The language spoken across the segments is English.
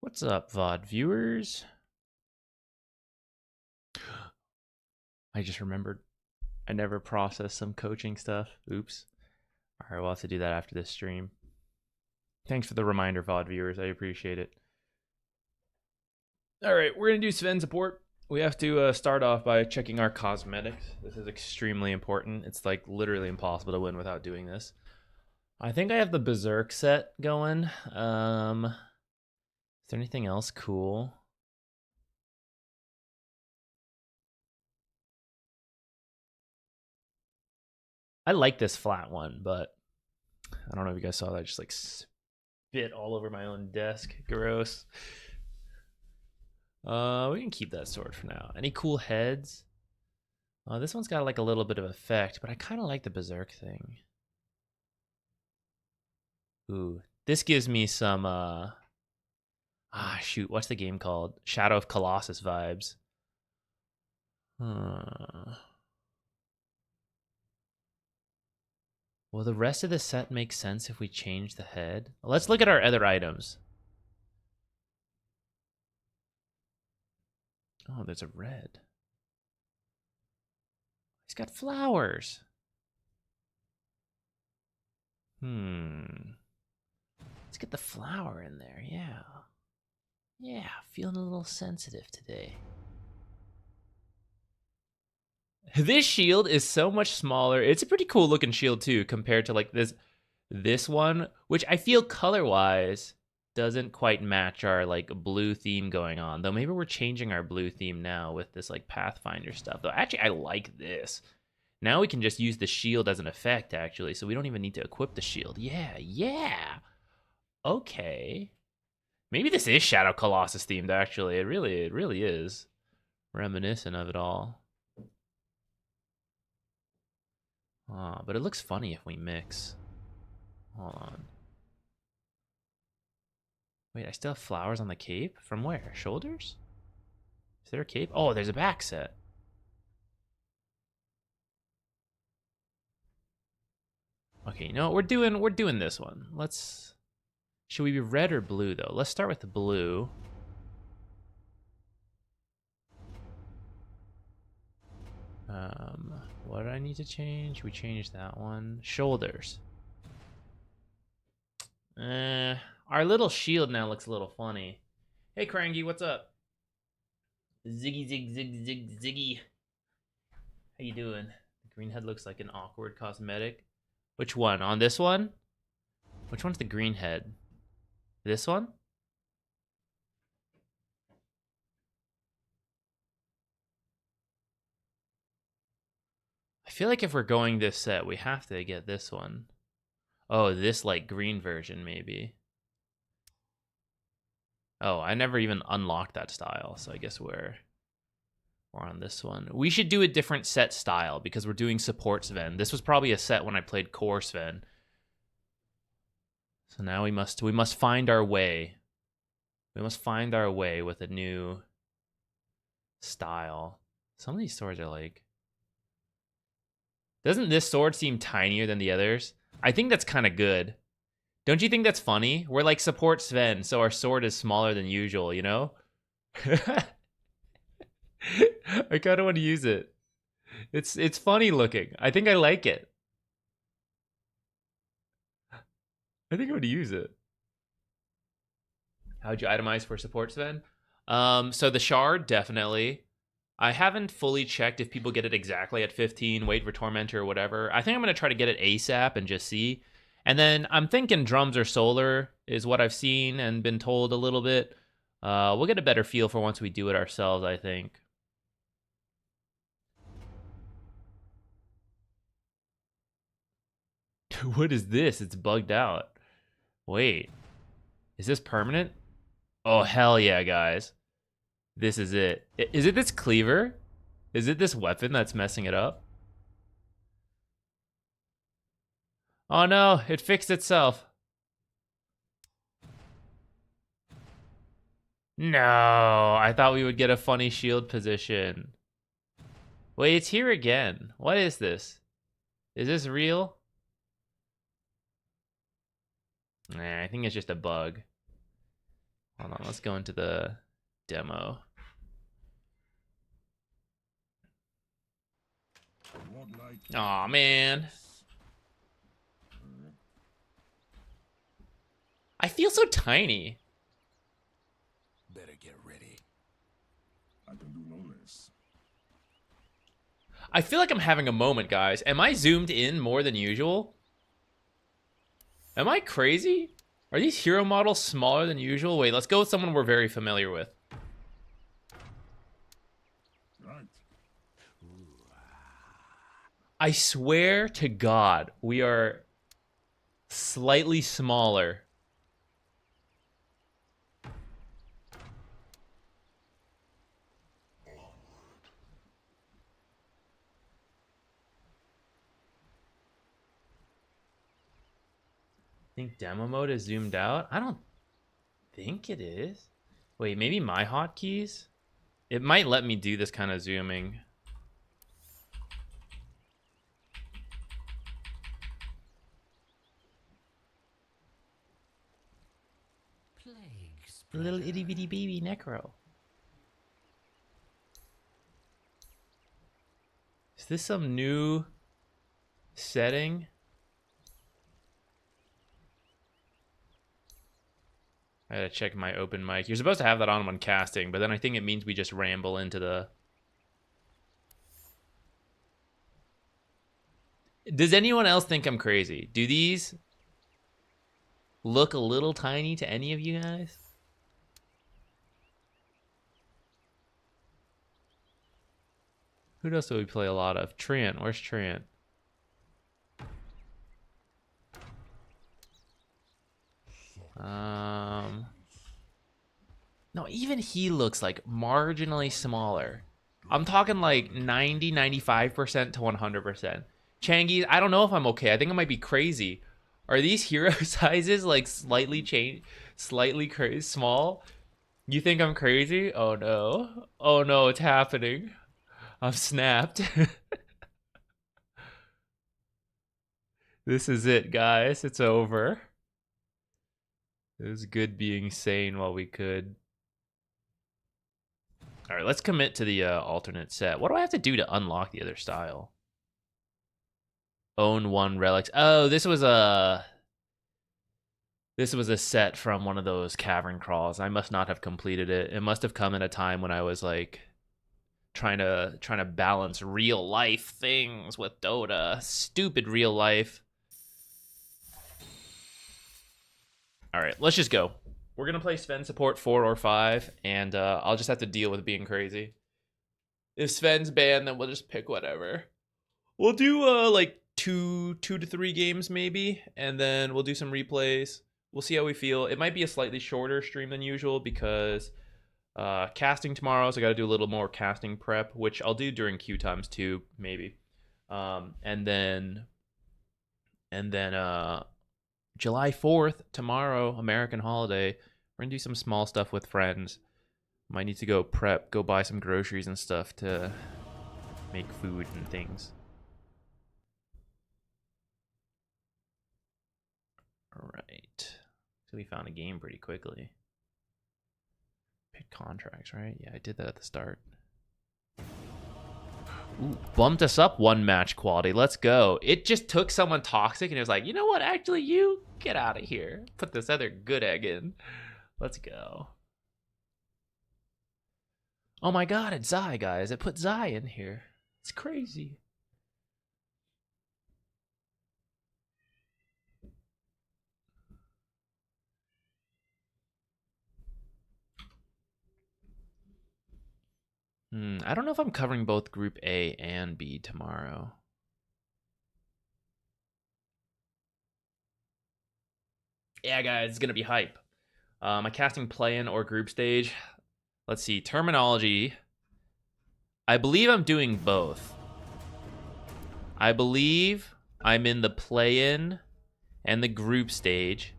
What's up, VOD viewers? I just remembered I never processed some coaching stuff. Oops. All right, we'll have to do that after this stream. Thanks for the reminder, VOD viewers. I appreciate it. All right, we're going to do Sven Support. We have to start off by checking our cosmetics. This is extremely important. It's like literally impossible to win without doing this. I think I have the Berserk set going. Is there anything else cool? I like this flat one, but I don't know if you guys saw that. Just like spit all over my own desk. Gross. We can keep that sword for now. Any cool heads? This one's got like a little bit of effect, but I kind of like the Berserk thing. Ooh, this gives me some shoot, what's the game called? Shadow of Colossus vibes. Will the rest of the set make sense if we change the head? Let's look at our other items. Oh, there's a red. He's got flowers. Let's get the flower in there, yeah. Yeah, feeling a little sensitive today. This shield is so much smaller. It's a pretty cool looking shield too, compared to like this one, which I feel color-wise doesn't quite match our like blue theme going on. Though maybe we're changing our blue theme now with this like Pathfinder stuff. Though actually I like this. Now we can just use the shield as an effect actually, so we don't even need to equip the shield. Yeah. Okay. Maybe this is Shadow Colossus themed actually. It really is reminiscent of it all. But it looks funny if we mix. Hold on. Wait, I still have flowers on the cape? From where? Shoulders? Is there a cape? Oh, there's a back set. Okay, you know what? We're doing this one. Should we be red or blue though? Let's start with the blue. What do I need to change? We changed that one. Shoulders. Our little shield now looks a little funny. Hey, Crangy, what's up? Ziggy. How you doing? The green head looks like an awkward cosmetic. Which one? On this one? Which one's the green head? This one? I feel like if we're going this set, we have to get this one. Oh, this like green version maybe. Oh, I never even unlocked that style, so I guess we're on this one. We should do a different set style because we're doing support Sven. This was probably a set when I played core Sven. So now we must find our way. We must find our way with a new style. Some of these swords are like, doesn't this sword seem tinier than the others? I think that's kind of good. Don't you think that's funny? We're like support Sven, so our sword is smaller than usual, you know? I kind of want to use it. It's funny looking. I think I like it. I think I would use it. How'd you itemize for support, Sven? So the shard, definitely. I haven't fully checked if people get it exactly at 15, wait for Tormentor or whatever. I think I'm going to try to get it ASAP and just see. And then I'm thinking drums or solar is what I've seen and been told a little bit. We'll get a better feel for once we do it ourselves, I think. What is this? It's bugged out. Wait, is this permanent? Oh, hell yeah, guys. This is it. Is it this cleaver? Is it this weapon that's messing it up? Oh no, it fixed itself. No, I thought we would get a funny shield position. Wait, it's here again. What is this? Is this real? Nah, I think it's just a bug. Hold on, let's go into the demo. Aw, man. I feel so tiny. Better get ready. I can do no less. I feel like I'm having a moment, guys. Am I zoomed in more than usual? Am I crazy? Are these hero models smaller than usual? Wait, let's go with someone we're very familiar with. Right. I swear to God, we are slightly smaller. I think demo mode is zoomed out. I don't think it is. Wait, maybe my hotkeys? It might let me do this kind of zooming. A little itty bitty baby necro. Is this some new setting? I gotta check my open mic. You're supposed to have that on when casting, but then I think it means we just ramble into the... Does anyone else think I'm crazy? Do these look a little tiny to any of you guys? Who else do we play a lot of? Trent. Where's Trent? No, even he looks like marginally smaller. I'm talking like 90, 95% to 100%. Changi, I don't know if I'm okay. I think I might be crazy. Are these hero sizes like slightly small? You think I'm crazy? Oh no. Oh no, it's happening. I'm snapped. This is it, guys. It's over. It was good being sane while we could. All right, let's commit to the alternate set. What do I have to do to unlock the other style? Own one relics. Oh, this was a set from one of those cavern crawls. I must not have completed it. It must have come at a time when I was like trying to balance real life things with Dota. Stupid real life. All right, let's just go. We're gonna play Sven Support 4 or 5, and I'll just have to deal with being crazy. If Sven's banned, then we'll just pick whatever. We'll do like two to three games maybe, and then we'll do some replays. We'll see how we feel. It might be a slightly shorter stream than usual because casting tomorrow, so I got to do a little more casting prep, which I'll do during queue times too, maybe. And then July 4th, tomorrow, American holiday. We're gonna do some small stuff with friends. Might need to go prep, go buy some groceries and stuff to make food and things. All right. So we found a game pretty quickly. Pick contracts, right? Yeah, I did that at the start. Ooh, bumped us up one match quality. Let's go. It just took someone toxic and it was like, you know what? Actually, you get out of here. Put this other good egg in. Let's go. Oh my god, it's Zai, guys. It put Zai in here. It's crazy. I don't know if I'm covering both Group A and B tomorrow. Yeah, guys, it's going to be hype. Am I casting play-in or group stage? Let's see. Terminology. I believe I'm doing both. I believe I'm in the play-in and the group stage.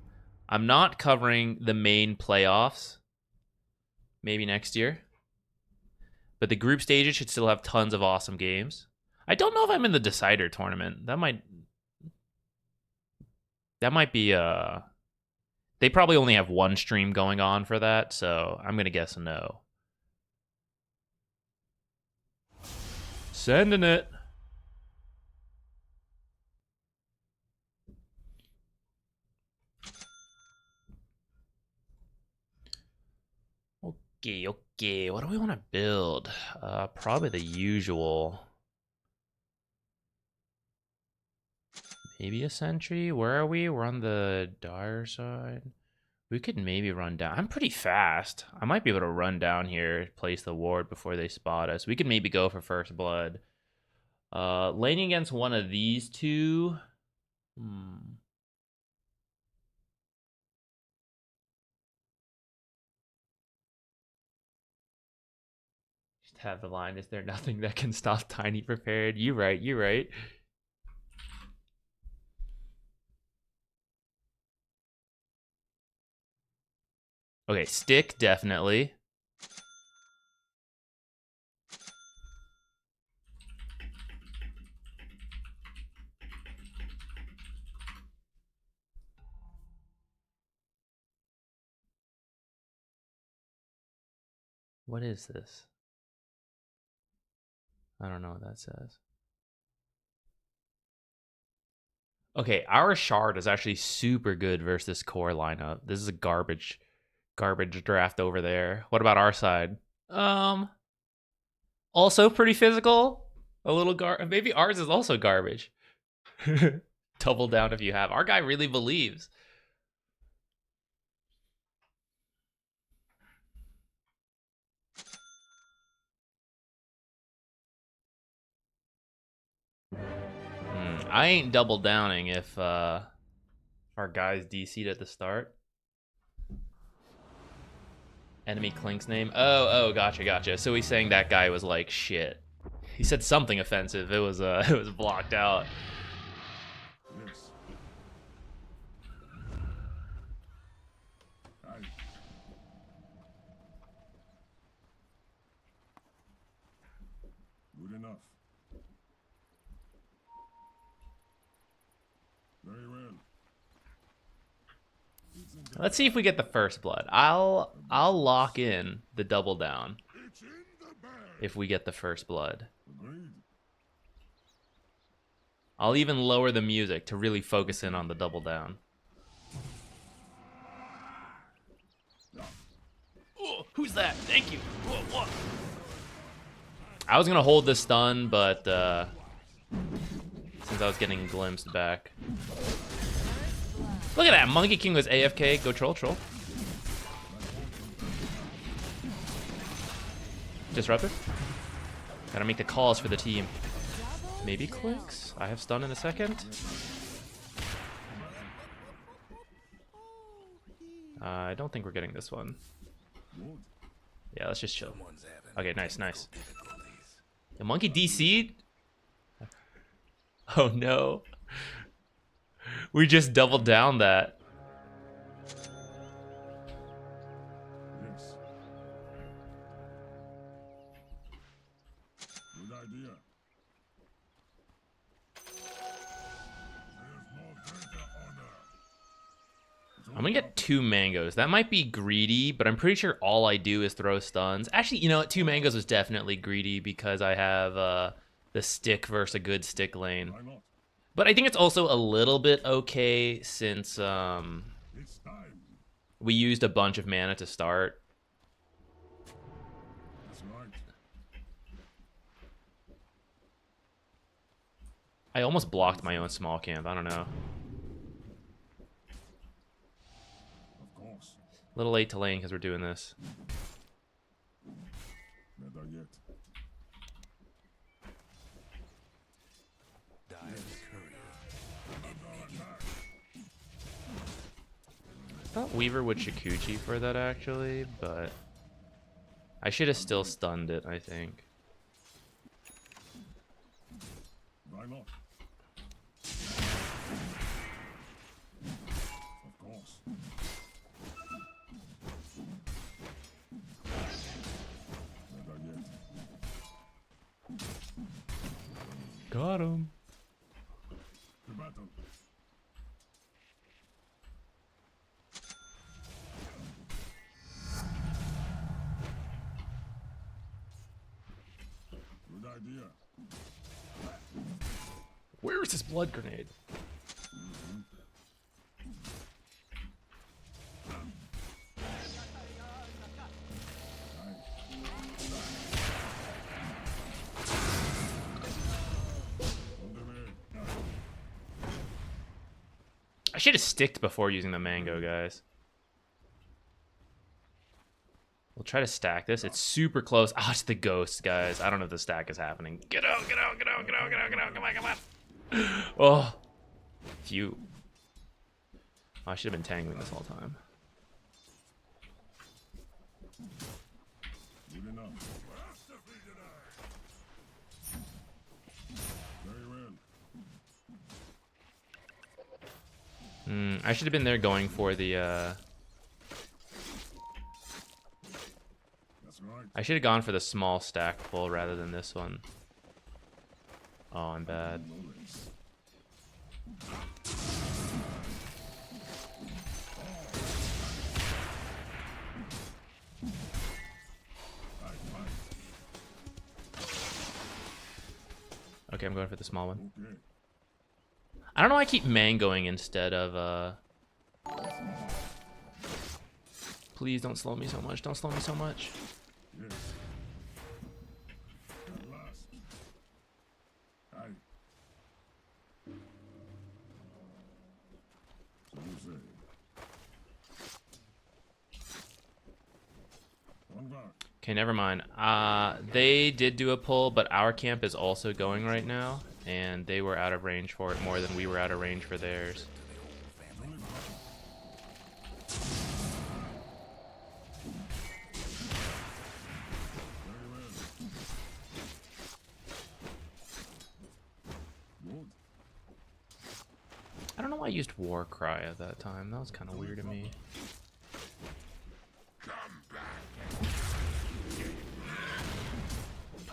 I'm not covering the main playoffs. Maybe next year. But the group stages should still have tons of awesome games. I don't know if I'm in the decider tournament. That might be They probably only have one stream going on for that, so I'm gonna guess no. Sending it. Okay, okay. What do we want to build? Probably the usual. Maybe a sentry. Where are we? We're on the dire side. We could maybe run down. I'm pretty fast. I might be able to run down here, place the ward before they spot us. We could maybe go for first blood. Laning against one of these two. Just have the line. Is there nothing that can stop Tiny prepared? You right. You right. Okay, stick definitely. What is this? I don't know what that says. Okay, our shard is actually super good versus this core lineup. This is a garbage draft over there. What about our side? Also pretty physical. A little maybe ours is also garbage. Double down if you have. Our guy really believes. I ain't double downing if our guy's DC'd at the start. Enemy Clink's name. Oh, gotcha. So he's saying that guy was like shit. He said something offensive. It was it was blocked out. Yes. Aye. Good enough. Very well. Let's see if we get the first blood. I'll lock in the double down It's in the bag. if we get the first blood. Agreed. I'll even lower the music to really focus in on the double down. Oh, who's that? Thank you. Whoa. I was gonna hold the stun, but since I was getting glimpsed back. Look at that, Monkey King was AFK. Go troll. Disruptor. Gotta make the calls for the team. Maybe clicks. I have stun in a second. I don't think we're getting this one. Yeah, let's just chill. Okay, nice. The monkey DC'd? Oh no. We just doubled down that. Yes. Good idea. There's no greater honor. I'm gonna get 2 mangoes. That might be greedy, but I'm pretty sure all I do is throw stuns. Actually, you know what? 2 mangoes was definitely greedy because I have the stick versus a good stick lane. Why not? But I think it's also a little bit okay since It's time. we used a bunch of mana to start. That's right. I almost blocked my own small camp. I don't know. Of course. A little late to lane because we're doing this. Better yet. I thought Weaver would Shikuchi for that actually, but I should have still stunned it, I think. Why not? Of course. Better yet. Got him. To battle. idea. Where is this blood grenade? I should have sticked before using the mango, guys. We'll try to stack this. It's super close. Ah, it's the ghost, guys. I don't know if the stack is happening. Get out, get out, get out, get out, get out, get out. Come on, come on. Oh. Phew. Oh, I should have been tangling this whole time. Good enough. Very well. I should have been there going for the, That's right. I should have gone for the small stack pull rather than this one. Oh, I'm bad. No race. Okay, I'm going for the small one. Okay. I don't know why I keep mangoing instead of, Please don't slow me so much. Don't slow me so much. Yes. At last. Aye. So you say. One back. Okay, never mind. They did do a pull, but our camp is also going right now, and they were out of range for it more than we were out of range for theirs. Good. I don't know why I used War Cry at that time. That was kind of weird to me.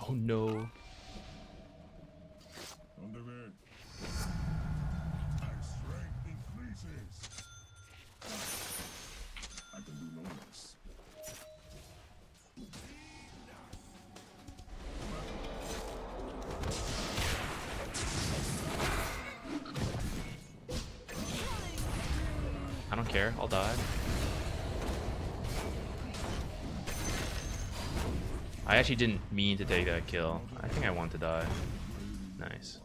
Oh no. On the way. My strength increases. I can do no less. I don't care. I'll die. I actually didn't mean to take that kill. I think I want to die. Nice.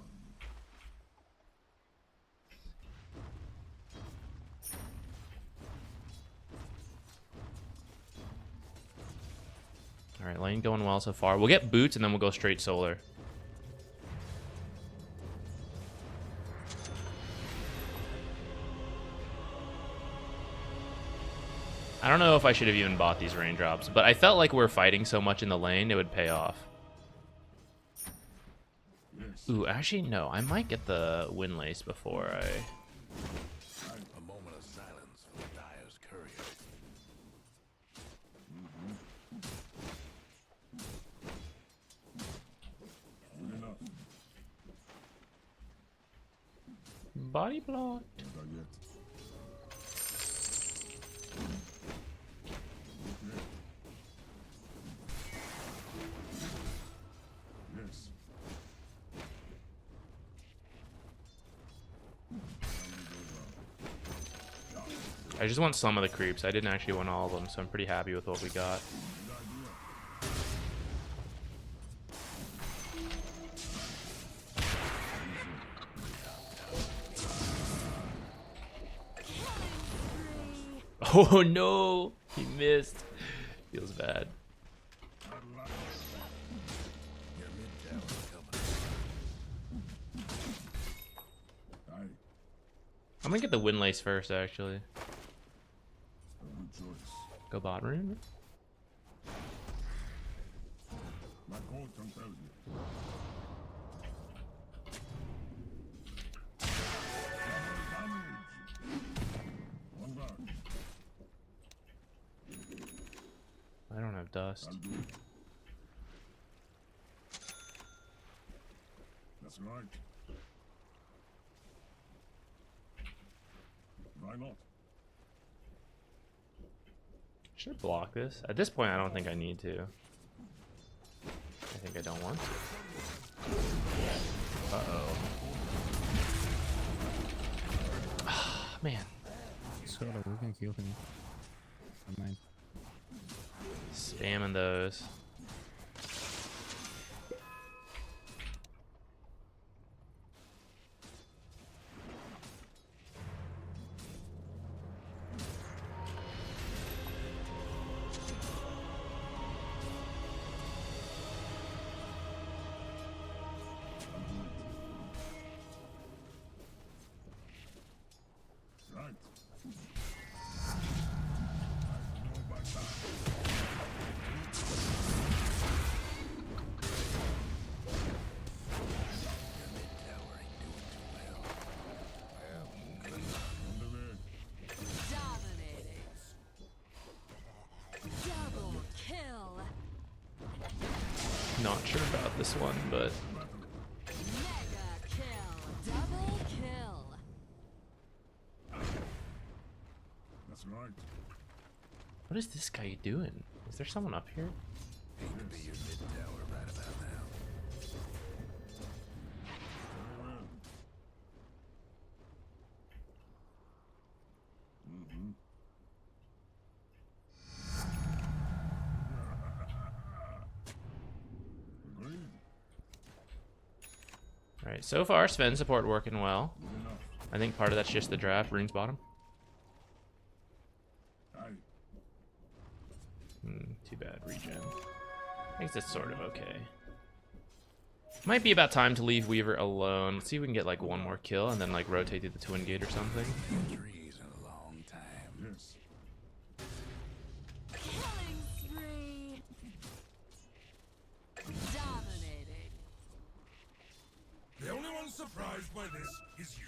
Alright, lane going well so far. We'll get boots and then we'll go straight solar. I don't know if I should have even bought these raindrops, but I felt like we're fighting so much in the lane, it would pay off. Yes. Ooh, actually, no. I might get the windlace before I... A moment of silence for the Dyer's courier. Good enough. Body blocked. Not yet. Okay. Yes. I just want some of the creeps. I didn't actually want all of them, so I'm pretty happy with what we got. Good idea. Oh no! He missed. Feels bad. At last. Your mid tower's coming. Aye. I'm gonna get the windlace first, actually. A good choice. Go bot rune. My code compels me. Double damage. One back. I don't have dust. I'll do it. That's right. Why not? Should I block this? At this point, I don't think I need to. I think I don't want to. Uh-oh. Ah, man. So we can kill him. Never mind. Spamming those. Right. I know my time. Tower ain't doing too well. Well, good luck. On the way. Dominating. Double kill. Not sure about this one, but Mega kill. Double kill. That's right. what is this guy doing? Is there someone up here? Hate to be your mid tower right about now. Very well. Mm-hmm. Agreed. All right, so far Sven support working well. Good enough. I think part of that's just the draft. Rune's bottom. Aye. Too bad, regen. I think that's sort of okay. Might be about time to leave Weaver alone. Let's see if we can get like one more kill and then like rotate through the twin gate or something. Trees in a long time. Yes. Killing spree. Dominating. The only one surprised by this is you.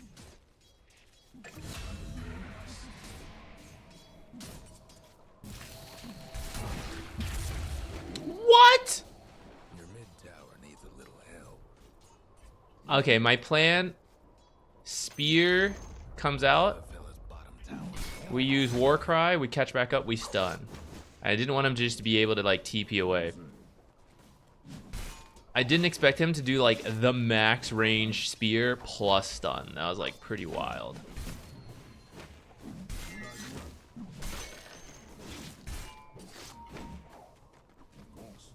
What? Your mid tower needs a little help. Okay, my plan. Spear comes out. Fella's bottom tower. We use War Cry. We catch back up. We stun. I didn't want him just to be able to like TP away. I didn't expect him to do like the max range spear plus stun. That was like pretty wild. Of course.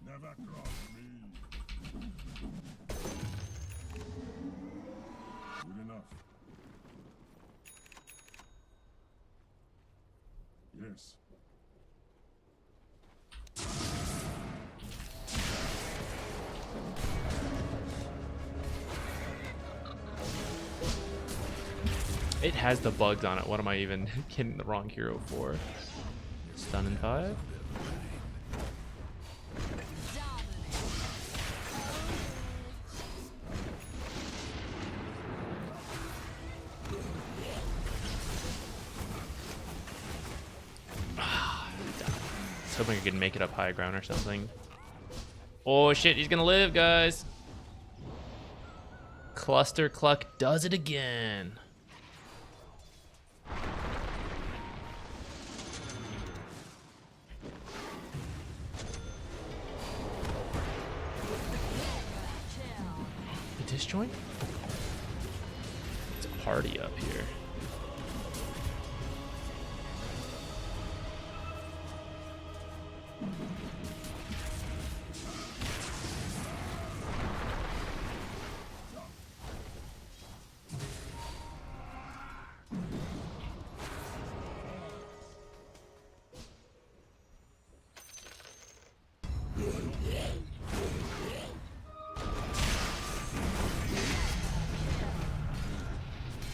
Never cross me. Good enough. Yes. It has the bugs on it. What am I even getting the wrong hero for? Stun in 5? I was hoping I could make it up high ground or something. Oh shit, he's gonna live, guys. Cluster Cluck does it again. The disjoint? It's a party up here.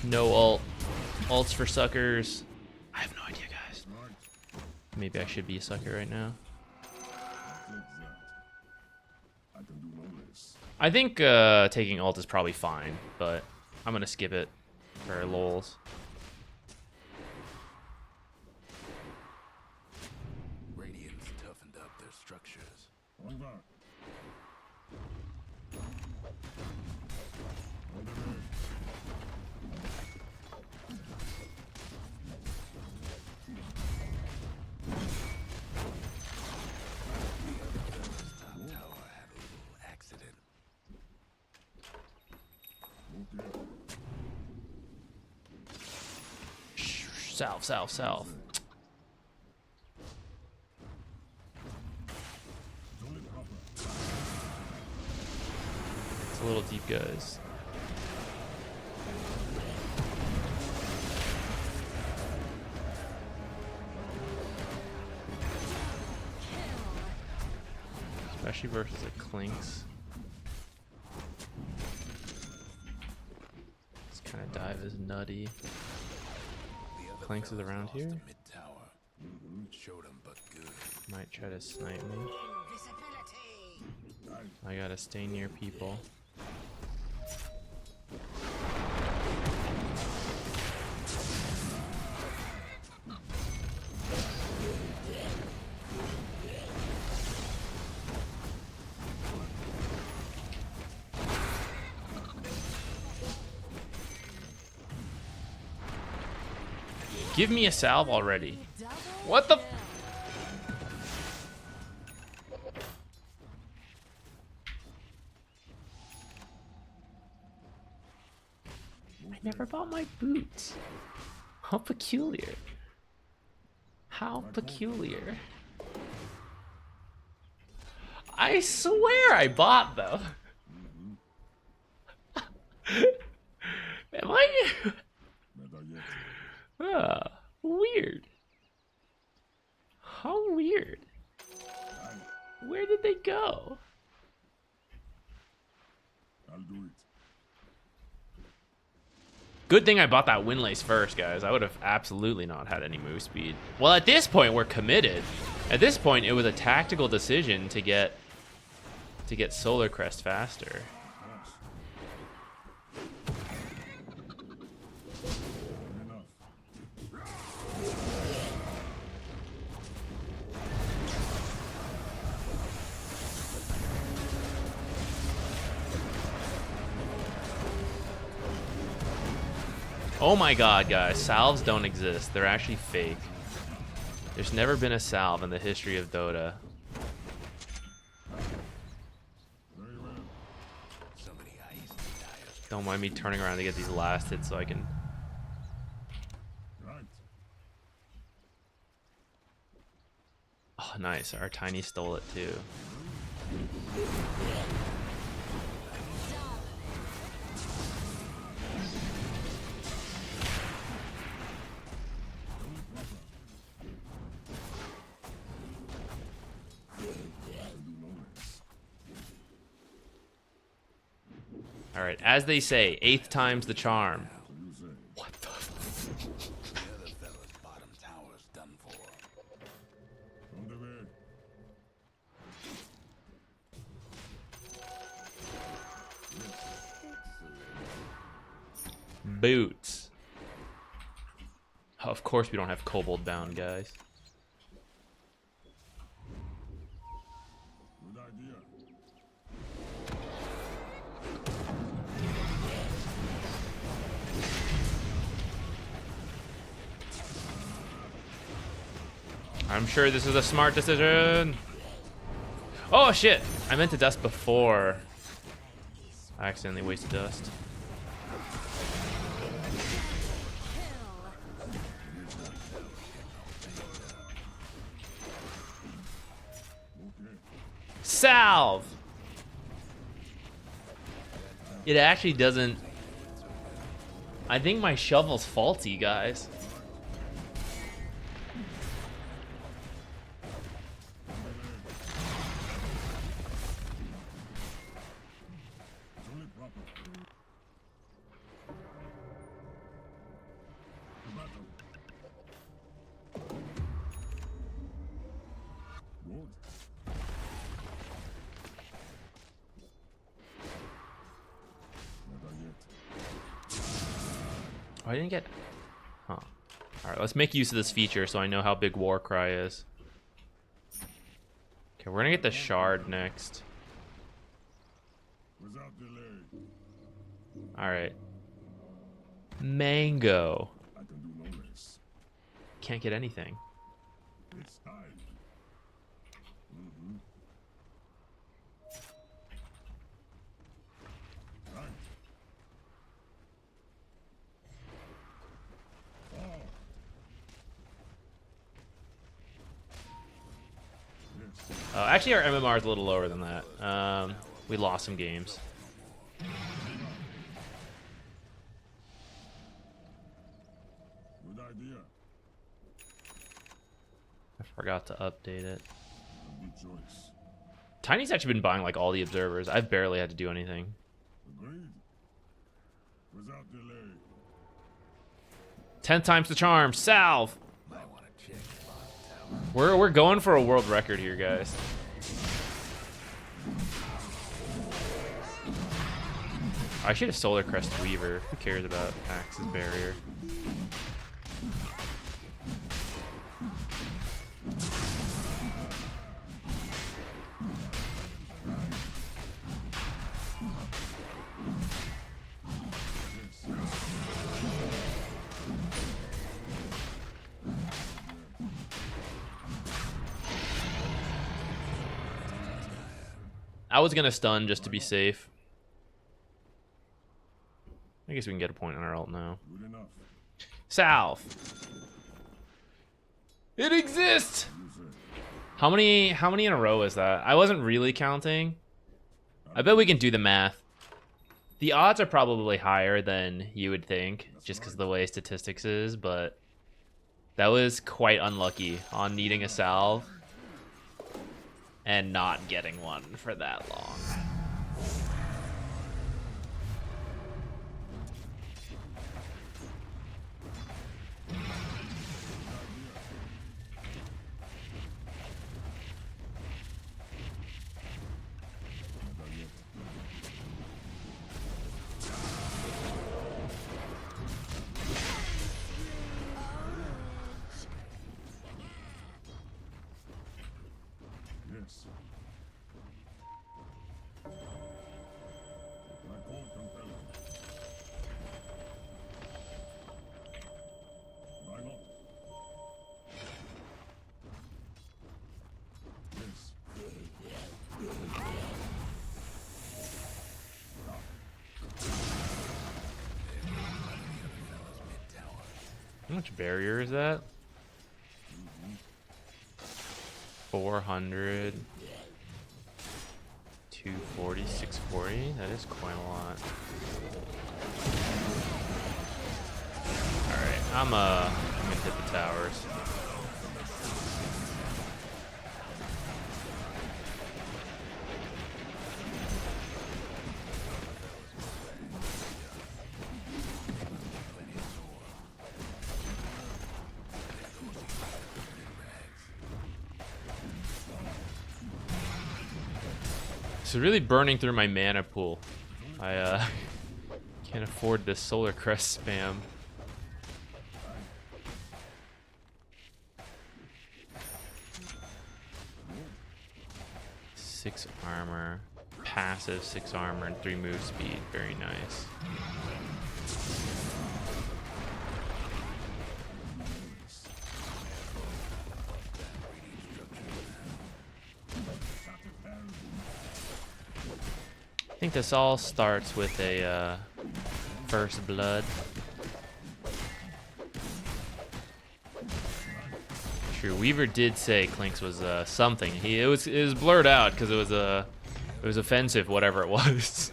No ult. Ults for suckers. I have no idea, guys. Right. Maybe I should be a sucker right now. Take that. I can do no less. I think taking ult is probably fine, but I'm gonna skip it for lols. Radiant's toughened up their structures. On that. On the way. South, south, south. It's a little deep, guys. Especially versus a Clinks. This kind of dive is nutty. Clinks is around here. Showed him but good. Might try to snipe me. I gotta stay near people. Give me a salve already. What the? I never bought my boots. How peculiar. How peculiar. I swear I bought them. Am I? Weird. How weird. Where did they go? I'll do it. Good thing I bought that windlace first, guys. I would have absolutely not had any move speed. Well, at this point, we're committed. At this point, it was a tactical decision to get Solar Crest faster. Oh my god, guys, salves don't exist. They're actually fake. There's never been a salve in the history of Dota. Don't mind me turning around to get these last hits so I can... Oh, nice. Our Tiny stole it too. All right, as they say, 8th time's the charm. What the? The other fella's bottom tower's done for. On the way. Boots. Oh, of course we don't have Kobold bound, guys. Good idea. I'm sure this is a smart decision. Oh shit! I meant to dust before. I accidentally wasted dust. Salve! It actually doesn't... I think my shovel's faulty, guys. Only proper. To battle. Good. Never yet. Oh, I didn't get... Huh. Alright, let's make use of this feature so I know how big Warcry is. Okay, we're gonna get the Shard next. Without delay. Alright. Mango. I can do no less. Can't get anything. It's time. Mm-hmm. Right. Oh. Actually, our MMR is a little lower than that. We lost some games. Good idea. I forgot to update it. A good choice. Tiny's actually been buying like all the observers. I've barely had to do anything. Agreed. Without delay. 10 times the charm, salve. Might want to check the bottom tower. We're going for a world record here, guys. I should have Solar Crest Weaver. Who cares about Axe's barrier? I was gonna stun just to be safe. I guess we can get a point on our ult now. Good enough. Salve. It exists. You say. How many in a row is that? I wasn't really counting. I bet we can do the math. The odds are probably higher than you would think, just because of the way statistics is, but that was quite unlucky on needing a salve and not getting one for that long. Yes. My call compelling. Why not? Yes. How much barrier is that? 400, 240, 640. That is quite a lot. All right, I'm gonna hit the towers. So really burning through my mana pool. I can't afford this Solar Crest spam. Six armor, passive 6 armor and 3 move speed. Very nice. I think this all starts with a first blood. True, Weaver did say Clinks was something. It was blurred out because it was offensive, whatever it was.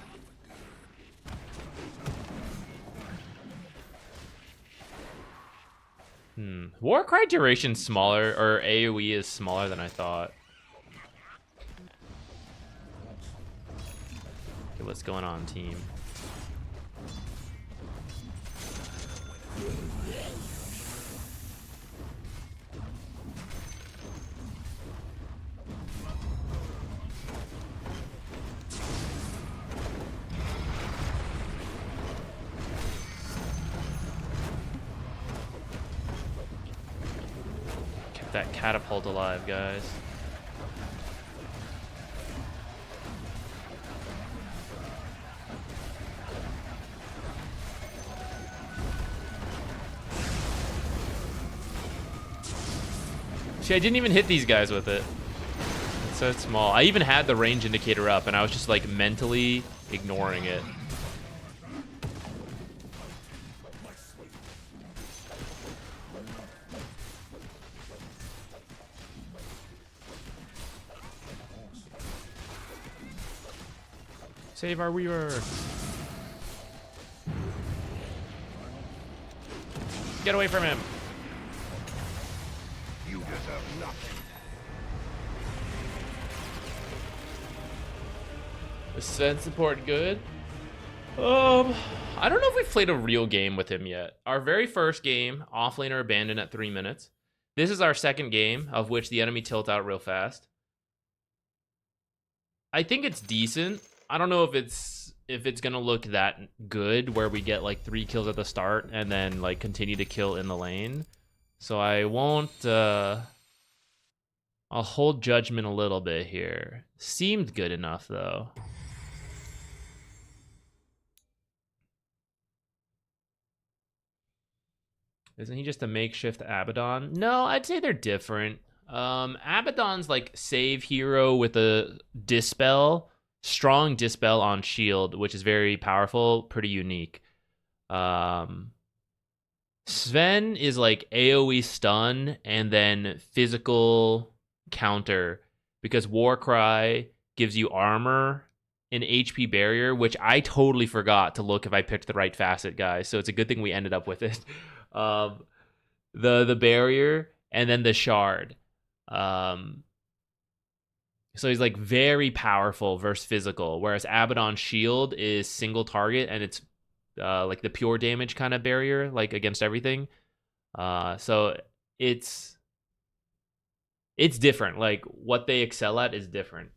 Warcry duration's smaller, or AoE is smaller than I thought. Okay, what's going on, team? Kept that catapult alive, guys. See, I didn't even hit these guys with it. It's so small. I even had the range indicator up, and I was just like mentally ignoring it. Save our Weaver. Get away from him. You deserve nothing. Is Sven Support good? I don't know if we've played a real game with him yet. Our very first game, offlaner abandoned at 3 minutes. This is our second game, of which the enemy tilt out real fast. I think it's decent. I don't know if it's gonna look that good where we get like 3 kills at the start and then like continue to kill in the lane. So I won't I'll hold judgment a little bit here. Seemed good enough though. Isn't he just a makeshift Abaddon? No, I'd say they're different. Abaddon's like save hero with a dispel, strong dispel on shield, which is very powerful, pretty unique. Sven is like AoE stun and then physical counter because Warcry gives you armor and HP barrier, which I totally forgot to look if I picked the right facet, guys. So it's a good thing we ended up with it. The barrier and then the shard. So he's like very powerful versus physical, whereas Abaddon's shield is single target and it's like the pure damage kind of barrier, like against everything. So it's different. Like what they excel at is different.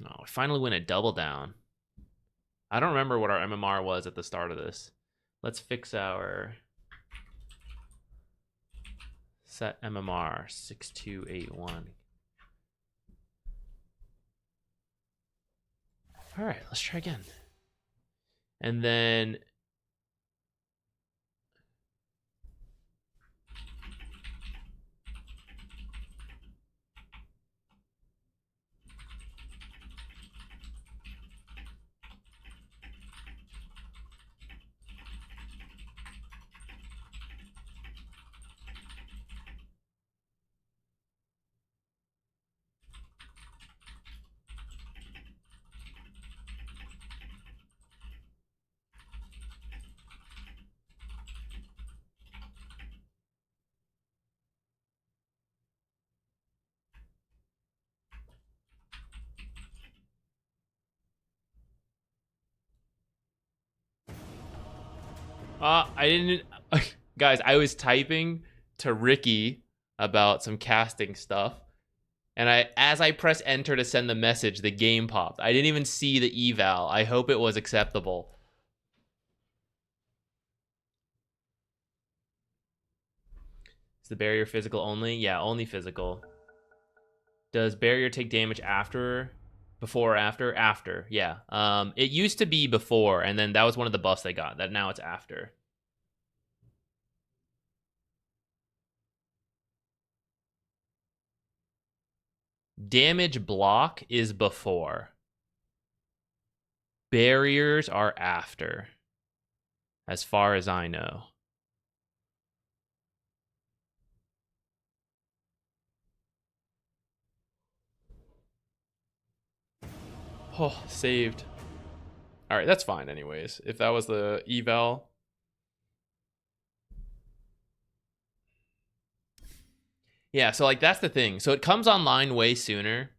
Oh, we finally win a double down. I don't remember what our MMR was at the start of this. Let's fix our set MMR 6281. All right, let's try again. And then I didn't guys, I was typing to Ricky about some casting stuff. And as I press enter to send the message, the game popped. I didn't even see the eval. I hope it was acceptable. Is the barrier physical only? Yeah, only physical. Does barrier take damage after, before or after? After, yeah. It used to be before, and then that was one of the buffs they got. That now it's after. Damage block is before. Barriers are after, as far as I know. Oh, saved. All right, that's fine anyways. If that was the eval. Yeah, so like that's the thing. So it comes online way sooner.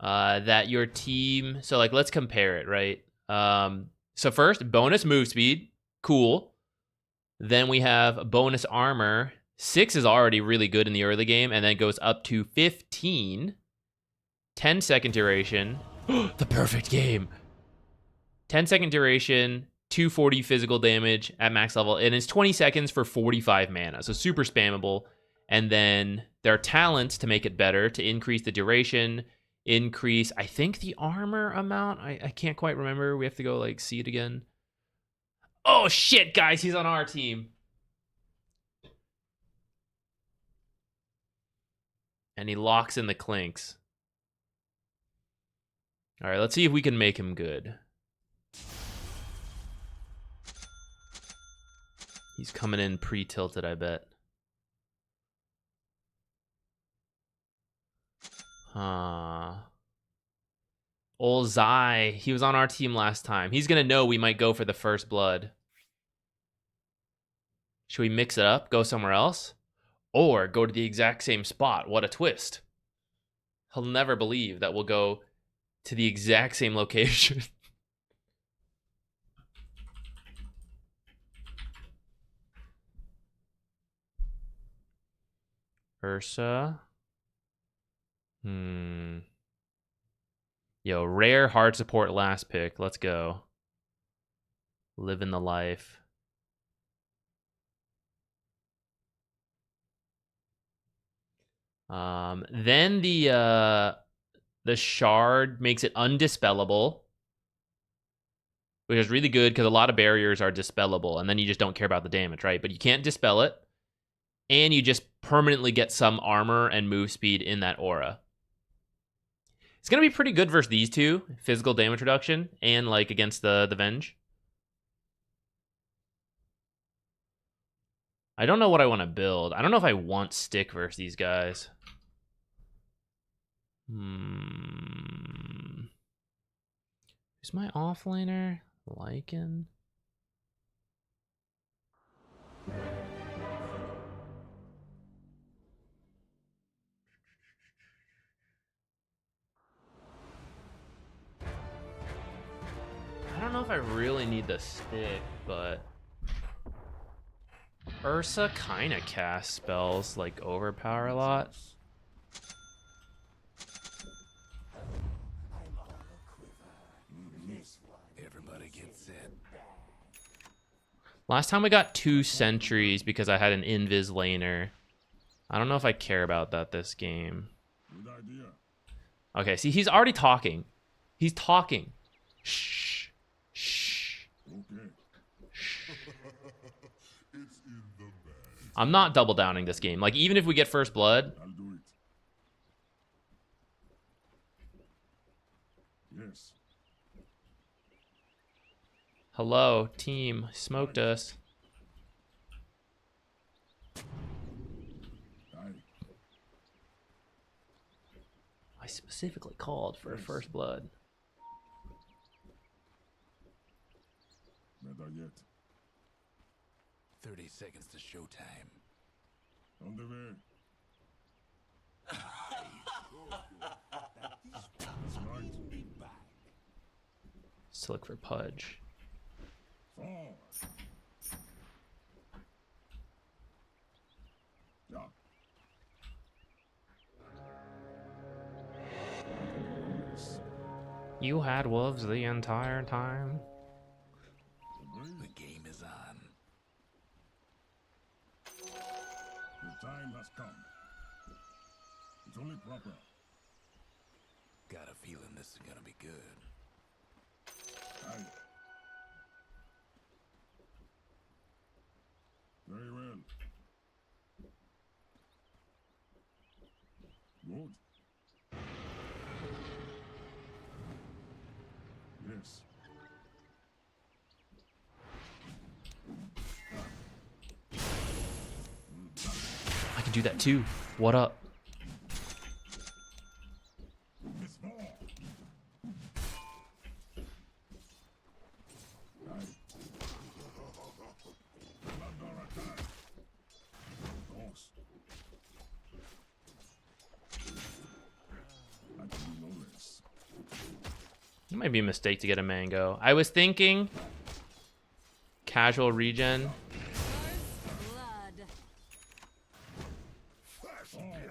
That your team, so like let's compare it, right? So first, bonus move speed, cool. Then we have bonus armor. 6 is already really good in the early game, and then it goes up to 15. 10-second duration. The perfect game. 10-second duration, 240 physical damage at max level, and it's 20 seconds for 45 mana, so super spammable. And then there are talents to make it better, to increase the duration, increase, I think, the armor amount. I can't quite remember. We have to go, like, see it again. Oh, shit, guys, he's on our team. And he locks in the clinks. All right, let's see if we can make him good. He's coming in pre-tilted, I bet. Old Zai, he was on our team last time. He's gonna know we might go for the first blood. Should we mix it up, go somewhere else? Or go to the exact same spot? What a twist. He'll never believe that we'll go to the exact same location. Ursa. Yo, rare hard support last pick. Let's go. Living the life. Then the shard makes it undispellable, which is really good because a lot of barriers are dispellable, and then you just don't care about the damage, right? But you can't dispel it, and you just permanently get some armor and move speed in that aura. It's gonna be pretty good versus these two, physical damage reduction, and like against the Venge. I don't know what I want to build. I don't know if I want stick versus these guys. Who's my offlaner? Lycan. I don't know if I really need the stick, but Ursa kind of casts spells like overpower a lot. Everybody get set. Last time we got 2 sentries because I had an invis laner. I don't know if I care about that this game. Good idea. Okay, see, he's already talking. He's talking. Shh. Shh. Okay. I'm not double downing this game. Like, even if we get first blood, I'll do it. Yes. hello, team, smoked us. Aye. I specifically called for a first blood. Better yet. 30 seconds to showtime. On the way. That's right. Let's look for Pudge. Forward. Yeah. You had wolves the entire time. The game is on. The time has come. It's only proper. Got a feeling this is gonna be good. Aye. Very well. Good. Yes. I can do that too. What up? It's more. Aye. Under attack. Boss. I can do no less. It might be a mistake to get a mango. I was thinking casual regen. First blood.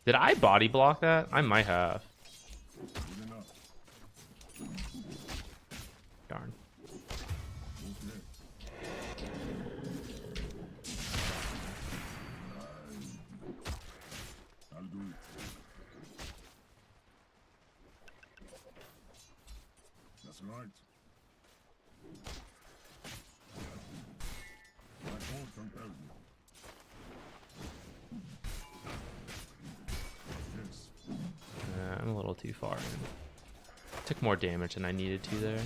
Did I body block that? I might have. Good enough. Darn. Okay. I'll do it. That's right. My code compels me. Yes. I'm a little too far in. Took more damage than I needed to there.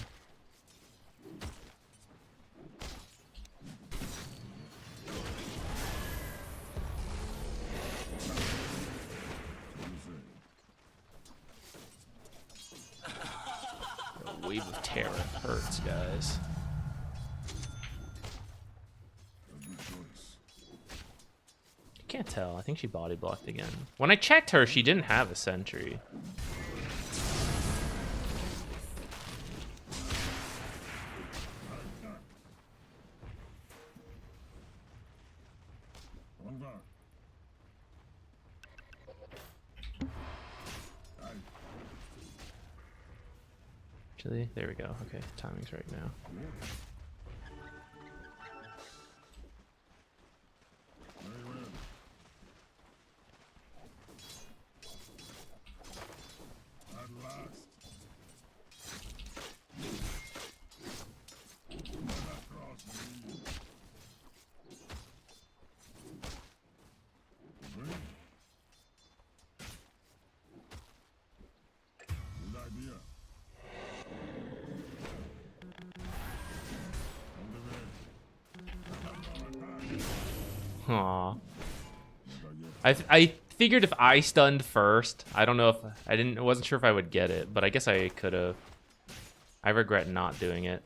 Weave of Terror hurts, guys. A good choice. I can't tell. I think she body blocked again. When I checked her, she didn't have a sentry. On guard. Aye. Actually, there we go. Okay, timing's right now. Very well. At last. Never cross me. Agree. Good idea. On the way. Aw. Never yet. I figured if I stunned first, I don't know if I wasn't sure if I would get it, but I guess I could have. I regret not doing it.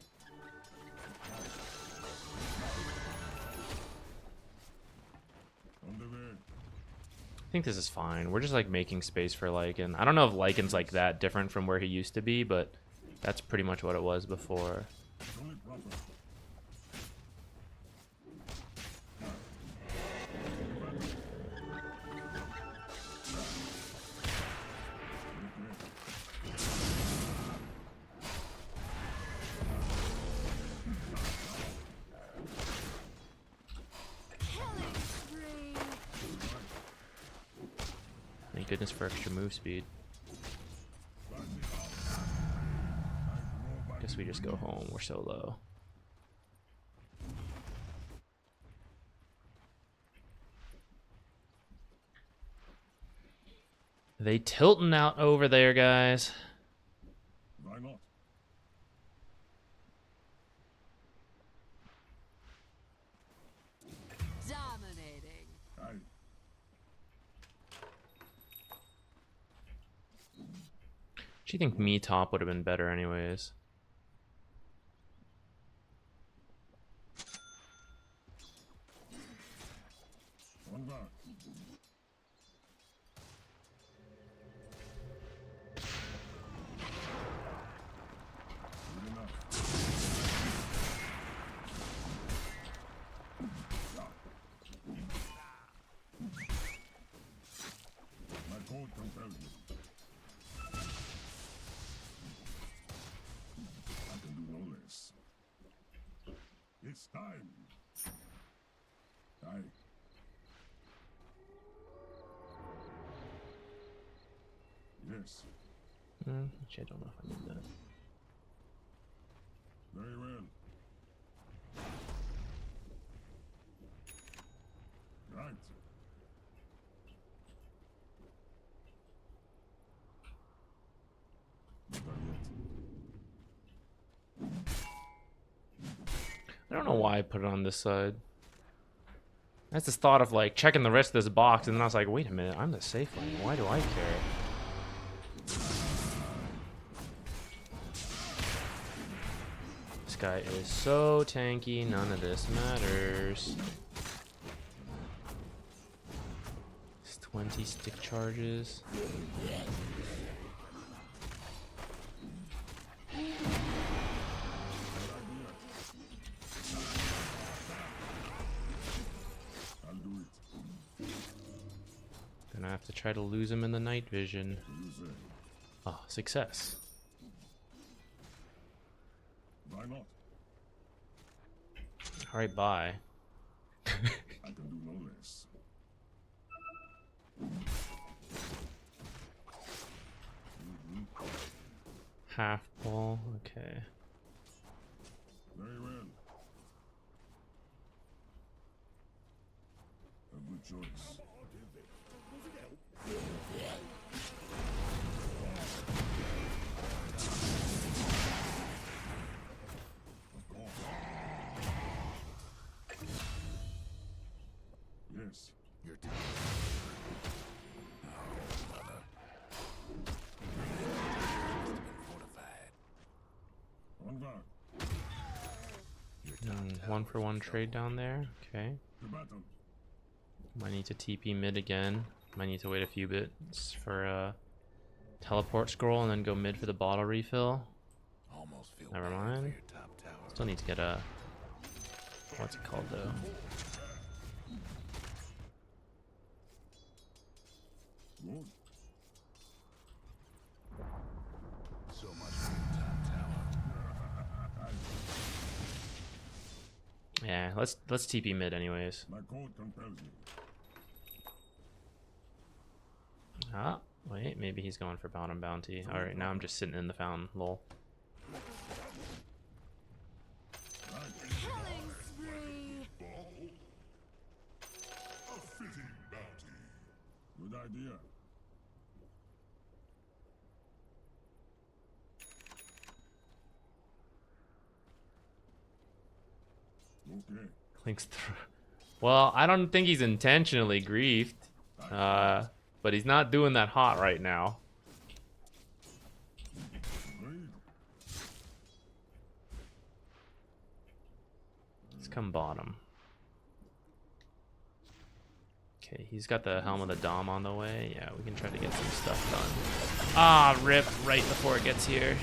On the way. I think this is fine. We're just like making space for Lycan. I don't know if Lycan's like that different from where he used to be, but that's pretty much what it was before. Only proper. Killing spree. Thank goodness for extra move speed. Guess we just go home. We're so low. They tilting out over there, guys. Why not? Dominating. Aye. Do you think me top would have been better anyways? On guard. Good enough. My code compels me. I can do no less. It's time. Aye. Yes. Actually, I don't know if I need that. Very well. Right. Not yet. I don't know why I put it on this side. That's this thought of like checking the rest of this box, and then I was like, wait a minute, I'm the safe lane. Why do I care? This guy is so tanky, none of this matters. It's 20 stick charges. I'll do it. Gonna have to try to lose him in the night vision. What do you say? Oh, success. Why not? Alright, bye. I can do no less. Half ball, okay. Very well. A good choice. Of course. Yes. You're too fortified. One for one trade down there. Okay. To battle. Might need to TP mid again. Might need to wait a few bits for a teleport scroll and then go mid for the bottle refill. Almost feel Never bad for mind. your top tower. Still need to get a... What's it called though? Good. So much for your top tower. Yeah, let's TP mid anyways. My code compels me. Ah, wait, maybe he's going for bottom bounty. Alright, now I'm just sitting in the fountain. Lol. Killing spree. A fitting bounty. Good idea. Okay. Clinks through. Well, I don't think he's intentionally griefed. But he's not doing that hot right now. Agreed. Let's come bottom. Okay, he's got the Helm of the Dom on the way. Yeah, we can try to get some stuff done. Ah, rip right before it gets here.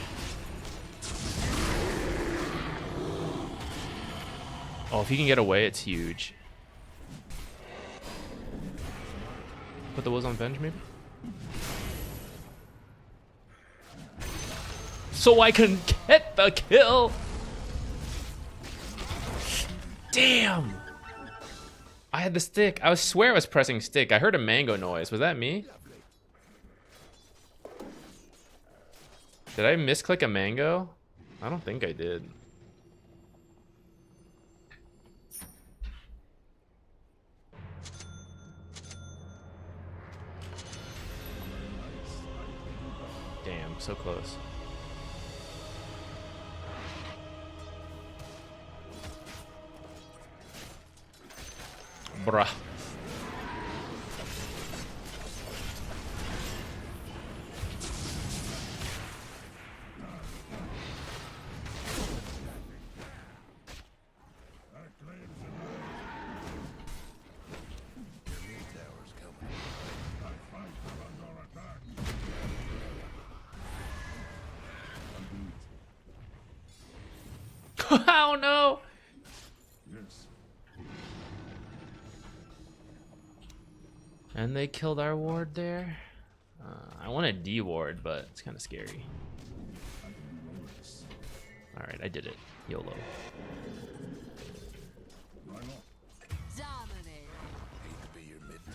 Oh, if he can get away, it's huge. Put the Wiz on bench, maybe? So I can get the kill! Damn! I had the stick. I swear I was pressing stick. I heard a mango noise. Was that me? Did I misclick a mango? I don't think I did. Damn, so close. Bruh. Your mid tower's coming. Oh no! Yes. And they killed our ward there. I want a D ward, but it's kind of scary. Alright, I did it. YOLO. Right on. Dominating. Hate to be your mid tower.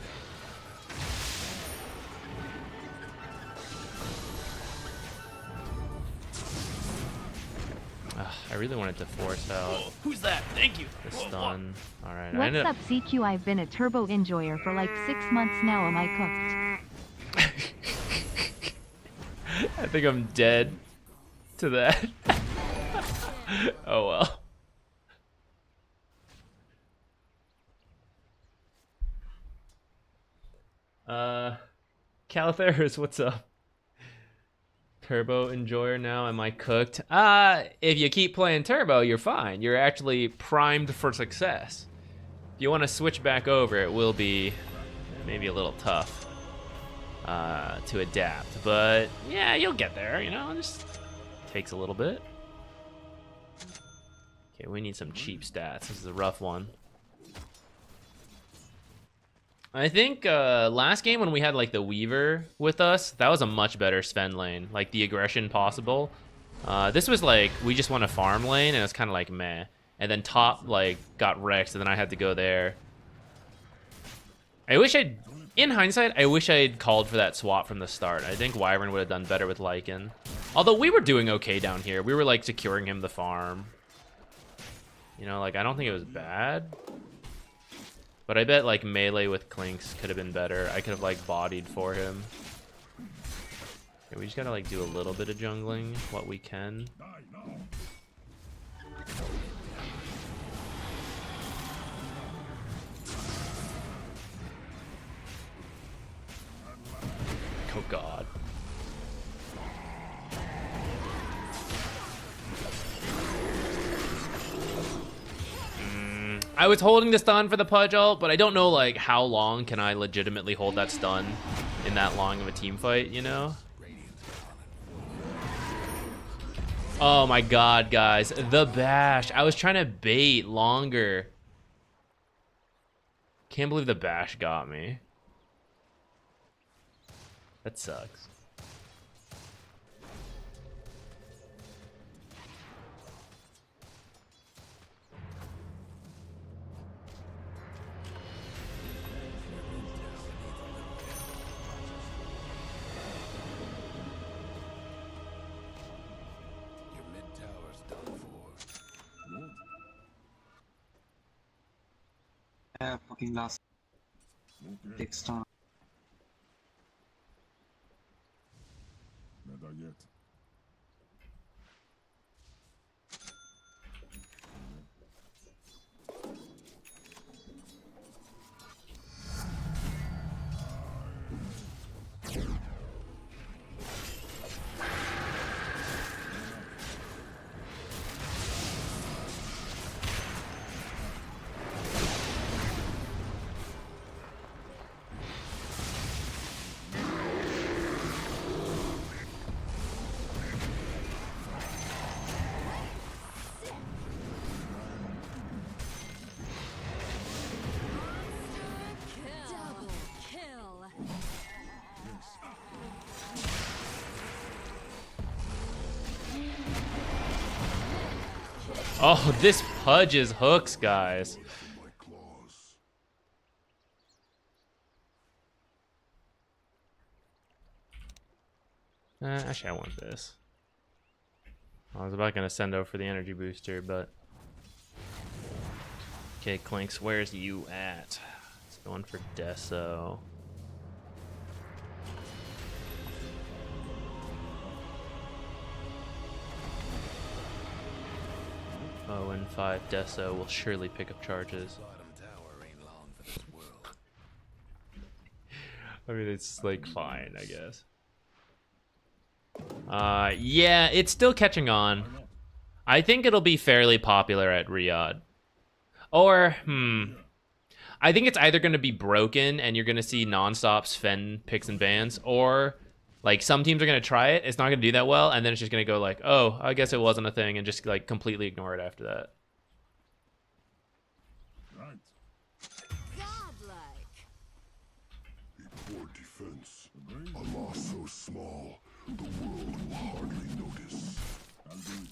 I really wanted to force out Who's that? Thank you. the stun. Alright, I What's ended up, CQ? I've been a turbo enjoyer for like 6 months now. Am I cooked? I think I'm dead to that. Oh well. Calatheris, what's up? Turbo enjoyer now. Am I cooked? If you keep playing Turbo, you're fine. You're actually primed for success. If you want to switch back over, it will be maybe a little tough to adapt. But yeah, you'll get there, you know, it just takes a little bit. Okay, we need some cheap stats. This is a rough one. I think last game when we had like the Weaver with us, that was a much better Sven lane. Like the aggression possible. This was like, we just won a farm lane and it's kind of like meh. And then top like got wrecked and then I had to go there. I wish in hindsight, I wish I had called for that swap from the start. I think Wyvern would have done better with Lycan. Although we were doing okay down here. We were like securing him the farm. You know, like I don't think it was bad. But I bet like melee with Clinks could have been better. I could have like bodied for him. Okay, we just gotta like do a little bit of jungling, what we can. Die now. Oh god. I was holding the stun for the Pudge ult, but I don't know like how long can I legitimately hold that stun in that long of a team fight, you know? Oh my god, guys. The bash. I was trying to bait longer. Can't believe the bash got me. That sucks. Your mid tower's done for. What? Yeah, fucking last Okay. takes time. Better yet. Double kill. Oh, this Pudge is hooks, guys. My claws. Actually, I want this. I was about gonna send over for the energy booster, but okay, Clinks, where's you at? It's going for Deso. Oh, and 5 Deso will surely pick up charges. Bottom tower ain't long for this world. I mean, it's like fine, I guess. Yeah, it's still catching on. I think it'll be fairly popular at Riyadh. Or, I think it's either going to be broken and you're going to see nonstop Sven picks and bans, or like some teams are going to try it, it's not going to do that well, and then it's just going to go like, oh, I guess it wasn't a thing, and just like completely ignore it after that. Right. Godlike. A poor defense. A loss so small, the world will hardly notice. I'll do it.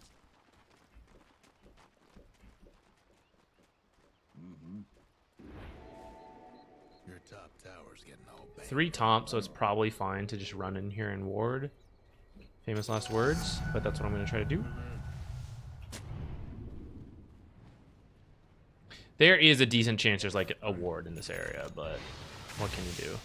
Your top tower's getting all banged. 3 Tomp, so it's probably fine to just run in here and ward. Famous last words, but that's what I'm going to try to do. There is a decent chance there's like a ward in this area, but what can you do?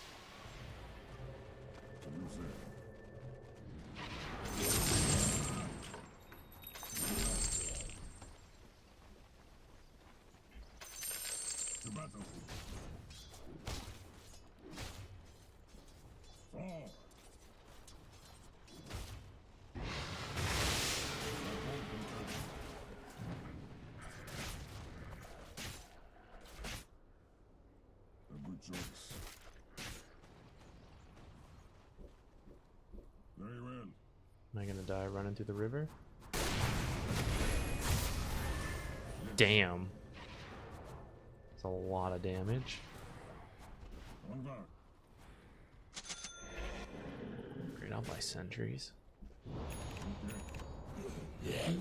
To battle. Fall. A good choice. Very well. Am I gonna die running through the river? Damn. That's a lot of damage. On guard. Great, I'll buy sentries. Yeah.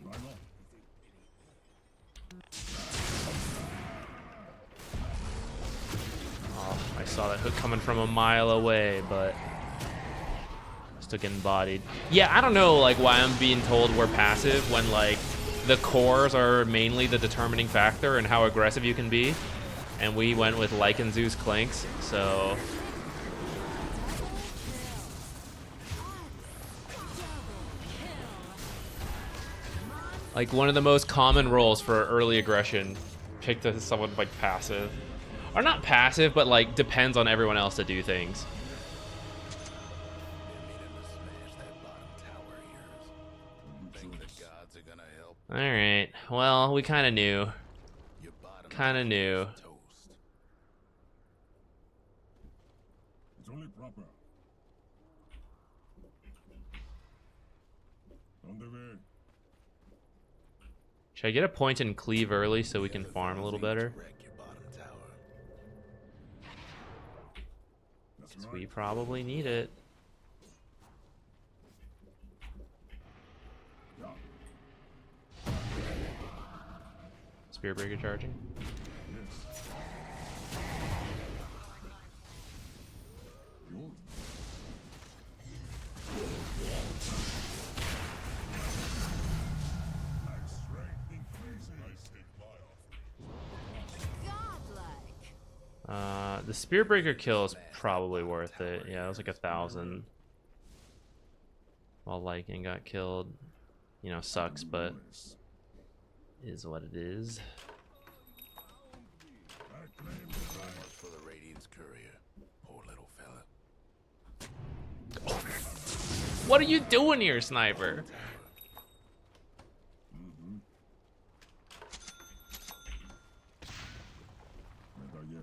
Right on. Oh, I saw that hook coming from a mile away, but still getting bodied. Yeah, I don't know like why I'm being told we're passive when like the cores are mainly the determining factor and how aggressive you can be. And we went with Lycan Zeus Clinks, so Like one of the most common roles for early aggression, picked as someone like passive. Or not passive, but like depends on everyone else to do things. Alright, well, we kinda knew. Kinda knew. It's only proper. On the way. Should I get a point and cleave early so we can farm a little better? We probably need it. Spear breaker charging. The spear breaker kill is probably worth it. Yeah, it was like 1,000. While Lycan got killed. You know, sucks, but is what it is. For the Radiant's courier. Poor little fella. What are you doing here, sniper? Never yet.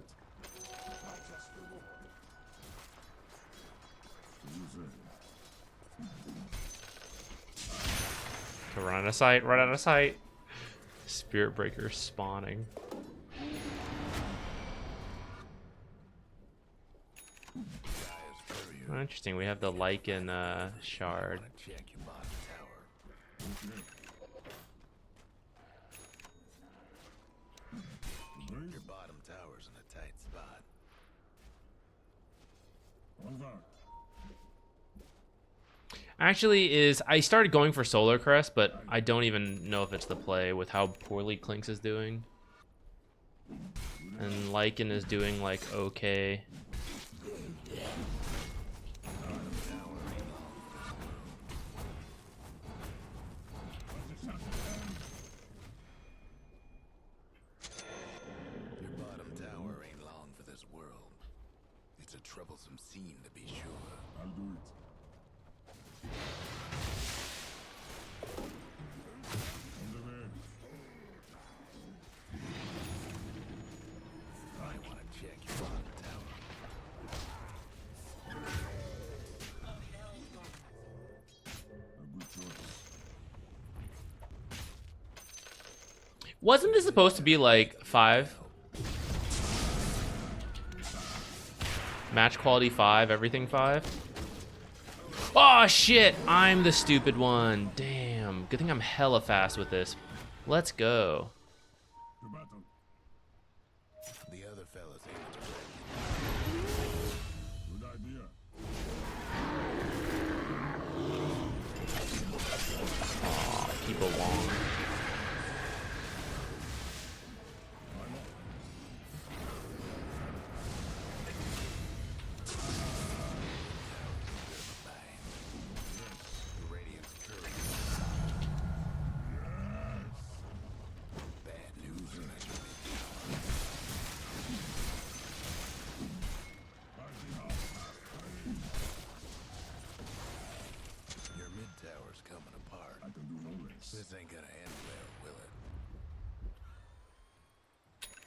To run out of sight, run out of sight. Spirit breaker spawning. Oh, interesting, we have the Lycan shard. Check your bottom tower. Your bottom tower's in a tight spot. Actually, I started going for Solar Crest, but I don't even know if it's the play with how poorly Clinks is doing. And Lycan is doing like okay. Your bottom tower ain't long for this world. It's a troublesome scene to be sure. I'll do it. On the way. I want to check your bottom tower. A good choice. Wasn't it supposed to be like 5? Match quality 5, everything 5? Oh shit! I'm the stupid one. Damn. Good thing I'm hella fast with this. Let's go. To battle. The other fellas aiming to Good idea. Keep along. the Radiant's courier. Bad news in that your mid tower's coming apart. I can do no less. This ain't gonna end well, will it?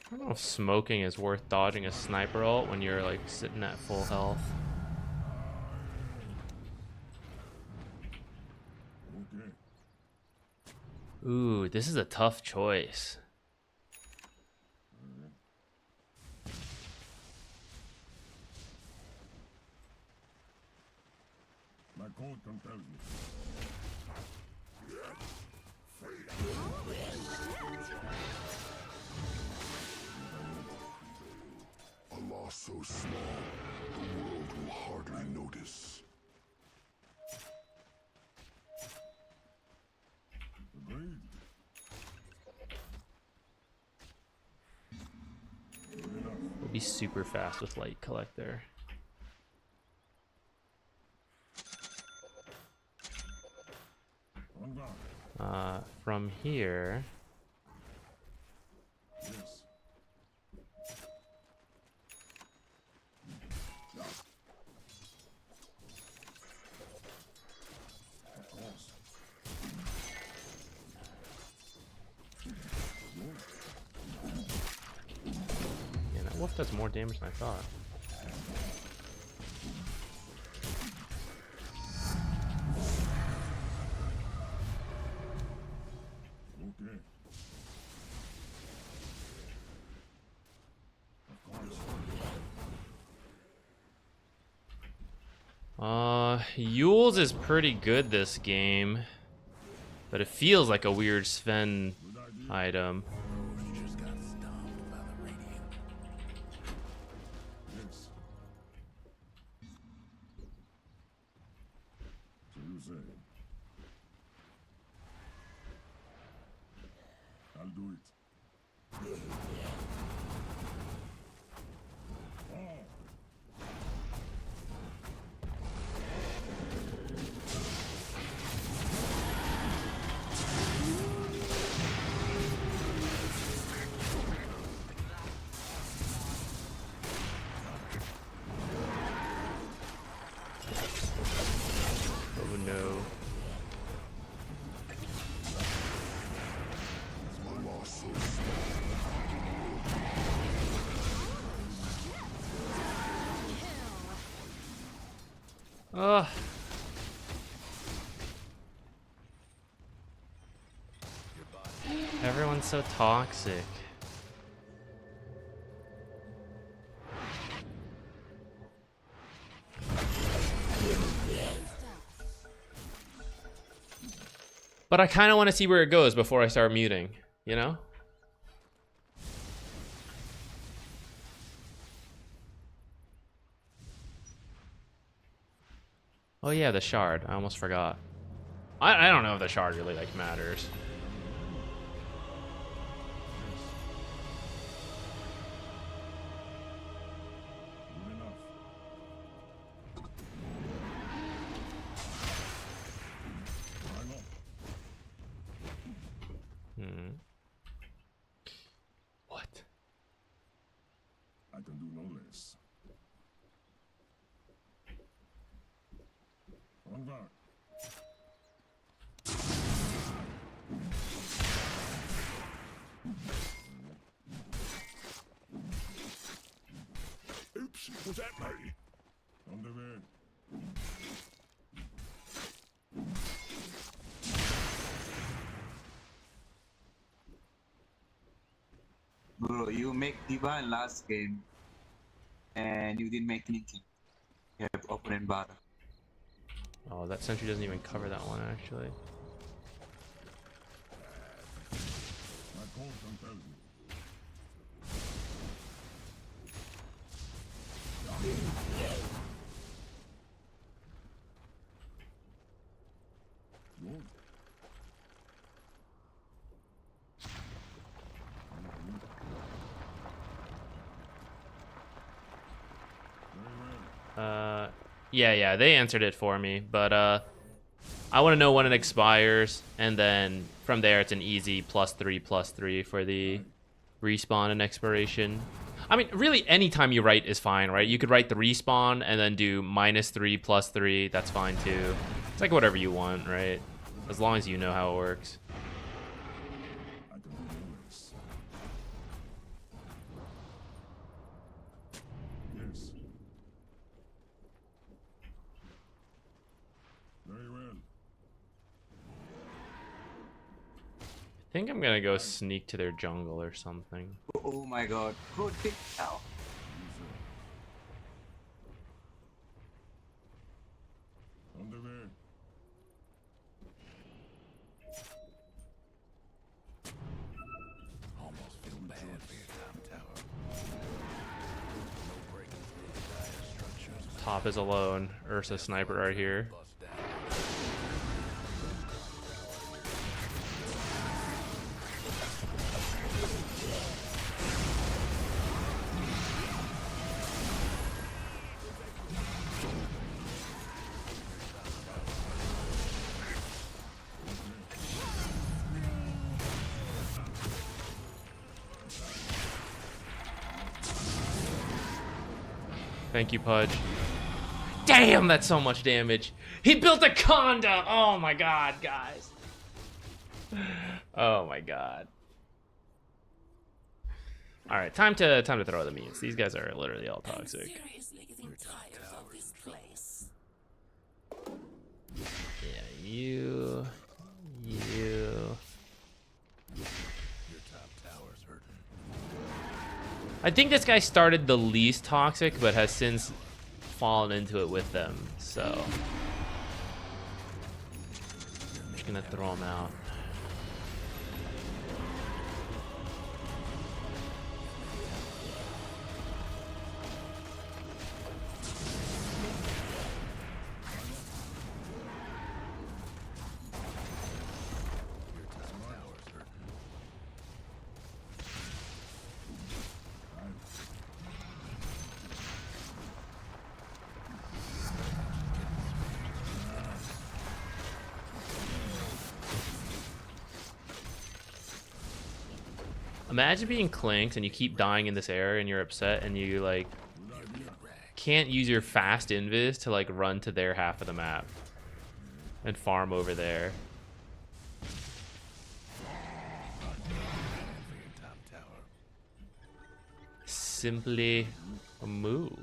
I don't know if smoking is worth dodging a sniper ult when you're like sitting at full health. Okay. Ooh, this is a tough choice. My code compels me. A loss so small, the world will hardly notice. Agreed. We'll be super fast with Light Collector. On guard. From from here. Yes. Of course. Yeah, that wolf does more damage than I thought. Okay. Of course. Yule's is pretty good this game, but it feels like a weird Sven item. Roach just got stomped by the radiant. Yes. So you say. I'll do it. Oh no. My loss so small. Ugh. Everyone's so toxic. But I kind of want to see where it goes before I start muting, you know? Oh yeah, the shard. I almost forgot. I don't know if the shard really like matters. Good enough. Why not? Hmm. What? I can do no less. On back. Oops, was that me? On the way. Bro, you make divine last game and you didn't make anything. You have opponent bar. Oh, that sentry doesn't even cover that one actually. My code compels me. Good. Very well. Yeah, they answered it for me, but I want to know when it expires, and then from there it's an easy +3/+3 for the respawn and expiration. I mean, really, anytime you write is fine, right? You could write the respawn and then do -3/+3. That's fine too. It's like whatever you want, right? As long as you know how it works. I can do no less. Yes. Very well. I think I'm gonna go sneak to their jungle or something. Oh my god. Good pick now. On the way. Almost feel bad for your top tower. No breaking through the dire structures. Top is alone. Ursa sniper right here. Bust down. Thank you, Pudge. Damn, that's so much damage. He built a conda. Oh my god, guys. Oh my god. All right, time to throw the mutes. These guys are literally all toxic. Yeah, you. Your top tower's hurting. I think this guy started the least toxic, but has since fallen into it with them. So I'm just gonna throw him out. Imagine being clinked and you keep dying in this area and you're upset and you like can't use your fast invis to like run to their half of the map and farm over there. Simply a move.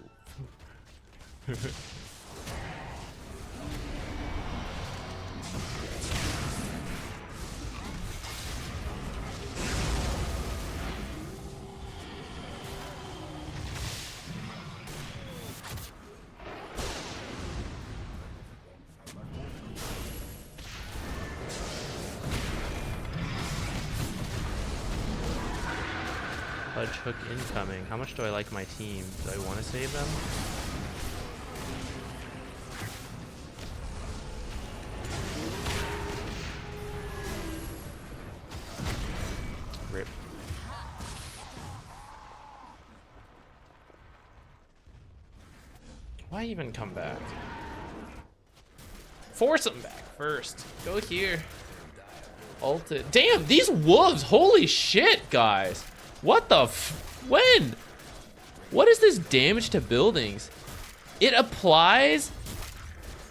Pudge hook incoming. How much do I like my team? Do I want to save them? Rip. Why even come back? Force him back first. Go here. Ult it. Damn, these wolves. Holy shit, guys. What the when? What is this damage to buildings? It applies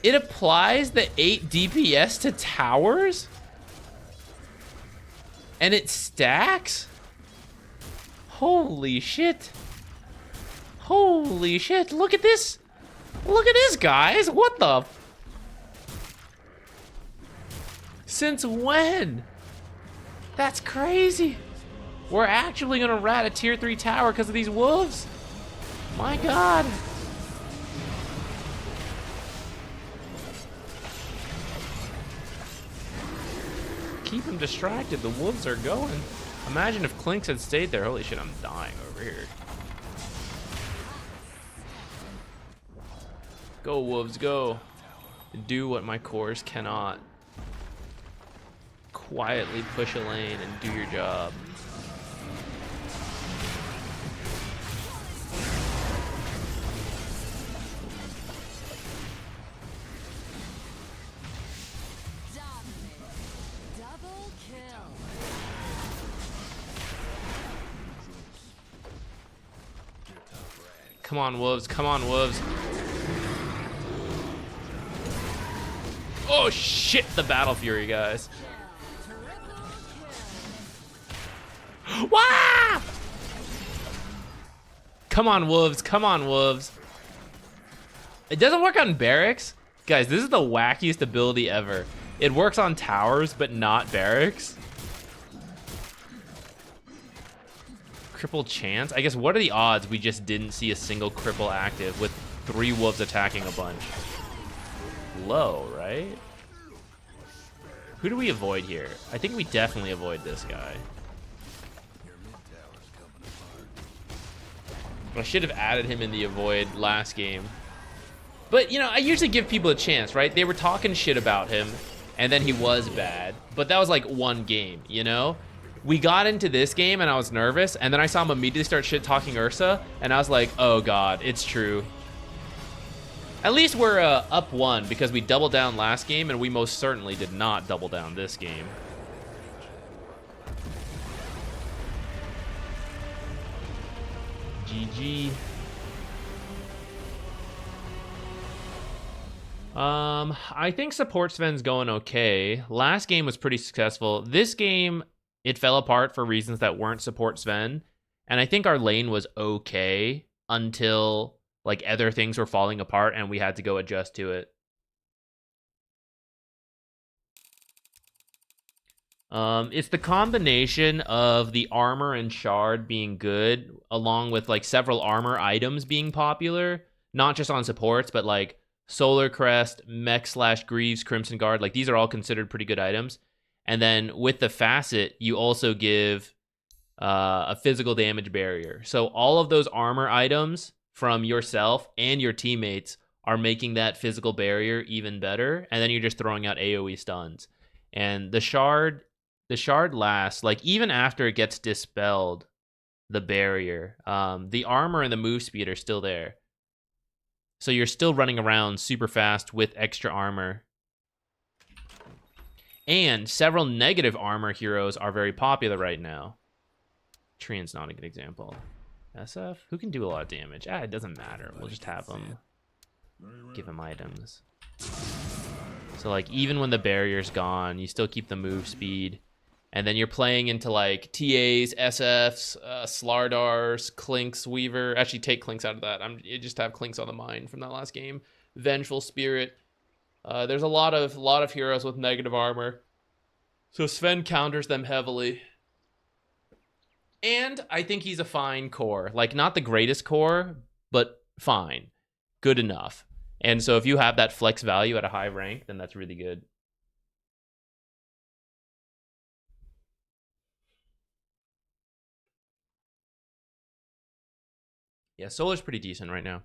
the 8 DPS to towers? And it stacks? Holy shit. Holy shit. Look at this. Look at this, guys. What the? Since when? That's crazy. We're actually gonna rat a tier 3 tower because of these wolves. My god. Keep him distracted. The wolves are going. Imagine if Clinks had stayed there. Holy shit, I'm dying over here. Go, wolves, go. Do what my cores cannot. Quietly push a lane and do your job. Double kill. Come on, wolves. Come on, wolves. Oh, shit. The Battle Fury, guys. Wah! Come on, wolves. Come on, wolves. It doesn't work on barracks. Guys, this is the wackiest ability ever. It works on towers, but not barracks. Cripple chance? I guess what are the odds we just didn't see a single cripple active with 3 wolves attacking a bunch? Low, right? Who do we avoid here? I think we definitely avoid this guy. I should have added him in the avoid last game. But, you know, I usually give people a chance, right? They were talking shit about him, and then he was bad. But that was like one game, you know? We got into this game, and I was nervous, and then I saw him immediately start shit-talking Ursa, and I was like, oh god, it's true. At least we're up 1, because we doubled down last game, and we most certainly did not double down this game. GG. I think support Sven's going okay. Last game was pretty successful. This game, it fell apart for reasons that weren't support Sven. And I think our lane was okay until like other things were falling apart and we had to go adjust to it. It's the combination of the armor and shard being good, along with like several armor items being popular, not just on supports, but like Solar Crest, Mech slash Greaves, Crimson Guard. Like these are all considered pretty good items. And then with the facet, you also give a physical damage barrier. So all of those armor items from yourself and your teammates are making that physical barrier even better. And then you're just throwing out AoE stuns. And the shard lasts like even after it gets dispelled, the barrier. The armor and the move speed are still there. So you're still running around super fast with extra armor. And several negative armor heroes are very popular right now. Trian's not a good example. SF? Who can do a lot of damage? It doesn't matter. We'll just have them. Give him items. So, like, even when the barrier's gone, you still keep the move speed. And then you're playing into, like, TAs, SFs, Slardars, Clinks, Weaver. Actually, take Clinks out of that. You just have Clinks on the mind from that last game. Vengeful Spirit. There's a lot of heroes with negative armor. So Sven counters them heavily. And I think he's a fine core. Like, not the greatest core, but fine. Good enough. And so if you have that flex value at a high rank, then that's really good. Yeah, Solar's pretty decent right now.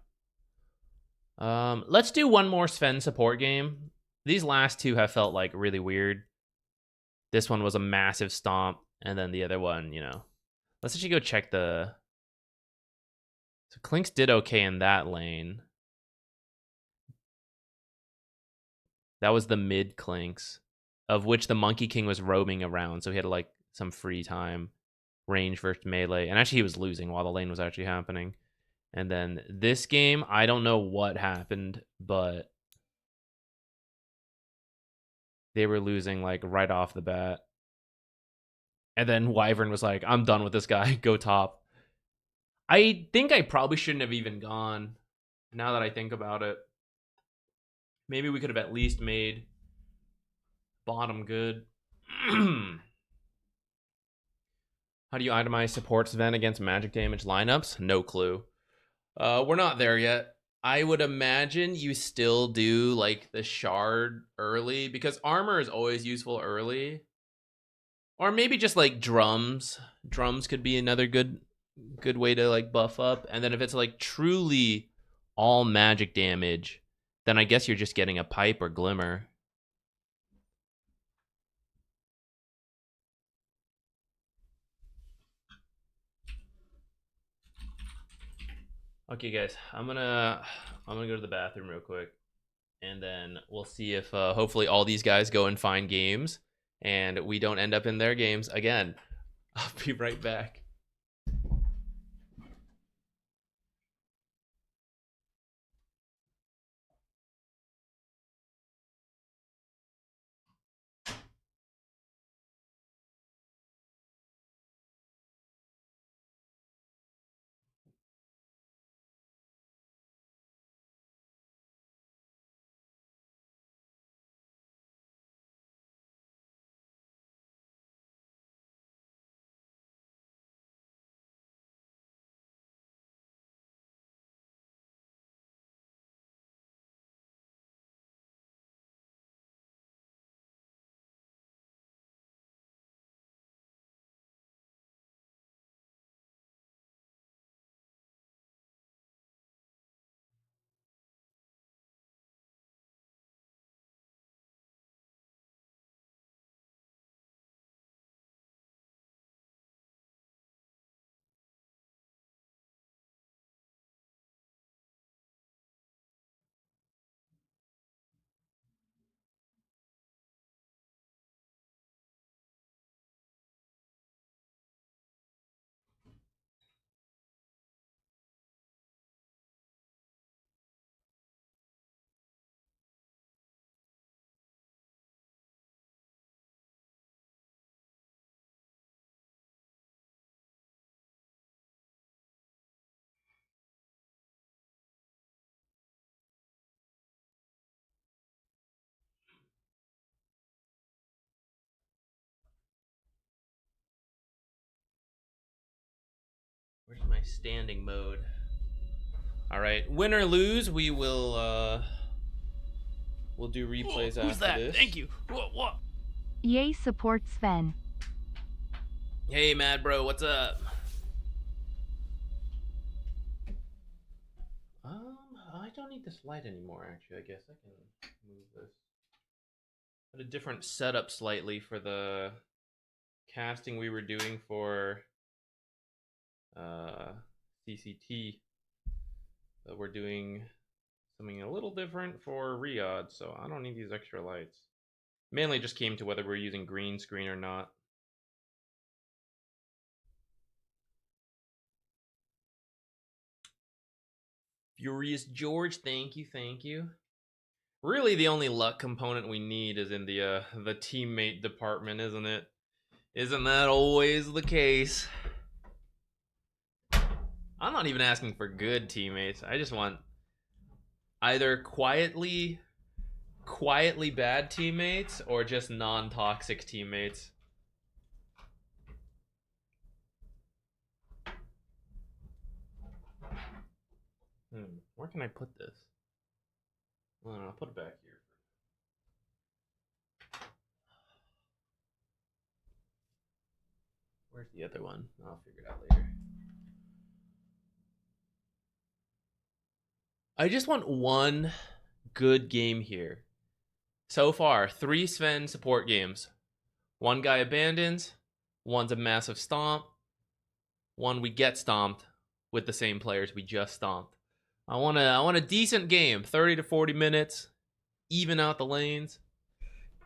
Let's do one more Sven support game. These last two have felt like really weird. This one was a massive stomp, and then the other one, you know. Let's actually go check the... So Clinks did okay in that lane. That was the mid Clinks, of which the Monkey King was roaming around, so he had like some free time, range versus melee, and actually he was losing while the lane was actually happening. And then this game, I don't know what happened, but they were losing like right off the bat. And then Wyvern was like, I'm done with this guy, go top. I think I probably shouldn't have even gone, now that I think about it. Maybe we could have at least made bottom good. How do you itemize supports then against magic damage lineups? No clue. We're not there yet. I would imagine you still do like the shard early because armor is always useful early. Or maybe just like drums. Drums could be another good way to like buff up. And then if it's like truly all magic damage, then I guess you're just getting a pipe or glimmer. Okay, guys, I'm gonna go to the bathroom real quick, and then we'll see if hopefully all these guys go and find games, and we don't end up in their games again. I'll be right back. my standing mode. All right, win or lose, we will we'll do replays after Who's that? this. Thank you. What? Yay support Sven. Hey, Mad Bro, what's up? I don't need this light anymore. Actually, I guess I can move this. Had a different setup slightly for the casting we were doing for CCT. But we're doing something a little different for Riyadh, so I don't need these extra lights. Mainly just came to whether we're using green screen or not. Furious George, thank you, thank you. Really, the only luck component we need is in the teammate department, isn't it? Isn't that always the case? I'm not even asking for good teammates. I just want either quietly bad teammates or just non-toxic teammates. Where can I put this? I don't know, I'll put it back here. Where's the other one? I'll figure it out later. I just want one good game here. So far, 3 Sven support games. One guy abandons, one's a massive stomp, one we get stomped with the same players we just stomped. I want a decent game, 30 to 40 minutes, even out the lanes.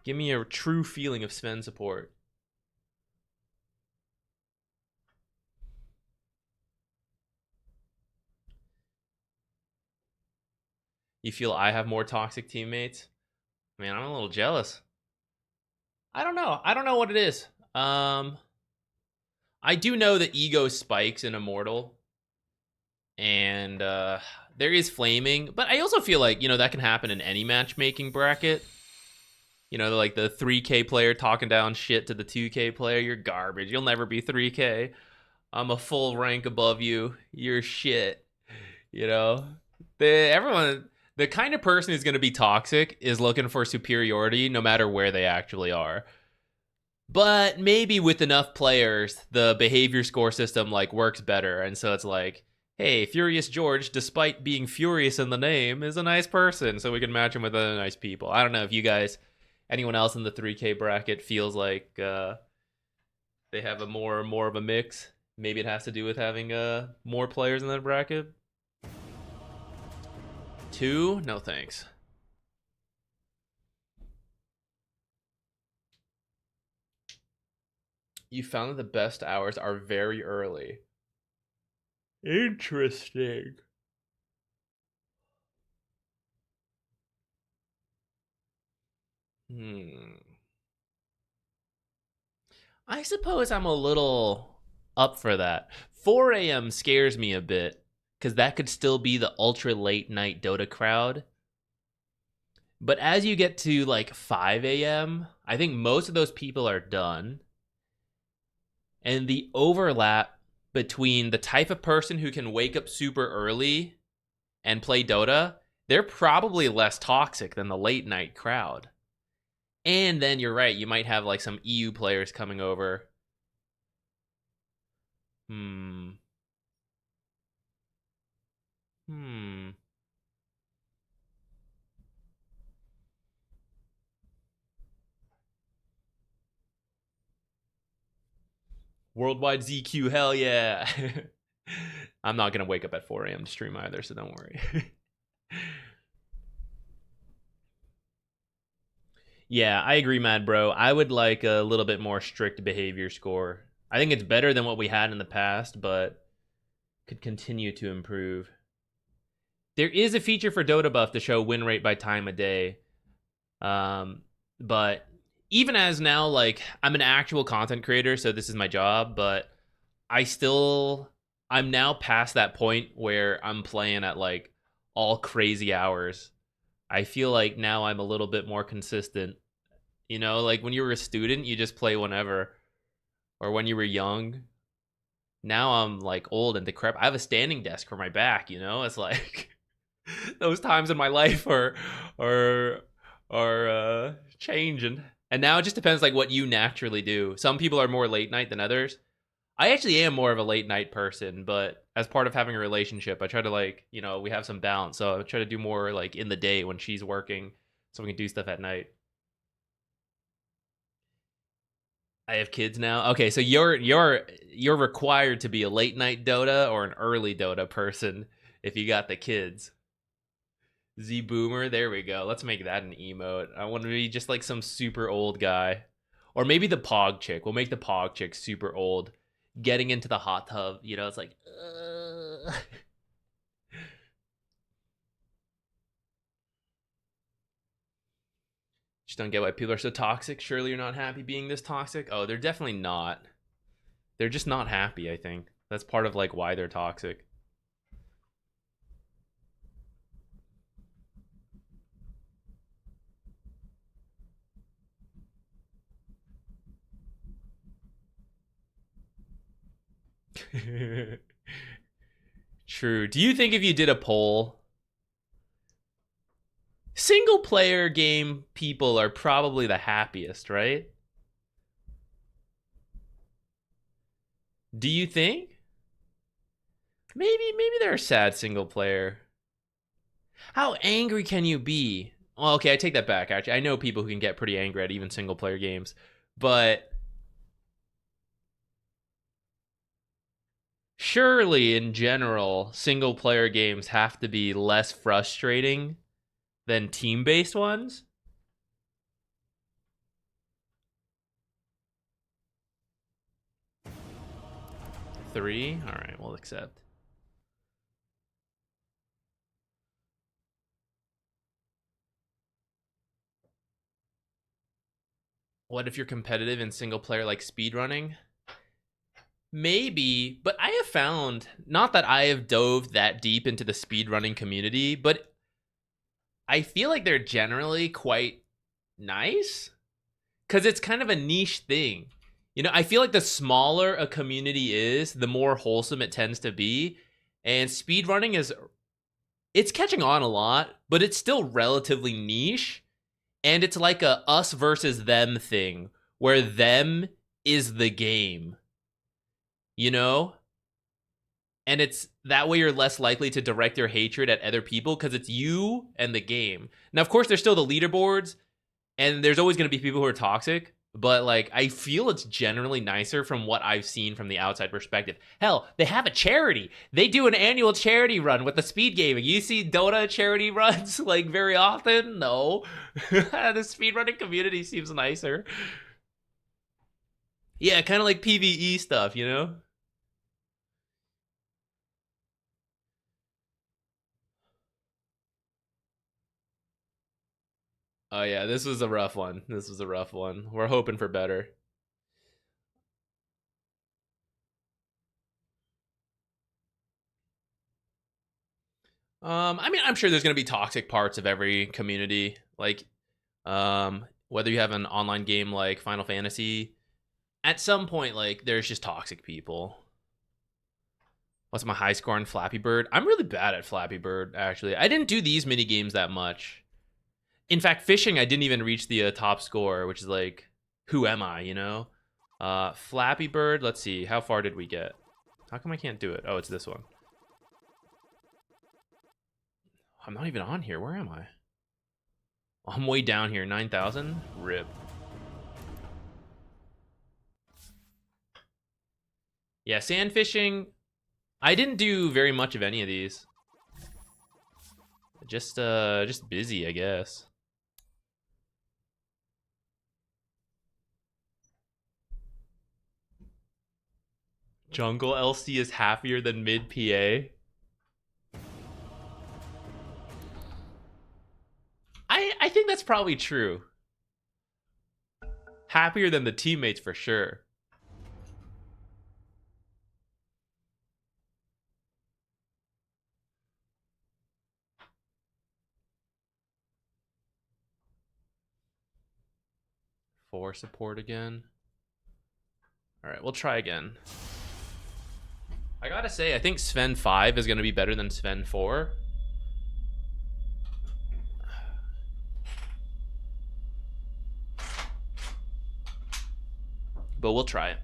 Give me a true feeling of Sven support. You feel I have more toxic teammates? Man, I'm a little jealous. I don't know. I don't know what it is. I do know that ego spikes in Immortal. And there is flaming. But I also feel like, that can happen in any matchmaking bracket. Like the 3K player talking down shit to the 2K player. You're garbage. You'll never be 3K. I'm a full rank above you. You're shit. The kind of person who's going to be toxic is looking for superiority no matter where they actually are. But maybe with enough players, the behavior score system works better. And so it's like, hey, Furious George, despite being furious in the name, is a nice person. So we can match him with other nice people. I don't know if you guys, anyone else in the 3K bracket feels like they have a more of a mix. Maybe it has to do with having more players in that bracket. 2? No thanks. You found that the best hours are very early. Interesting. I suppose I'm a little up for that. 4 a.m. scares me a bit, because that could still be the ultra late night Dota crowd. But as you get to 5 a.m., I think most of those people are done. And the overlap between the type of person who can wake up super early and play Dota, they're probably less toxic than the late night crowd. And then you're right, you might have some EU players coming over. Worldwide ZQ, hell yeah. I'm not going to wake up at 4 a.m. to stream either, so don't worry. Yeah, I agree, Mad Bro. I would like a little bit more strict behavior score. I think it's better than what we had in the past, but could continue to improve. There is a feature for Dota Buff to show win rate by time of day. But even as now, I'm an actual content creator, so this is my job, but I'm now past that point where I'm playing at all crazy hours. I feel like now I'm a little bit more consistent. When you were a student, you just play whenever. Or when you were young, now I'm like old and decrepit. I have a standing desk for my back, you know? It's like those times in my life are changing. And now it just depends like what you naturally do. Some people are more late night than others. I actually am more of a late night person, but as part of having a relationship, I try to like, you know, we have some balance. So I try to do more like in the day when she's working so we can do stuff at night. I have kids now. Okay, so you're required to be a late night Dota or an early Dota person if you got the kids. Z Boomer, there we go. Let's make that an emote. I want to be just like some super old guy. Or maybe the Pog chick. We'll make the Pog chick super old. Getting into the hot tub, you know, it's like just don't get why people are so toxic. Surely you're not happy being this toxic. Oh, they're definitely not. They're just not happy, I think. That's part of like why they're toxic. True. Do you think if you did a poll, single player game people are probably the happiest, right? Do you think? Maybe they're a sad single player. How angry can you be? Well, okay, I take that back. Actually, I know people who can get pretty angry at even single player games, but surely in general, single player games have to be less frustrating than team based ones. Three? All right, we'll accept. What if you're competitive in single player like speedrunning? Maybe, but I have found, not that I have dove that deep into the speedrunning community, but I feel like they're generally quite nice because it's kind of a niche thing. You know, I feel like the smaller a community is, the more wholesome it tends to be. And speedrunning it's catching on a lot, but it's still relatively niche. And it's like a us versus them thing where them is the game, you know? And it's that way you're less likely to direct your hatred at other people because it's you and the game. Now, of course, there's still the leaderboards, and there's always going to be people who are toxic, but like I feel it's generally nicer from what I've seen from the outside perspective. Hell, they have a charity. They do an annual charity run with the speed gaming. You see Dota charity runs like very often? No. The speedrunning community seems nicer. Yeah, kind of like PvE stuff, you know? Oh yeah, this was a rough one. This was a rough one. We're hoping for better. I mean, I'm sure there's gonna be toxic parts of every community. Like, whether you have an online game like Final Fantasy, at some point, like, there's just toxic people. What's my high score on Flappy Bird? I'm really bad at Flappy Bird, actually. I didn't do these mini games that much. In fact, fishing, I didn't even reach the top score, which is like, who am I, you know? Flappy Bird, let's see. How far did we get? How come I can't do it? Oh, it's this one. I'm not even on here. Where am I? I'm way down here. 9,000? Rip. Yeah, sand fishing. I didn't do very much of any of these. Just busy, I guess. Jungle LC is happier than mid PA. I think that's probably true. Happier than the teammates for sure. For support again. All right, we'll try again. I gotta say, I think Sven 5 is gonna be better than Sven 4. But we'll try it.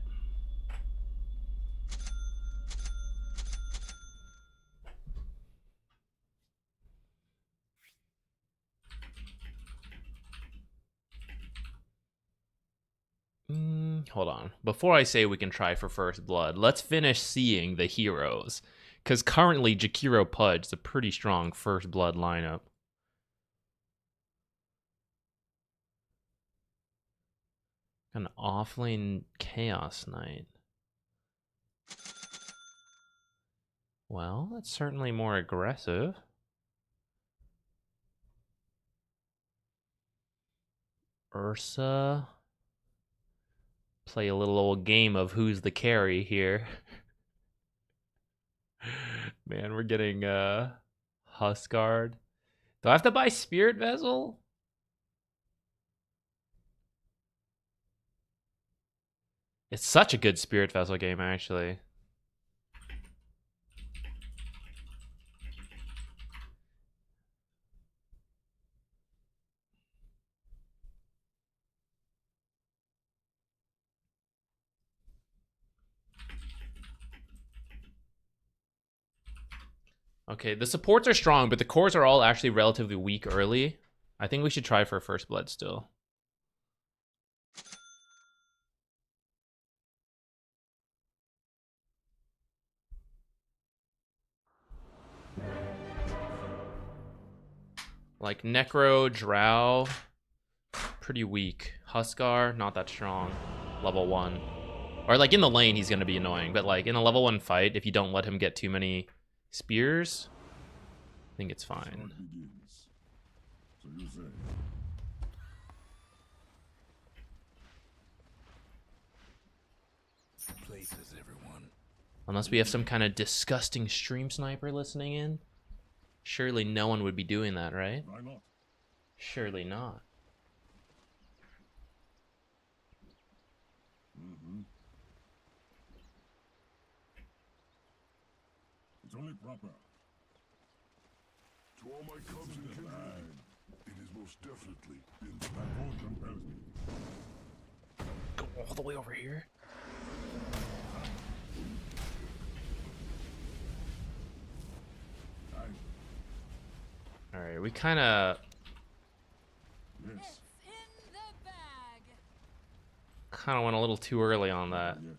Hold on. Before I say we can try for first blood, let's finish seeing the heroes. Because currently, Jakiro Pudge is a pretty strong first blood lineup. An offlane Chaos Knight. Well, that's certainly more aggressive. Ursa. Play a little old game of who's the carry here. Man, we're getting Huskard. Do I have to buy Spirit Vessel? It's such a good Spirit Vessel game, actually. Okay, the supports are strong, but the cores are all actually relatively weak early. I think we should try for first blood still. Like Necro, Drow, pretty weak. Huskar, not that strong. Level 1. Or like in the lane, he's gonna be annoying, but like in a level 1 fight, if you don't let him get too many spears, I think it's fine. So you say. Places, everyone. Unless we have some kind of disgusting stream sniper listening in. Surely no one would be doing that, right? Why not? Surely not. It's only proper. To all my cubs and kindred, it is most definitely in my code compels me. Go all the way over here. All right, we kind of Yes, In the bag. went a little too early on that. yet.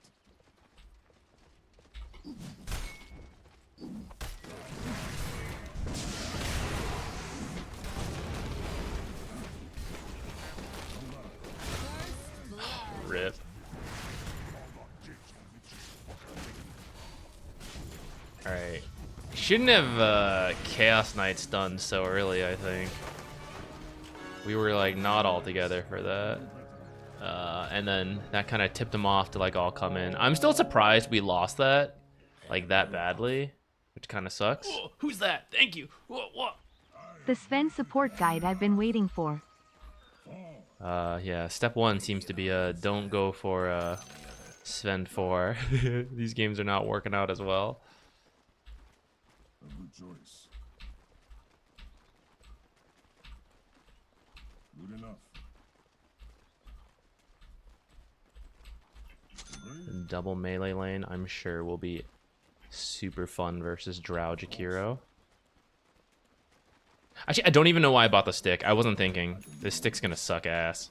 First blood. Rip. All right. Shouldn't have Chaos Knight stunned so early, I think. We were like not all together for that. And then that kind of tipped him off to like all come in. I'm still surprised we lost that like that badly, which kind of sucks. Whoa, who's that? Thank you. What? The Sven Support guide I've been waiting for. Yeah, step 1 seems to be don't go for Sven 4. These games are not working out as well. A good choice. Good enough. Double melee lane, I'm sure will be super fun versus Drow Jakiro. Actually, I don't even know why I bought the stick. I wasn't thinking. This stick's gonna suck ass.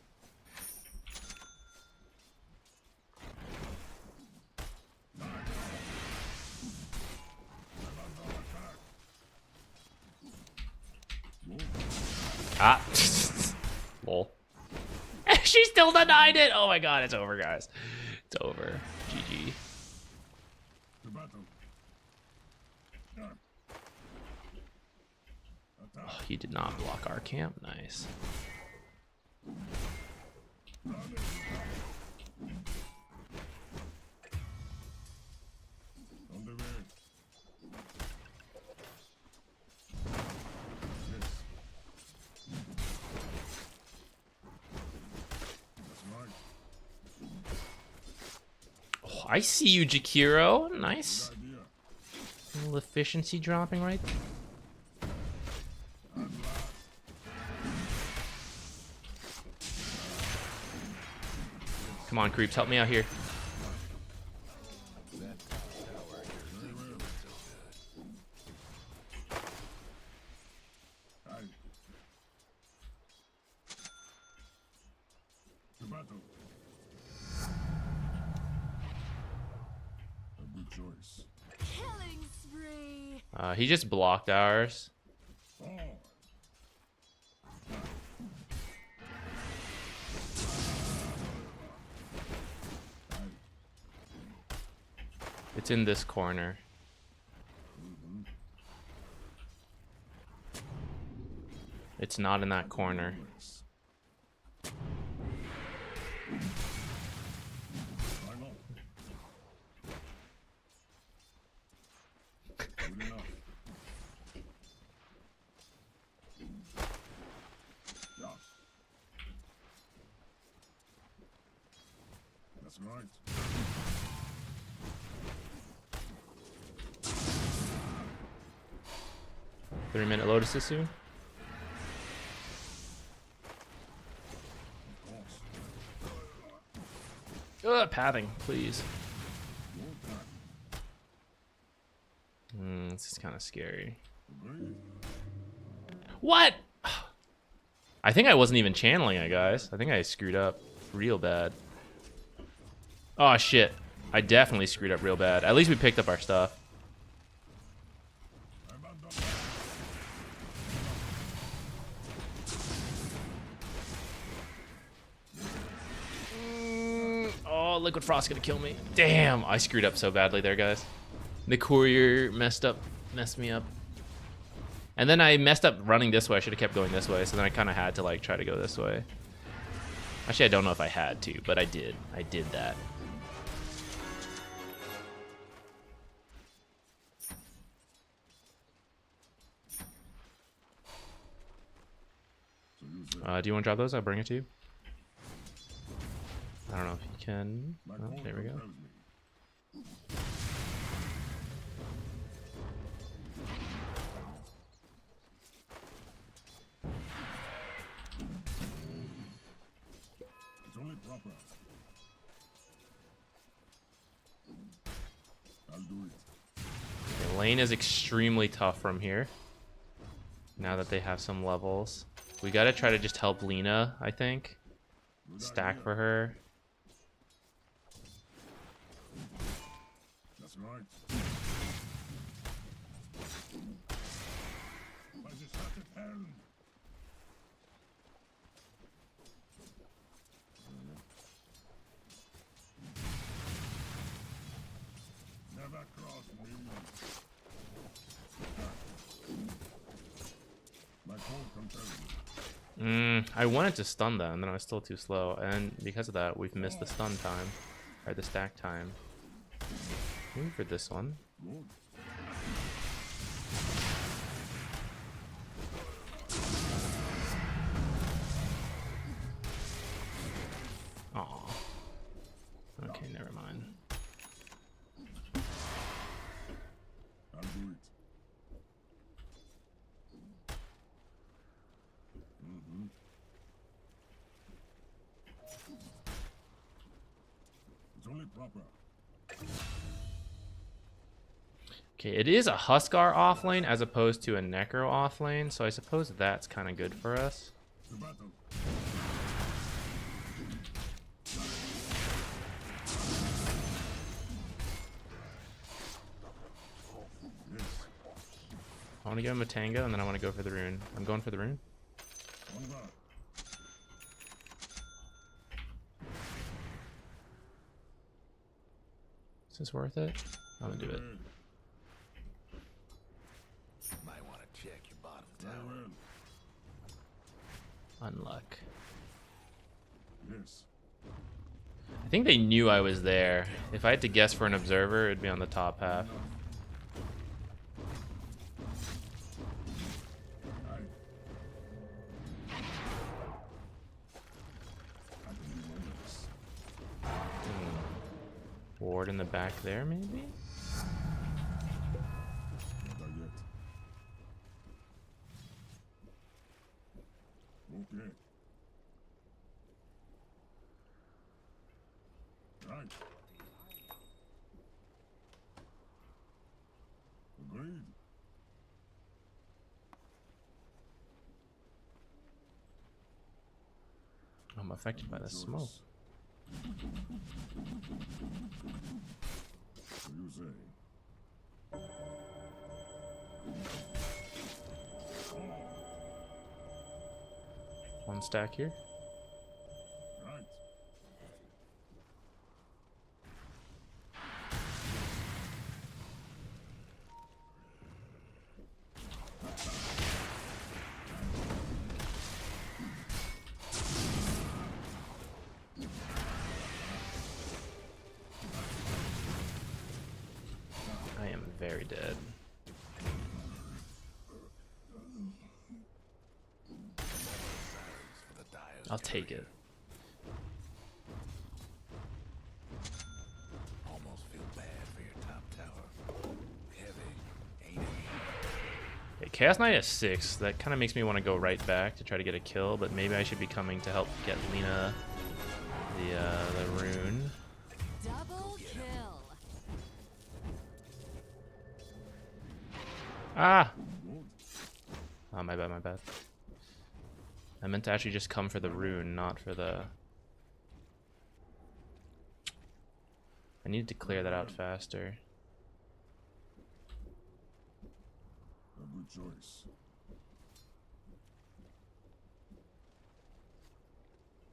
Ah. Lol. She still denied it! Oh my god, it's over, guys. It's over. GG. To battle. Oh, he did not block our camp. Nice. On the way. Yes. That's right. Oh, I see you, Jakiro. Nice. Idea. A little efficiency dropping right. Come on, creeps, help me out here. To battle. A good choice. Killing spree. He just blocked ours. Forward. It's in this corner. It's not in that corner. Hang on. Good enough. Yeah. That's right. 3-minute lotuses soon. Of course. Pathing, please. Your turn. This is kind of scary. Agreed. What? I think I wasn't even channeling it, guys. I think I screwed up real bad. Oh, shit. I definitely screwed up real bad. At least we picked up our stuff. I'm under. Oh, Liquid Frost's gonna kill me. Damn, I screwed up so badly there, guys. The courier messed me up. And then I messed up running this way. I should have kept going this way. So then I kind of had to like try to go this way. Actually, I don't know if I had to, but I did. I did that. So you say Do you want to drop those? I'll bring it to you. I don't know if you can. my Oh, code there we go. compels me. It's only proper. I'll do it. Okay, lane is extremely tough from here. Now that they have some levels. We gotta try to just help Lena, I think. Good Stack idea. for her. That's right. I just have to pen. Never cross me. My code compels me. I wanted to stun them, and then I was still too slow. And because of that, we've missed the stun time. Or the stack time. Maybe for this one. Good. Aw. Okay, never mind. I'll do it. It's only proper. Okay, it is a Huskar offlane as opposed to a Necro offlane, so I suppose that's kind of good for us. To battle. Yes. I want to give him a Tango, and then I want to go for the rune. I'm going for the rune. On guard. Is this worth it? I'm gonna do it. Might want to check your bottom Very tower. well. Unluck. Yes. I think they knew I was there. If I had to guess for an observer, it'd be on the top half. I can do this. Ward in the back there, maybe? Okay. Right. Agreed. I'm affected by the smoke. What do you say? One stack here. Right. I am very dead. For the dyer's I'll take it. Almost feel bad for your top tower. Heavy, ain't it? Okay, Chaos Knight is 6. That kind of makes me want to go right back to try to get a kill, but maybe I should be coming to help get Lena the rune. Double kill. Ah! Oh, my bad, my bad. I meant to actually just come for the rune, not for the... I needed to clear that out faster. A good choice.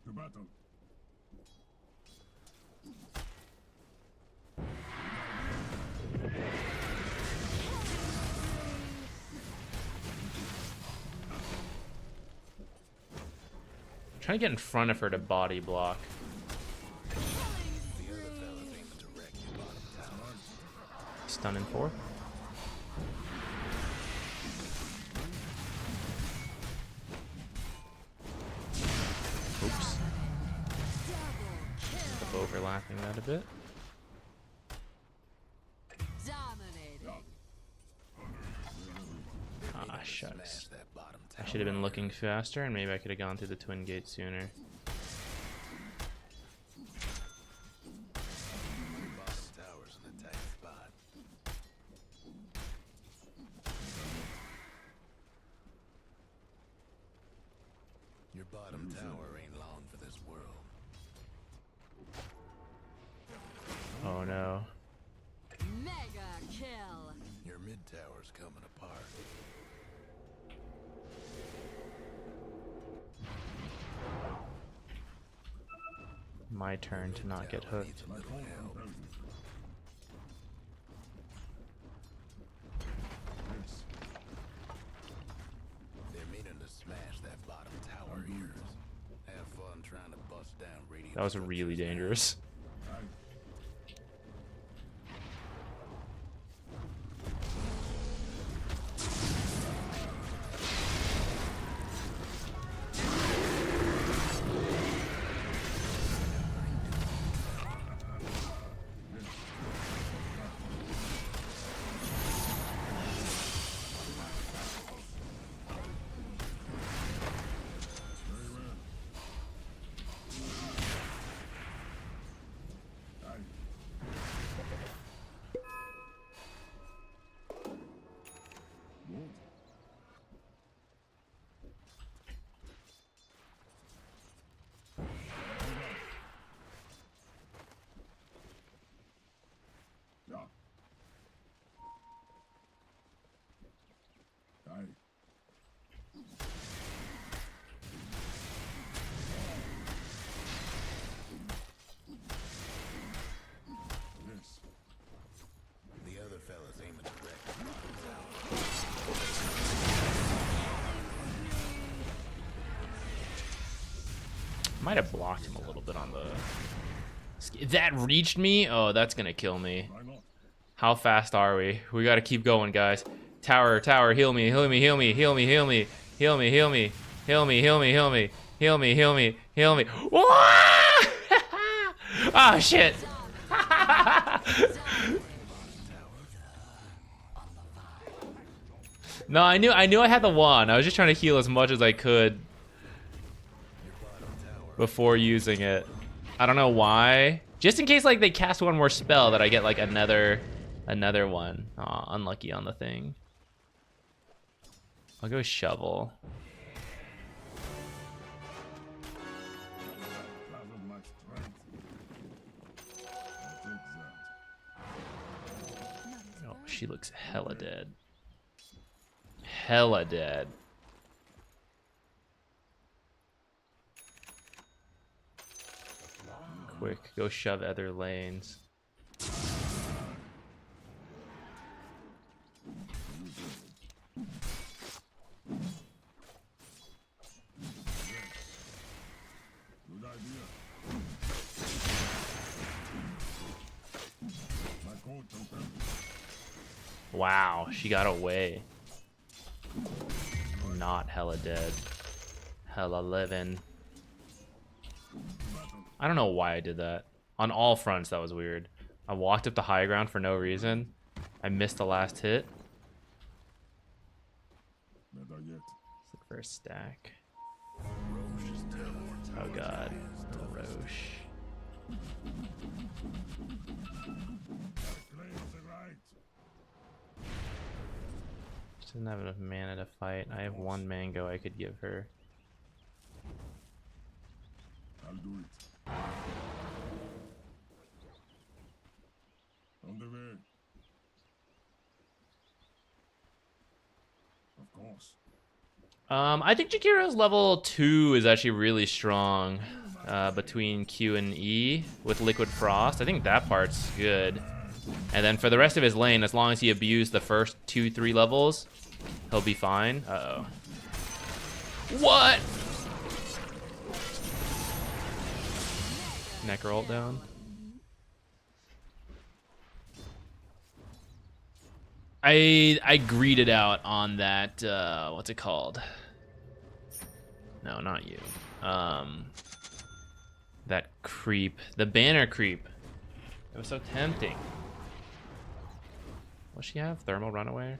To battle. I'm trying to get in front of her to body block. Stun in 4. Oops. End up overlapping that a bit. Dominating. Ah, shucks. Smash that bottom I tower. should have been looking faster, and maybe I could have gone through the twin gate sooner. Boss tower's in a tight spot. Your bottom tower ain't long for this world. Oh no. Mega kill. Your mid tower's coming apart. My turn to not get Tower hooked. needs a little help. Yes. They're meaning to smash that bottom tower of yours. Have fun trying to bust down radiant That was really structures. dangerous. Right. Good. Ja. Aye. Yes. The other fella's aiming direct at the bottom tower. Might have blocked him a little bit on the... That reached me? Oh, that's gonna kill me. Why not? How fast are we? We gotta keep going, guys. Tower, tower, heal me, heal me, heal me, heal me, heal me, heal me, heal me, heal me, heal me, heal me, heal me, heal me, heal me. Oh shit! No, I knew I had the wand. I was just trying to heal as much as I could. before using it. I don't know why. Just in case like they cast one more spell that I get like another one. Aw, unlucky on the thing. I'll go shovel. Oh, she looks hella dead. Hella dead. Quick, go shove other lanes. Wow, she got away. Not hella dead. Hella living. I don't know why I did that. On all fronts, that was weird. I walked up the high ground for no reason. I missed the last hit. Let's look for a stack. Oh god. Roche. She doesn't have enough mana to fight. I have one mango I could give her. I'll do it. On the way. Of course. I think Jakiro's level 2 is actually really strong between Q and E with Liquid Frost. I think that part's good. And then for the rest of his lane, as long as he abused the first 2-3 levels, he'll be fine. Uh-oh. What? Necro ult down. I greeted out on that, what's it called? No, not you. That creep. The banner creep. It was so tempting. What she have? Thermal runaway?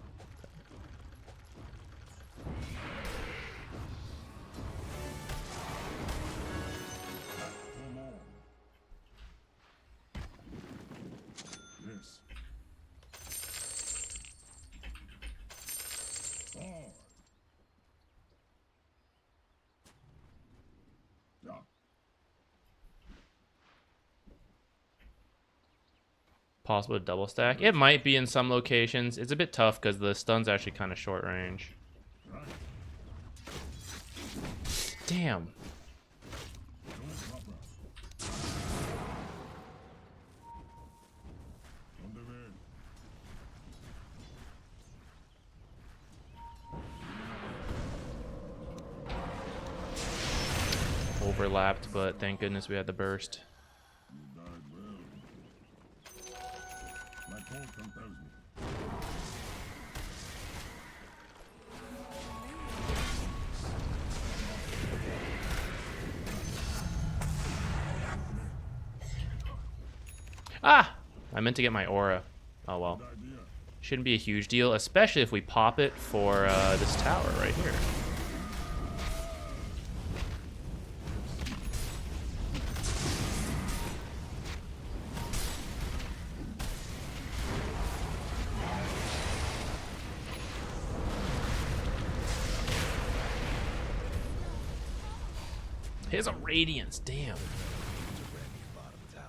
Yes. Forward. Yeah. Possible to double stack. It might be in some locations. It's a bit tough because the stun's actually kind of short range. Right. Damn. Don't proper. On the way. Overlapped, but thank goodness we had the burst. You died well. My code compels me. Ah! I meant to get my aura. Oh well. Good idea. Shouldn't be a huge deal, especially if we pop it for this tower right here. Here's a radiance, damn. Bottom tower.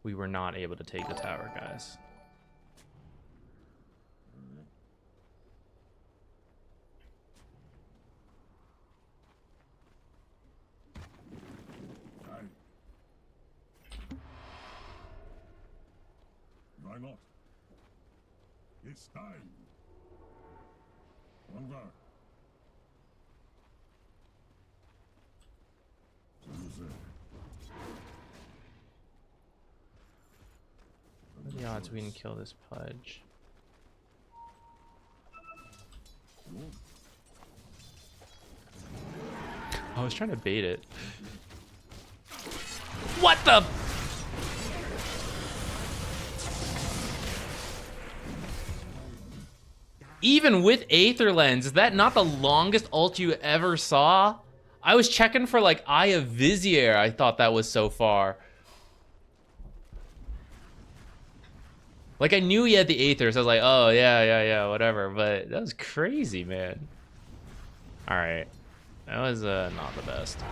We were not able to take the tower, guys. Aye. Why not? It's time. Onward. So you say. What are the odds we can kill this Pudge? Good. I was trying to bait it. What the? Even with Aether Lens, is that not the longest ult you ever saw? I was checking for like Eye of Vizier. I thought that was so far. Like I knew he had the Aether, so I was like, oh yeah, whatever. But that was crazy, man. All right, that was not the best.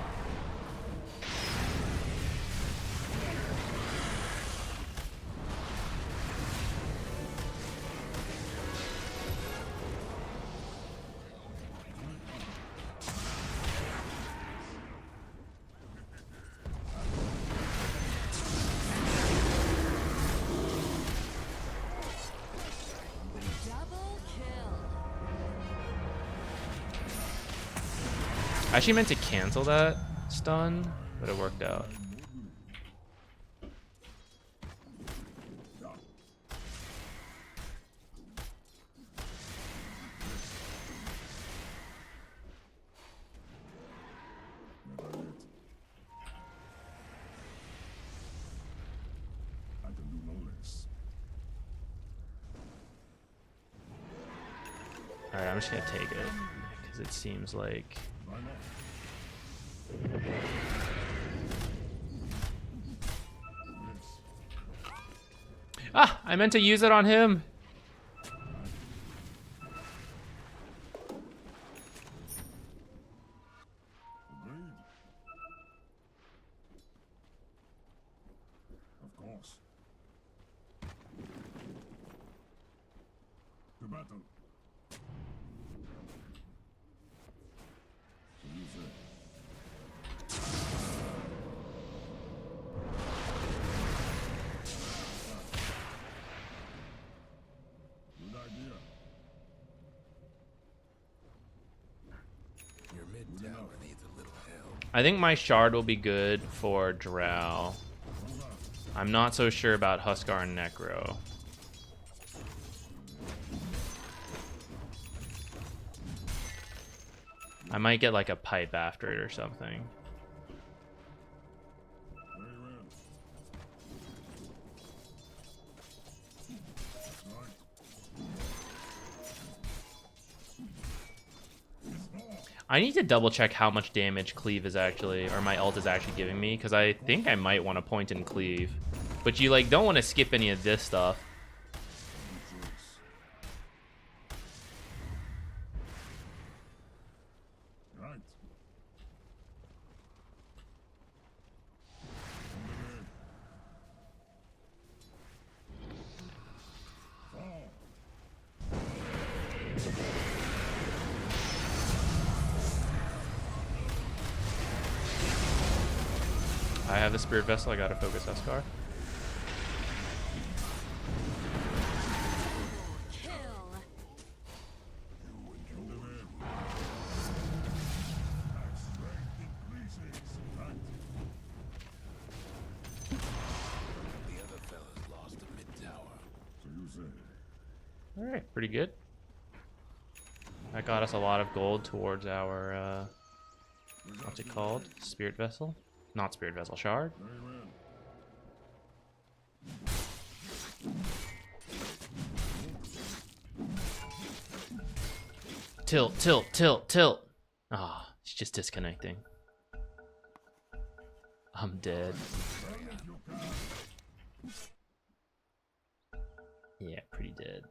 Double kill. I actually meant to cancel that stun, but it worked out. I can do no less. All right, I'm just gonna take it because it seems like. Why not? Ah, I meant to use it on him. Agreed. Of course. To battle. So you say. Good idea. Your mid tower needs a little help. I think my shard will be good for Drow. I'm not so sure about Huskar and Necro. I might get like a pipe after it or something. Very well. Right. I need to double check how much damage cleave is actually, or my ult is actually giving me, because I think I might want to point and cleave. But you like don't want to skip any of this stuff. Right. Fall. I have the Spirit Vessel, I gotta focus Huskar. Kill. The other fella's lost a mid tower. So you say. Alright, pretty good. That got us a lot of gold towards our, what's it called? Spirit Vessel? Not Spirit Vessel, Shard? Very well. Tilt, tilt, tilt, tilt. Ah, oh, it's just disconnecting. I'm dead. Yeah, pretty dead.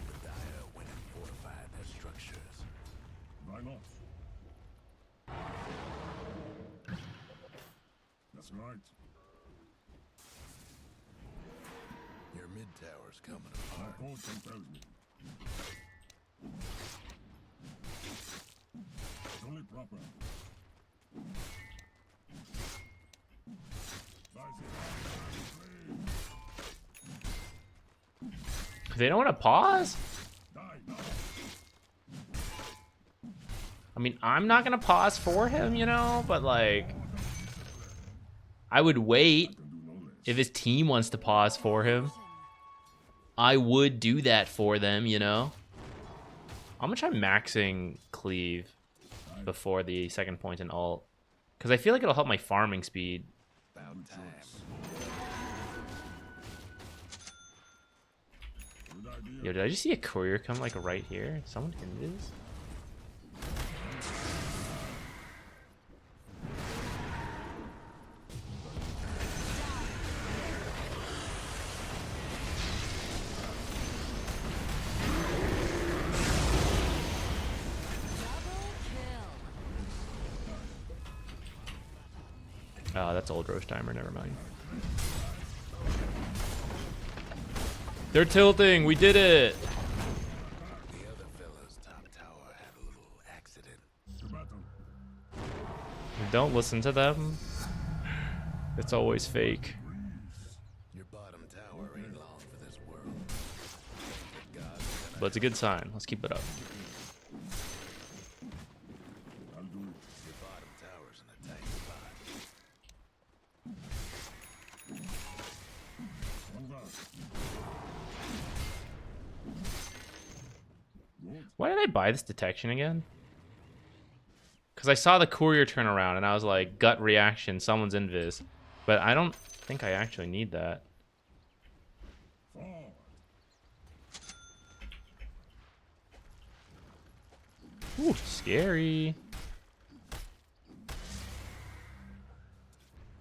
The Dire went and fortified their structures. Why not? That's right. Your mid tower's coming My apart. code compels me. It's only proper. They don't want to pause? Die now. I'm mean, I'm not gonna pause for him, you know, but like, I would wait if his team wants to pause for him. I would do that for them, you know. I'm gonna try maxing cleave before the second point in ult, because I feel like it'll help my farming speed. About time. Yo, did I just see a courier come like right here? Someone in this? Oh, that's old roast timer, never mind. They're tilting, we did it! The other fella's top tower had a little accident. Don't listen to them. It's always fake. Your bottom tower ain't long for this world. The gods are gonna But it's a good sign. Let's keep it up. your bottom tower's in a tight spot. Why did I buy this detection again? Because I saw the courier turn around and I was like, gut reaction, someone's invis. But I don't think I actually need that. Ooh, scary.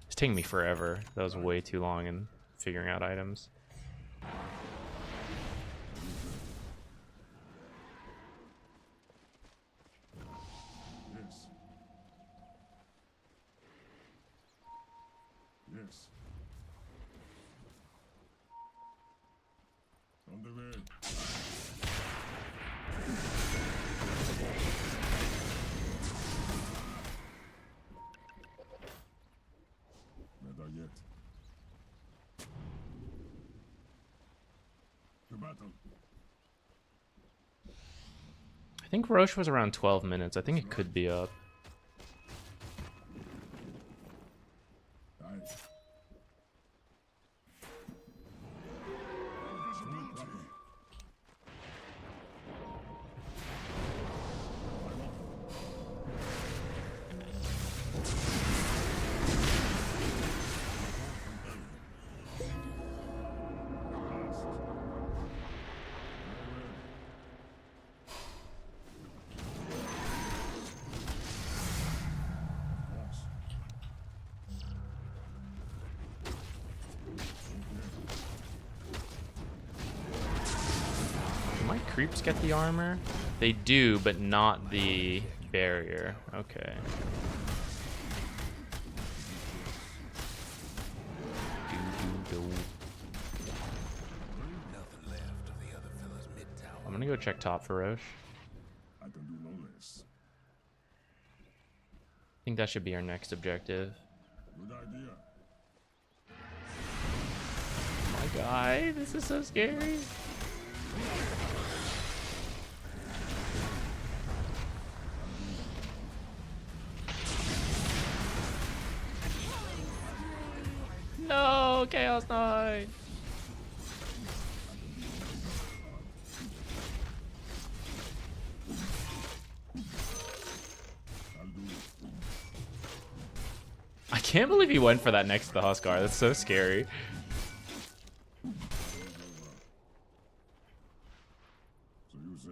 It's taking me forever. That was way too long in figuring out items. Yes. Yes. On the way. Never yet. To battle. I think Roche was around 12 minutes. I think it could be up. Aye. Do my creeps get the armor? They do, but not the barrier. Okay. Nothing left of the other fella's mid tower. I'm gonna go check top for Roche. I can do no less. I think that should be our next objective. Good idea. Oh my god, this is so scary. No, Chaos Knight. I can't believe he went for that next to the Huskar. That's so scary. So you say.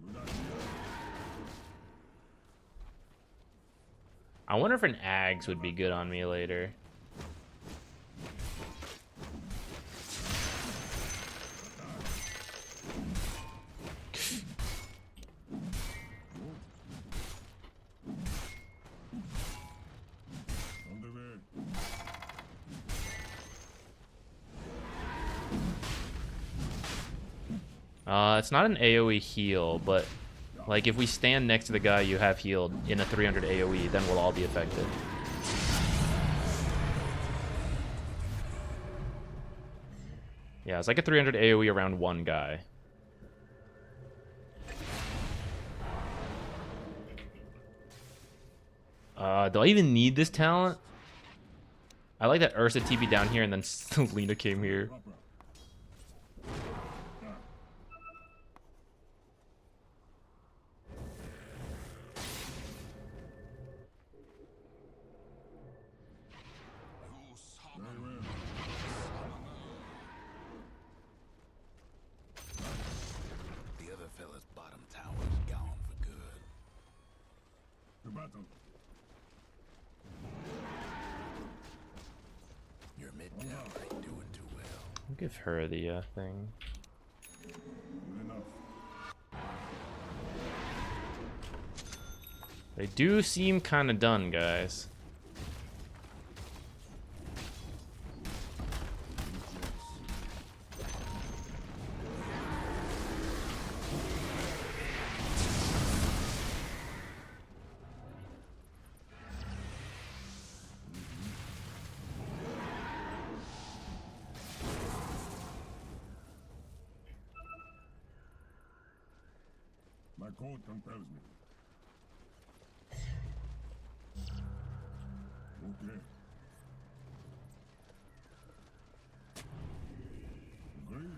Good idea. I wonder if an Ags would be good on me later. On the way. It's not an AoE heal, but like if we stand next to the guy you have healed in a 300 AoE, then we'll all be affected. Yeah, it's like a 300 AoE around one guy. Do I even need this talent? I like that Ursa TP down here and then Lena came here. The other fella's bottom tower's gone for good. To battle. Your mid tower ain't doing too well. I'll give her the thing. Good enough. They do seem kind of done, guys. My code compels me. Okay. Agreed.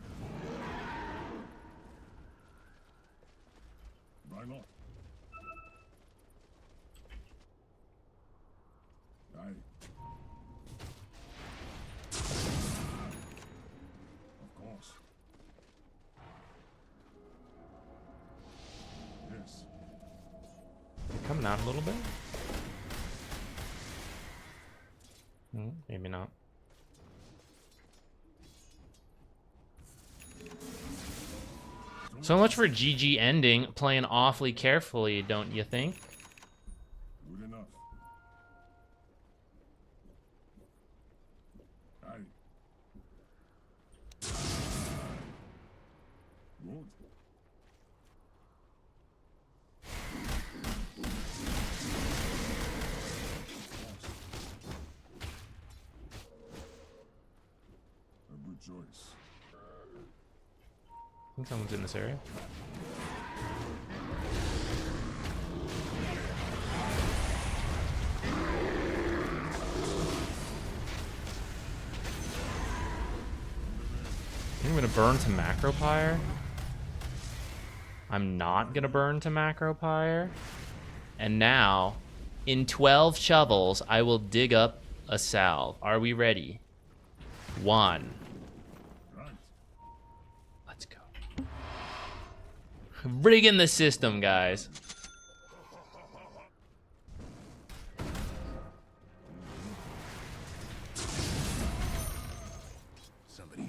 Why not? Aye. Of course. Yes. Coming out a little bit. Maybe not. So much for GG ending, playing awfully carefully, don't you think? Good enough. Aye. Good. A good choice. I think someone's in this area. I think I'm gonna burn to Macropyre. I'm not gonna burn to Macropyre. And now, in 12 shovels, I will dig up a salve. Are we ready? 1. Right. Let's go. Rigging the system, guys. Somebody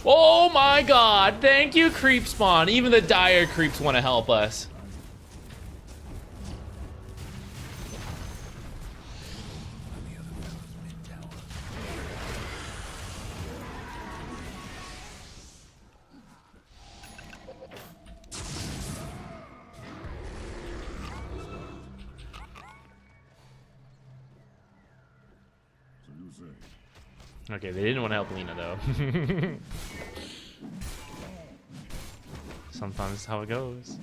Oh my god, thank you, creep spawn. Even the dire creeps want to help us. So you say. Okay, they didn't want to help Lena, though. Sometimes it's how it goes.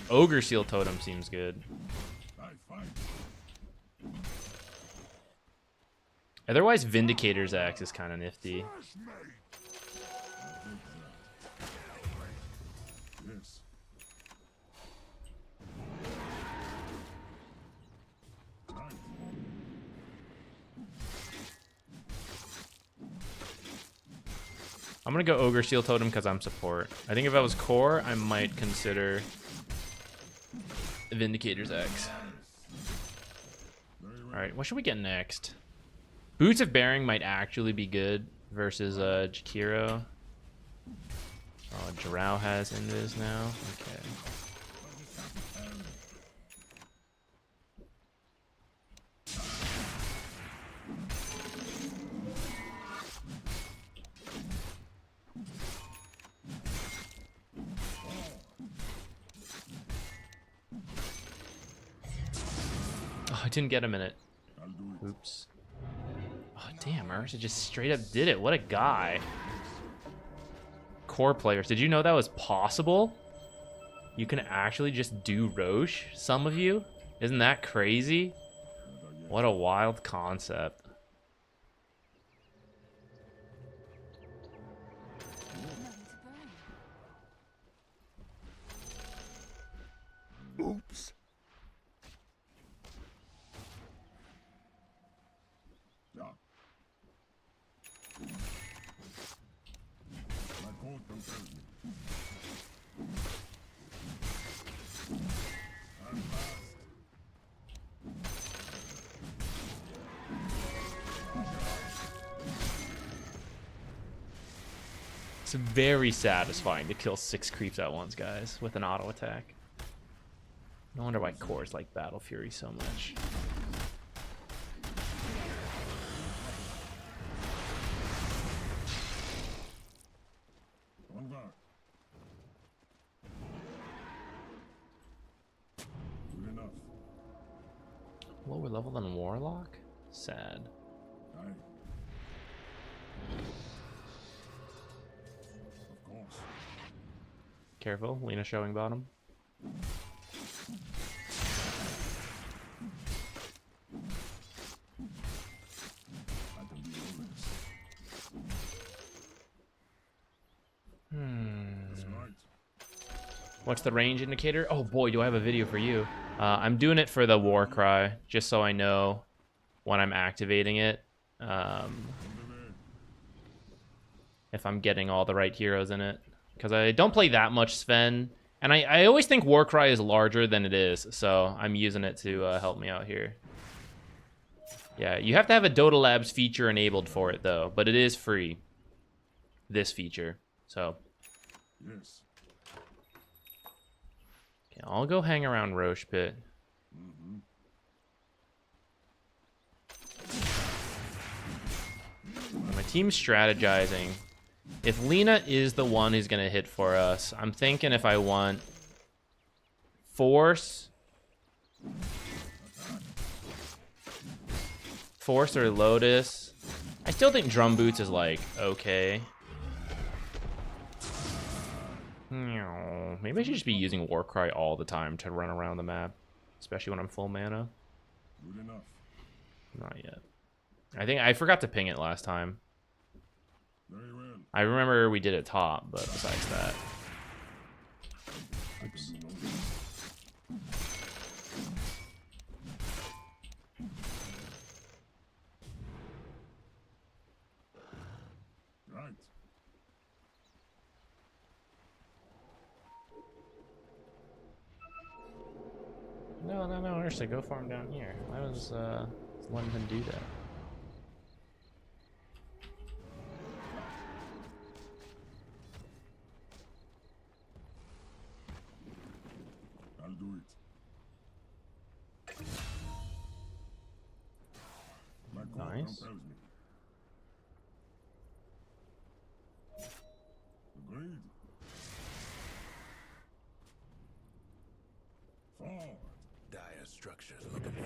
Ogre Seal Totem seems good. I fight. Otherwise, Vindicator's Axe is kind of nifty. Yes. Right. I'm gonna go Ogre Seal Totem because I'm support. I think if I was core, I might consider Vindicator's Axe. Alright, what should we get next? Boots of Bearing might actually be good versus Jakiro. Oh, Drow has Invis now. Okay. didn't get him in it. I'll do it. Oops. Oh, damn, Ursa just straight up did it. What a guy. Core players, did you know that was possible? You can actually just do Roche, some of you? Isn't that crazy? What a wild concept. Oops. Yeah. My code compels me. I'm fast. It's very satisfying to kill 6 creeps at once, guys, with an auto attack. No wonder why cores like Battle Fury so much. On guard. Good enough. Lower level than Warlock? Sad. Aye. Of course. Careful, Lena showing bottom. I can do all this. Smart. What's the range indicator? Oh boy, do I have a video for you. I'm doing it for the war cry, just so I know when I'm activating it. If I'm getting all the right heroes in it. Because I don't play that much Sven. And I always think Warcry is larger than it is. So I'm using it to help me out here. Yeah, you have to have a Dota Labs feature enabled for it though. But it is free. This feature. So Yes. okay, I'll go hang around Roche Pit. My team's strategizing. If Lena is the one who's going to hit for us, I'm thinking if I want Force or Lotus. I still think Drum Boots is like okay. Maybe I should just be using Warcry all the time to run around the map, especially when I'm full mana. Good enough. Not yet. I think I forgot to ping it last time. Very well. I remember we did it top, but besides that. I can do no less. Right. No, Ursula, go farm down here. I was letting him do that. I'll do it. My code Nice. compels me. Agreed. Forward. Dire structures looking for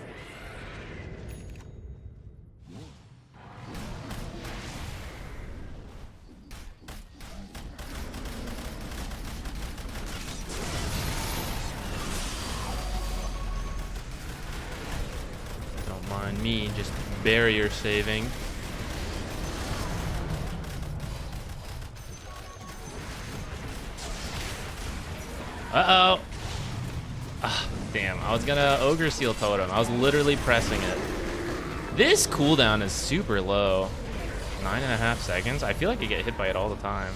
Don't mind me, just barrier saving. Uh-oh! Ah, damn, I was gonna Ogre Seal Totem. I was literally pressing it. This cooldown is super low. 9.5 seconds? I feel like I get hit by it all the time.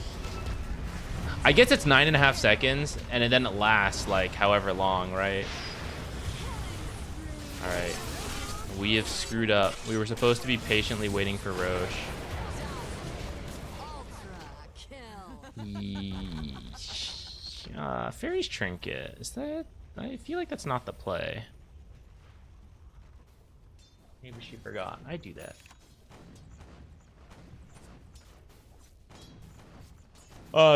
I guess it's 9.5 seconds, and then it lasts, like, however long, right? Alright. We have screwed up. We were supposed to be patiently waiting for Roche. Ultra kill. Yeesh. Fairy's Trinket. Is that... I feel like that's not the play. Maybe she forgot. I do that.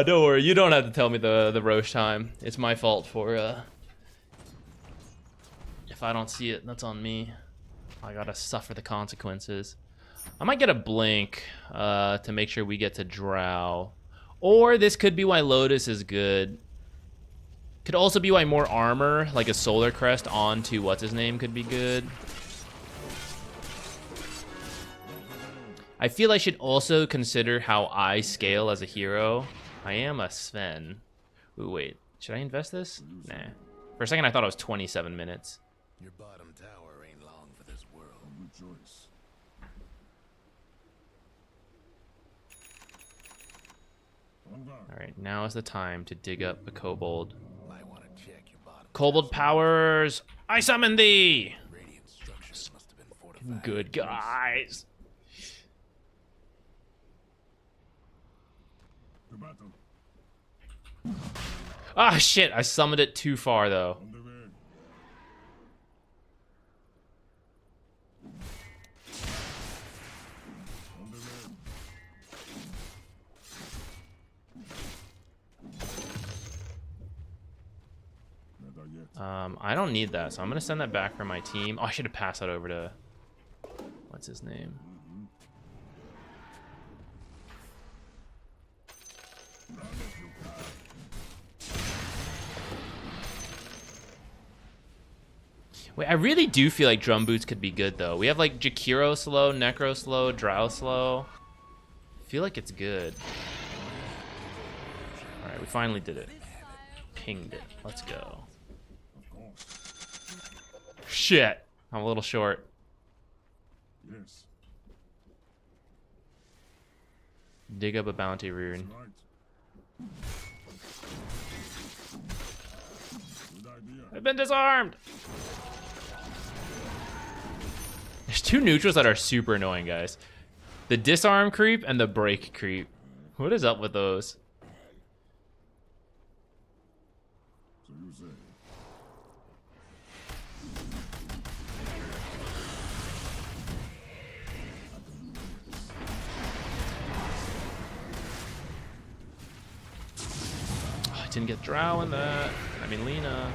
Don't worry. You don't have to tell me the Roche time. It's my fault for, if I don't see it, that's on me. I gotta suffer the consequences. I might get a blink to make sure we get to Drow. Or this could be why Lotus is good. Could also be why more armor, like a Solar Crest onto what's-his-name could be good. I feel I should also consider how I scale as a hero. I am a Sven. Ooh, wait. Should I invest this? Nah. For a second, I thought it was 27 minutes. Your bottom tower ain't long for this world. Rejoice. All right, now is the time to dig up a kobold. Might want to check your bottom. Kobold powers, I summon thee! Radiant structures must have been fortified. Good guys. The battle. Ah, shit, I summoned it too far, though. On the way. On the way. Never yet. I don't need that, so I'm gonna send that back for my team. Oh, I should have passed that over to... What's his name? Wait, I really do feel like drum boots could be good, though. We have, like, Jakiro slow, Necro slow, Drow slow. I feel like it's good. Alright, we finally did it. Pinged it. Let's go. Of course. Shit! I'm a little short. Yes. Dig up a bounty rune. Right. Good idea. I've been disarmed! There's two neutrals that are super annoying, guys. The disarm creep and the break creep. What is up with those? So you say. Oh, I didn't get Drow in that. I mean, Lena.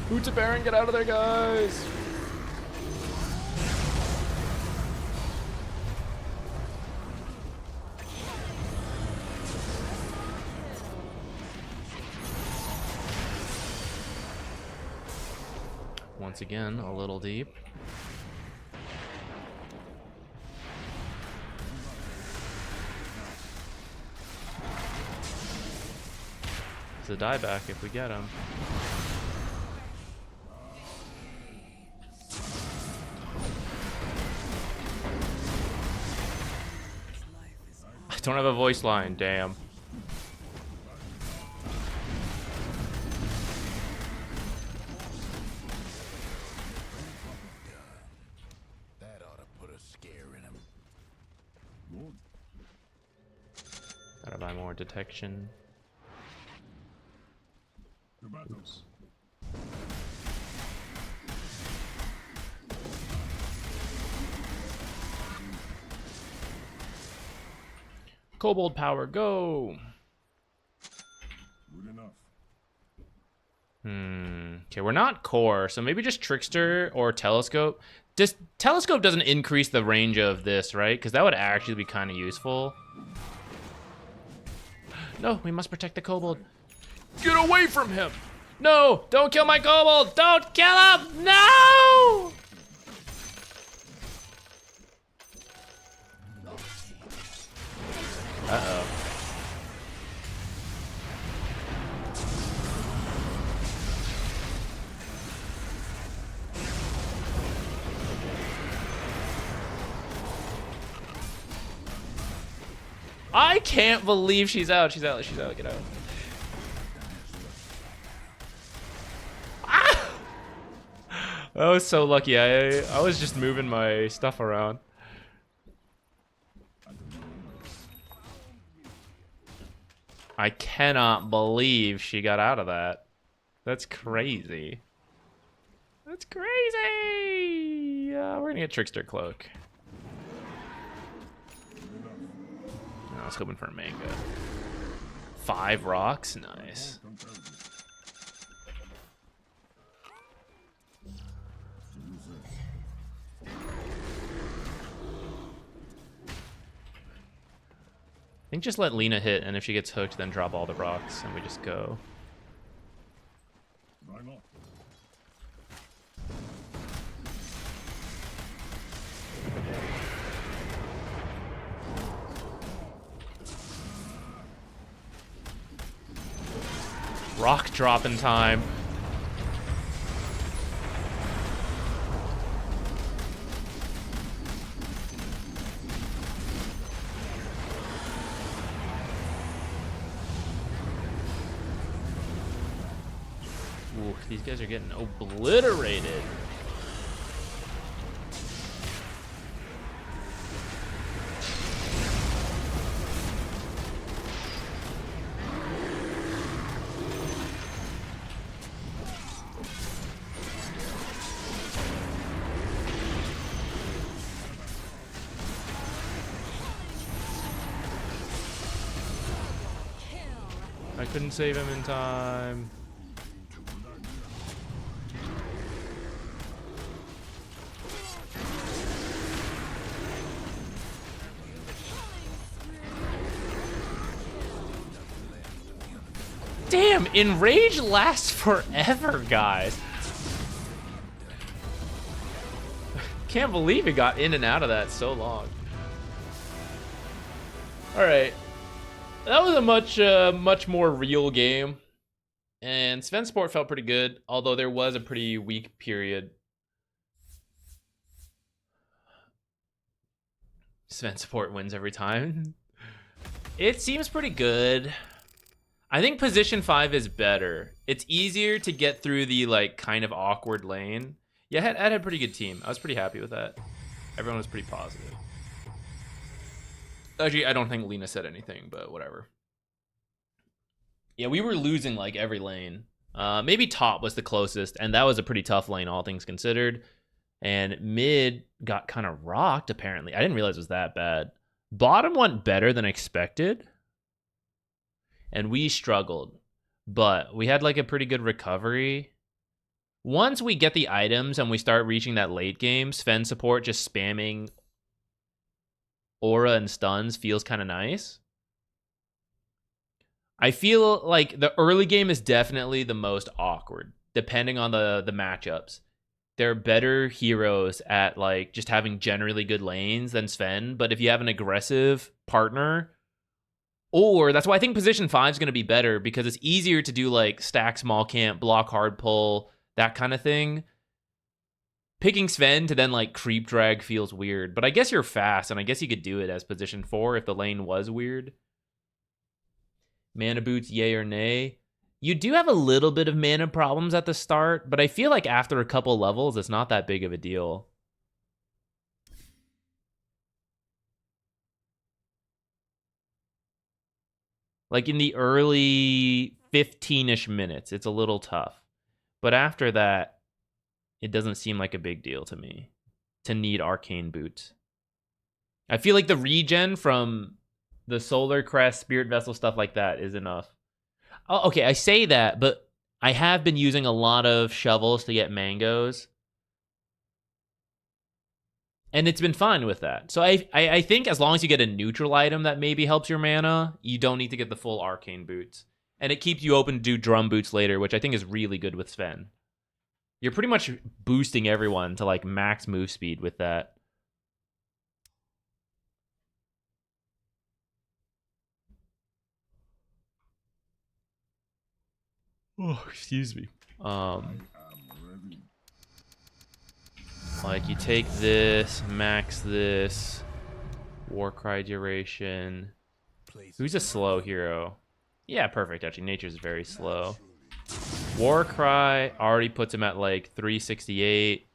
Boots of Baron, get out of there, guys! Once again, a little deep. It's a dieback if we get him. I don't have a voice line, damn. That ought to put a scare in him. Good. Gotta buy more detection. The battles. Kobold power, go! Good enough. Okay, we're not core, so maybe just Trickster or Telescope. Telescope doesn't increase the range of this, right? Because that would actually be kind of useful. No, we must protect the Kobold. Get away from him! No! Don't kill my Kobold! Don't kill him! No! Uh-oh. I can't believe she's out. She's out. She's out. Get out. Ah! I was so lucky. I was just moving my stuff around. I cannot believe she got out of that. That's crazy. That's crazy. We're gonna get Trickster Cloak. was hoping for a manga. 5 rocks? Nice. I think just let Lena hit, and if she gets hooked, then drop all the rocks, and we just go. Rock dropping time. Ooh, these guys are getting obliterated. I couldn't save him in time. Damn, Enrage lasts forever, guys. Can't believe it got in and out of that so long. All right. That was a much more real game. And Sven Support felt pretty good, although there was a pretty weak period. Sven Support wins every time. It seems pretty good. I think position 5 is better. It's easier to get through the like kind of awkward lane. Yeah, Ed had a pretty good team. I was pretty happy with that. Everyone was pretty positive. Actually, I don't think Lena said anything, but whatever. Yeah, we were losing like every lane. Maybe top was the closest, and that was a pretty tough lane, all things considered. And mid got kind of rocked, apparently. I didn't realize it was that bad. Bottom went better than expected. And we struggled. But we had like a pretty good recovery. Once we get the items and we start reaching that late game, Sven Support just spamming aura and stuns feels kind of nice. I feel like the early game is definitely the most awkward, depending on the matchups. There are better heroes at like just having generally good lanes than Sven, but if you have an aggressive partner, or that's why I think position 5 is going to be better, because it's easier to do like stack small camp, block hard pull, that kind of thing. Picking Sven to then like creep drag feels weird, but I guess you're fast, and I guess you could do it as position 4 if the lane was weird. Mana boots, yay or nay? You do have a little bit of mana problems at the start, but I feel like after a couple levels, it's not that big of a deal. Like in the early 15-ish minutes, it's a little tough. But after that, it doesn't seem like a big deal to me to need arcane boots. I feel like the regen from the Solar Crest, Spirit Vessel, stuff like that is enough. Oh, okay, I say that, but I have been using a lot of shovels to get mangoes. And it's been fun with that. So I think as long as you get a neutral item that maybe helps your mana, you don't need to get the full arcane boots. And it keeps you open to do drum boots later, which I think is really good with Sven. You're pretty much boosting everyone to like max move speed with that. Oh, excuse me. Like you take this, max this, Warcry duration. Who's a slow hero? Yeah, perfect. Actually, Nature's very slow. Warcry already puts him at like 368.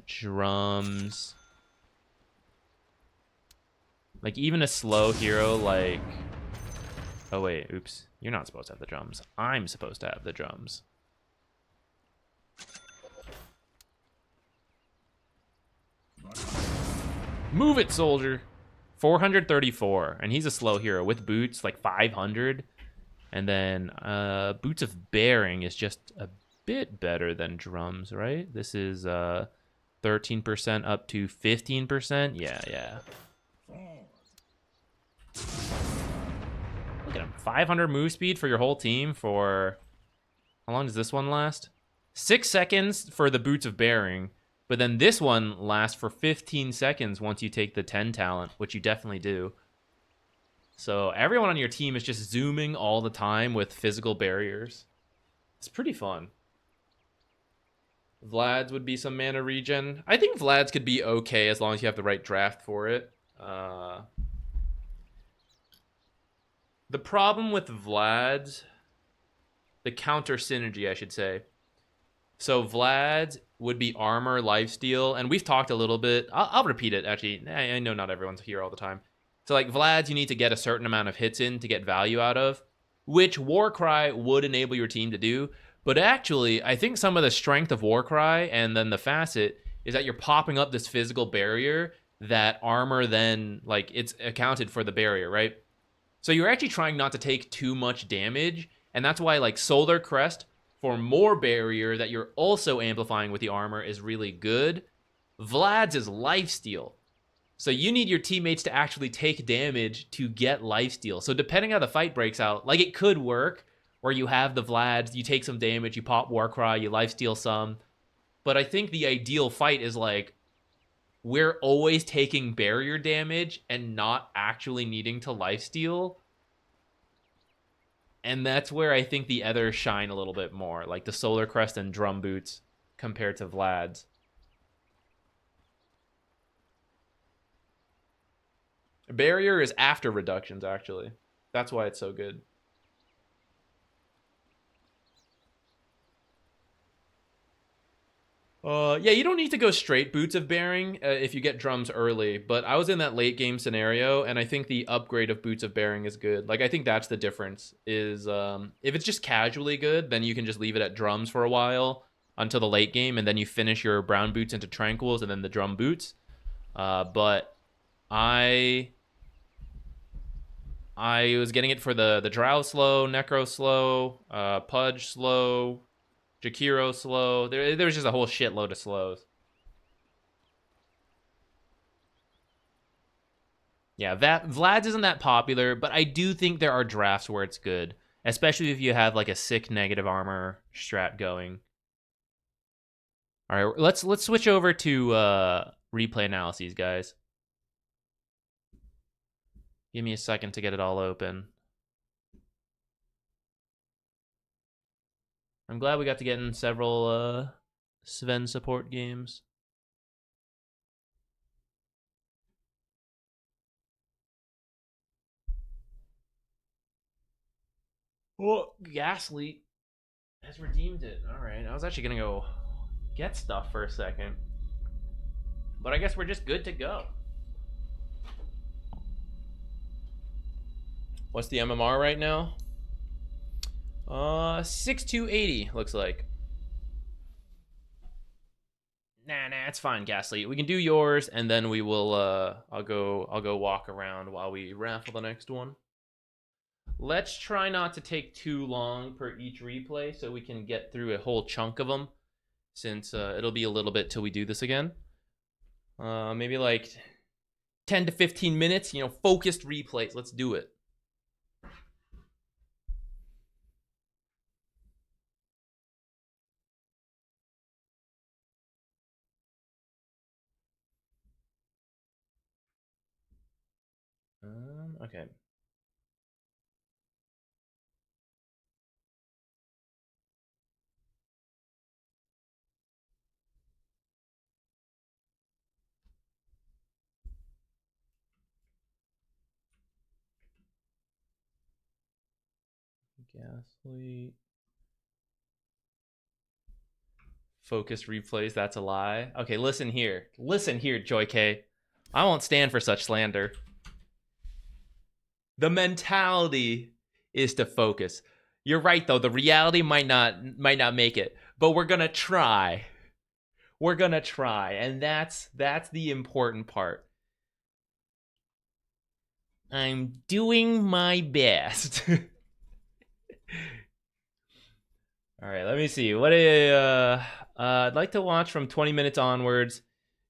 Drums. Like even a slow hero like... Oh wait, oops. You're not supposed to have the drums. I'm supposed to have the drums. Move it, soldier. 434, and he's a slow hero with boots like 500, and then boots of bearing is just a bit better than drums, right? This is 13% up to 15%. Yeah. Look at him, 500 move speed for your whole team for how long does this one last? 6 seconds for the boots of bearing. But then this one lasts for 15 seconds once you take the 10 talent, which you definitely do. So everyone on your team is just zooming all the time with physical barriers. It's pretty fun. Vlad's would be some mana regen. I think Vlad's could be okay as long as you have the right draft for it. The problem with Vlad's, the counter synergy, I should say. So Vlad's would be armor, lifesteal, and we've talked a little bit. I'll repeat it, actually. I know not everyone's here all the time. So, like, Vlad's, you need to get a certain amount of hits in to get value out of, which Warcry would enable your team to do. But actually, I think some of the strength of Warcry and then the facet is that you're popping up this physical barrier that armor then, like, it's accounted for the barrier, right? So you're actually trying not to take too much damage, and that's why, like, Solar Crest for more barrier that you're also amplifying with the armor is really good. Vlad's is lifesteal. So you need your teammates to actually take damage to get lifesteal. So depending how the fight breaks out, like it could work where you have the Vlad's, you take some damage, you pop Warcry, you lifesteal some. But I think the ideal fight is like, we're always taking barrier damage and not actually needing to lifesteal. And that's where I think the others shine a little bit more, like the Solar Crest and Drum Boots compared to Vlad's. Barrier is after reductions, actually. That's why it's so good. Yeah, you don't need to go straight Boots of Bearing if you get drums early, but I was in that late game scenario, and I think the upgrade of Boots of Bearing is good. Like, I think that's the difference, is if it's just casually good, then you can just leave it at drums for a while until the late game, and then you finish your brown boots into tranquils and then the drum boots. But I was getting it for the Drow slow, Necro slow, Pudge slow, Jakiro slow. There was just a whole shitload of slows. Yeah, Vlad's isn't that popular, but I do think there are drafts where it's good, especially if you have like a sick negative armor strat going. All right, let's switch over to replay analyses, guys. Give me a second to get it all open. I'm glad we got to get in several Sven Support games. Oh, Ghastly has redeemed it. All right, I was actually gonna go get stuff for a second, but I guess we're just good to go. What's the MMR right now? 6280 looks like. Nah, it's fine, Ghastly. We can do yours, and then we will. I'll go walk around while we raffle the next one. Let's try not to take too long per each replay, so we can get through a whole chunk of them, since it'll be a little bit till we do this again. Maybe like 10 to 15 minutes. You know, focused replays. Let's do it. Okay. Ghastly. Focused replays, that's a lie. Okay, listen here. Listen here, Joy K. I won't stand for such slander. The mentality is to focus. You're right though, the reality might not make it, but we're gonna try. We're gonna try, and that's the important part. I'm doing my best. All right, let me see. I'd like to watch from 20 minutes onwards.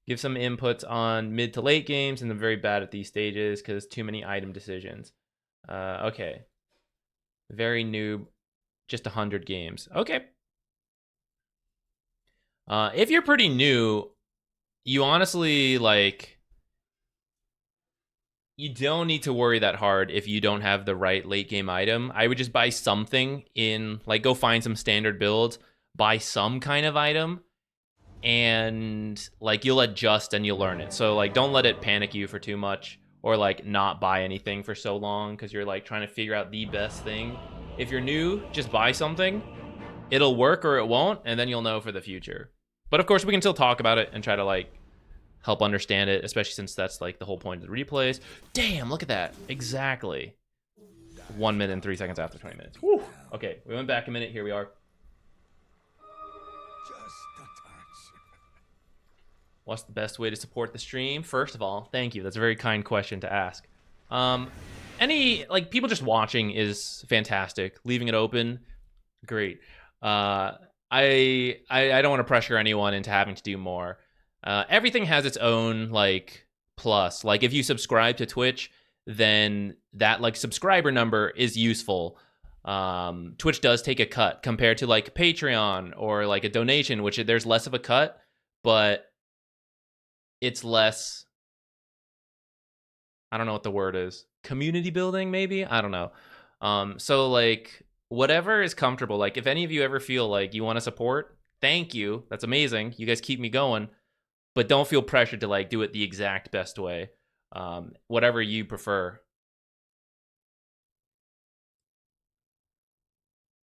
Give some inputs on mid to late games, and I'm very bad at these stages because too many item decisions. Okay. Very noob. Just 100 games. Okay. If you're pretty new, you honestly, like, you don't need to worry that hard if you don't have the right late game item. I would just buy something in, like, go find some standard builds, buy some kind of item, and, like, you'll adjust and you'll learn it. So, like, don't let it panic you for too much, or, like, not buy anything for so long because you're, like, trying to figure out the best thing. If you're new, just buy something. It'll work or it won't, and then you'll know for the future. But of course, we can still talk about it and try to, like, help understand it, especially since that's, like, the whole point of the replays. Damn, look at that. Exactly. 1 minute and 3 seconds after 20 minutes. Whew. Okay, we went back a minute. Here we are. Just a touch. What's the best way to support the stream? First of all, thank you. That's a very kind question to ask. Any, like, people just watching is fantastic. Leaving it open, great. I don't want to pressure anyone into having to do more. Everything has its own, like, plus. Like, if you subscribe to Twitch, then that, like, subscriber number is useful. Twitch does take a cut compared to, like, Patreon or, like, a donation, which there's less of a cut, but it's less, I don't know what the word is, community building, maybe? I don't know. So, like, whatever is comfortable. Like, if any of you ever feel like you want to support, thank you. That's amazing. You guys keep me going. But don't feel pressured to, like, do it the exact best way. Whatever you prefer.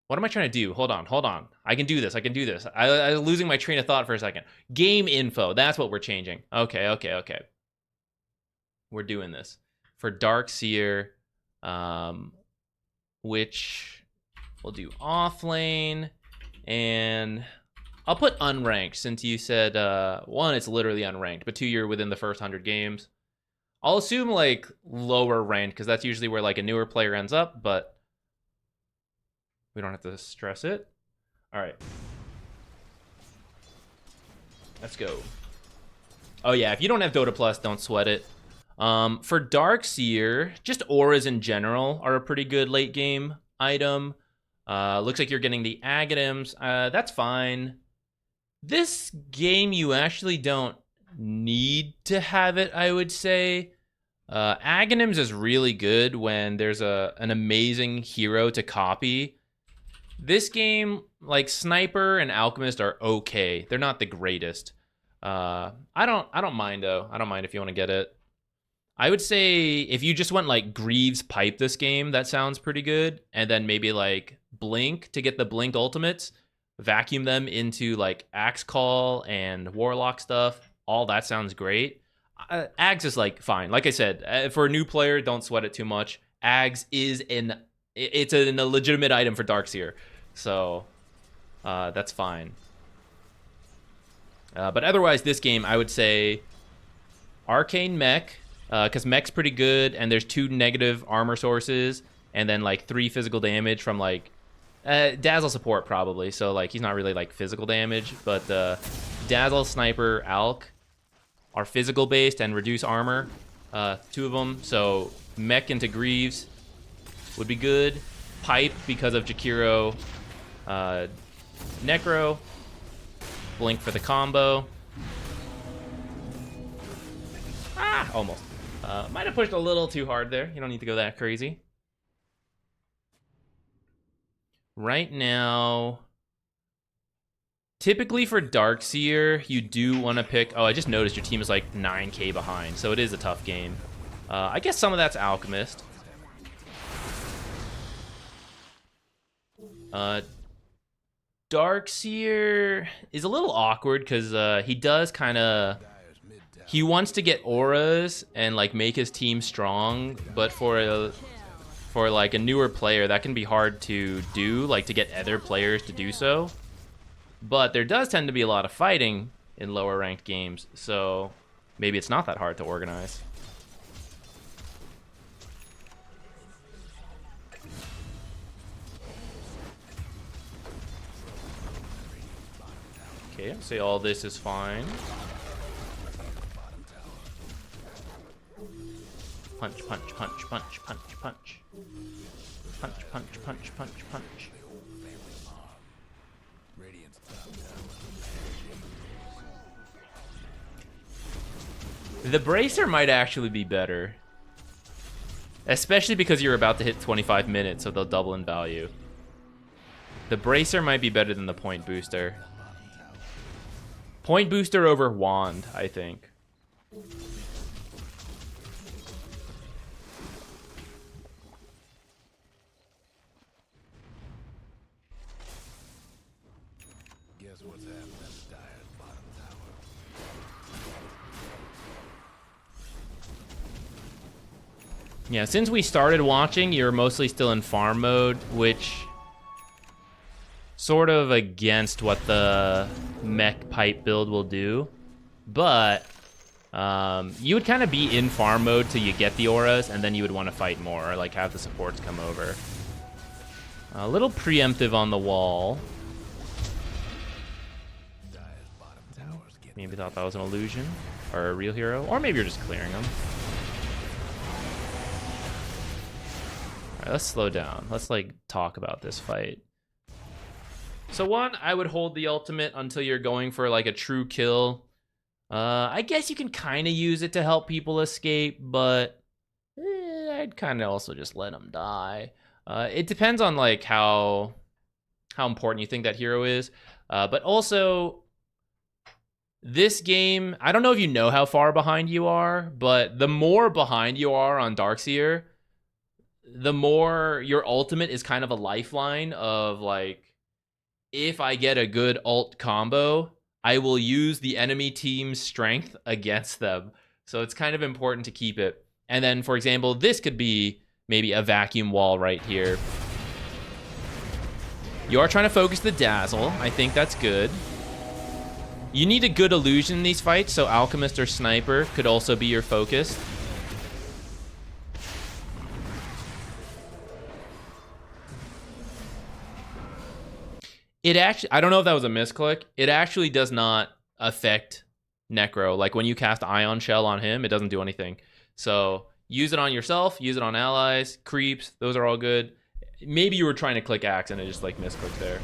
What am I trying to do? Hold on. I can do this. I was losing my train of thought for a second. Game info. That's what we're changing. Okay. We're doing this. For Dark Seer, which we'll do off lane, and I'll put unranked since you said, one, it's literally unranked, but two, you're within the first 100 games. I'll assume, like, lower ranked, because that's usually where, like, a newer player ends up, but we don't have to stress it. All right. Let's go. Oh, yeah, if you don't have Dota Plus, don't sweat it. For Darkseer, just auras in general are a pretty good late game item. Looks like you're getting the Aghanims. That's fine. This game, you actually don't need to have it, I would say. Aghanims is really good when there's an amazing hero to copy. This game, like, Sniper and Alchemist are okay. They're not the greatest. I don't mind, though. I don't mind if you want to get it. I would say if you just went, like, Greaves Pipe this game, that sounds pretty good. And then maybe, like, Blink to get the Blink ultimates. Vacuum them into, like, Axe Call and Warlock stuff. All that sounds great. Ags is, like, fine. Like I said, for a new player, don't sweat it too much. Ags is a legitimate item for Darkseer. So, that's fine. But otherwise, this game, I would say Arcane Mech, because Mech's pretty good, and there's 2 negative armor sources, and then, like, 3 physical damage from, like, Dazzle support, probably. So, like, he's not really, like, physical damage, but Dazzle, Sniper, Alk are physical based and reduce armor, 2 of them. So Mech into Greaves would be good. Pipe because of Jakiro, Necro. Blink for the combo. Almost. Might have pushed a little too hard there. You don't need to go that crazy. Right now, typically for Darkseer, you do want to pick... Oh, I just noticed your team is like 9k behind, so it is a tough game. I guess some of that's Alchemist. Darkseer is a little awkward because he does kind of... He wants to get auras and, like, make his team strong, but for like a newer player, that can be hard to do, like, to get other players to do so. But there does tend to be a lot of fighting in lower ranked games, so maybe it's not that hard to organize. Okay, I'll say all this is fine. Punch, punch, punch, punch, punch, punch. Punch, punch, punch, punch, punch. Radiant's The bracer might actually be better. Especially because you're about to hit 25 minutes, so they'll double in value. The bracer might be better than the point booster. Point booster over wand, I think. Guess what's happening at Dyer's bottom tower? Yeah, since we started watching, you're mostly still in farm mode, which sort of against what the mech pipe build will do. But you would kind of be in farm mode till you get the auras, and then you would want to fight more, or like have the supports come over. A little preemptive on the wall. Dyer's bottom tower's getting Maybe thought that was an illusion, or a real hero, or maybe you're just clearing them. Alright, let's slow down. Let's like talk about this fight. So one, I would hold the ultimate until you're going for like a true kill. I guess you can kind of use it to help people escape, but I'd kind of also just let them die. It depends on like how important you think that hero is. But also, this game, I don't know if you know how far behind you are, but the more behind you are on Darkseer, the more your ultimate is kind of a lifeline of like, if I get a good ult combo, I will use the enemy team's strength against them. So it's kind of important to keep it. And then, for example, this could be maybe a vacuum wall right here. You are trying to focus the dazzle. I think that's good. You need a good illusion in these fights, so Alchemist or Sniper could also be your focus. It actually, I don't know if that was a misclick. It actually does not affect Necro. Like when you cast Ion Shell on him, it doesn't do anything. So use it on yourself, use it on allies, creeps, those are all good. Maybe you were trying to click Axe and it just like misclicked there.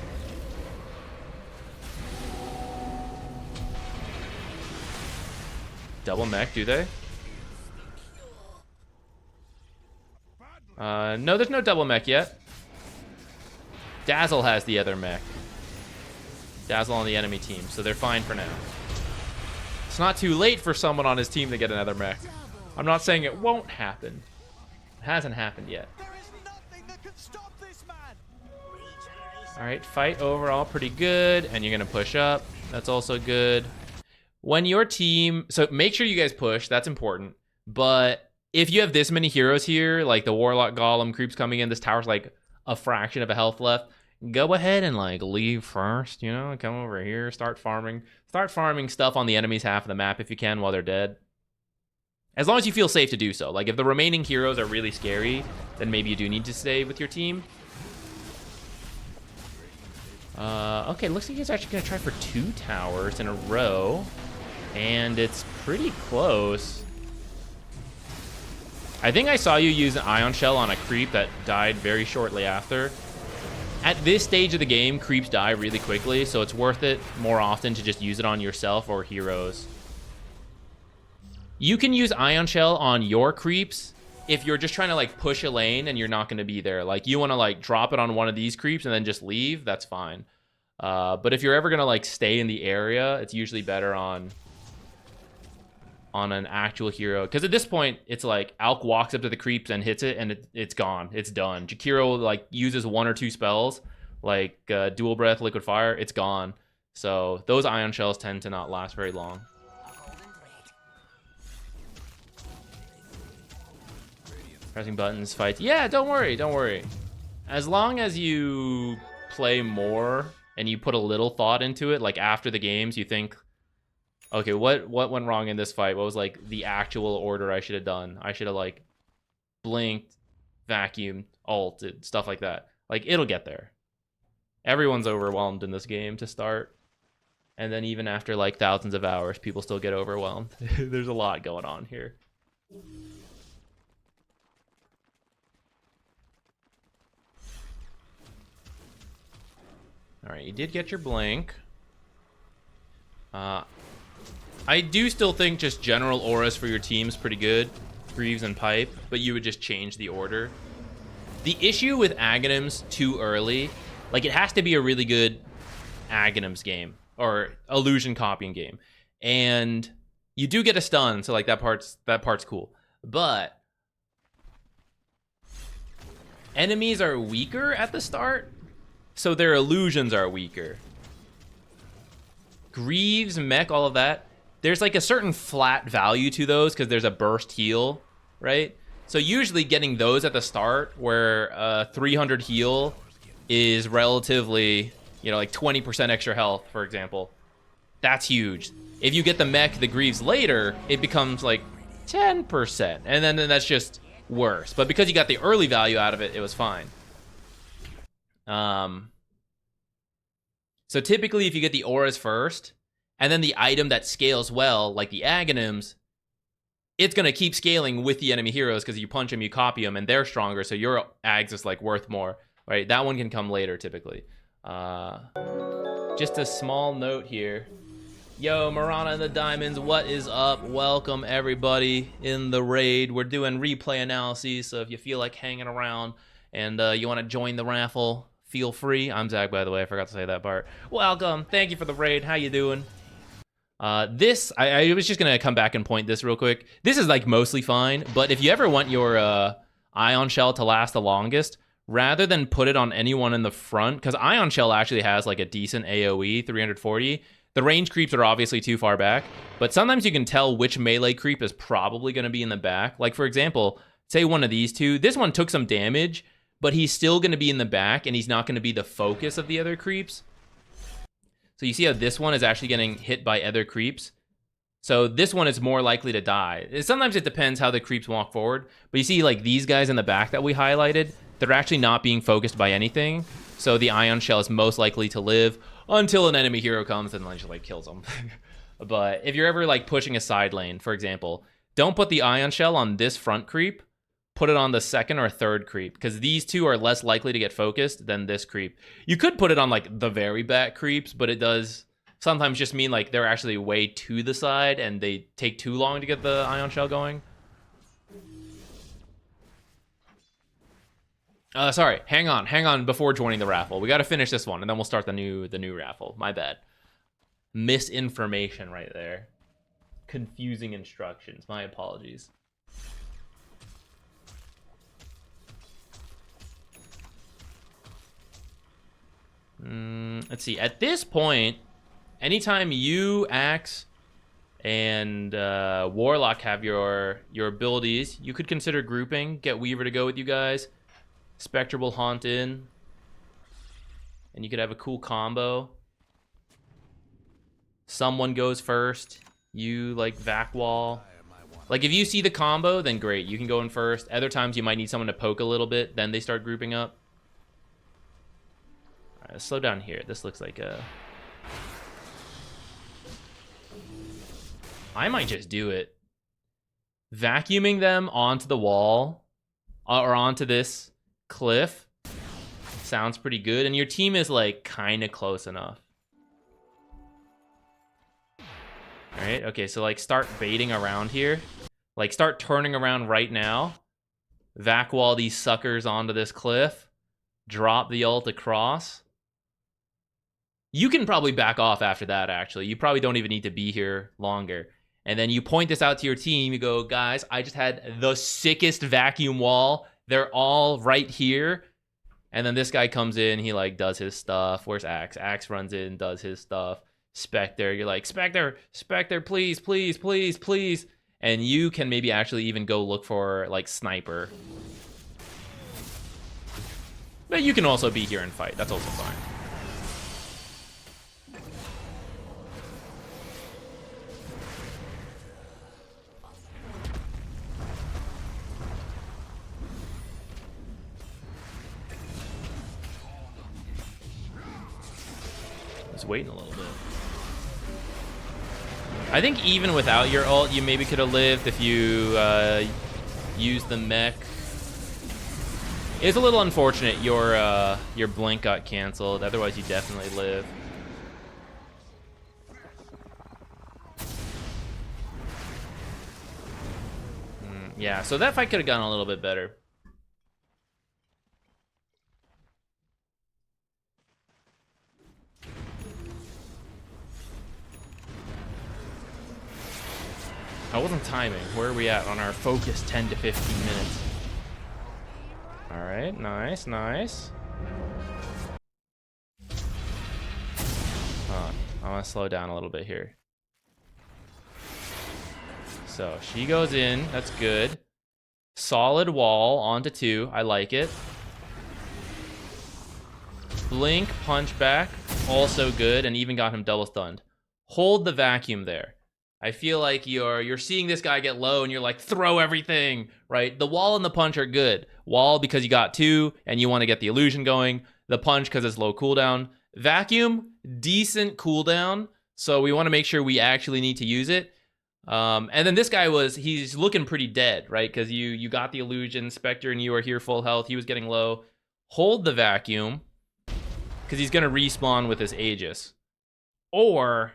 Double mech, do they? No, there's no double mech yet. Dazzle has the other mech. Dazzle on the enemy team, so they're fine for now. It's not too late for someone on his team to get another mech. I'm not saying it won't happen. It hasn't happened yet. Alright, fight overall pretty good, and you're gonna push up. That's also good. When your team, so make sure you guys push, that's important. But if you have this many heroes here, like the Warlock Golem creeps coming in, this tower's like a fraction of a health left, go ahead and like leave first, you know, come over here, start farming stuff on the enemy's half of the map if you can while they're dead. As long as you feel safe to do so. Like if the remaining heroes are really scary, then maybe you do need to stay with your team. Okay, looks like he's actually gonna try for 2 towers in a row, and it's pretty close. I think I saw you use an Ion Shell on a creep that died very shortly after. At this stage of the game, creeps die really quickly, so it's worth it more often to just use it on yourself or heroes. You can use Ion Shell on your creeps if you're just trying to like push a lane and you're not going to be there. Like you want to like drop it on one of these creeps and then just leave, that's fine. But if you're ever going to like stay in the area, it's usually better on an actual hero, because at this point it's like Alk walks up to the creeps and hits it and it's gone, it's done. Jakiro like uses 1 or 2 spells like dual breath, liquid fire, it's gone. So those Ion Shells tend to not last very long. Pressing buttons, fights, yeah, don't worry. As long as you play more and you put a little thought into it, like after the games you think, okay, what went wrong in this fight? What was like the actual order I should have done? I should have like blinked, vacuumed, ulted, stuff like that. Like it'll get there. Everyone's overwhelmed in this game to start. And then even after like thousands of hours, people still get overwhelmed. There's a lot going on here. All right, you did get your blink. I do still think just general auras for your team is pretty good. Greaves and Pipe, but you would just change the order. The issue with Aghanims too early, like it has to be a really good Aghanims game or illusion copying game. And you do get a stun, so like that part's cool. But enemies are weaker at the start, so their illusions are weaker. Greaves, mech, all of that. There's like a certain flat value to those because there's a burst heal, right? So usually getting those at the start where 300 heal is relatively, you know, like 20% extra health, for example. That's huge. If you get the mech, the Greaves later, it becomes like 10%. And then that's just worse. But because you got the early value out of it, it was fine. So typically if you get the auras first, and then the item that scales well, like the Aghanims, it's going to keep scaling with the enemy heroes because you punch them, you copy them, and they're stronger, so your Ags is like worth more, right? That one can come later typically. Just a small note here. Yo, Marana and the Diamonds, what is up? Welcome everybody in the raid. We're doing replay analyses, so if you feel like hanging around and you want to join the raffle, feel free. I'm Zach, by the way. I forgot to say that part. Welcome. Thank you for the raid. How you doing? This, I was just going to come back and point this real quick. This is like mostly fine, but if you ever want your Ion Shell to last the longest, rather than put it on anyone in the front, because Ion Shell actually has like a decent AoE, 340. The range creeps are obviously too far back, but sometimes you can tell which melee creep is probably going to be in the back. Like, for example, say one of these two. This one took some damage, but he's still going to be in the back, and he's not going to be the focus of the other creeps. So you see how this one is actually getting hit by other creeps. So this one is more likely to die. Sometimes it depends how the creeps walk forward. But you see like these guys in the back that we highlighted, they're actually not being focused by anything. So the Ion Shell is most likely to live until an enemy hero comes and just like kills them. But if you're ever like pushing a side lane, for example, don't put the Ion Shell on this front creep. Put it on the second or third creep, because these two are less likely to get focused than this creep. You could put it on like the very back creeps, but it does sometimes just mean like they're actually way to the side and they take too long to get the Ion Shell going. Sorry, hang on before joining the raffle. We got to finish this one and then we'll start the new raffle. My bad. Misinformation right there. Confusing instructions. My apologies. Let's see. At this point, anytime you, Axe, and Warlock have your abilities, you could consider grouping. Get Weaver to go with you guys. Spectre will haunt in. And you could have a cool combo. Someone goes first. You, like, vac wall. Like, if you see the combo, then great. You can go in first. Other times you might need someone to poke a little bit. Then they start grouping up. Alright, slow down here. This looks like a... I might just do it. Vacuuming them onto the wall or onto this cliff sounds pretty good. And your team is like kind of close enough. Alright, okay, so like start baiting around here. Like start turning around right now. Vac wall these suckers onto this cliff. Drop the ult across. You can probably back off after that, actually. You probably don't even need to be here longer. And then you point this out to your team. You go, guys, I just had the sickest vacuum wall. They're all right here. And then this guy comes in. He, like, does his stuff. Where's Axe? Axe runs in, does his stuff. Spectre, you're like, Spectre, please, please, please, please. And you can maybe actually even go look for, like, Sniper. But you can also be here and fight. That's also fine. Waiting a little bit. I think even without your ult, you maybe could have lived if you used the mech. It's a little unfortunate your blink got canceled. Otherwise, you definitely live. Yeah, so that fight could have gone a little bit better. I wasn't timing. Where are we at on our focus 10 to 15 minutes? All right, nice, nice. I want to slow down a little bit here. So she goes in. That's good. Solid wall onto 2. I like it. Blink, punch back. Also good, and even got him double stunned. Hold the vacuum there. I feel like you're seeing this guy get low and you're like, throw everything, right? The wall and the punch are good. Wall because you got 2 and you want to get the illusion going. The punch because it's low cooldown. Vacuum, decent cooldown. So we want to make sure we actually need to use it. And then this guy he's looking pretty dead, right? Because you got the illusion, Spectre, and you are here full health. He was getting low. Hold the vacuum because he's going to respawn with his Aegis. Or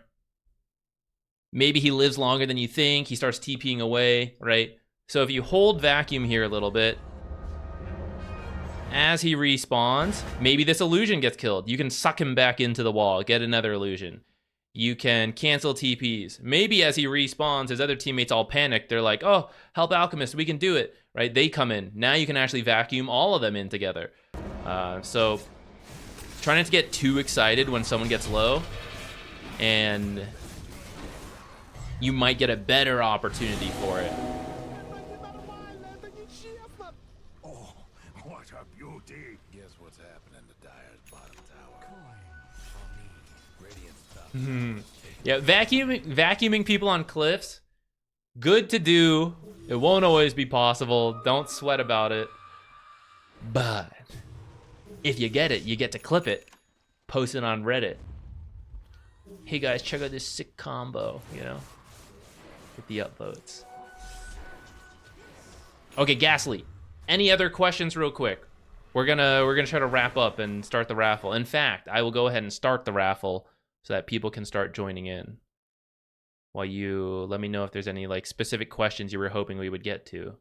maybe he lives longer than you think. He starts TPing away, right? So if you hold vacuum here a little bit, as he respawns, maybe this illusion gets killed. You can suck him back into the wall, get another illusion. You can cancel TPs. Maybe as he respawns, his other teammates all panic. They're like, oh, help Alchemist, we can do it, right? They come in. Now you can actually vacuum all of them in together. So try not to get too excited when someone gets low, and you might get a better opportunity for it. Oh, what a beauty! Guess what's happening to Dyer's bottom tower? Radiant's top. Yeah, vacuuming people on cliffs, good to do. It won't always be possible. Don't sweat about it. But if you get it, you get to clip it, post it on Reddit. Hey guys, check out this sick combo, you know? Get the upvotes. Okay, Ghastly. Any other questions real quick? We're gonna try to wrap up and start the raffle. In fact, I will go ahead and start the raffle so that people can start joining in. While you let me know if there's any like specific questions you were hoping we would get to.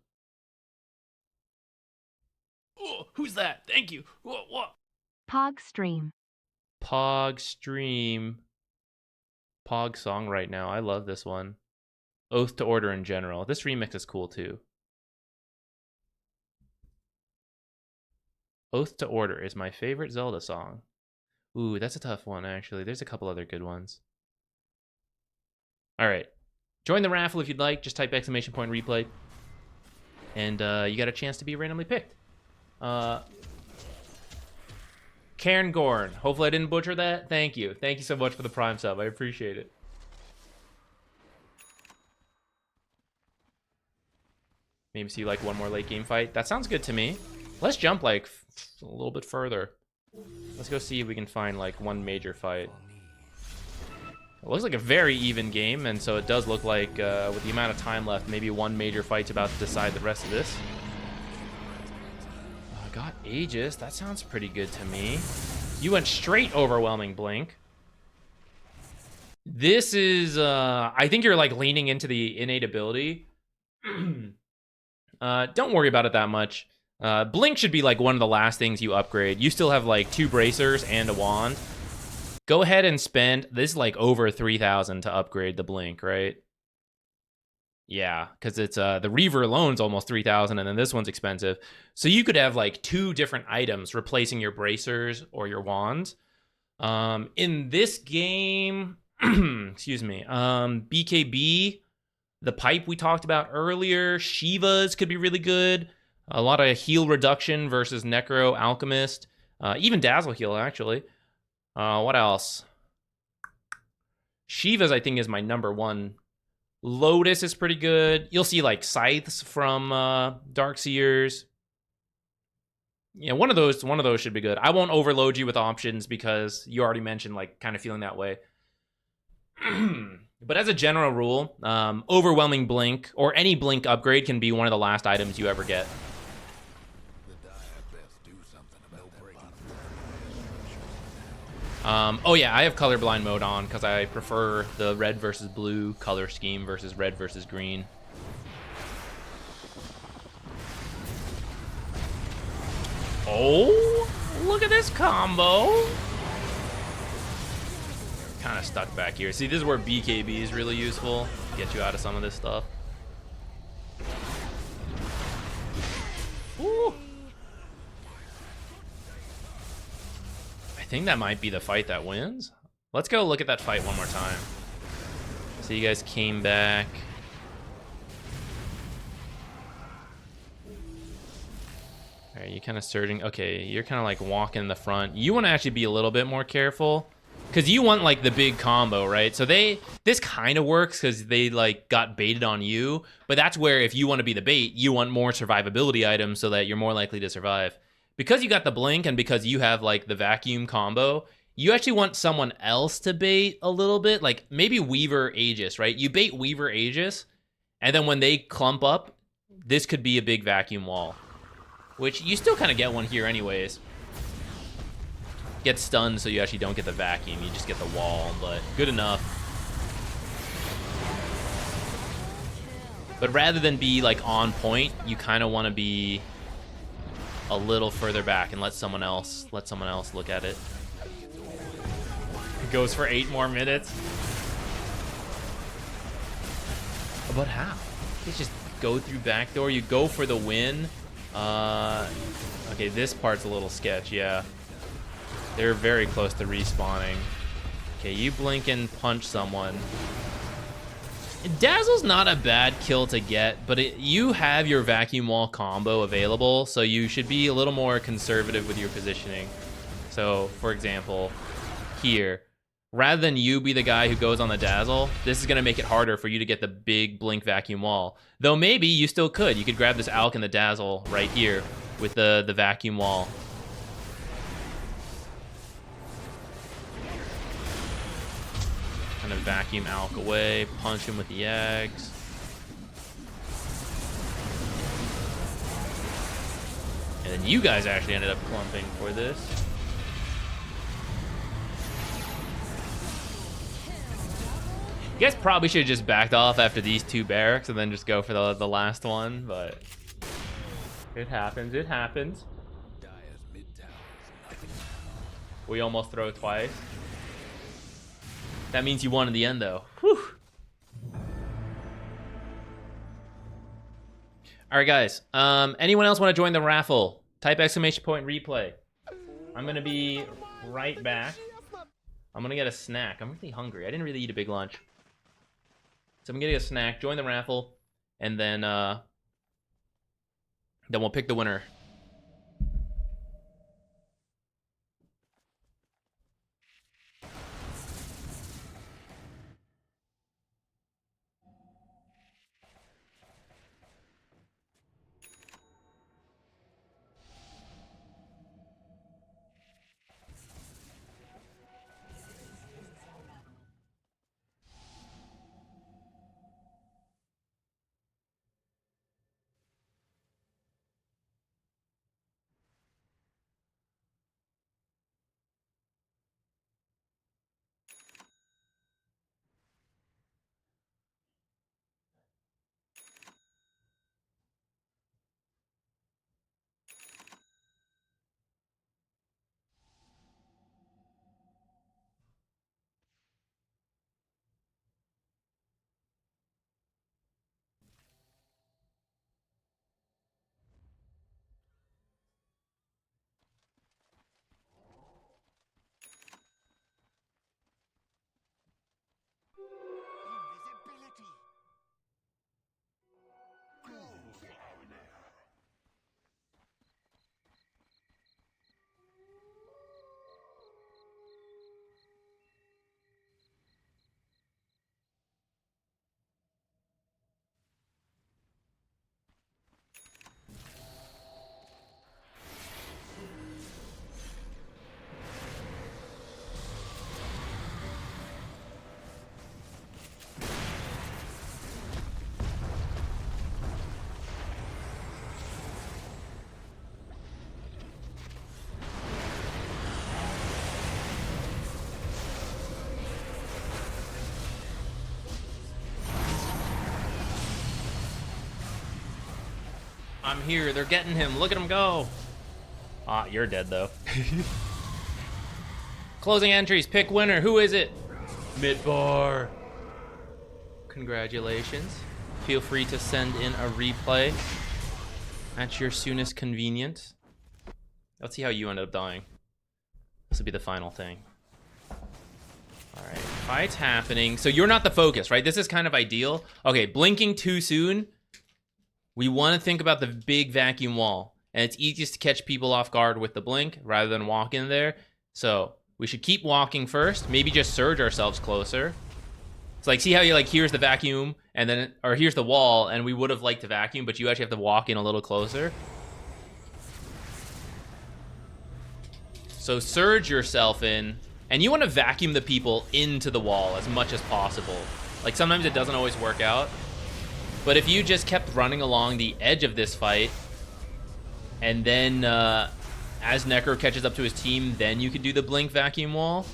Oh, who's that? Thank you. What? Pog stream. Pog stream. Pog song right now. I love this one. Oath to Order in general. This remix is cool too. Oath to Order is my favorite Zelda song. Ooh, that's a tough one, actually. There's a couple other good ones. All right. Join the raffle if you'd like. Just type ! replay. And you got a chance to be randomly picked. Karen Gorn. Hopefully I didn't butcher that. Thank you. Thank you so much for the Prime sub. I appreciate it. Maybe see like one more late game fight. That sounds good to me. Let's jump like a little bit further. Let's go see if we can find like one major fight. It looks like a very even game, and so it does look like with the amount of time left, maybe one major fight's about to decide the rest of this. Got Aegis. That sounds pretty good to me. You went straight overwhelming Blink. This is, I think you're like leaning into the innate ability. Don't worry about it that much. Blink should be like one of the last things you upgrade. You still have like 2 bracers and a wand. Go ahead and spend this like over 3,000 to upgrade the Blink, right? Yeah, because it's the Reaver alone's almost 3,000, and then this one's expensive. So you could have like 2 different items replacing your bracers or your wands. In this game, excuse me, BKB, the pipe we talked about earlier, Shiva's could be really good. A lot of heal reduction versus Necro, Alchemist, even Dazzle heal actually. What else? Shiva's I think is my number one. Lotus is pretty good. You'll see like scythes from Darkseers. Yeah, one of those should be good. I won't overload you with options because you already mentioned like kind of feeling that way. But as a general rule, overwhelming blink or any blink upgrade can be one of the last items you ever get. The dire best do something about that bottom. Oh yeah, I have colorblind mode on because I prefer the red versus blue color scheme versus red versus green. Oh, look at this combo. Kind of stuck back here. See, this is where BKB is really useful. Get you out of some of this stuff. Ooh. I think that might be the fight that wins. Let's go look at that fight one more time. So you guys came back. All right, you kind of surging. Okay, you're kind of like walking in the front. You want to actually be a little bit more careful because you want like the big combo, right? So this kind of works because they like got baited on you, but that's where if you want to be the bait, you want more survivability items so that you're more likely to survive. Because you got the blink and because you have like the vacuum combo, you actually want someone else to bait a little bit, like maybe Weaver Aegis, right? You bait Weaver Aegis, and then when they clump up, this could be a big vacuum wall, which you still kind of get one here anyways. Get stunned so you actually don't get the vacuum, you just get the wall, but good enough. But rather than be like on point, you kind of want to be a little further back and let someone else look at it. It goes for 8 more minutes. But how? You just go through back door, you go for the win. Okay, this part's a little sketch, yeah. They're very close to respawning. Okay, you blink and punch someone. Dazzle's not a bad kill to get, but you have your vacuum wall combo available, so you should be a little more conservative with your positioning. So, for example, here, rather than you be the guy who goes on the Dazzle, this is going to make it harder for you to get the big blink vacuum wall. Though maybe you still could. You could grab this Alk and the Dazzle right here with the vacuum wall. Kind of vacuum Alk away, punch him with the eggs. And then you guys actually ended up clumping for this. You guys probably should have just backed off after these 2 barracks and then just go for the last one, but it happens, it happens. Dire's mid tower is nothing. We almost throw twice. That means you won in the end, though. Whew. All right, guys. Anyone else want to join the raffle? Type !replay. I'm going to be right back. I'm going to get a snack. I'm really hungry. I didn't really eat a big lunch. So I'm going to get a snack, join the raffle, and then we'll pick the winner. I'm here. They're getting him. Look at him go. Ah, you're dead, though. Closing entries. Pick winner. Who is it? Midbar. Congratulations. Feel free to send in a replay at your soonest convenience. Let's see how you end up dying. This will be the final thing. Alright, fight's happening. So you're not the focus, right? This is kind of ideal. Okay, blinking too soon. We want to think about the big vacuum wall. And it's easiest to catch people off guard with the blink rather than walk in there. So we should keep walking first. Maybe just surge ourselves closer. It's like, see how you like, here's the vacuum, and then, or here's the wall, and we would have liked to vacuum, but you actually have to walk in a little closer. So surge yourself in, and you want to vacuum the people into the wall as much as possible. Like, sometimes it doesn't always work out, but if you just kept running along the edge of this fight, and then as Necro catches up to his team, then you can do the blink vacuum wall.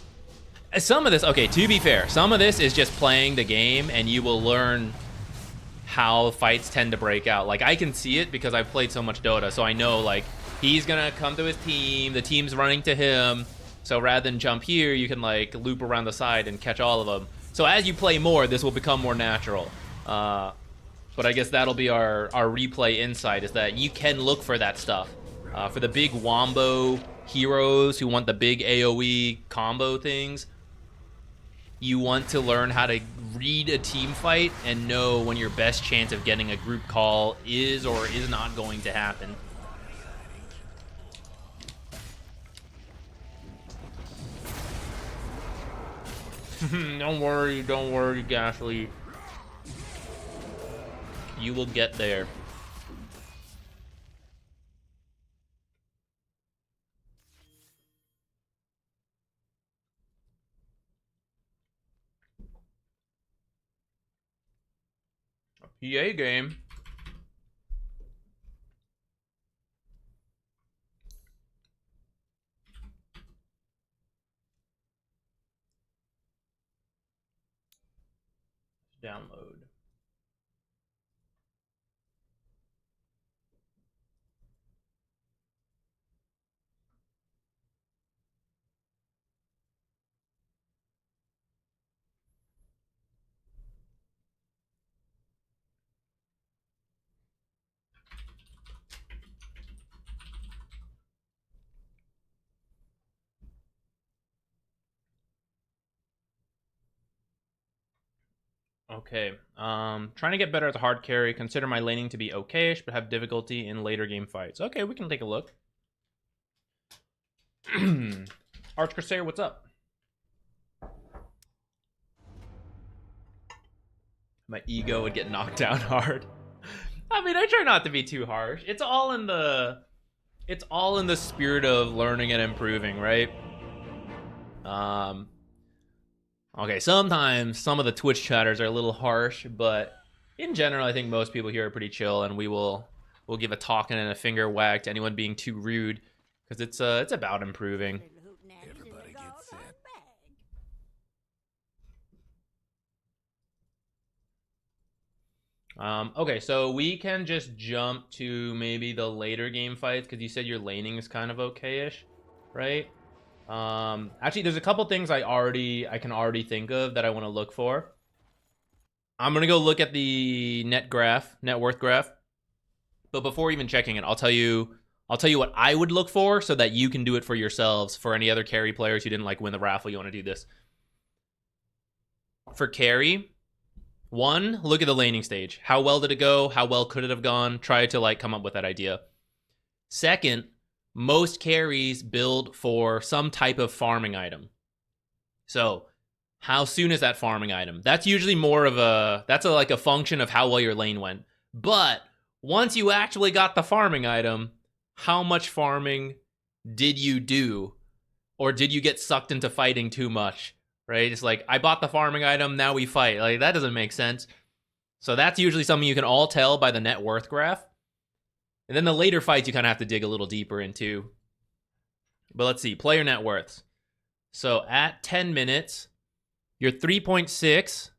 Some of this, okay, to be fair, some of this is just playing the game, and you will learn how fights tend to break out. Like, I can see it because I've played so much Dota, so I know, like, he's gonna come to his team, the team's running to him, so rather than jump here, you can, like, loop around the side and catch all of them. So as you play more, this will become more natural. But I guess that'll be our replay insight, is that you can look for that stuff. For the big wombo heroes who want the big AoE combo things, you want to learn how to read a team fight and know when your best chance of getting a group call is or is not going to happen. Don't worry, Ghastly. You will get there. A PA game. Download. Okay, trying to get better at the hard carry. Consider my laning to be okayish, but have difficulty in later game fights. Okay, we can take a look. Arch Crusader, what's up? My ego would get knocked down hard. I mean, I try not to be too harsh. It's all in the spirit of learning and improving, right? Okay, sometimes some of the Twitch chatters are a little harsh, but in general, I think most people here are pretty chill, and we'll give a talking and a finger wag to anyone being too rude, because it's about improving. Everybody gets set. Okay, so we can just jump to maybe the later game fights, because you said your laning is kind of okay-ish, right? Actually, there's a couple things I can already think of that I want to look for. I'm gonna go look at the net worth graph. But before even checking it, I'll tell you what I would look for so that you can do it for yourselves. For any other carry players who didn't like win the raffle, you want to do this. For carry, one, look at the laning stage. How well did it go? How well could it have gone? Try to like come up with that idea. Second, most carries build for some type of farming item. So, how soon is that farming item? That's usually more of like a function of how well your lane went. But once you actually got the farming item, how much farming did you do? Or did you get sucked into fighting too much? Right? It's like, I bought the farming item, now we fight. Like, that doesn't make sense. So that's usually something you can all tell by the net worth graph. And then the later fights you kind of have to dig a little deeper into. But let's see, player net worths. So at 10 minutes, you're 3.6,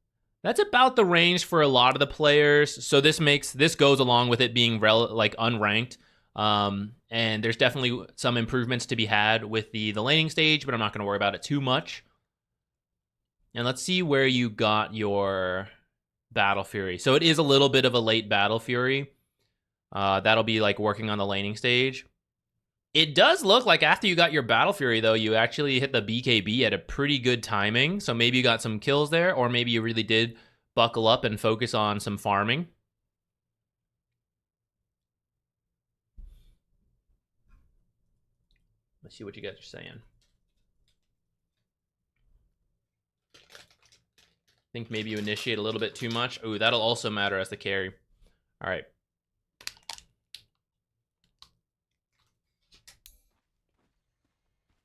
That's about the range for a lot of the players. So this goes along with it being like unranked. And there's definitely some improvements to be had with the laning stage, but I'm not going to worry about it too much. And let's see where you got your Battle Fury. So it is a little bit of a late Battle Fury. That'll be like working on the laning stage. It does look like after you got your Battle Fury, though, you actually hit the BKB at a pretty good timing. So maybe you got some kills there, or maybe you really did buckle up and focus on some farming. Let's see what you guys are saying. Think maybe you initiate a little bit too much. Ooh, that'll also matter as the carry. All right.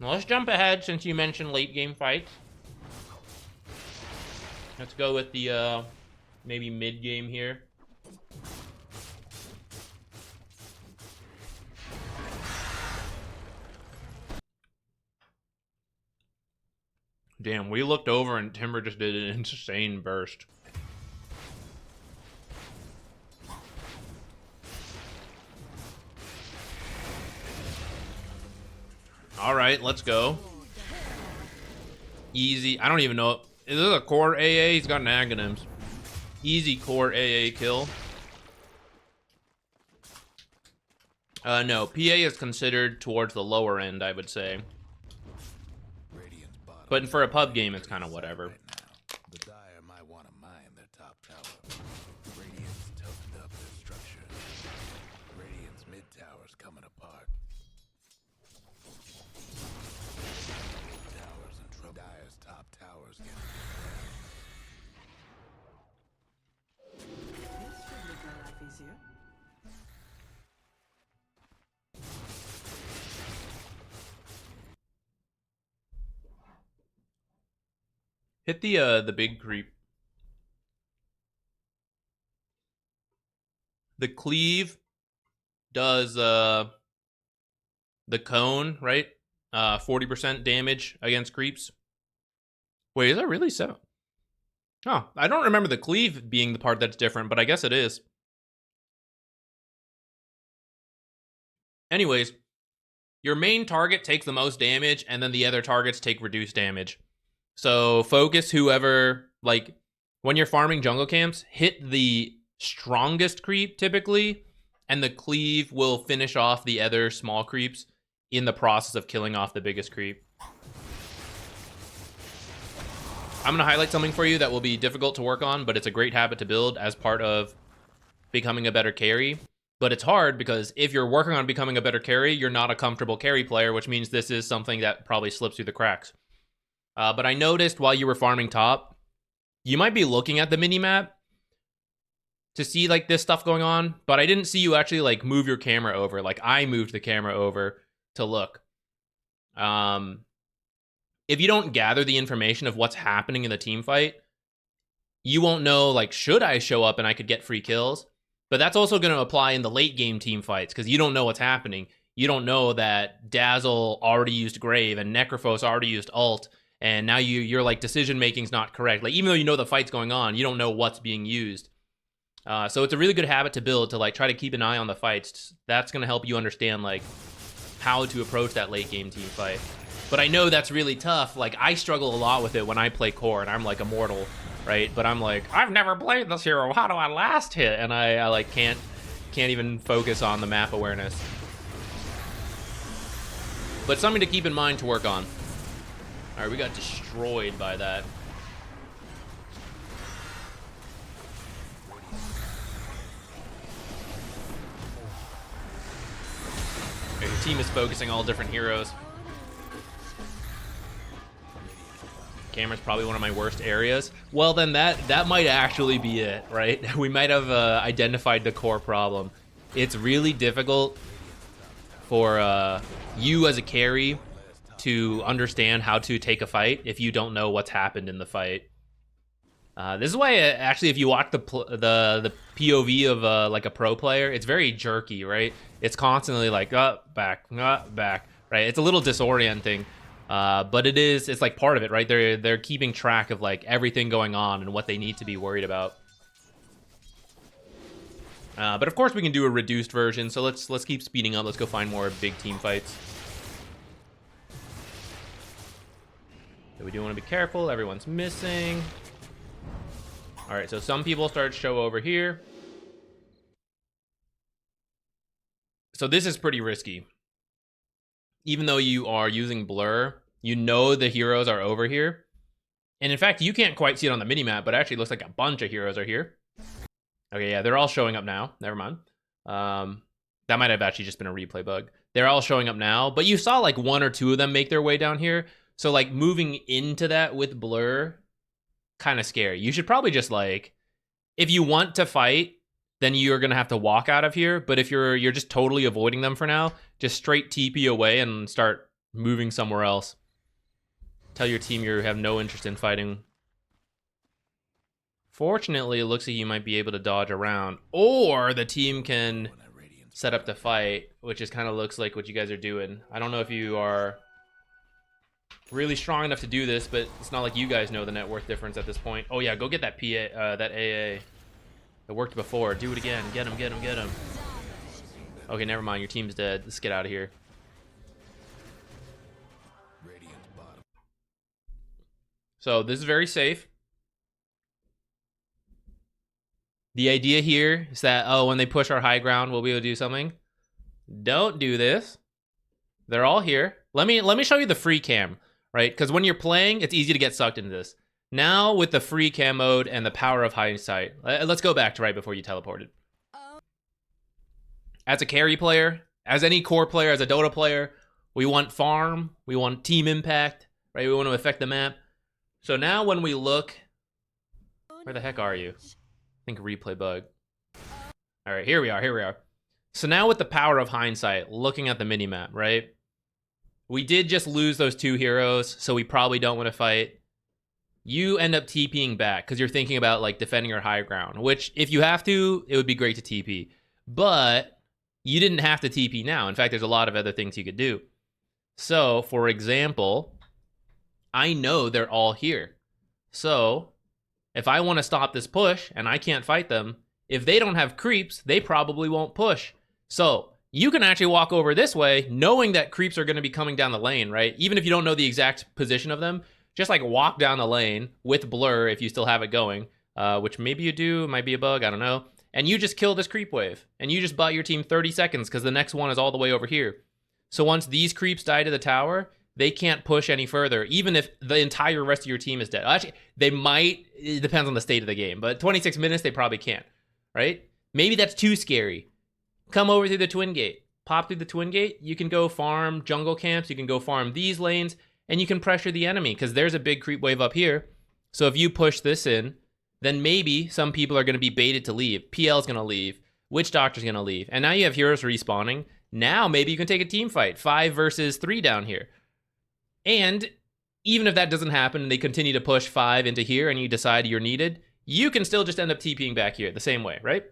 Now let's jump ahead since you mentioned late game fights. Let's go with the maybe mid game here. Damn, we looked over and Timber just did an insane burst. All right, let's go. Easy. I don't even know. Is this a core AA? He's got an Aghanims. Easy core AA kill. No, PA is considered towards the lower end, I would say. But for a pub game, it's kind of whatever. Right now, the Dire might want to mine their top tower. Radiant's toughened up their structure. Radiant's mid tower's coming apart. Towers in trouble. Dire's top tower's getting This should make my life easier. Hit the big creep. The cleave does the cone, right? 40% damage against creeps. Wait, is that really so? Oh, I don't remember the cleave being the part that's different, but I guess it is. Anyways, your main target takes the most damage, and then the other targets take reduced damage. So focus whoever, like, when you're farming jungle camps, hit the strongest creep typically, and the cleave will finish off the other small creeps in the process of killing off the biggest creep. I'm going to highlight something for you that will be difficult to work on, but it's a great habit to build as part of becoming a better carry. But it's hard because if you're working on becoming a better carry, you're not a comfortable carry player, which means this is something that probably slips through the cracks. But I noticed while you were farming top, you might be looking at the mini-map to see like this stuff going on, but I didn't see you actually like move your camera over. Like I moved the camera over to look. If you don't gather the information of what's happening in the team fight, you won't know like, should I show up and I could get free kills? But that's also going to apply in the late game team fights because you don't know what's happening. You don't know that Dazzle already used Grave and Necrophos already used Ult. And now your like decision making's not correct. Like even though you know the fight's going on, you don't know what's being used. So it's a really good habit to build to like try to keep an eye on the fights. That's gonna help you understand like how to approach that late game team fight. But I know that's really tough. Like I struggle a lot with it when I play core and I'm like immortal, right? But I'm like, I've never played this hero. How do I last hit? And I like can't even focus on the map awareness. But something to keep in mind to work on. All right, we got destroyed by that. Okay, your team is focusing all different heroes. Camera's probably one of my worst areas. Well, then that might actually be it, right? We might have identified the core problem. It's really difficult for you as a carry to understand how to take a fight if you don't know what's happened in the fight. This is why, actually, if you watch the POV of like a pro player, it's very jerky, right? It's constantly like up, back, right? It's a little disorienting. But it's like part of it, right? They're keeping track of like everything going on and what they need to be worried about. But of course we can do a reduced version, so let's keep speeding up. Let's go find more big team fights. So we do want to be careful. Everyone's missing. All right, so some people start to show over here. So this is pretty risky. Even though you are using blur, you know the heroes are over here. And in fact, you can't quite see it on the minimap, but it actually looks like a bunch of heroes are here. Okay, yeah, they're all showing up now. Never mind. That might have actually just been a replay bug. They're all showing up now, but you saw like 1 or 2 of them make their way down here. So like moving into that with blur, kind of scary. You should probably just like, if you want to fight, then you're gonna have to walk out of here. But if you're just totally avoiding them for now, just straight TP away and start moving somewhere else. Tell your team you have no interest in fighting. Fortunately, it looks like you might be able to dodge around, or the team can set up to fight, which just kind of looks like what you guys are doing. I don't know if you are really strong enough to do this, but it's not like you guys know the net worth difference at this point. Oh yeah, go get that that AA. It worked before. Do it again. Get him, get him, get him. Okay, never mind. Your team's dead. Let's get out of here. So this is very safe. The idea here is that, oh, when they push our high ground, we'll be able to do something. Don't do this. They're all here. Let me show you the free cam, right? Because when you're playing, it's easy to get sucked into this. Now with the free cam mode and the power of hindsight, let's go back to right before you teleported. As a carry player, as any core player, as a Dota player, we want farm, we want team impact, right? We want to affect the map. So now when we look, where the heck are you? I think replay bug. All right, here we are. So now with the power of hindsight, looking at the minimap, right? We did just lose those 2 heroes, so we probably don't want to fight. You end up TPing back because you're thinking about like defending your high ground, which if you have to, it would be great to TP. But you didn't have to TP now. In fact, there's a lot of other things you could do. So, for example, I know they're all here. So, if I want to stop this push and I can't fight them, if they don't have creeps, they probably won't push. So, you can actually walk over this way knowing that creeps are going to be coming down the lane, right? Even if you don't know the exact position of them, just like walk down the lane with blur if you still have it going, which maybe you do, it might be a bug, I don't know. And you just kill this creep wave, and you just bought your team 30 seconds because the next one is all the way over here. So once these creeps die to the tower, they can't push any further, even if the entire rest of your team is dead. Actually, they might, it depends on the state of the game, but 26 minutes, they probably can't, right? Maybe that's too scary. Come over through the twin gate. Pop through the twin gate, you can go farm jungle camps, you can go farm these lanes, and you can pressure the enemy because there's a big creep wave up here. So if you push this in, then maybe some people are going to be baited to leave. PL's going to leave. Witch Doctor's going to leave. And now you have heroes respawning. Now maybe you can take a team fight. 5 versus 3 down here. And even if that doesn't happen and they continue to push 5 into here and you decide you're needed, you can still just end up TPing back here the same way, right?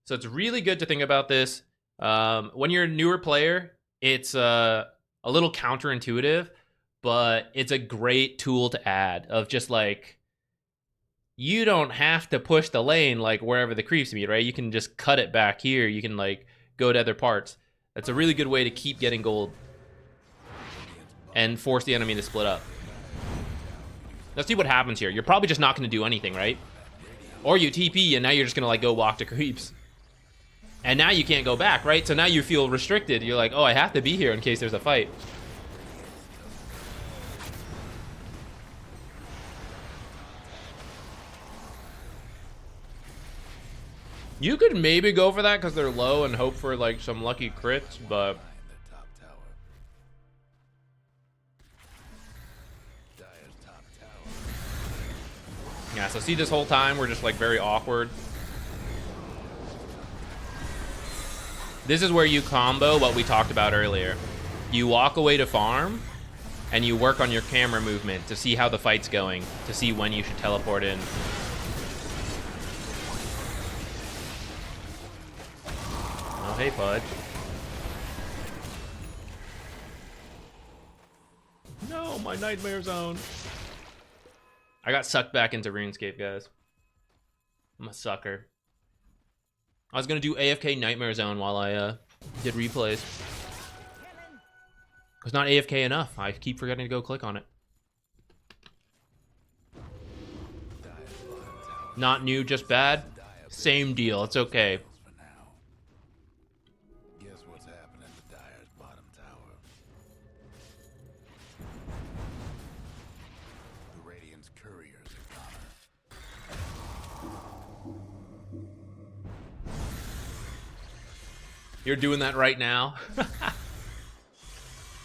So it's really good to think about this. When you're a newer player, it's a little counterintuitive, but it's a great tool to add of just like, you don't have to push the lane like wherever the creeps meet, right? You can just cut it back here. You can like go to other parts. That's a really good way to keep getting gold and force the enemy to split up. Let's see what happens here. You're probably just not going to do anything, right? Or you TP and now you're just going to like go walk to creeps. And now you can't go back, right? So now you feel restricted. You're like, oh, I have to be here in case there's a fight. You could maybe go for that because they're low and hope for like some lucky crits, but yeah, so see this whole time we're just like very awkward. This is where you combo what we talked about earlier. You walk away to farm and you work on your camera movement to see how the fight's going, to see when you should teleport in. Oh, hey, Pudge. my nightmare zone. I got sucked back into RuneScape, guys. I'm a sucker. I was gonna do AFK Nightmare Zone while I did replays. It's not AFK enough. I keep forgetting to go click on it. Not new, just bad. Same deal. It's okay. For now. Guess what's happening to Dyer's bottom tower? The Radiant's couriers are Connor. You're doing that right now.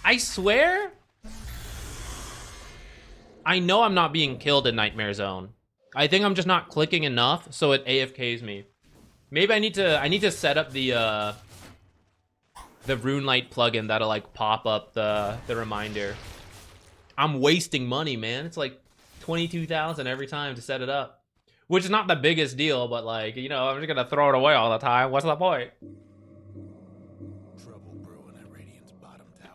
I swear. I know I'm not being killed in Nightmare Zone. I think I'm just not clicking enough, so it AFKs me. Maybe I need to set up the RuneLight plugin that'll like pop up the reminder. I'm wasting money, man. It's like 22,000 every time to set it up, which is not the biggest deal, but like, you know, I'm just gonna throw it away all the time. What's the point? Trouble brewing at Radiant's bottom tower.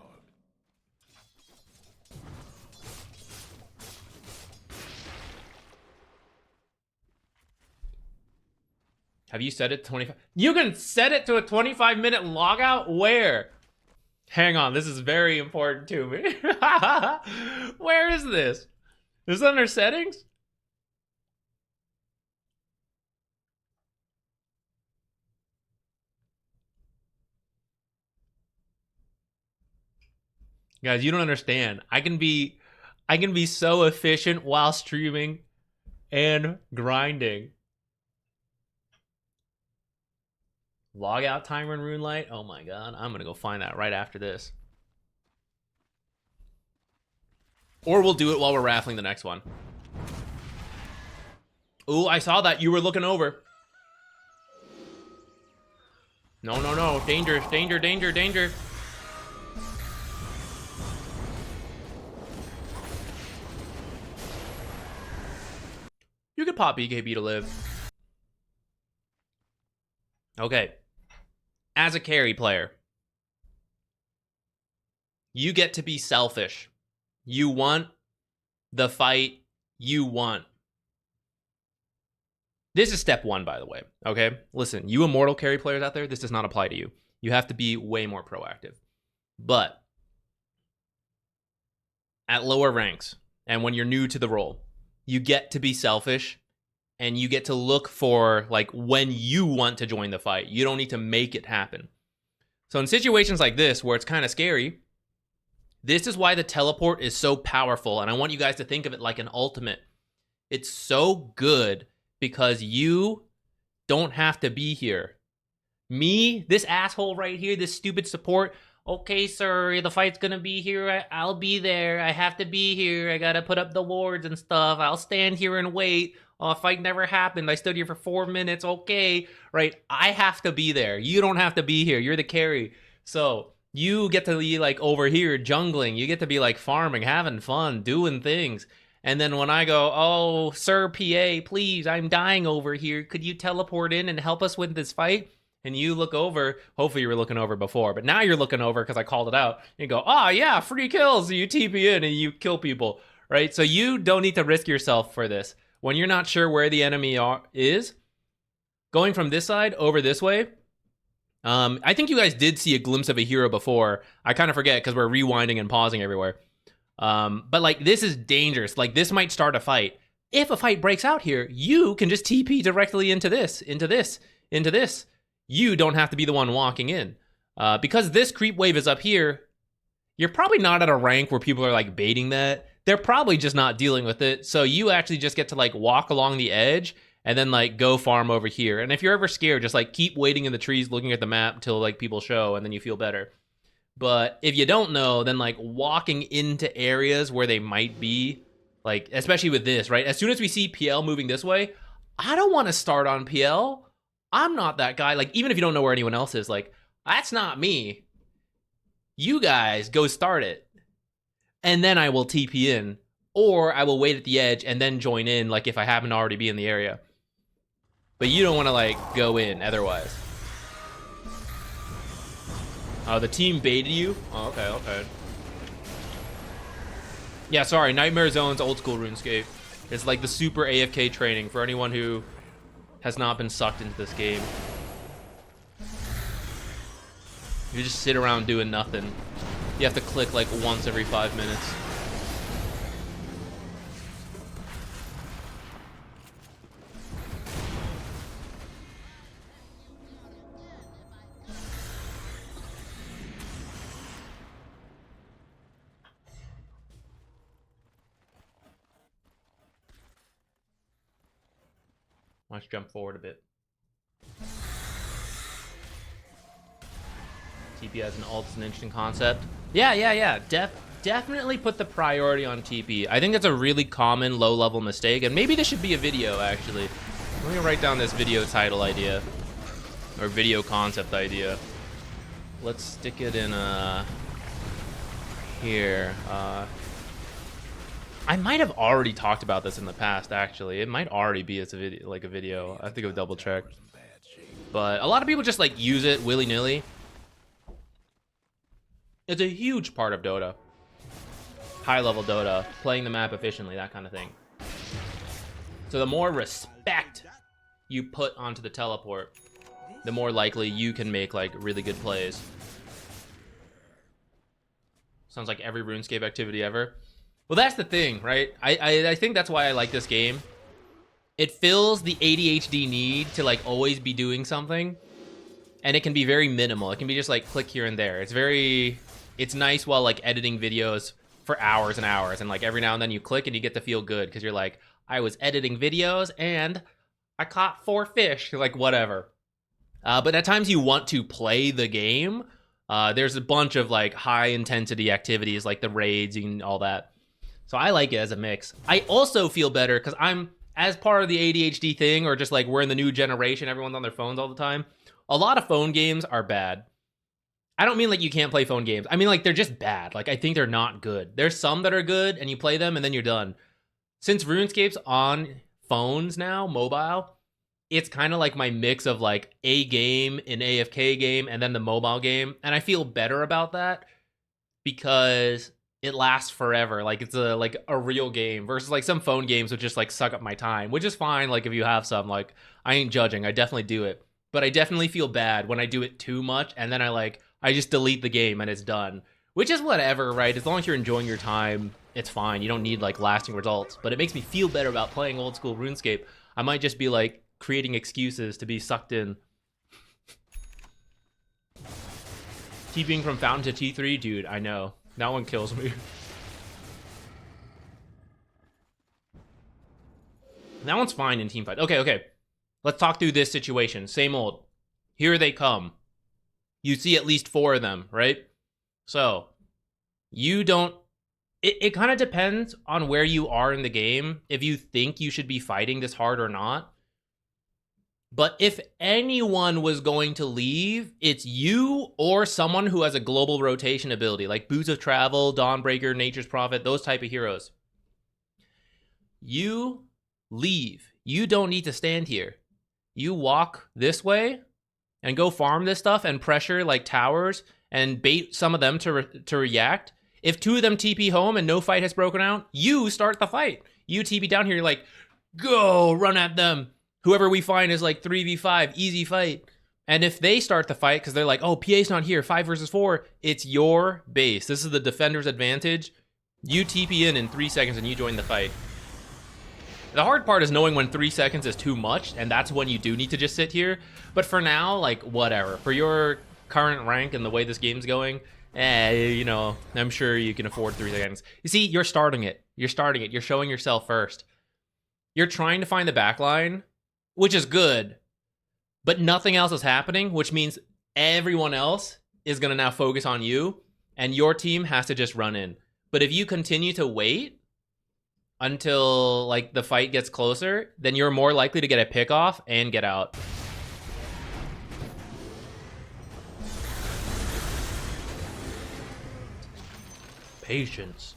Have you set it to 25? You can set it to a 25-minute logout? Where? Hang on, this is very important to me. Where is this? Is it under settings? Guys, you don't understand. I can be so efficient while streaming and grinding. Logout timer in RuneLight. Oh my god, I'm gonna go find that right after this. Or we'll do it while we're raffling the next one. Ooh, I saw that. You were looking over. No, no, no. Danger, danger, danger, danger. You could pop BKB to live. Okay. As a carry player, you get to be selfish. You want the fight you want. This is step one, by the way. Okay? Listen, you immortal carry players out there, this does not apply to you. You have to be way more proactive. But at lower ranks, and when you're new to the role, you get to be selfish, and you get to look for like when you want to join the fight. You don't need to make it happen. So in situations like this where it's kind of scary, this is why the teleport is so powerful, and I want you guys to think of it like an ultimate. It's so good because you don't have to be here. Me, this asshole right here, this stupid support, okay, sir, the fight's gonna be here. I'll be there. I have to be here. I gotta put up the wards and stuff. I'll stand here and wait. Oh, fight never happened. I stood here for 4 minutes. Okay, right? I have to be there. You don't have to be here. You're the carry. So you get to be like over here jungling. You get to be like farming, having fun, doing things. And then when I go, oh, sir, PA, please, I'm dying over here. Could you teleport in and help us with this fight? And you look over. Hopefully you were looking over before, but now you're looking over because I called it out. You go, oh, yeah, free kills. You TP in and you kill people, right? So you don't need to risk yourself for this. When you're not sure where the enemy is, going from this side over this way, I think you guys did see a glimpse of a hero before. I kind of forget because we're rewinding and pausing everywhere. But like this is dangerous. Like this might start a fight. If a fight breaks out here, you can just TP directly into this, into this, into this. You don't have to be the one walking in. Because this creep wave is up here, you're probably not at a rank where people are like baiting that. They're probably just not dealing with it. So you actually just get to like walk along the edge and then like go farm over here. And if you're ever scared, just like keep waiting in the trees, looking at the map until like people show and then you feel better. But if you don't know, then like walking into areas where they might be, like especially with this, right? As soon as we see PL moving this way, I don't want to start on PL. I'm not that guy. Like even if you don't know where anyone else is, like that's not me. You guys go start it. And then I will TP in, or I will wait at the edge and then join in, like if I happen to already be in the area. But you don't want to like go in otherwise. Oh, the team baited you? Oh, okay, okay. Yeah, sorry, Nightmare Zone's old school RuneScape. It's like the super AFK training for anyone who has not been sucked into this game. You just sit around doing nothing. You have to click like once every 5 minutes. Let's jump forward a bit. TP as an ult is an interesting concept. Yeah. Definitely put the priority on TP. I think that's a really common low-level mistake, and maybe this should be a video, actually. Let me write down this video title idea, or video concept idea. Let's stick it in here. I might have already talked about this in the past, actually. It might already be as a video, like a video. I think I've double checked. But a lot of people just like use it willy-nilly. It's a huge part of Dota. High-level Dota, playing the map efficiently, that kind of thing. So the more respect you put onto the teleport, the more likely you can make like really good plays. Sounds like every RuneScape activity ever. Well, that's the thing, right? I think that's why I like this game. It fills the ADHD need to like always be doing something, and it can be very minimal. It can be just like click here and there. It's nice while like editing videos for hours and hours, and like every now and then you click and you get to feel good because you're like, I was editing videos and I caught 4 fish, like whatever. But at times you want to play the game. There's a bunch of like high intensity activities like the raids and all that. So I like it as a mix. I also feel better because I'm, as part of the ADHD thing, or just like we're in the new generation, everyone's on their phones all the time. A lot of phone games are bad. I don't mean like you can't play phone games. I mean like they're just bad. Like I think they're not good. There's some that are good and you play them and then you're done. Since RuneScape's on phones now, mobile, it's kind of like my mix of like a game, an AFK game, and then the mobile game. And I feel better about that because it lasts forever. Like it's a real game versus like some phone games would just like suck up my time, which is fine. Like if you have some, like I ain't judging. I definitely do it. But I definitely feel bad when I do it too much and then I just delete the game and it's done. Which is whatever, right? As long as you're enjoying your time, it's fine. You don't need like lasting results. But it makes me feel better about playing old school RuneScape. I might just be like creating excuses to be sucked in. TPing from Fountain to T3, dude, I know. That one kills me. That one's fine in teamfight. Okay. Let's talk through this situation. Same old. Here they come. You see at least 4 of them, right? So, you don't... It kind of depends on where you are in the game, if you think you should be fighting this hard or not. But if anyone was going to leave, it's you or someone who has a global rotation ability, like Boots of Travel, Dawnbreaker, Nature's Prophet, those type of heroes. You leave. You don't need to stand here. You walk this way and go farm this stuff and pressure like towers and bait some of them to react. If 2 of them TP home and no fight has broken out, you start the fight. You TP down here, you're like, go, run at them. Whoever we find is like 3v5, easy fight. And if they start the fight, because they're like, oh, PA's not here, 5 versus 4, it's your base. This is the defender's advantage. You TP in 3 seconds and you join the fight. The hard part is knowing when 3 seconds is too much, and that's when you do need to just sit here. But for now, like, whatever. For your current rank and the way this game's going, you know, I'm sure you can afford 3 seconds. You see, you're starting it. You're showing yourself first. You're trying to find the backline, which is good, but nothing else is happening, which means everyone else is going to now focus on you, and your team has to just run in. But if you continue to wait until like the fight gets closer, then you're more likely to get a pick off and get out. Patience.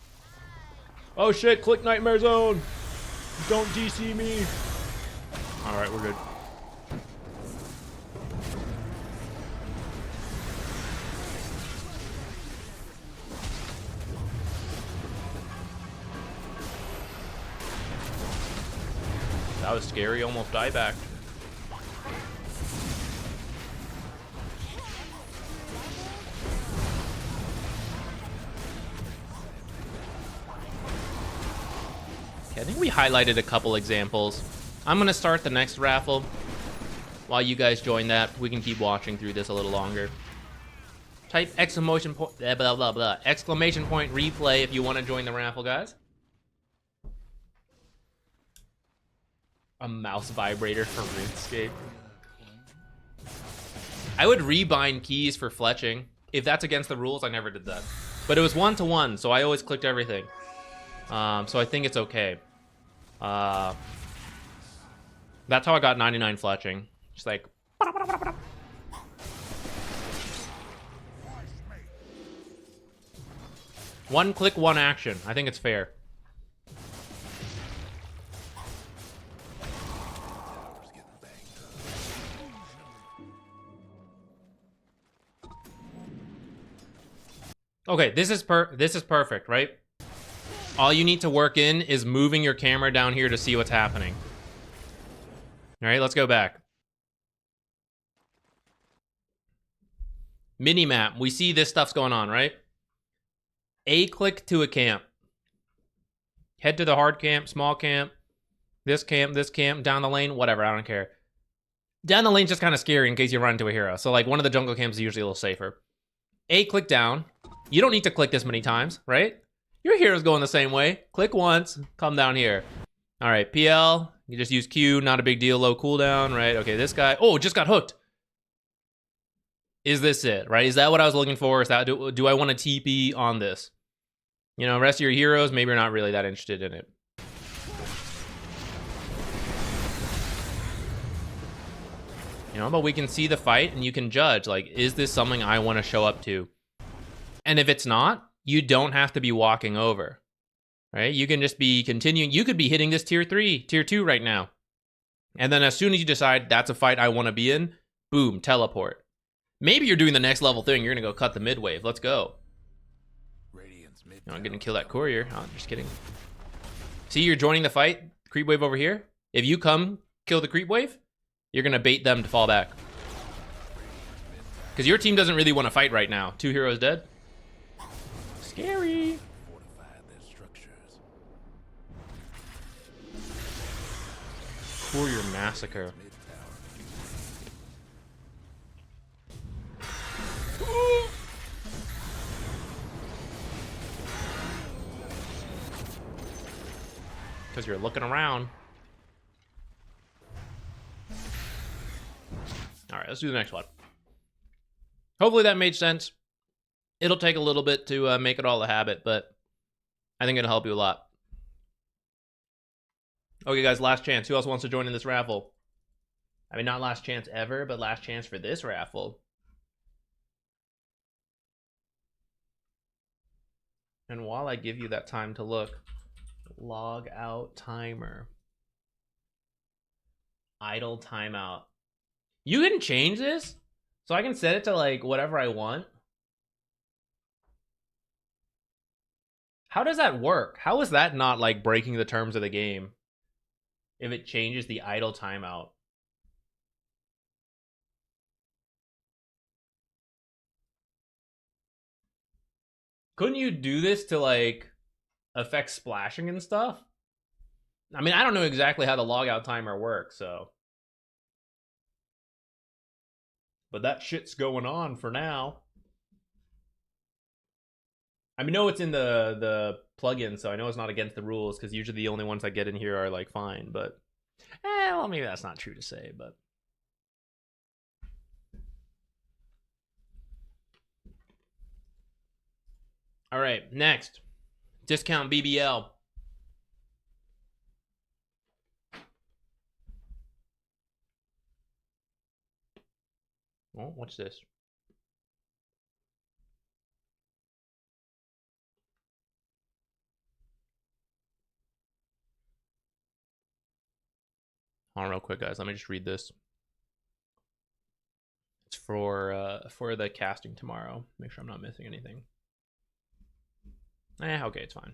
Oh shit, click Nightmare Zone. Don't DC me. All right, we're good. That was scary. Almost die back. Okay, I think we highlighted a couple examples. I'm gonna start the next raffle. While you guys join that, we can keep watching through this a little longer. Type exclamation point, blah, blah, blah, blah. Exclamation point replay if you want to join the raffle, guys. A mouse vibrator for RuneScape. I would rebind keys for fletching. If that's against the rules, I never did that. But it was 1-to-1, so I always clicked everything. So I think it's okay. That's how I got 99 fletching. Just like... One click, one action. I think it's fair. Okay, this is perfect, right? All you need to work in is moving your camera down here to see what's happening. All right, let's go back. Minimap. We see this stuff's going on, right? A click to a camp. Head to the hard camp, small camp, this camp, down the lane, whatever, I don't care. Down the lane's just kind of scary in case you run into a hero. So like one of the jungle camps is usually a little safer. A click down. You don't need to click this many times, right? Your hero's going the same way. Click once, come down here. All right, PL, you just use Q, not a big deal, low cooldown, right? Okay, this guy, oh, just got hooked. Is this it, right? Is that what I was looking for? Is that, do I want to TP on this? You know, rest of your heroes, maybe you're not really that interested in it. You know, but we can see the fight and you can judge, like, is this something I want to show up to? And if it's not, you don't have to be walking over, right? You can just be continuing. You could be hitting this tier 3, tier 2 right now. And then as soon as you decide that's a fight I want to be in, boom, teleport. Maybe you're doing the next level thing. You're going to go cut the mid wave. Let's go. I'm going to kill that courier. Oh, I'm just kidding. See, you're joining the fight. Creep wave over here. If you come kill the creep wave, you're going to bait them to fall back. Because your team doesn't really want to fight right now. 2 heroes dead. Scary. Courier massacre. Because you're looking around. All right, let's do the next one. Hopefully that made sense. It'll take a little bit to make it all a habit, but I think it'll help you a lot. Okay, guys, last chance. Who else wants to join in this raffle? I mean, not last chance ever, but last chance for this raffle. And while I give you that time to look, log out timer. Idle timeout. You can change this, so I can set it to like whatever I want. How does that work? How is that not like breaking the terms of the game? If it changes the idle timeout. Couldn't you do this to like affect splashing and stuff? I mean, I don't know exactly how the logout timer works, so. But that shit's going on for now. I mean, no, it's in the plugin, so I know it's not against the rules, because usually the only ones I get in here are like fine, but well, maybe that's not true to say, but all right, next, discount BBL. Oh, what's this? Hold on real quick, guys. Let me just read this. It's for the casting tomorrow. Make sure I'm not missing anything. Okay, it's fine.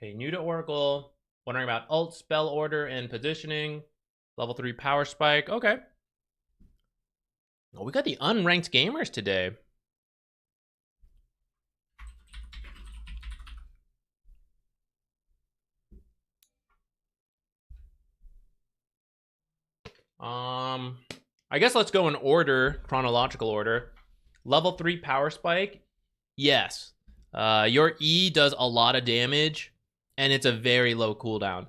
Okay, new to Oracle. Wondering about ult, spell order, and positioning. Level 3 power spike. Okay. Oh, we got the unranked gamers today. I guess let's go in order, chronological order. Level 3 power spike. Yes. Your E does a lot of damage, and it's a very low cooldown.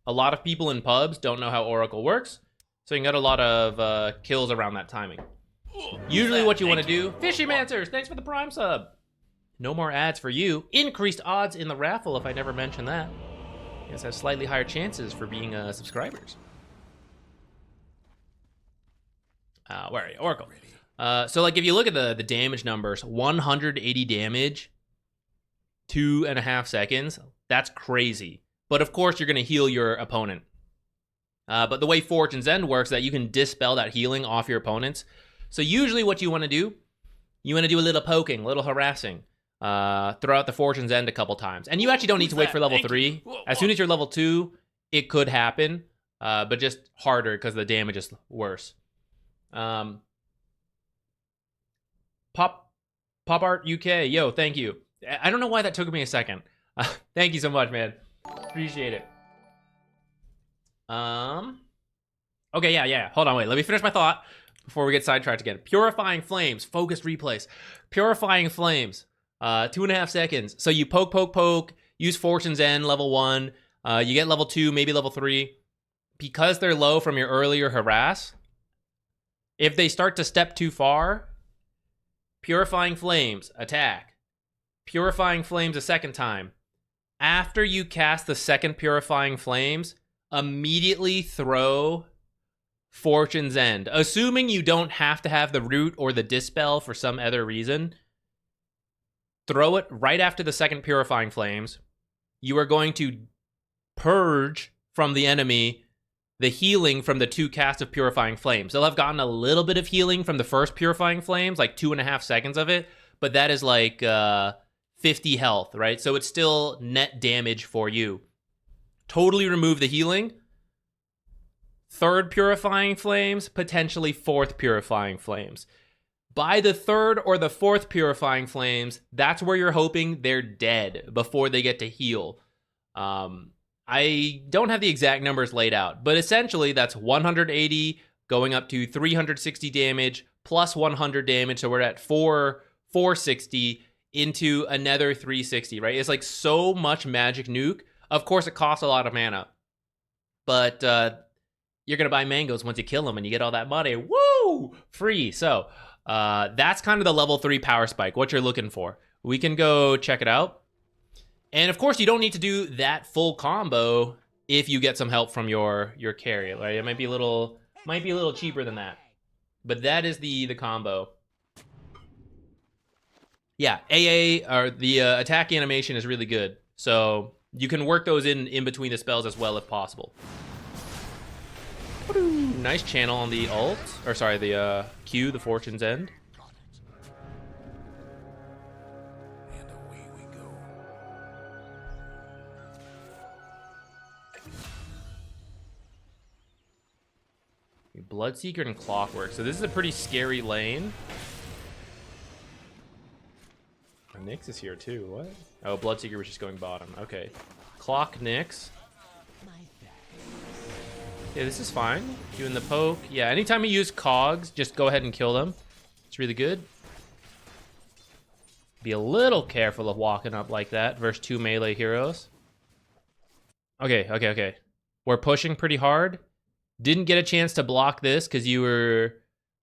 A lot of people in pubs don't know how Oracle works, so you can get a lot of kills around that timing. Usually what you want to do... Fishy Mancers, thanks for the Prime sub. No more ads for you. Increased odds in the raffle, if I never mentioned that. You guys have slightly higher chances for being subscribers. Where are you? Oracle. So, like, if you look at the damage numbers, 180 damage, 2.5 seconds, that's crazy. But, of course, you're going to heal your opponent. But the way Fortune's End works is that you can dispel that healing off your opponents. So, usually what you want to do, you want to do a little poking, a little harassing. Throw out the Fortune's End a couple times. And you actually don't need to wait for level 3. As soon as you're level 2, it could happen. But just harder because the damage is worse. Pop Art UK, yo, thank you. I don't know why that took me a second. Thank you so much, man. Appreciate it. Okay, yeah. Hold on, wait. Let me finish my thought before we get sidetracked again. Purifying Flames, focused replays. Purifying Flames, 2.5 seconds. So you poke, use Fortune's End, level 1. You get level 2, maybe level 3. Because they're low from your earlier harass, if they start to step too far, Purifying Flames, attack. Purifying Flames a second time. After you cast the second Purifying Flames, immediately throw Fortune's End. Assuming you don't have to have the root or the dispel for some other reason, throw it right after the second Purifying Flames. You are going to purge from the enemy the healing from the 2 casts of Purifying Flames. They'll have gotten a little bit of healing from the first Purifying Flames, like 2.5 seconds of it, but that is like 50 health, right? So it's still net damage for you. Totally remove the healing. 3rd Purifying Flames, potentially 4th Purifying Flames. By the 3rd or the 4th Purifying Flames, that's where you're hoping they're dead before they get to heal. I don't have the exact numbers laid out, but essentially that's 180 going up to 360 damage plus 100 damage. So we're at 460 into another 360, right? It's like so much magic nuke. Of course, it costs a lot of mana, but you're going to buy mangoes once you kill them and you get all that money. Woo! Free. So that's kind of the level 3 power spike, what you're looking for. We can go check it out. And of course, you don't need to do that full combo if you get some help from your carry, right? It might be a little cheaper than that, but that is the combo. Yeah, AA or the attack animation is really good, so you can work those in between the spells as well if possible. Nice channel on the ult, or sorry, the Q, the Fortune's End. Bloodseeker and Clockwork. So this is a pretty scary lane. Nyx is here too. What? Oh, Bloodseeker was just going bottom. Okay. Clock Nyx. Yeah, this is fine. Doing the poke. Yeah, anytime you use cogs, just go ahead and kill them. It's really good. Be a little careful of walking up like that versus 2 melee heroes. Okay. We're pushing pretty hard. Didn't get a chance to block this because you were...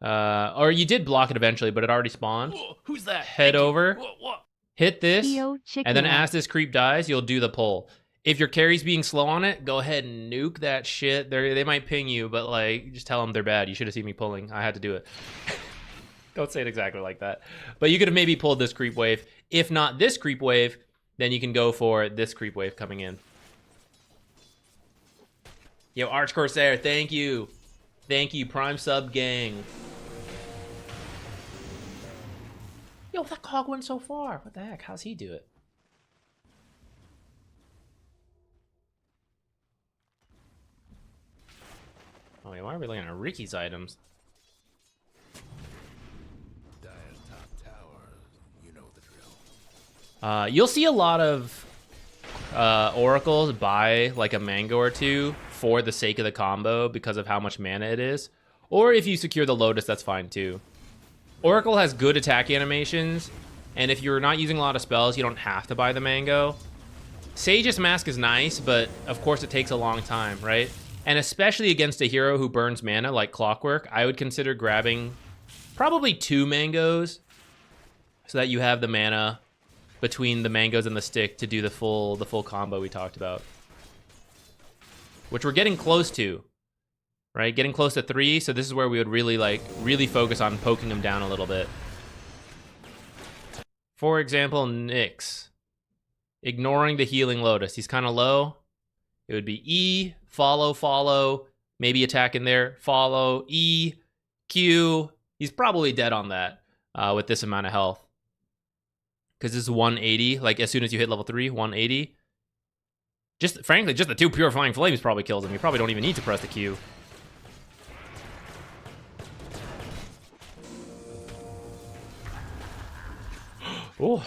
or you did block it eventually, but it already spawned. Whoa, who's that? Head over. Whoa. Hit this. Theo And then Chicken. as this creep dies, you'll do the pull. If your carry's being slow on it, go ahead and nuke that shit. They might ping you, but like, just tell them they're bad. You should have seen me pulling. I had to do it. Don't say it exactly like that. But you could have maybe pulled this creep wave. If not this creep wave, then you can go for this creep wave coming in. Yo, Arch Corsair, thank you. Thank you, Prime Sub Gang. Yo, that cog went so far. What the heck? How's he do it? Oh, wait, why are we looking at Ricky's items? Dire's top tower, you know the drill. You'll see a lot of oracles buy like a mango or two for the sake of the combo because of how much mana it is. Or if you secure the Lotus, that's fine too. Oracle has good attack animations, and if you're not using a lot of spells, you don't have to buy the mango. Sage's Mask is nice, but of course it takes a long time, right? And especially against a hero who burns mana like Clockwork, I would consider grabbing probably 2 mangoes so that you have the mana between the mangoes and the stick to do the full combo we talked about. Which we're getting close to, right? Getting close to 3, so this is where we would really focus on poking him down a little bit. For example, Nyx. Ignoring the Healing Lotus. He's kind of low. It would be E, follow, maybe attack in there, follow, E, Q. He's probably dead on that with this amount of health. Because this is 180, like as soon as you hit level 3, 180. Frankly, just the 2 Purifying Flames probably kills him. You probably don't even need to press the Q. Oh,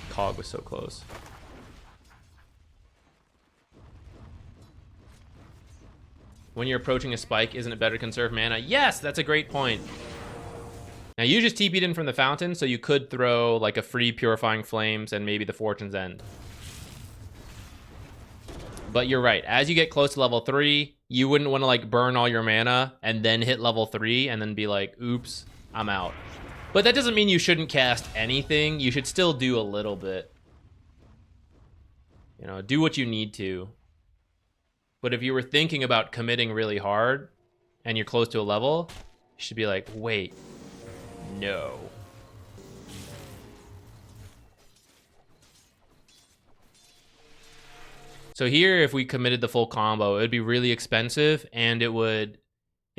Cog was so close. When you're approaching a spike, isn't it better to conserve mana? Yes, that's a great point. Now, you just TP'd in from the fountain, so you could throw like a free Purifying Flames and maybe the Fortune's End. But you're right. As you get close to level 3, you wouldn't want to like burn all your mana and then hit level 3 and then be like, oops, I'm out. But that doesn't mean you shouldn't cast anything. You should still do a little bit. You know, do what you need to. But if you were thinking about committing really hard and you're close to a level, you should be like, wait, no. So here, if we committed the full combo, it would be really expensive and it'd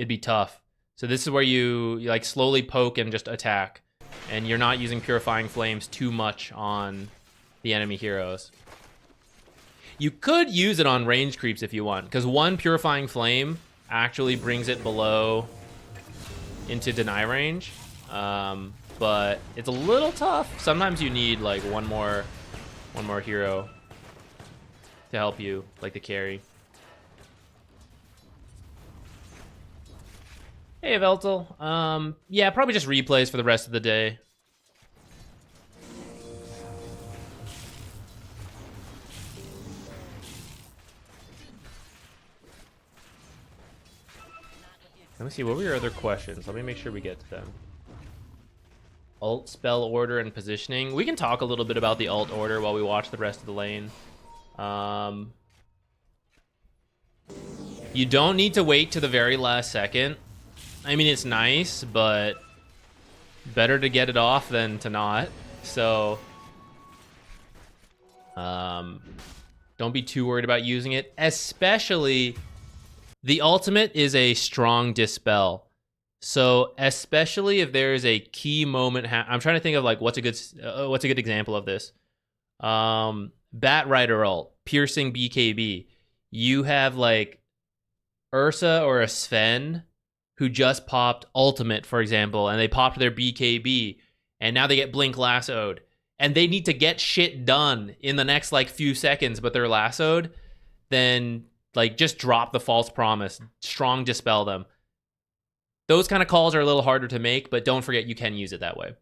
be tough. So this is where you like slowly poke and just attack, and you're not using Purifying Flames too much on the enemy heroes. You could use it on range creeps if you want, because 1 Purifying Flame actually brings it below into deny range. But it's a little tough. Sometimes you need like one more hero to help you, like the carry. Hey, Veltel. Yeah, probably just replays for the rest of the day. Let me see, what were your other questions? Let me make sure we get to them. Alt, spell order, and positioning. We can talk a little bit about the alt order while we watch the rest of the lane. You don't need to wait to the very last second. I mean, it's nice, but better to get it off than to not. So, don't be too worried about using it. Especially, the ultimate is a strong dispel. So, especially if there is a key moment, I'm trying to think of like what's a good example of this. Bat Rider ult, piercing BKB. You have like Ursa or a Sven who just popped ultimate, for example, and they popped their BKB, and now they get blink lassoed, and they need to get shit done in the next like few seconds, but they're lassoed. Then like just drop the false promise, strong dispel them. Those kind of calls are a little harder to make, but don't forget you can use it that way.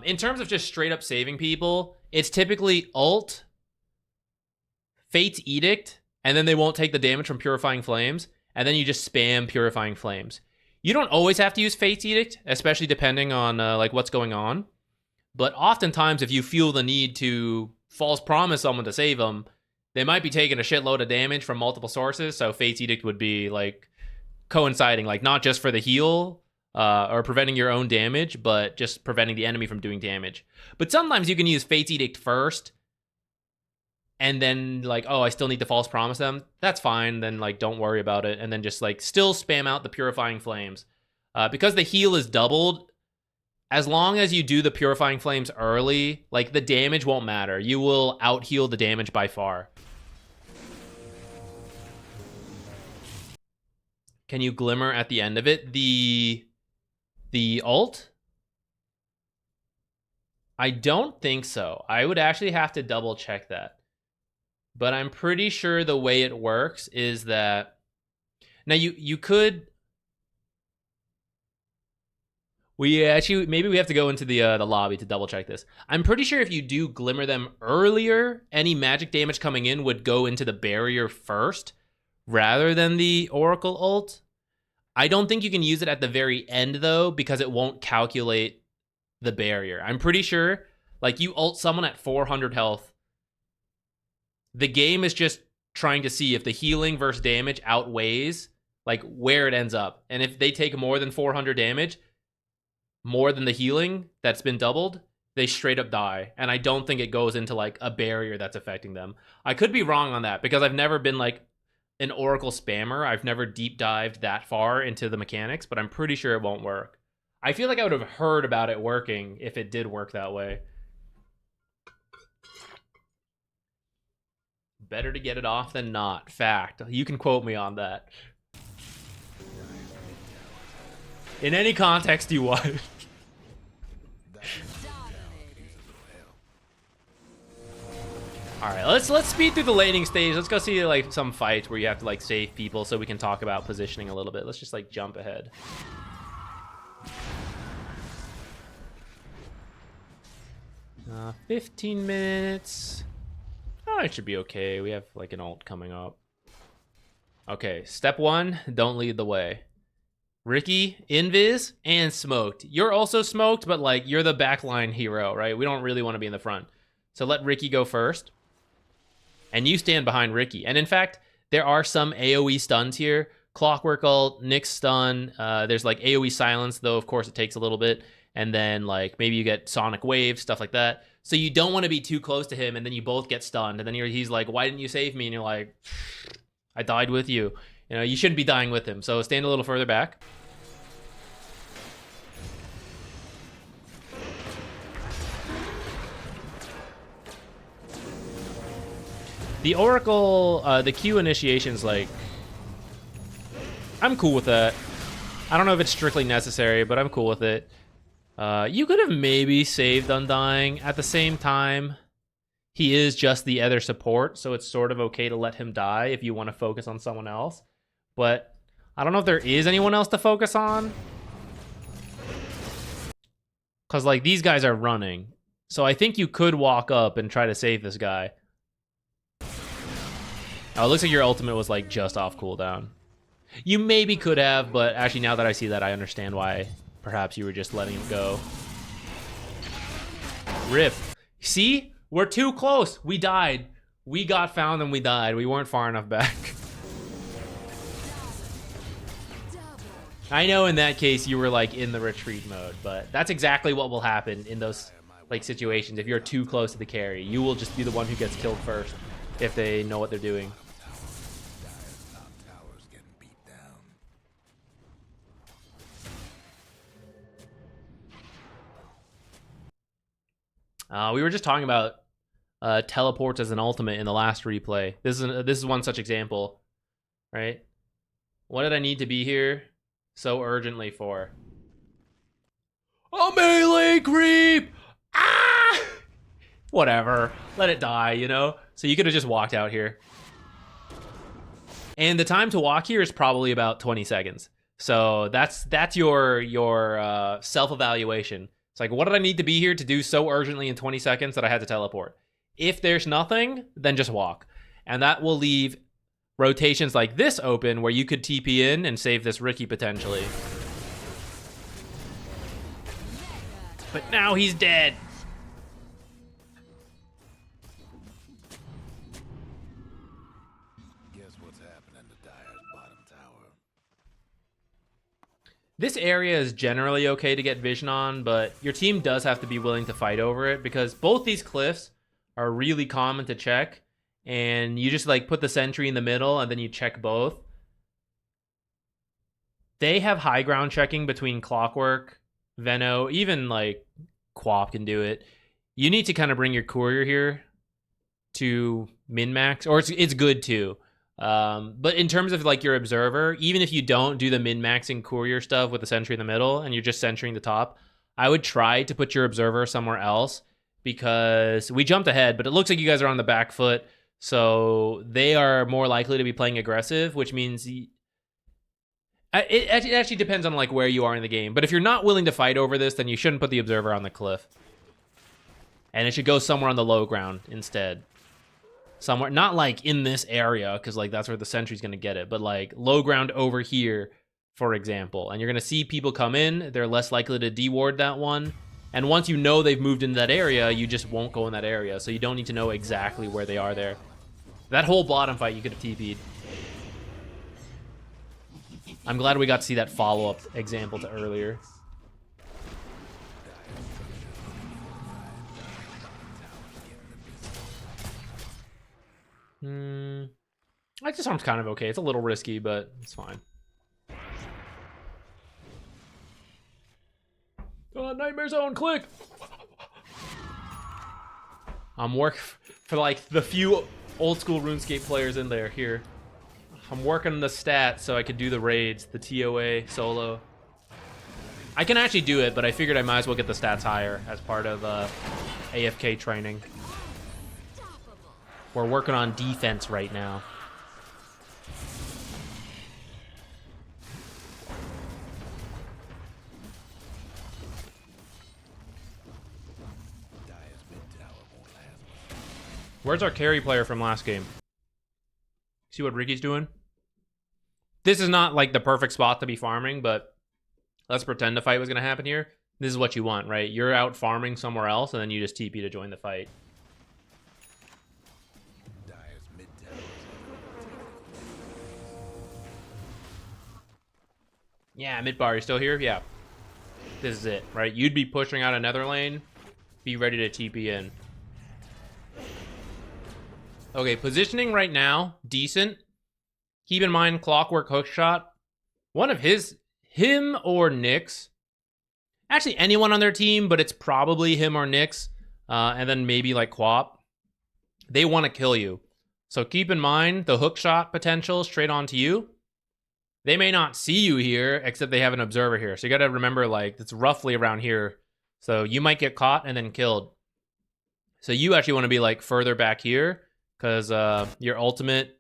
In terms of just straight up saving people, it's typically ult, Fate's Edict, and then they won't take the damage from Purifying Flames, and then you just spam Purifying Flames. You don't always have to use Fate's Edict, especially depending on like what's going on. But oftentimes, if you feel the need to false promise someone to save them, they might be taking a shitload of damage from multiple sources, so Fate's Edict would be like coinciding, like not just for the heal or preventing your own damage, but just preventing the enemy from doing damage. But sometimes you can use Fate's Edict first, and then like, oh, I still need to false promise them. That's fine. Then like, don't worry about it. And then just like still spam out the Purifying Flames. Because the heal is doubled, as long as you do the Purifying Flames early, like the damage won't matter. You will out heal the damage by far. Can you glimmer at the end of it? The ult? I don't think so. I would actually have to double check that. But I'm pretty sure the way it works is that now you could. We actually maybe we have to go into the lobby to double check this. I'm pretty sure if you do glimmer them earlier, any magic damage coming in would go into the barrier first, rather than the Oracle ult. I don't think you can use it at the very end though, because it won't calculate the barrier. I'm pretty sure, like you ult someone at 400 health. The game is just trying to see if the healing versus damage outweighs like where it ends up. And if they take more than 400 damage, more than the healing that's been doubled, they straight up die. And I don't think it goes into like a barrier that's affecting them. I could be wrong on that because I've never been like an Oracle spammer. I've never deep dived that far into the mechanics, but I'm pretty sure it won't work. I feel like I would have heard about it working if it did work that way. Better to get it off than not. Fact. You can quote me on that. In any context you want. Alright, let's speed through the laning stage. Let's go see like some fights where you have to like save people so we can talk about positioning a little bit. Let's just like jump ahead. 15 minutes. Oh, it should be okay. We have like an ult coming up. Okay, step 1, don't lead the way. Ricky, invis, and smoked. You're also smoked, but like you're the backline hero, right? We don't really want to be in the front. So let Ricky go first. And you stand behind Ricky. And in fact, there are some AoE stuns here. Clockwork ult, Nyx stun. There's like AoE silence, though of course it takes a little bit. And then like maybe you get sonic wave, stuff like that. So you don't want to be too close to him, and then you both get stunned. And then he's like, why didn't you save me? And you're like, I died with you. You know, you shouldn't be dying with him. So stand a little further back. The Oracle, the Q initiation's like, I'm cool with that. I don't know if it's strictly necessary, but I'm cool with it. You could have maybe saved Undying. At the same time, he is just the other support, so it's sort of okay to let him die if you want to focus on someone else. But I don't know if there is anyone else to focus on. Because, like, these guys are running. So I think you could walk up and try to save this guy. Oh, it looks like your ultimate was, like, just off cooldown. You maybe could have, but actually now that I see that, I understand why perhaps you were just letting him go. Rip. See? We're too close. We died. We got found and we died. We weren't far enough back. I know in that case you were like in the retreat mode, but that's exactly what will happen in those like situations. If you're too close to the carry, you will just be the one who gets killed first if they know what they're doing. We were just talking about teleports as an ultimate in the last replay. This is one such example, right? What did I need to be here so urgently for? A melee creep! Ah! Whatever. Let it die, you know? So you could have just walked out here. And the time to walk here is probably about 20 seconds. So that's your self-evaluation. It's like, what did I need to be here to do so urgently in 20 seconds that I had to teleport? If there's nothing, then just walk. And that will leave rotations like this open where you could TP in and save this Ricky potentially. But now he's dead. Guess what's happening to Dyer's bottom tower? This area is generally okay to get vision on, but your team does have to be willing to fight over it because both these cliffs are really common to check, and you just like put the sentry in the middle and then you check both. They have high ground checking between Clockwork, Veno, even like Quap can do it. You need to kind of bring your courier here to min-max, or it's good too. But in terms of like your observer, even if you don't do the min-maxing courier stuff with the sentry in the middle and you're just centering the top, I would try to put your observer somewhere else because we jumped ahead, but it looks like you guys are on the back foot. So they are more likely to be playing aggressive, which means it actually depends on like where you are in the game. But if you're not willing to fight over this, then you shouldn't put the observer on the cliff. And it should go somewhere on the low ground instead. Somewhere, not like in this area, because like that's where the sentry's going to get it, but like low ground over here, for example. And you're going to see people come in. They're less likely to deward that one. And once you know they've moved into that area, you just won't go in that area. So you don't need to know exactly where they are there. That whole bottom fight, you could have TP'd. I'm glad we got to see that follow-up example to earlier. Like, this arm's kind of okay. It's a little risky, but it's fine. Nightmare Zone, click! I'm working for like the few old school RuneScape players in there here. I'm working the stats so I could do the raids, the TOA solo. I can actually do it, but I figured I might as well get the stats higher as part of AFK training. We're working on defense right now. Where's our carry player from last game? See what Ricky's doing? This is not like the perfect spot to be farming, but let's pretend a fight was going to happen here. This is what you want, right? You're out farming somewhere else, and then you just TP to join the fight. Yeah, mid bar, you still here? Yeah. This is it, right? You'd be pushing out another lane. Be ready to TP in. Okay, positioning right now, decent. Keep in mind, Clockwork hookshot. One of him or Nyx. Actually, anyone on their team, but it's probably him or Nyx. And then maybe like Quap. They want to kill you. So keep in mind the hookshot potential straight onto you. They may not see you here, except they have an observer here. So you got to remember, like, it's roughly around here. So you might get caught and then killed. So you actually want to be, like, further back here. Because your ultimate,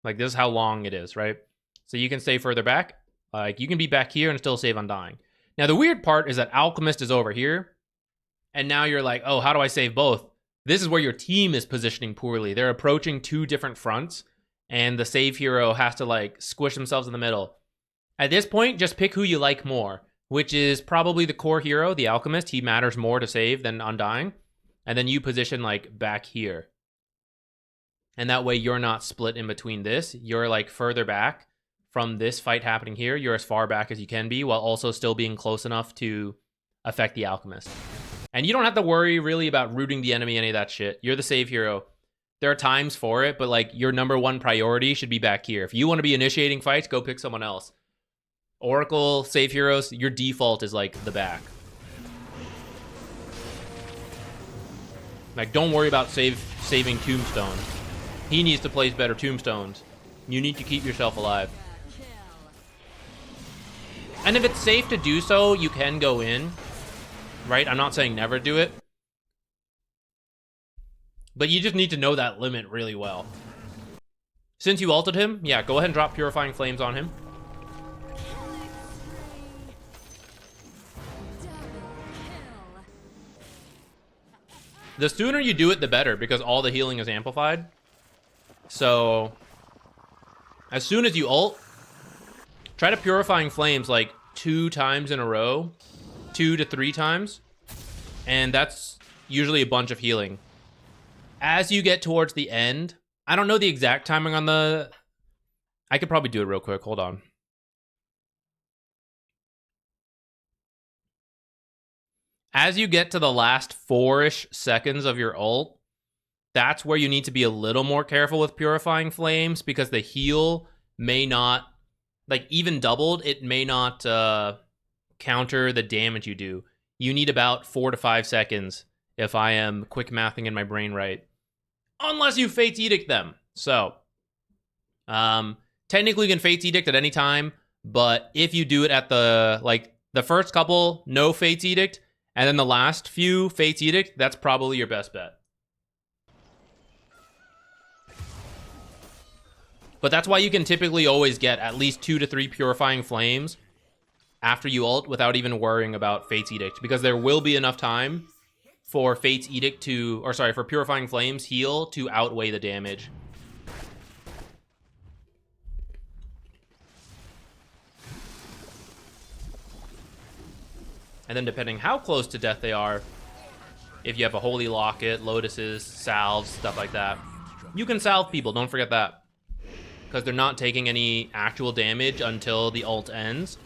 like, this is how long it is, right? So you can stay further back. Like, you can be back here and still save Undying. Now, the weird part is that Alchemist is over here. And now you're like, oh, how do I save both? This is where your team is positioning poorly. They're approaching two different fronts. And the save hero has to, like, squish themselves in the middle. At this point, just pick who you like more. Which is probably the core hero, the Alchemist. He matters more to save than Undying. And then you position, like, back here. And that way you're not split in between this. You're like further back from this fight happening here. You're as far back as you can be while also still being close enough to affect the Alchemist. And you don't have to worry really about rooting the enemy, any of that shit. You're the save hero. There are times for it, but like your number one priority should be back here. If you want to be initiating fights, go pick someone else. Oracle, save heroes, your default is like the back. Like, don't worry about saving Tombstone. He needs to place better tombstones. You need to keep yourself alive. And if it's safe to do so, you can go in. Right? I'm not saying never do it. But you just need to know that limit really well. Since you ulted him, yeah, go ahead and drop Purifying Flames on him. The sooner you do it, the better, because all the healing is amplified. So, as soon as you ult, try to Purifying Flames like 2 times in a row. 2 to 3 times. And that's usually a bunch of healing. As you get towards the end, I don't know the exact timing on the... I could probably do it real quick, hold on. As you get to the last 4-ish seconds of your ult, that's where you need to be a little more careful with Purifying Flames, because the heal may not, like, even doubled, it may not counter the damage you do. You need about 4 to 5 seconds if I am quick mathing in my brain right. Unless you Fate's Edict them. So, Technically, you can Fate's Edict at any time, but if you do it at the first couple, no Fate's Edict, and then the last few Fate's Edict, that's probably your best bet. But that's why you can typically always get at least 2 to 3 Purifying Flames after you ult without even worrying about Fate's Edict, because there will be enough time for Fate's Edict to, or sorry, for Purifying Flames heal to outweigh the damage. And then depending how close to death they are, if you have a Holy Locket, Lotuses, salves, stuff like that, you can salve people, don't forget that. Because they're not taking any actual damage until the ult ends.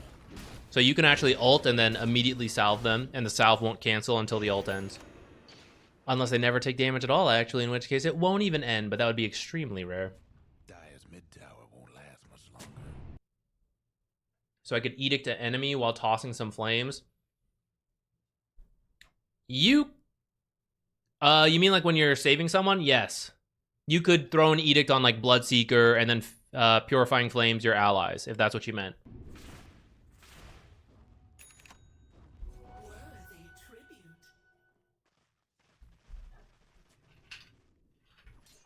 So you can actually ult and then immediately salve them, and the salve won't cancel until the ult ends. Unless they never take damage at all, actually, in which case it won't even end, but that would be extremely rare. Dire's mid tower won't last much longer. So I could Edict an enemy while tossing some flames. You mean like when you're saving someone? Yes. You could throw an Edict on like Bloodseeker and then Purifying Flames your allies, if that's what you meant. Worthy tribute.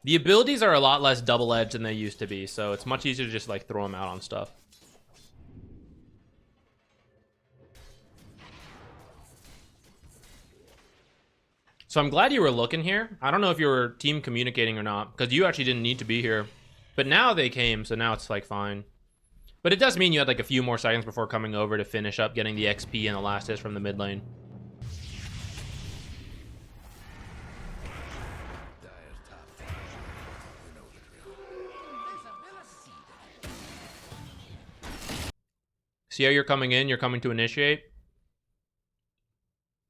The abilities are a lot less double-edged than they used to be, so it's much easier to just like throw them out on stuff. So I'm glad you were looking here. I don't know if you were team communicating or not, because you actually didn't need to be here. But now they came, so now it's like fine. But it does mean you had like a few more seconds before coming over to finish up getting the XP and the last hit from the mid lane. Dire's top tower. You know the drill. See how you're coming in? You're coming to initiate.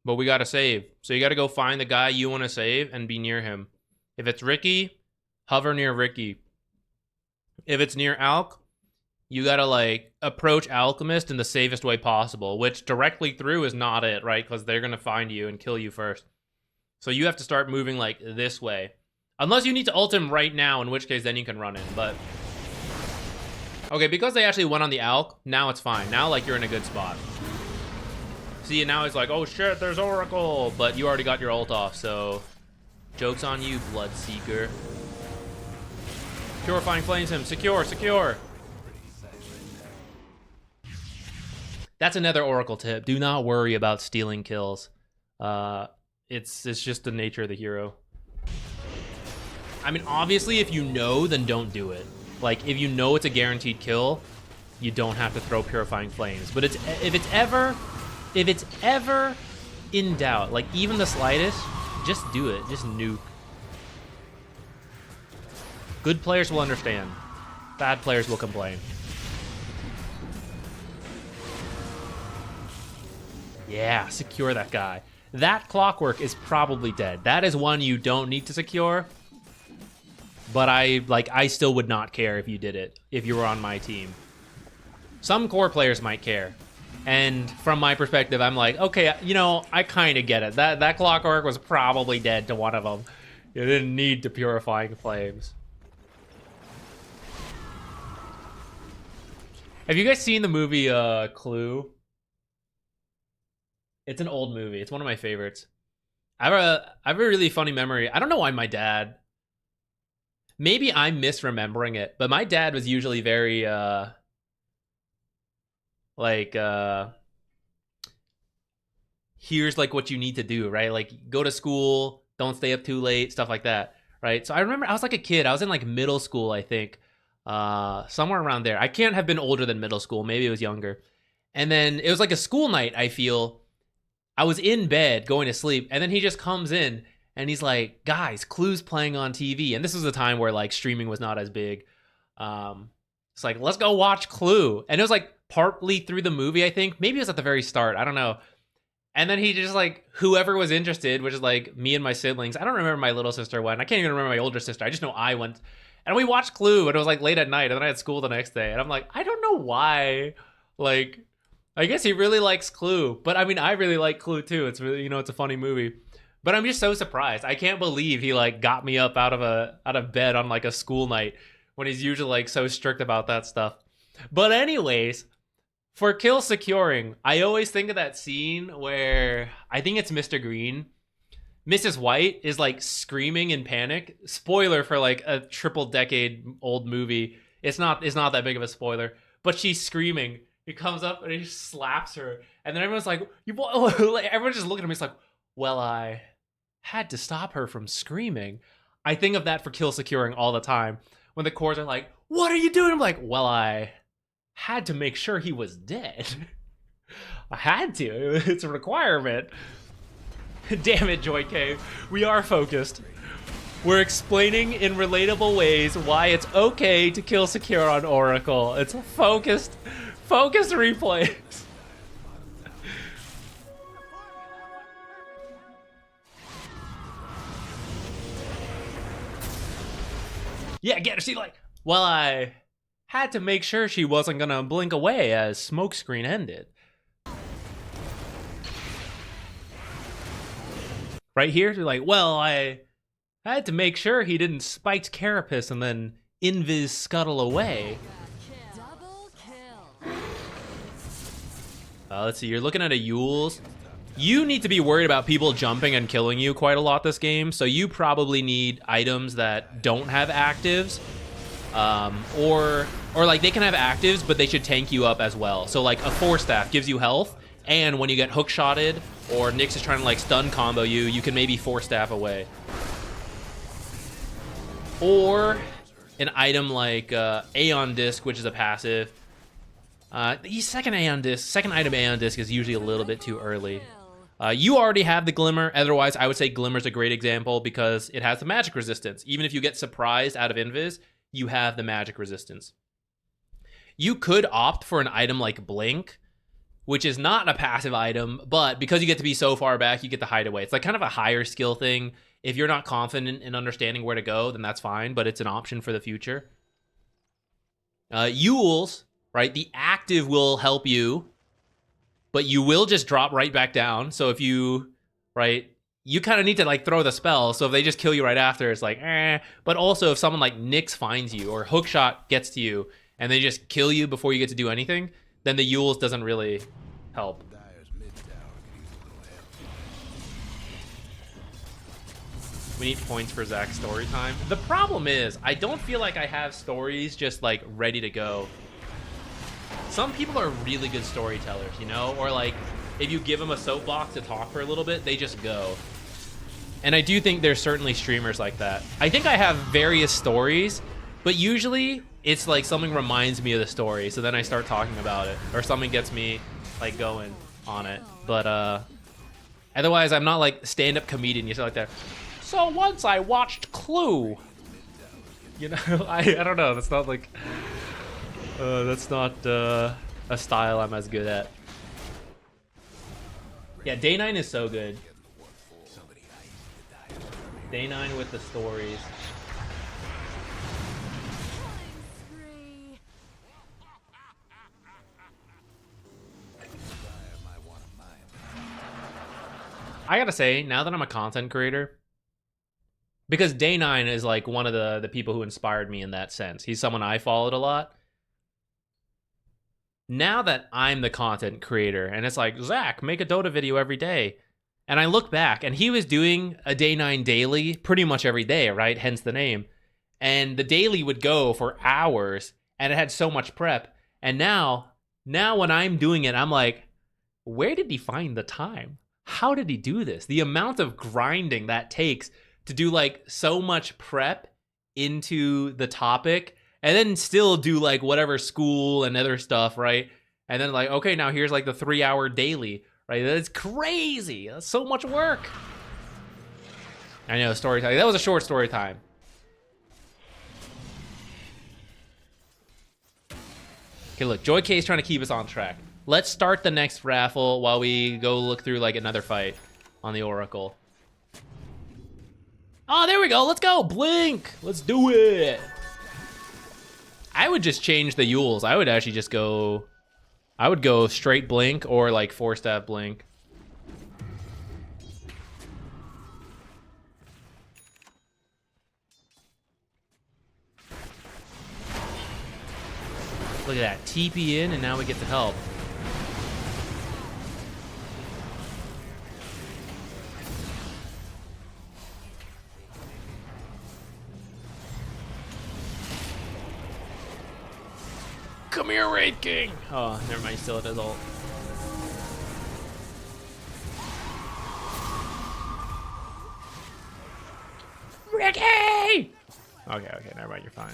But we gotta save. So you gotta go find the guy you want to save and be near him. If it's Ricky, hover near Ricky. If it's near Alk, you gotta like approach Alchemist in the safest way possible, which directly through is not it, right? Because they're gonna find you and kill you first. So you have to start moving like this way. Unless you need to ult him right now, in which case then you can run in, but... Okay, because they actually went on the Alk, now it's fine. Now like you're in a good spot. See, and now it's like, oh shit, there's Oracle! But you already got your ult off, so... Joke's on you, Bloodseeker. Purifying Flames him. Secure, secure! That's another Oracle tip. Do not worry about stealing kills. It's just the nature of the hero. I mean, obviously, if you know, then don't do it. Like, if you know it's a guaranteed kill, you don't have to throw Purifying Flames. But if it's ever in doubt, like even the slightest, just do it. Just nuke. Good players will understand. Bad players will complain. Yeah, secure that guy. That Clockwork is probably dead. That is one you don't need to secure. But I still would not care if you did it, if you were on my team. Some core players might care. And from my perspective, I'm like, okay, you know, I kind of get it. That Clockwork was probably dead to one of them. You didn't need to Purifying Flames. Have you guys seen the movie Clue? It's an old movie. It's one of my favorites. I have a really funny memory. I don't know why my dad... Maybe I'm misremembering it, but my dad was usually very, here's like what you need to do, right? Like, go to school, don't stay up too late, stuff like that, right? So I remember I was like a kid. I was in like middle school, I think, somewhere around there. I can't have been older than middle school. Maybe it was younger. And then it was like a school night, I feel. I was in bed going to sleep, and then he just comes in, and he's like, guys, Clue's playing on TV. And this was a time where like streaming was not as big. It's like, let's go watch Clue. And it was like partly through the movie, I think. Maybe it was at the very start. I don't know. And then he just like, whoever was interested, which is like me and my siblings. I don't remember my little sister went. I can't even remember my older sister. I just know I went. And we watched Clue, and it was like late at night. And then I had school the next day. And I'm like, I don't know why. Like, I guess he really likes Clue. But I mean, I really like Clue too. It's really, you know, it's a funny movie. But I'm just so surprised. I can't believe he like got me up out of bed on like a school night when he's usually like so strict about that stuff. But anyways, for kill securing, I always think of that scene where I think it's Mr. Green. Mrs. White is like screaming in panic. Spoiler for like a triple decade old movie. It's not that big of a spoiler, but she's screaming. He comes up and he slaps her, and then everyone's like, everyone's just looking at me. It's like, well, I had to stop her from screaming. I think of that for kill securing all the time. When the cores are like, what are you doing? I'm like, well, I had to make sure he was dead. I had to. It's a requirement. Damn it, Joy Cave. We are focused. We're explaining in relatable ways why it's okay to kill secure on Oracle. It's a focused replay. Yeah, get her. See, like, well, I had to make sure she wasn't gonna blink away as smokescreen ended. Right here, you're like, well, I had to make sure he didn't spiked Carapace and then invis scuttle away. Let's see, you're looking at a Yule's. You need to be worried about people jumping and killing you quite a lot this game, so you probably need items that don't have actives. Or like they can have actives, but they should tank you up as well. So like a Force Staff gives you health, and when you get hook-shotted, or Nyx is trying to like stun combo you, you can maybe Force Staff away. Or an item like Aeon Disc, which is a passive. The second item Aeon Disc is usually a little bit too early. You already have the Glimmer. Otherwise, I would say Glimmer's a great example because it has the magic resistance. Even if you get surprised out of invis, you have the magic resistance. You could opt for an item like Blink, which is not a passive item, but because you get to be so far back, you get the hideaway. It's like kind of a higher skill thing. If you're not confident in understanding where to go, then that's fine, but it's an option for the future. Yules, right? The active will help you, but you will just drop right back down. So if you, right, you kind of need to like throw the spell. So if they just kill you right after, it's like, eh. But also if someone like Nyx finds you or Hookshot gets to you and they just kill you before you get to do anything, then the Yules doesn't really help. Dyer's mid tower could use a little help. We need points for Zach's story time. The problem is, I don't feel like I have stories just like ready to go. Some people are really good storytellers, you know? Or like, if you give them a soapbox to talk for a little bit, they just go. And I do think there's certainly streamers like that. I think I have various stories, but usually it's like something reminds me of the story, so then I start talking about it. Or something gets me like going on it. But otherwise, I'm not like stand-up comedian, you say like that. So once I watched Clue. You know, I don't know, that's not like... that's not a style I'm as good at. Yeah, Day 9 is so good. Day 9 with the stories. I gotta say, now that I'm a content creator, because Day 9 is like one of the people who inspired me in that sense. He's someone I followed a lot. Now that I'm the content creator, and it's like, Zach, make a Dota video every day. And I look back, and he was doing a Day 9 daily pretty much every day, right? Hence the name. And the daily would go for hours, and it had so much prep. And now when I'm doing it, I'm like, where did he find the time? How did he do this? The amount of grinding that takes to do like so much prep into the topic, and then still do like whatever school and other stuff, right? And then like, okay, now here's like the 3-hour daily, right? That's crazy. That's so much work. I know, story time. That was a short story time. Okay, look, Joy K is trying to keep us on track. Let's start the next raffle while we go look through like another fight on the Oracle. Oh, there we go. Let's go. Blink. Let's do it. I would just change the Yules. I would actually just go... I would go straight Blink or like 4-staff Blink. Look at that. TP in, and now we get to help. Come here, Raid King! Oh, never mind. He's still at his ult. Ricky! Okay, never mind. You're fine.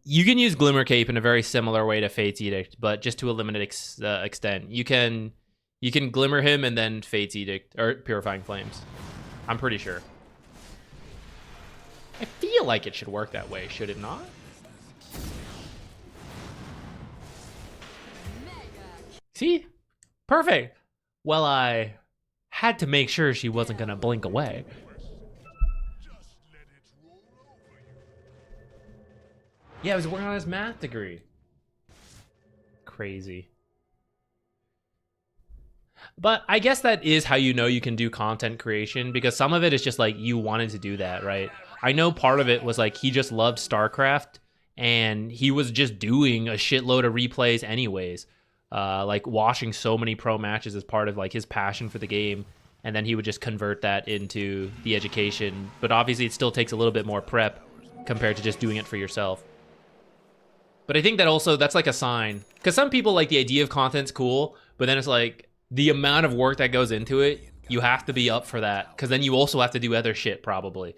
You can use Glimmer Cape in a very similar way to Fate's Edict, but just to a limited extent. You can Glimmer him and then Fate's Edict or Purifying Flames. I'm pretty sure. I feel like it should work that way, should it not? See? Perfect. Well, I had to make sure she wasn't gonna blink away. Yeah, he was working on his math degree. Crazy. But I guess that is how you know you can do content creation, because some of it is just like you wanted to do that, right? I know part of it was like he just loved StarCraft and he was just doing a shitload of replays anyways. Like watching so many pro matches as part of like his passion for the game, and then he would just convert that into the education. But obviously it still takes a little bit more prep compared to just doing it for yourself. But I think that also, that's like a sign. Because some people, like, the idea of content's cool, but then it's like, the amount of work that goes into it, you have to be up for that. Because then you also have to do other shit, probably.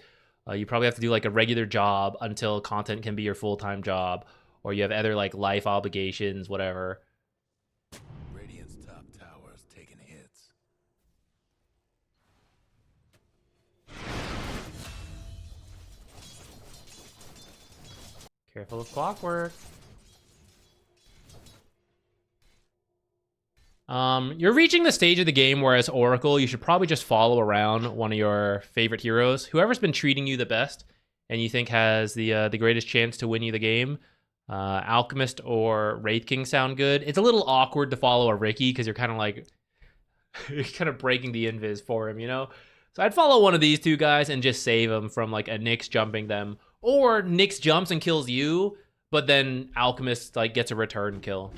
You probably have to do, like, a regular job until content can be your full-time job. Or you have other, like, life obligations, whatever. Radiant's top tower's taking hits. Careful of clockwork. You're reaching the stage of the game where as Oracle, you should probably just follow around one of your favorite heroes, whoever's been treating you the best and you think has the greatest chance to win you the game. Alchemist or Wraith King sound good. It's a little awkward to follow a Riki because you're kind of like, you're kind of breaking the invis for him, you know? So I'd follow one of these two guys and just save them from like a Nyx jumping them. Or Nyx jumps and kills you, but then Alchemist like gets a return kill.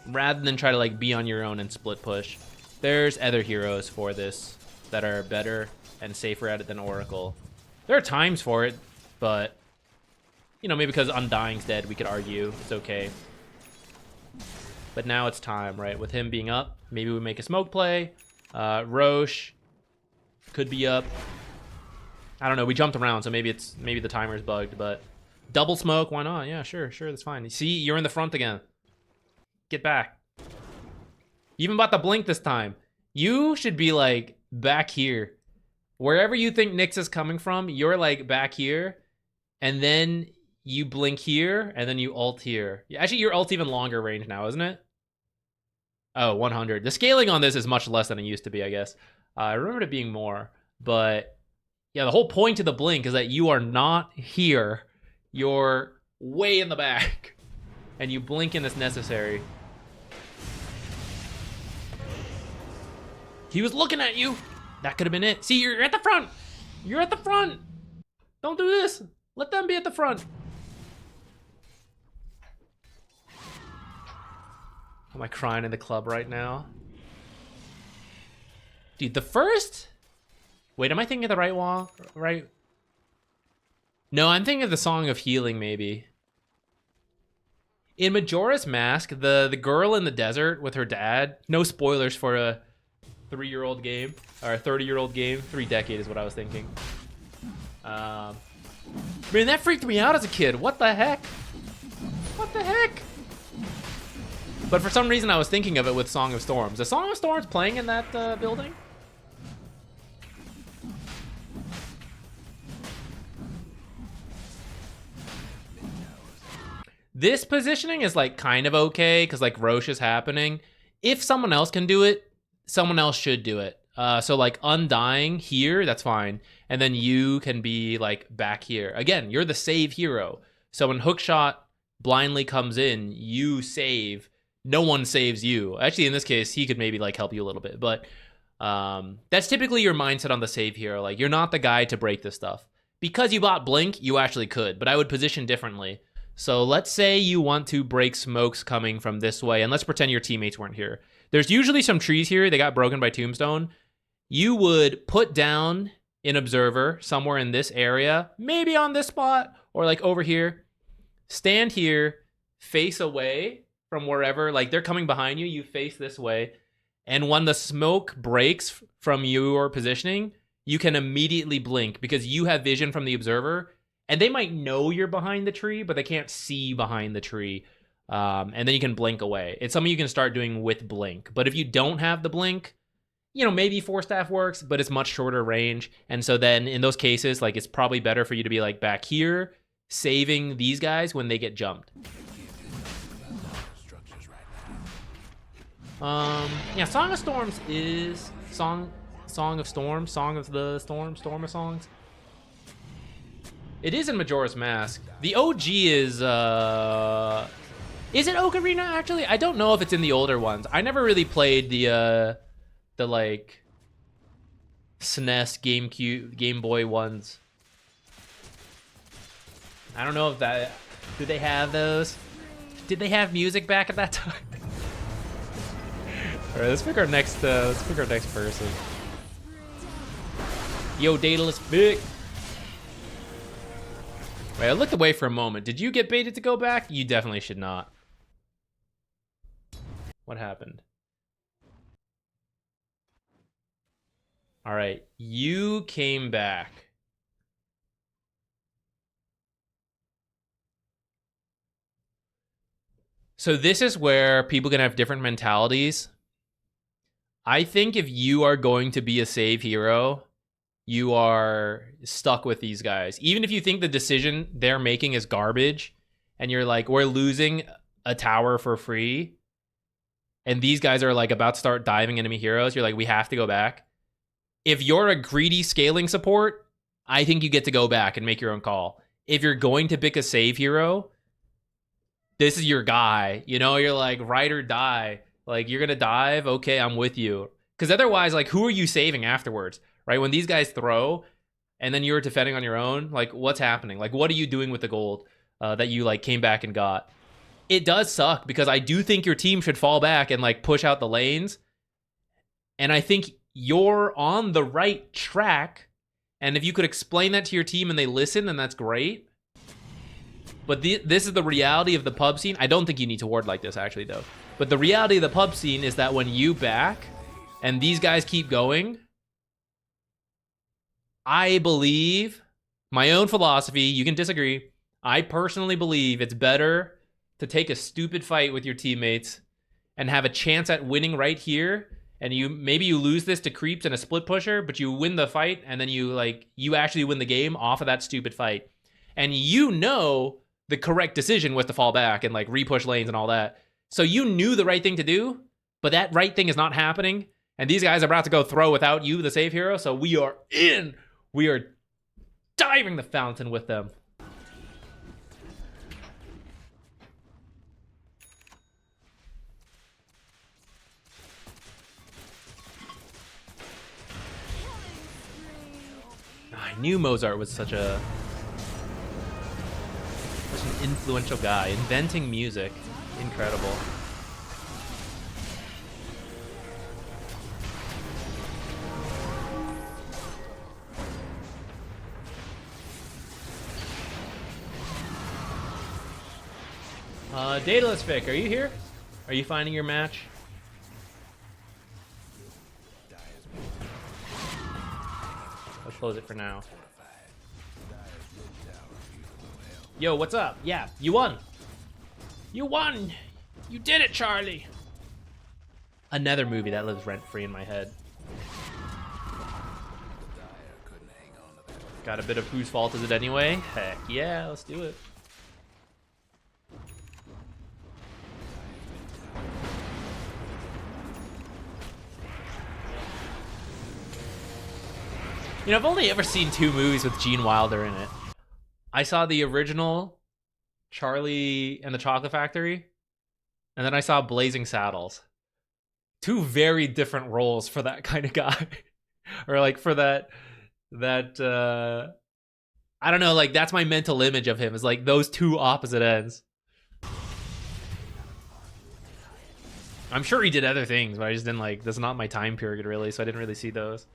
Rather than try to like be on your own and split push. There's other heroes for this that are better and safer at it than Oracle. There are times for it, but you know, maybe because Undying's dead, we could argue it's okay. But now it's time, right? With him being up, maybe we make a smoke play. Roche could be up. I don't know. We jumped around, so maybe the timer's bugged. But double smoke, why not? Yeah, sure, that's fine. See, you're in the front again. Get back. You even bought the blink this time. You should be like back here, wherever you think Nyx is coming from. You're like back here, and then you blink here, and then you ult here. Actually, your ult's even longer range now, isn't it? Oh, 100. The scaling on this is much less than it used to be, I guess. I remember it being more, but yeah, the whole point of the blink is that you are not here. You're way in the back, and you blink in as necessary. He was looking at you. That could have been it. See, you're at the front. You're at the front. Don't do this. Let them be at the front. Am I crying in the club right now? Dude, the first... Wait, am I thinking of the right wall? Right? No, I'm thinking of the Song of Healing, maybe. In Majora's Mask, the girl in the desert with her dad... No spoilers for a 3-year-old game. Or a 30-year-old game. 3 decade is what I was thinking. Man, that freaked me out as a kid. What the heck? What the heck? But for some reason, I was thinking of it with Song of Storms. Is Song of Storms playing in that building? This positioning is like kind of okay because like Roche is happening. If someone else can do it, someone else should do it. So like Undying here, that's fine. And then you can be like back here. Again, you're the save hero. So when Hookshot blindly comes in, you save. No one saves you. Actually, in this case, he could maybe like help you a little bit. But that's typically your mindset on the save hero. Like you're not the guy to break this stuff. Because you bought Blink, you actually could, but I would position differently. So let's say you want to break smokes coming from this way, and let's pretend your teammates weren't here. There's usually some trees here. They got broken by Tombstone. You would put down an observer somewhere in this area, maybe on this spot, or like over here. Stand here, face away from wherever, like they're coming behind you, you face this way. And when the smoke breaks from your positioning, you can immediately blink because you have vision from the observer, and they might know you're behind the tree, but they can't see behind the tree. And then you can blink away. It's something you can start doing with blink. But if you don't have the blink, you know, maybe Force Staff works, but it's much shorter range. And so then in those cases, like it's probably better for you to be like back here, saving these guys when they get jumped. Yeah, Song of Storms is Song of Storms, Song of the Storm, Storm of Songs. It is in Majora's Mask. The OG is it Ocarina actually? I don't know if it's in the older ones. I never really played the like SNES, GameCube, Game Boy ones. I don't know if that, did they have those? Did they have music back at that time? All right, let's pick our next person. Yo, Daedalus big. Wait, I looked away for a moment. Did you get baited to go back? You definitely should not. What happened? All right, you came back. So this is where people can have different mentalities. I think if you are going to be a save hero, you are stuck with these guys. Even if you think the decision they're making is garbage, and you're like, we're losing a tower for free, and these guys are like about to start diving enemy heroes, you're like, we have to go back. If you're a greedy scaling support, I think you get to go back and make your own call. If you're going to pick a save hero, this is your guy. You know, you're like, ride or die. Like, you're going to dive? Okay, I'm with you. Because otherwise, like, who are you saving afterwards? Right? When these guys throw, and then you're defending on your own, like, what's happening? Like, what are you doing with the gold that you, like, came back and got? It does suck, because I do think your team should fall back and, like, push out the lanes. And I think you're on the right track. And if you could explain that to your team and they listen, then that's great. But this is the reality of the pub scene. I don't think you need to ward like this, actually, though. But the reality of the pub scene is that when you back and these guys keep going, I believe, my own philosophy, you can disagree, I personally believe it's better to take a stupid fight with your teammates and have a chance at winning right here, and maybe you lose this to creeps and a split pusher, but you win the fight, and then you actually win the game off of that stupid fight. And you know the correct decision was to fall back and like repush lanes and all that. So you knew the right thing to do, but that right thing is not happening. And these guys are about to go throw without you, the save hero. So we are in. We are diving the fountain with them. I knew Mozart was such an influential guy. Inventing music. Incredible. Daedalus Vic, are you here? Are you finding your match? Let's close it for now. Yo, what's up? Yeah, you won. You won! You did it, Charlie! Another movie that lives rent-free in my head. Got a bit of whose fault is it anyway? Heck yeah, let's do it. You know, I've only ever seen 2 movies with Gene Wilder in it. I saw the original Charlie and the Chocolate Factory, and then I saw Blazing Saddles. 2 very different roles for that kind of guy. Or like for that I don't know, like that's my mental image of him, is like those two opposite ends. I'm sure he did other things, but I just didn't like, that's not my time period really, so I didn't really see those.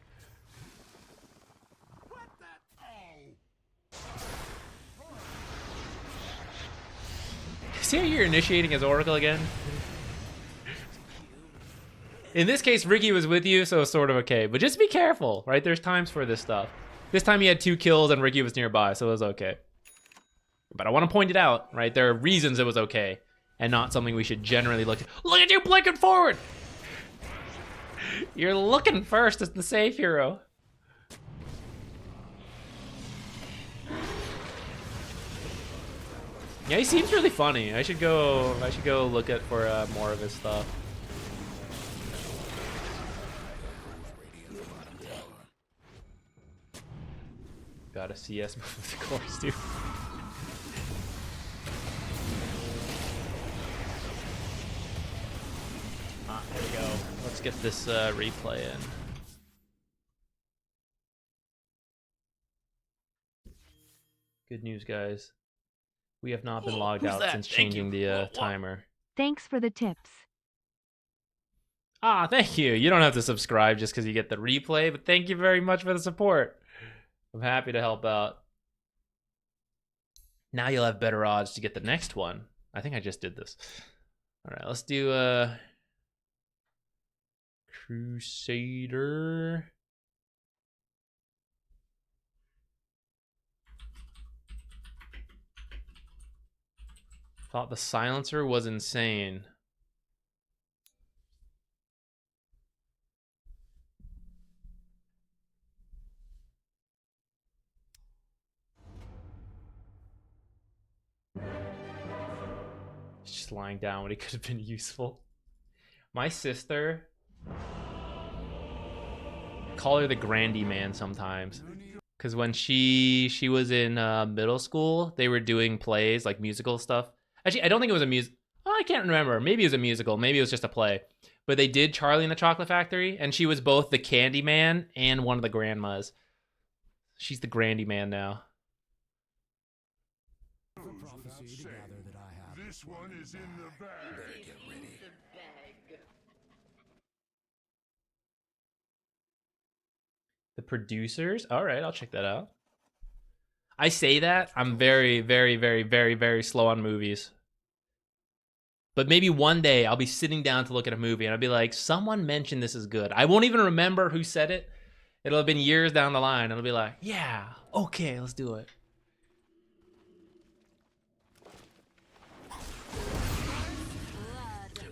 See how you're initiating his Oracle again? In this case, Ricky was with you, so it's sort of okay. But just be careful, right? There's times for this stuff. This time he had 2 kills and Ricky was nearby, so it was okay. But I want to point it out, right? There are reasons it was okay, and not something we should generally look at. Look at you blinking forward! You're looking first as the safe hero. Yeah, he seems really funny. I should go look at for more of his stuff. Got a CS move the course, dude. There we go. Let's get this replay in. Good news, guys. We have not been logged out since changing the timer. Thanks for the tips. Ah, thank you. You don't have to subscribe just because you get the replay, but thank you very much for the support. I'm happy to help out. Now you'll have better odds to get the next one. I think I just did this. All right, let's do Crusader. Thought the silencer was insane. He's just lying down when he could have been useful. My sister, call her the Grandy Man sometimes, because when she was in middle school, they were doing plays, like musical stuff. Actually, I don't think it was a music. Oh, I can't remember. Maybe it was a musical. Maybe it was just a play. But they did Charlie and the Chocolate Factory, and she was both the Candy Man and one of the grandmas. She's the Grandy Man now. This one is in the bag. Better get ready. The producers? All right, I'll check that out. I say that. I'm very, very, very, very, very slow on movies. But maybe one day I'll be sitting down to look at a movie and I'll be like, someone mentioned this is good. I won't even remember who said it. It'll have been years down the line. It'll be like, yeah, okay, let's do it.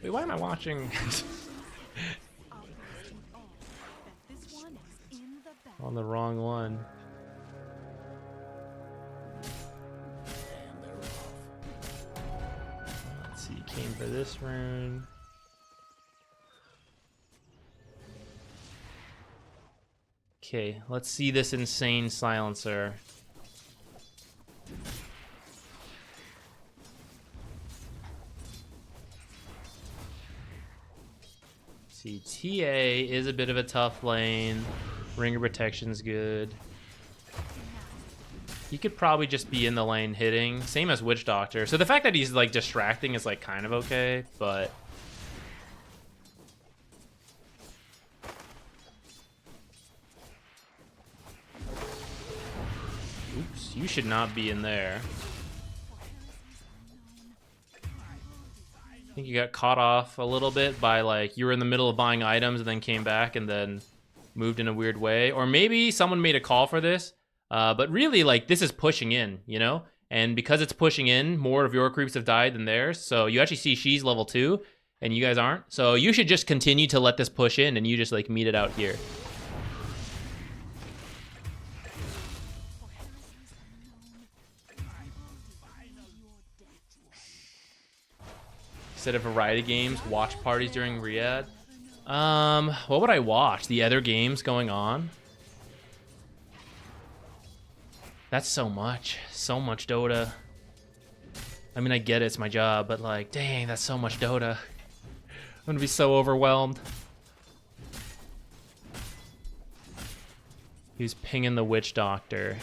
Wait, why am I watching on the wrong one? Let's see, came for this rune. Okay, let's see this insane silencer. See, TA is a bit of a tough lane. Ringer protection's good. He could probably just be in the lane hitting. Same as Witch Doctor. So the fact that he's like distracting is like kind of okay, but... Oops, you should not be in there. I think you got caught off a little bit by like you were in the middle of buying items and then came back and then moved in a weird way. Or maybe someone made a call for this, but really like this is pushing in, you know? And because it's pushing in, more of your creeps have died than theirs. So you actually see she's level 2 and you guys aren't. So you should just continue to let this push in and you just like meet it out here. Instead of variety games, watch parties during Riyadh. What would I watch? The other games going on? That's so much Dota. I mean, I get it, it's my job, but like, dang, that's so much Dota. I'm gonna be so overwhelmed. He was pinging the Witch Doctor.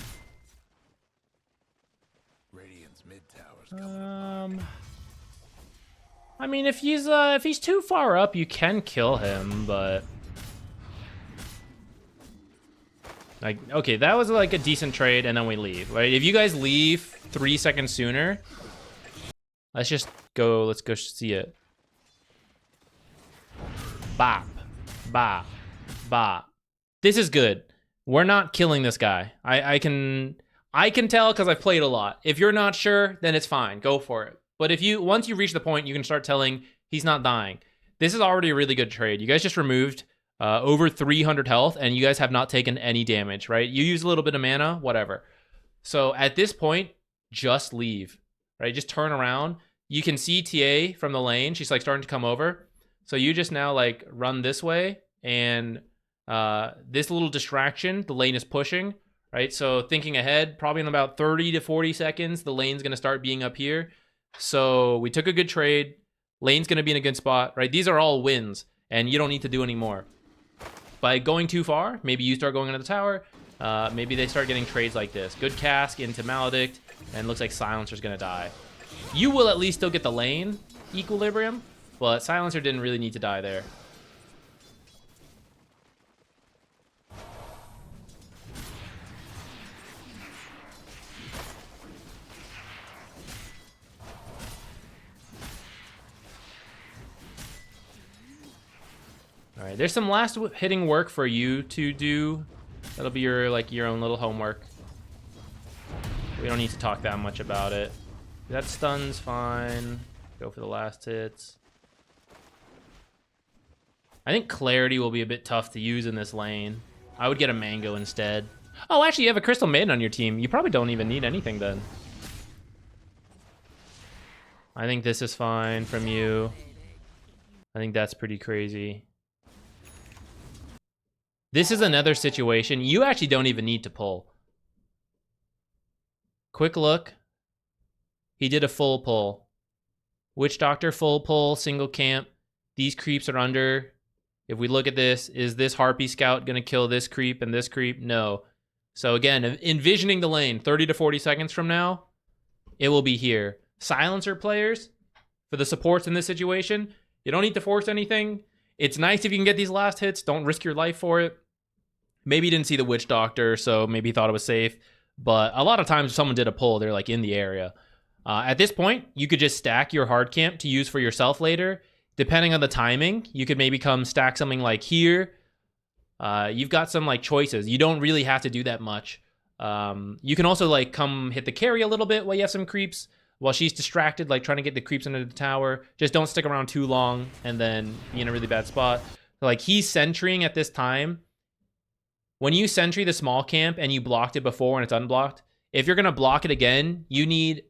I mean, if he's too far up, you can kill him, but like, okay, that was like a decent trade, and then we leave. Right? If you guys leave 3 seconds sooner, let's just go. Let's go see it. Bop, bop, bop. This is good. We're not killing this guy. I can tell because I've played a lot. If you're not sure, then it's fine. Go for it. But if you once you reach the point, you can start telling he's not dying. This is already a really good trade. You guys just removed over 300 health, and you guys have not taken any damage, right? You use a little bit of mana, whatever. So at this point, just leave, right? Just turn around. You can see TA from the lane. She's like starting to come over. So you just now like run this way, and this little distraction, the lane is pushing, right? So thinking ahead, probably in about 30 to 40 seconds, the lane's going to start being up here. So we took a good trade. Lane's going to be in a good spot, right? These are all wins, and you don't need to do any more. By going too far, maybe you start going into the tower. Maybe they start getting trades like this. Good cask into Maledict, and looks like Silencer's going to die. You will at least still get the lane equilibrium, but Silencer didn't really need to die there. All right, there's some last hitting work for you to do. That'll be your own little homework. We don't need to talk that much about it. That stun's fine. Go for the last hits. I think Clarity will be a bit tough to use in this lane. I would get a Mango instead. Oh, actually, you have a Crystal Maiden on your team. You probably don't even need anything then. I think this is fine from you. I think that's pretty crazy. This is another situation. You actually don't even need to pull. Quick look. He did a full pull. Witch Doctor full pull, single camp. These creeps are under. If we look at this, is this Harpy Scout going to kill this creep and this creep? No. So again, envisioning the lane 30 to 40 seconds from now, it will be here. Silencer players, for the supports in this situation, you don't need to force anything. It's nice if you can get these last hits. Don't risk your life for it. Maybe you didn't see the Witch Doctor, so maybe you thought it was safe. But a lot of times if someone did a pull, they're like in the area. At this point, you could just stack your hard camp to use for yourself later. Depending on the timing, you could maybe come stack something like here. You've got some like choices. You don't really have to do that much. You can also like come hit the carry a little bit while you have some creeps. While she's distracted, like trying to get the creeps into the tower. Just don't stick around too long and then be in a really bad spot. Like he's sentrying at this time. When you sentry the small camp and you blocked it before and it's unblocked, if you're going to block it again, you need...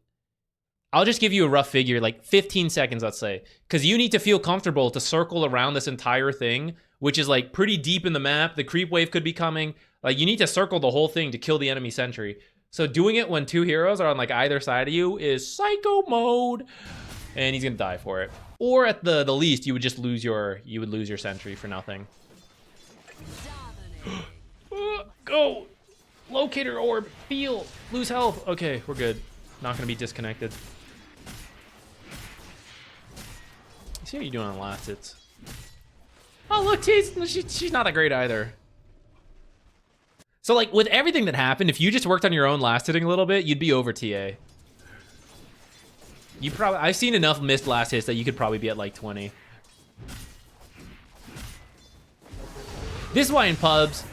I'll just give you a rough figure, like 15 seconds, let's say. Because you need to feel comfortable to circle around this entire thing, which is like pretty deep in the map. The creep wave could be coming. Like you need to circle the whole thing to kill the enemy sentry. So doing it when two heroes are on like either side of you is psycho mode. And he's going to die for it. Or at the least, you would just lose your sentry for nothing. Go! Locator orb, feel, lose health. Okay, we're good. Not going to be disconnected. See how you're doing on last hits. Oh, look, she's not that great either. So, like, with everything that happened, if you just worked on your own last hitting a little bit, you'd be over TA. I've seen enough missed last hits that you could probably be at like 20. This is why in pubs,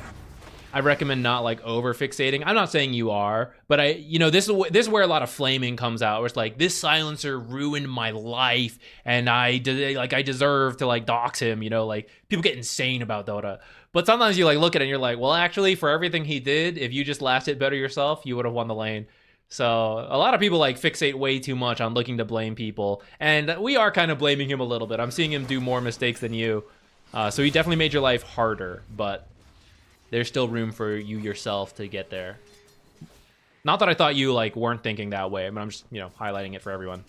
I recommend not like over fixating. I'm not saying you are, but this is where a lot of flaming comes out. Where it's like, this silencer ruined my life, and I deserve to like dox him. Like people get insane about Dota. But sometimes you like look at it and you're like, well, actually, for everything he did, if you just last hit better yourself, you would have won the lane. So a lot of people like fixate way too much on looking to blame people, and we are kind of blaming him a little bit. I'm seeing him do more mistakes than you, so he definitely made your life harder, but there's still room for you yourself to get there. Not that I thought you like weren't thinking that way, but I'm just highlighting it for everyone.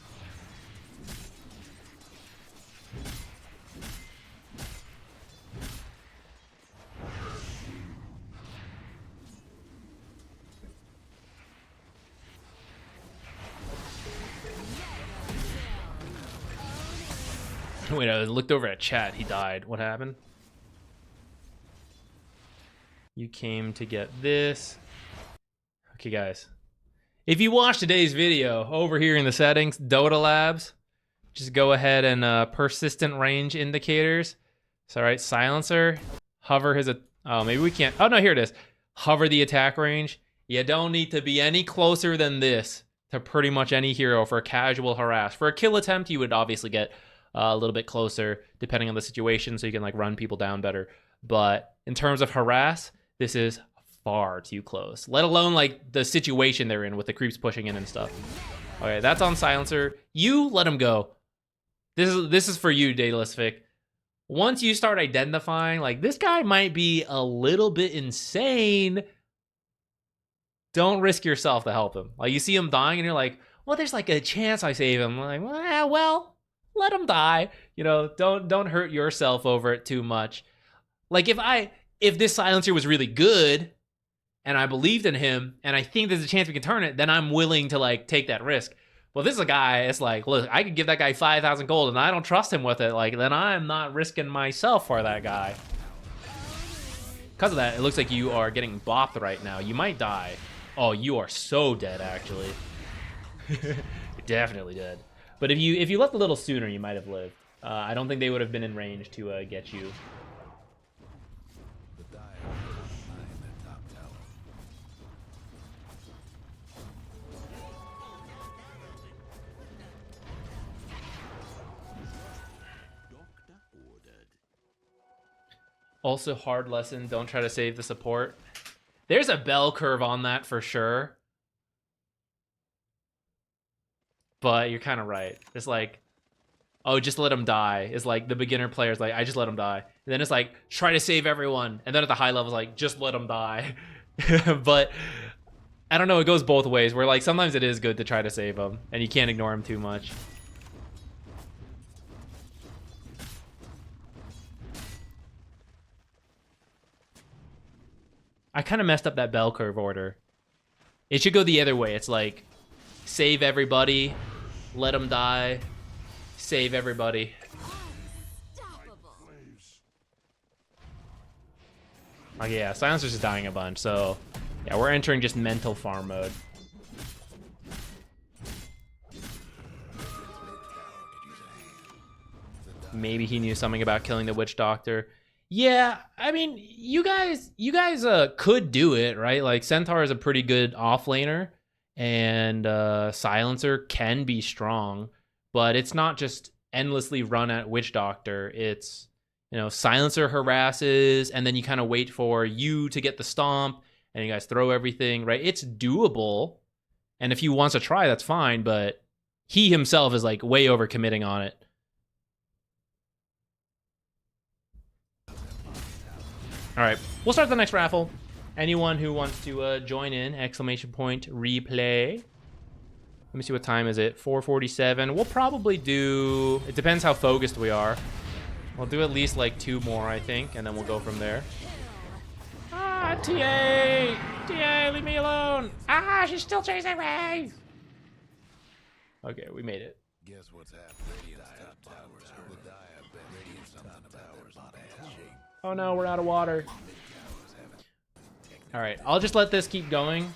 Wait, I looked over at chat. He died. What happened? You came to get this. Okay, guys. If you watch today's video, over here in the settings, Dota Labs, just go ahead and persistent range indicators. So, all right, silencer, hover his, oh, maybe we can't. Oh, no, here it is. Hover the attack range. You don't need to be any closer than this to pretty much any hero for a casual harass. For a kill attempt, you would obviously get a little bit closer depending on the situation, so you can like run people down better. But in terms of harass, this is far too close, let alone like the situation they're in with the creeps pushing in and stuff. Okay, that's on silencer. You let him go. This is for you, Daedalus Fic. Once you start identifying like this guy might be a little bit insane, don't risk yourself to help him. Like you see him dying and you're like, well, there's like a chance I save him. I'm like, well, let him die. You know, don't hurt yourself over it too much. Like if this silencer was really good and I believed in him and I think there's a chance we can turn it, then I'm willing to like take that risk. Well, this is a guy, it's like, look, I could give that guy 5,000 gold and I don't trust him with it. Like, then I'm not risking myself for that guy. Because of that, it looks like you are getting bopped right now. You might die. Oh, you are so dead, actually. You're definitely dead. But if you left a little sooner, you might have lived. I don't think they would have been in range to get you. The Dire mine their top tower. Also, hard lesson, don't try to save the support. There's a bell curve on that for sure. But you're kind of right. It's like, oh, just let him die. It's like the beginner player's like, I just let him die. And then it's like, try to save everyone. And then at the high level, it's like, just let him die. But I don't know, it goes both ways. Where like sometimes it is good to try to save him. And you can't ignore him too much. I kind of messed up that bell curve order. It should go the other way. It's like, save everybody, let them die, save everybody. Okay, yeah, Silencer's just dying a bunch, so yeah, we're entering just mental farm mode. Maybe he knew something about killing the witch doctor. Yeah, I mean, you guys could do it, right? Like Centaur is a pretty good offlaner, and Silencer can be strong, but it's not just endlessly run at witch doctor. It's, you know, Silencer harasses, and then you kind of wait for you to get the stomp, and you guys throw everything, right? It's doable, and if he wants to try, that's fine, but he himself is like way over committing on it. All right, we'll start the next raffle. Anyone who wants to join in, exclamation point, replay. Let me see, what time is it? 4:47. We'll probably do, it depends how focused we are. We'll do at least like 2 more, I think, and then we'll go from there. Ah, TA! TA, leave me alone! Ah, she's still chasing me! Okay, we made it. Guess what's happening? Radiant's top towers. The Dire bet Radiant's top towers in bad shape. Oh no, we're out of water. All right, I'll just let this keep going.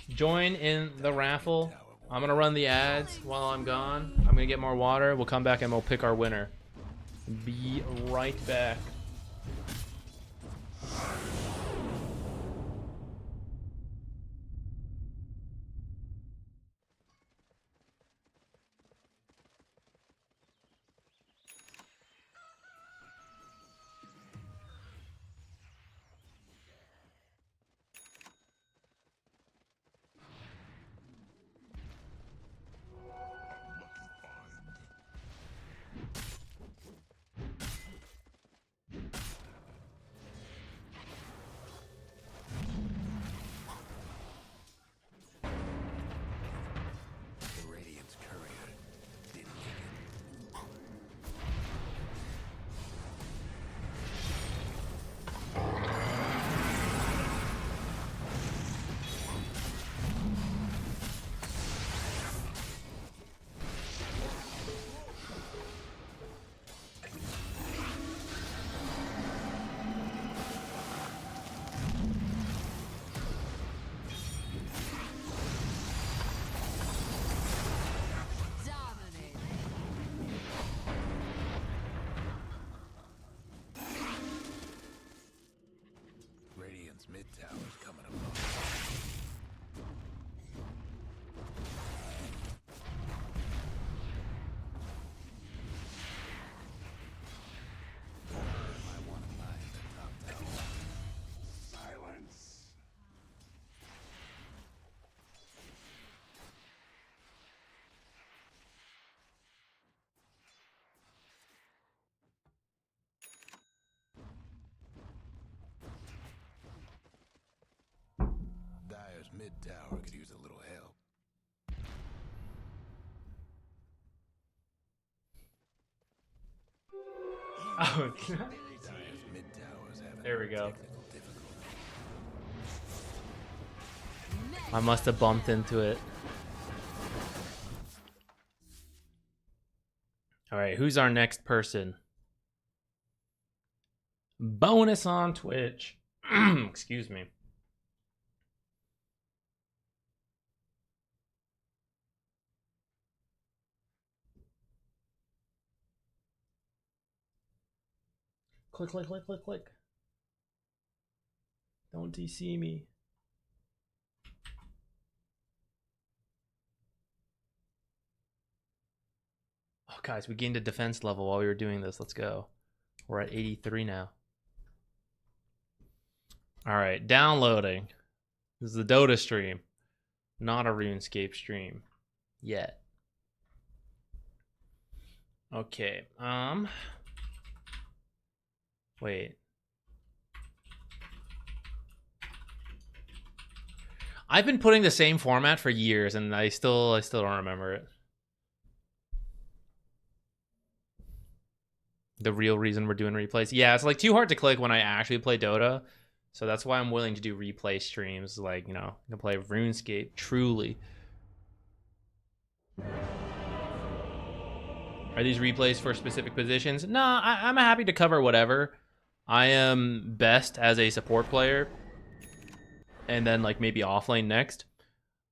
Join in the raffle. I'm gonna run the ads while I'm gone. I'm gonna get more water. We'll come back and we'll pick our winner. Be right back. Radiant's mid tower's coming along. I want to mine the top tower. Silence. Dyer's mid tower could use a little help. Oh, Dyer's mid tower's having there we go. technical difficulty. I must have bumped into it. All right, who's our next person? Bonus on Twitch. Excuse me. Click, click, click, click, click. Don't DC me. Oh, guys, we gained a defense level while we were doing this. Let's go. We're at 83 now. All right, downloading. This is the Dota stream, not a RuneScape stream yet. Okay. Wait. I've been putting the same format for years, and I still don't remember it. The real reason we're doing replays. Yeah, it's like too hard to click when I actually play Dota. So that's why I'm willing to do replay streams, like, you know, to play RuneScape truly. Are these replays for specific positions? No, I'm happy to cover whatever. I am best as a support player, and then like maybe offlane next.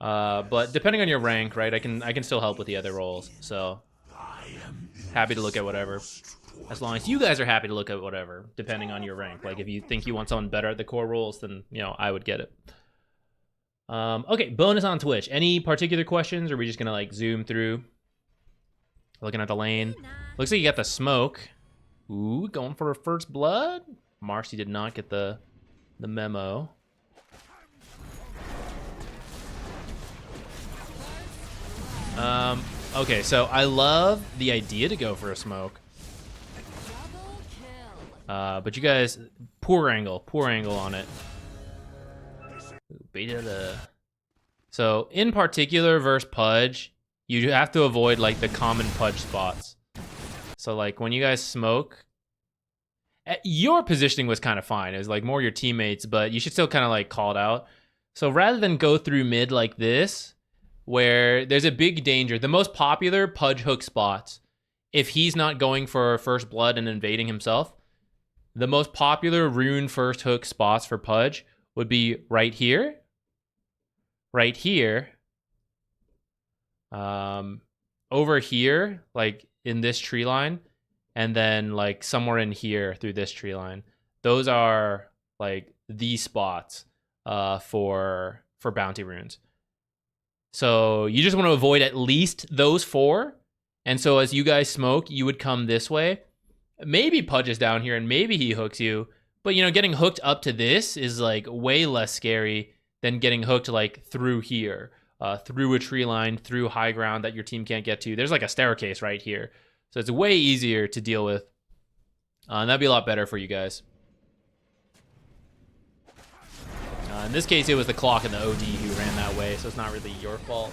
But depending on your rank, right, I can still help with the other roles. So happy to look at whatever. As long as you guys are happy to look at whatever, depending on your rank. Like, if you think you want someone better at the core roles, then, you know, I would get it. Okay, bonus on Twitch. Any particular questions, or are we just going to, like, zoom through? Looking at the lane. Looks like you got the smoke. Ooh, going for a first blood. Marcy did not get the memo. Okay, so I love the idea to go for a smoke. But you guys, poor angle on it. Ooh, beta. So in particular versus Pudge, you have to avoid like the common Pudge spots. So like when you guys smoke, your positioning was kind of fine. It was like more your teammates, but you should still kind of like call it out. So rather than go through mid like this, where there's a big danger, the most popular Pudge hook spots, if he's not going for first blood and invading himself, the most popular rune first hook spots for Pudge would be right here, over here, like in this tree line, and then like somewhere in here through this tree line. Those are like the spots for bounty runes. So you just want to avoid at least those four. And so as you guys smoke, you would come this way. Maybe Pudge is down here and maybe he hooks you. But, you know, getting hooked up to this is like way less scary than getting hooked like through here, through a tree line, through high ground that your team can't get to. There's like a staircase right here. So it's way easier to deal with. And that'd be a lot better for you guys. In this case, it was the clock and the OD who ran that way, so it's not really your fault.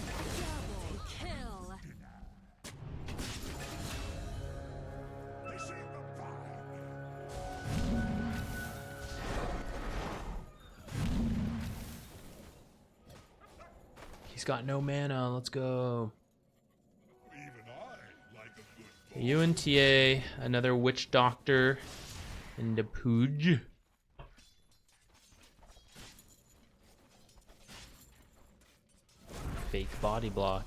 He's got no mana. Let's go. UNTA, another witch doctor, and the Pooge. Fake body block.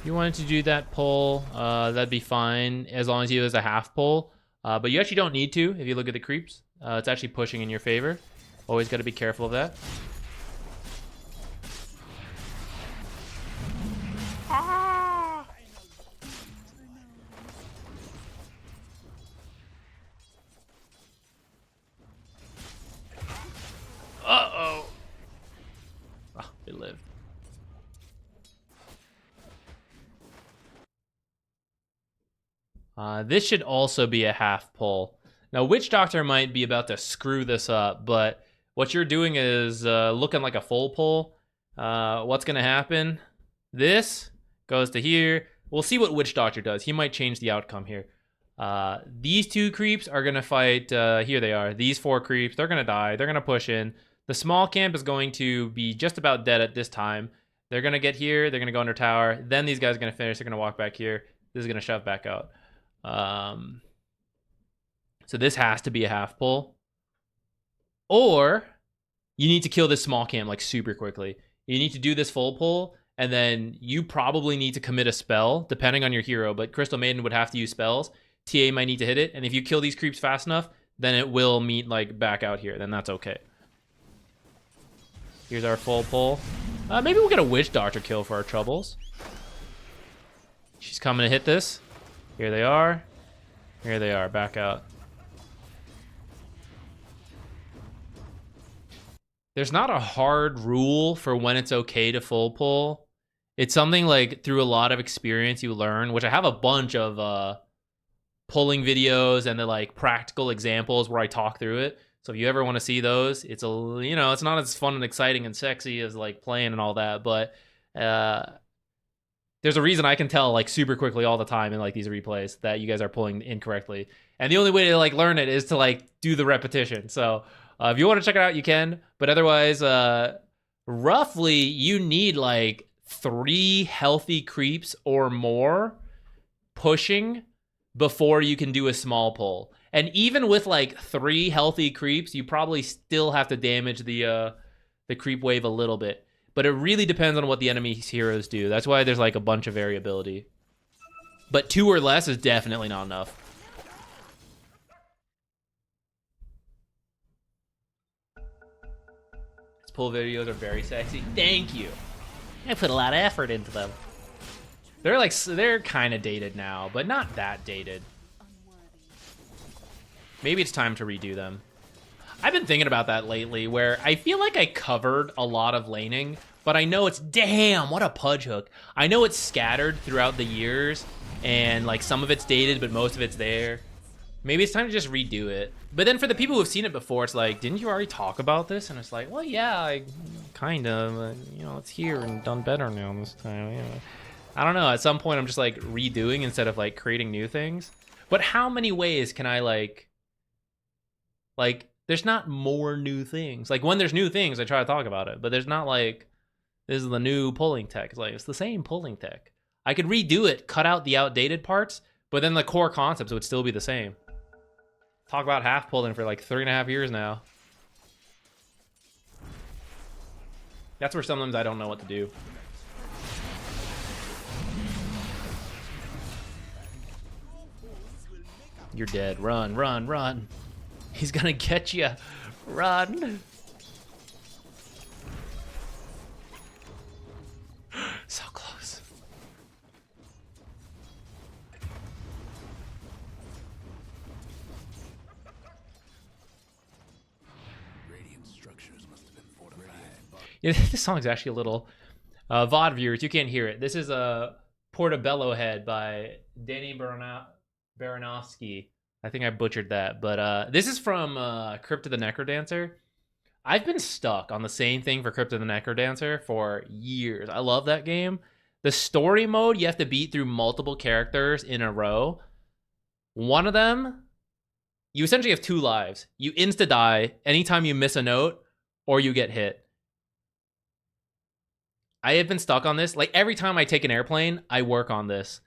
You wanted to do that pull, that'd be fine as long as you use a half pull. But you actually don't need to if you look at the creeps. It's actually pushing in your favor. Always got to be careful of that. Uh-oh. Oh, they lived. This should also be a half pull. Now, Witch Doctor might be about to screw this up, but what you're doing is looking like a full pull. What's going to happen? This goes to here. We'll see what Witch Doctor does. He might change the outcome here. These two creeps are going to fight. Here they are. These 4 creeps. They're going to die. They're going to push in. The small camp is going to be just about dead at this time. They're going to get here. They're going to go under tower. Then these guys are going to finish. They're going to walk back here. This is going to shove back out. So this has to be a half pull. Or you need to kill this small camp like super quickly. You need to do this full pull, and then you probably need to commit a spell, depending on your hero. But Crystal Maiden would have to use spells. TA might need to hit it, and if you kill these creeps fast enough, then it will meet like back out here. Then that's okay. Here's our full pull. Maybe we'll get a Witch Doctor kill for our troubles. She's coming to hit this. Here they are. Here they are. Back out. There's not a hard rule for when it's okay to full pull. It's something like through a lot of experience you learn, which I have a bunch of pulling videos and the like practical examples where I talk through it. So if you ever want to see those, it's a, you know, it's not as fun and exciting and sexy as like playing and all that, but there's a reason I can tell like super quickly all the time in like these replays that you guys are pulling incorrectly. And the only way to like learn it is to like do the repetition. So if you want to check it out, you can. But otherwise, roughly you need like 3 healthy creeps or more pushing before you can do a small pull. And even with like 3 healthy creeps, you probably still have to damage the creep wave a little bit. But it really depends on what the enemy's heroes do. That's why there's like a bunch of variability. But 2 or less is definitely not enough. These pull videos are very sexy. Thank you. I put a lot of effort into them. They're kind of dated now, but not that dated. Maybe it's time to redo them. I've been thinking about that lately, where I feel like I covered a lot of laning, but I know it's, damn, what a pudge hook. I know it's scattered throughout the years, and like some of it's dated, but most of it's there. Maybe it's time to just redo it. But then for the people who've seen it before, it's like, didn't you already talk about this? And it's like, well, yeah, I kind of, you know, it's here and done better now this time. You know. I don't know. At some point, I'm just like redoing instead of like creating new things. But how many ways can I like, there's not more new things. Like when there's new things, I try to talk about it, but there's not like, this is the new pulling tech. It's like, it's the same pulling tech. I could redo it, cut out the outdated parts, but then the core concepts would still be the same. Talk about half pulling for like 3.5 years now. That's where sometimes I don't know what to do. You're dead. Run, run, run. He's gonna get you. Run. So close. Radiant structures must have been fortified. Yeah, this song's actually a little VOD viewers, you can't hear it. This is a Portobello Head by Danny Baranowski. I think I butchered that, but this is from Crypt of the Necrodancer. I've been stuck on the same thing for Crypt of the Necrodancer for years. I love that game. The story mode, you have to beat through multiple characters in a row. One of them, you essentially have 2 lives. You insta-die anytime you miss a note or you get hit. I have been stuck on this. Like every time I take an airplane, I work on this.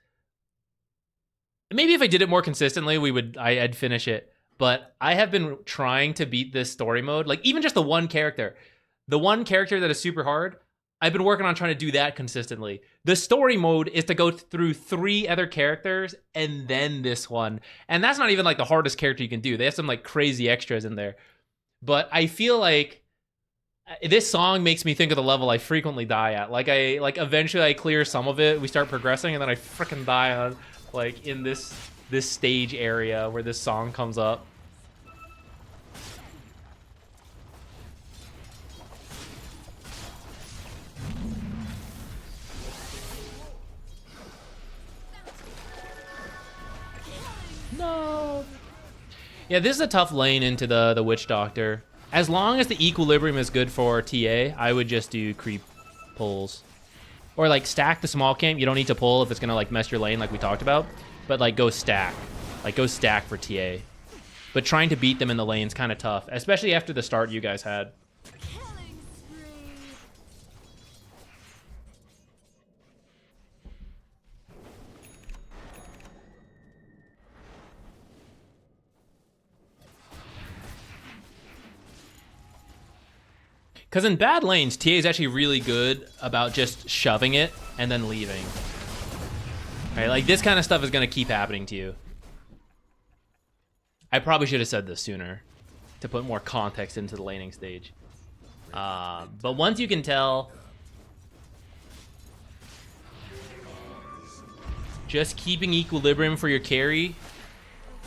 Maybe if I did it more consistently, I'd finish it. But I have been trying to beat this story mode. Like even just the one character. The one character that is super hard, I've been working on trying to do that consistently. The story mode is to go through 3 other characters and then this one. And that's not even like the hardest character you can do. They have some like crazy extras in there. But I feel like this song makes me think of the level I frequently die at. Like eventually I clear some of it, we start progressing, and then I freaking die on like in this stage area where this song comes up. No. Yeah, this is a tough lane into the Witch Doctor. As long as the equilibrium is good for TA, I would just do creep pulls. Or like stack the small camp. You don't need to pull if it's gonna like mess your lane like we talked about. But like go stack. Like go stack for TA. But trying to beat them in the lane is kind of tough. Especially after the start you guys had. Because in bad lanes, TA is actually really good about just shoving it and then leaving. Right, like this kind of stuff is going to keep happening to you. I probably should have said this sooner to put more context into the laning stage. But once you can tell, just keeping equilibrium for your carry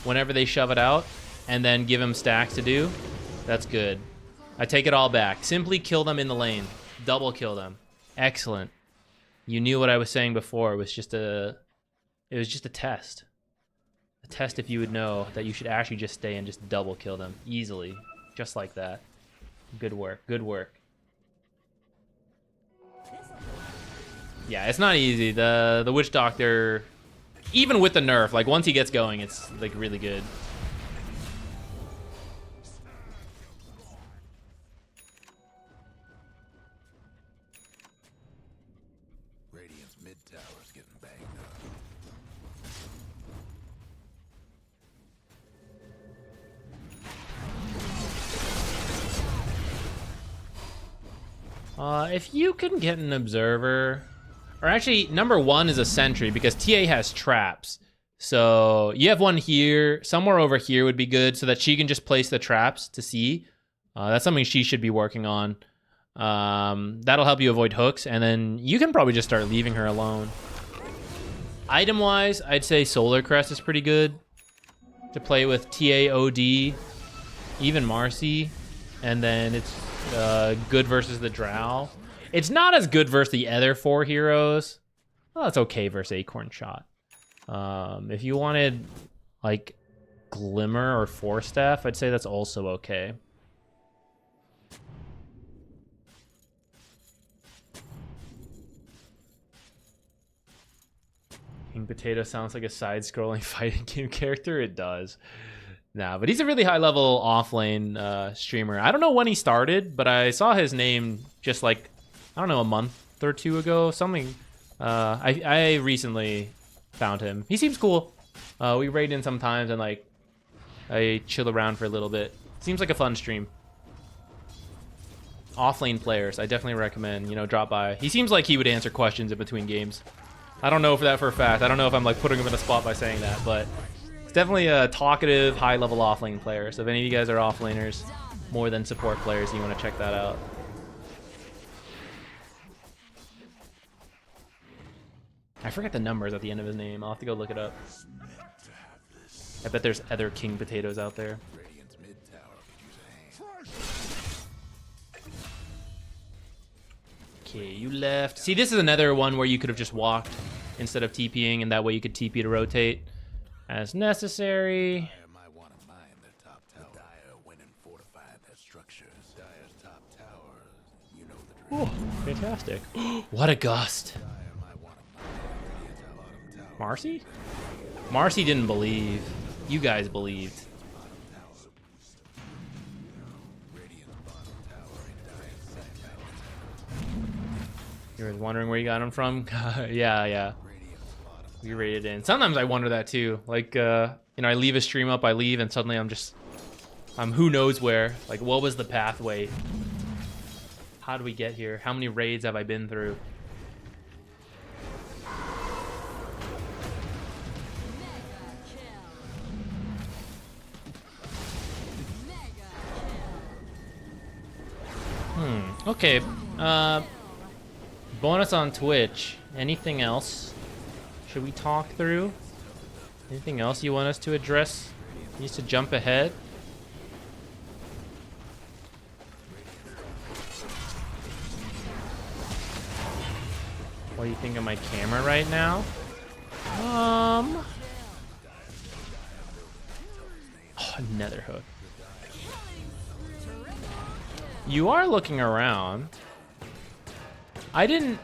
whenever they shove it out and then give him stacks to do, that's good. I take it all back. Simply kill them in the lane. Double kill them. Excellent. You knew what I was saying before. It was just a test. A test if you would know that you should actually just stay and just double kill them easily. Just like that. Good work. Good work. Yeah, it's not easy. The Witch Doctor, even with the nerf, like once he gets going, it's like really good. Radiant's mid tower's getting banged up. If you can get an observer, or actually number 1 is a sentry because TA has traps. So you have one here, somewhere over here would be good so that she can just place the traps to see. That's something she should be working on. That'll help you avoid hooks, and then you can probably just start leaving her alone. Item-wise, I'd say Solar Crest is pretty good to play with TA, OD, even Marcy, and then it's good versus the Drow. It's not as good versus the other 4 heroes. Well, it's okay versus Acorn Shot. If you wanted like Glimmer or Force Staff, I'd say that's also okay. King Potato sounds like a side-scrolling fighting game character. It does. Nah, but he's a really high-level off-lane streamer. I don't know when he started, but I saw his name just like, I don't know, a month or 2 ago. Something. I recently found him. He seems cool. We raid in sometimes and like I chill around for a little bit. Seems like a fun stream. Off-lane players, I definitely recommend, you know, drop by. He seems like he would answer questions in between games. I don't know for that for a fact. I don't know if I'm like putting him in a spot by saying that, but it's definitely a talkative, high-level off-lane player. So if any of you guys are off-laners, more than support players, you want to check that out. I forget the numbers at the end of his name. I'll have to go look it up. I bet there's other King Potatoes out there. Radiant's mid tower could use a hand. Okay, you left. See, this is another one where you could have just walked instead of TPing, and that way you could TP to rotate as necessary. Dire might want to mine their top tower. The Dire went and fortified their structures. Dire's top tower, you know the drill. Oh, fantastic. What a gust. Dire might want to mine Radiant's bottom tower. Marcy? Marcy didn't believe. You guys believed. Radiant's bottom tower and Dire's second tower. You were wondering where you got him from? Yeah. Radiant's bottom We raided in. Sometimes I wonder that too. Like, you know, I leave a stream up, I leave, and suddenly I'm who knows where. Like, what was the pathway? How did we get here? How many raids have I been through? Okay. Bonus on Twitch. Anything else? Should we talk through? Anything else you want us to address? Needs to jump ahead? What do you think of my camera right now? Oh, nether hook. You are looking around. I didn't,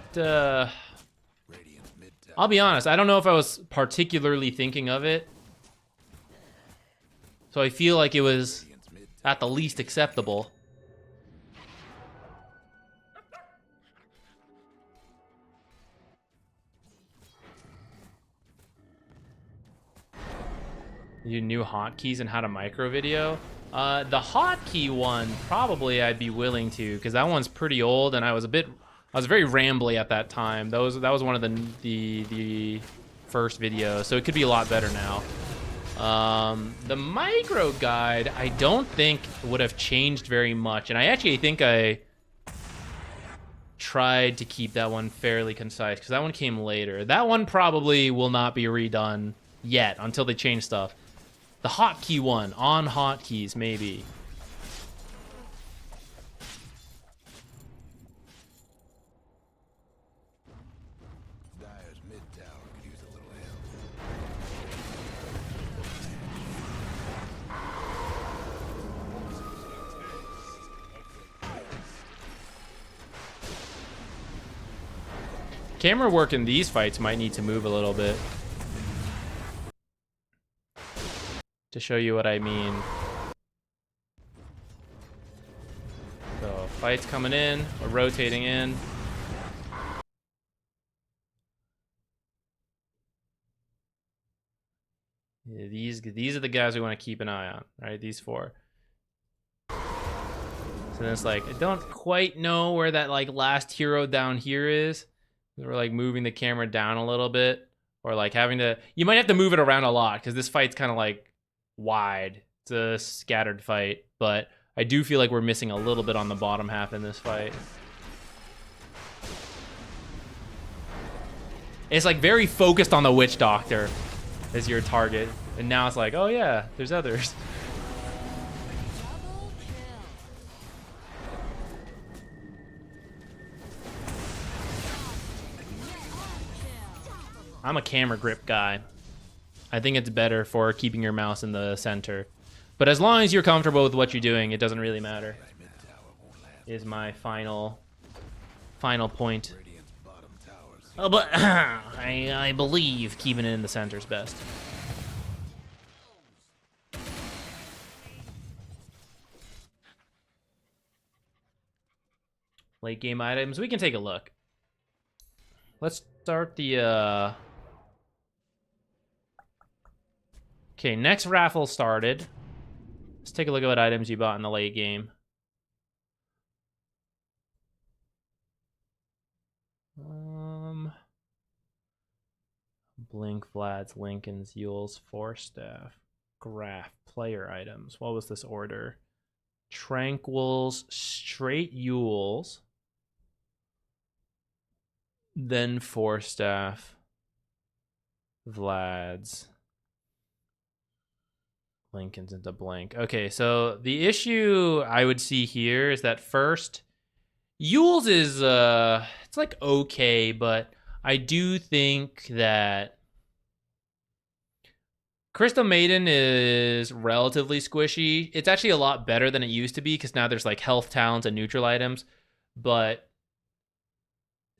I'll be honest, I don't know if I was particularly thinking of it. So I feel like it was at the least acceptable. You new hotkeys and how to micro video. The hotkey one, probably I'd be willing to, because that one's pretty old, and I was very rambly at that time. That was one of the first videos, so it could be a lot better now. The micro guide, I don't think would have changed very much, and I actually think I tried to keep that one fairly concise, because that one came later. That one probably will not be redone yet until they change stuff. The hotkey one, on hotkeys, maybe. Dyer's mid tower could use a little help. Camera work in these fights might need to move a little bit. To show you what I mean. So, fights coming in, we're rotating in. Yeah, these are the guys we want to keep an eye on, right? These four. So then it's like, I don't quite know where that like last hero down here is. We're like moving the camera down a little bit. Or like having to, you might have to move it around a lot because this fight's kind of like wide. It's a scattered fight, but I do feel like we're missing a little bit on the bottom half in this fight. It's like very focused on the witch doctor as your target, and now it's like, oh yeah, there's others. I'm a camera grip guy. I think it's better for keeping your mouse in the center. But as long as you're comfortable with what you're doing, it doesn't really matter. Is my final point. Oh, but I believe keeping it in the center is best. Late game items, we can take a look. Let's start the Okay, next raffle started. Let's take a look at what items you bought in the late game. Blink, Vlad's, Lincoln's, Yule's, Force Staff, Graph, player items. What was this order? Tranquil's, straight Yule's, then Force Staff, Vlad's, Lincoln's into blank. Okay, so the issue I would see here is that first, Yule's is, it's like okay, but I do think that Crystal Maiden is relatively squishy. It's actually a lot better than it used to be because now there's like health talents and neutral items, but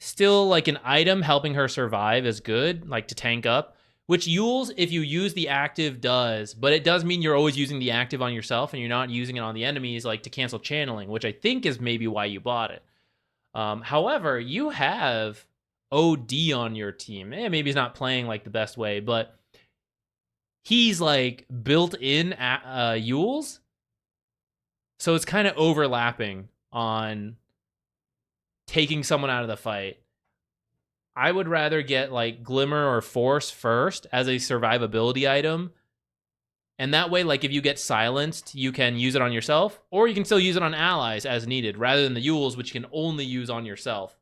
still like an item helping her survive is good, like to tank up, which Yule's, if you use the active, does, but it does mean you're always using the active on yourself and you're not using it on the enemies, like to cancel channeling, which I think is maybe why you bought it. However, you have OD on your team. Maybe he's not playing like the best way, but he's like built in Yule's, so it's kind of overlapping on taking someone out of the fight. I would rather get like Glimmer or Force first as a survivability item. And that way, like if you get silenced, you can use it on yourself, or you can still use it on allies as needed, rather than the Yules, which you can only use on yourself.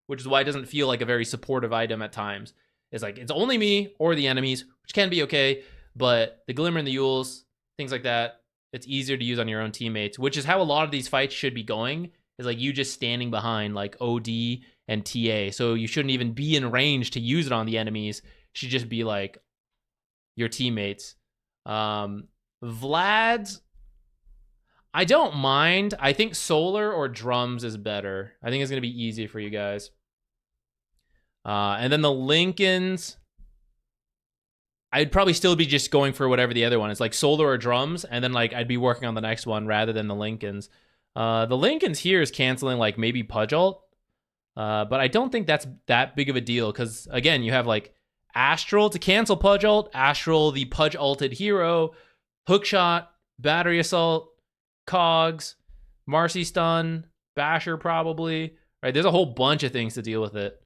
Which is why it doesn't feel like a very supportive item at times. It's like it's only me or the enemies, which can be okay, but the Glimmer and the Yules, things like that, it's easier to use on your own teammates, which is how a lot of these fights should be going. Is like you just standing behind like OD and TA, so you shouldn't even be in range to use it on the enemies. It should just be like your teammates. Vlad's, I don't mind. I think Solar or Drums is better. I think it's going to be easy for you guys. And then the Lincolns, I'd probably still be just going for whatever the other one is, like Solar or Drums, and then like I'd be working on the next one rather than the Lincolns. The Lincolns here is canceling like maybe Pudge Ult, but I don't think that's that big of a deal because again, you have like Astral to cancel Pudge Ult, Astral the Pudge Ulted hero, Hookshot, Battery Assault, Cogs, Marcy Stun, Basher probably. Right, there's a whole bunch of things to deal with it.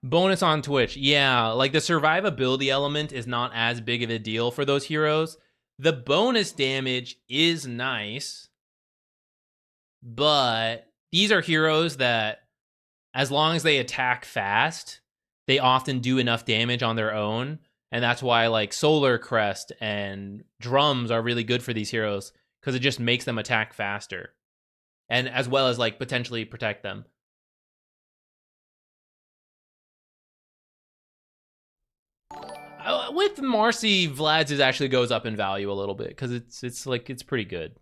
Bonus on Twitch. Yeah, like the survivability element is not as big of a deal for those heroes. The bonus damage is nice, but these are heroes that, as long as they attack fast, they often do enough damage on their own. And that's why like Solar Crest and Drums are really good for these heroes because it just makes them attack faster. And as well as like potentially protect them. With Marcy, Vlad's is actually goes up in value a little bit because it's like it's pretty good.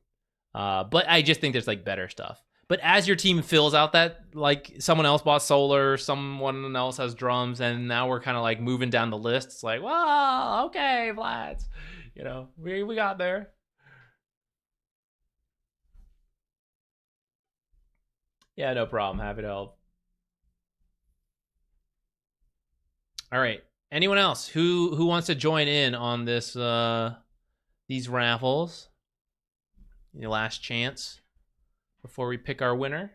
But I just think there's like better stuff. But as your team fills out that, like someone else bought Solar, someone else has Drums, and now we're kind of like moving down the list. It's like, well, okay, Vlad's, you know, we got there. Yeah, no problem. Happy to help. All right. Anyone else who wants to join in on this these raffles? Your last chance before we pick our winner.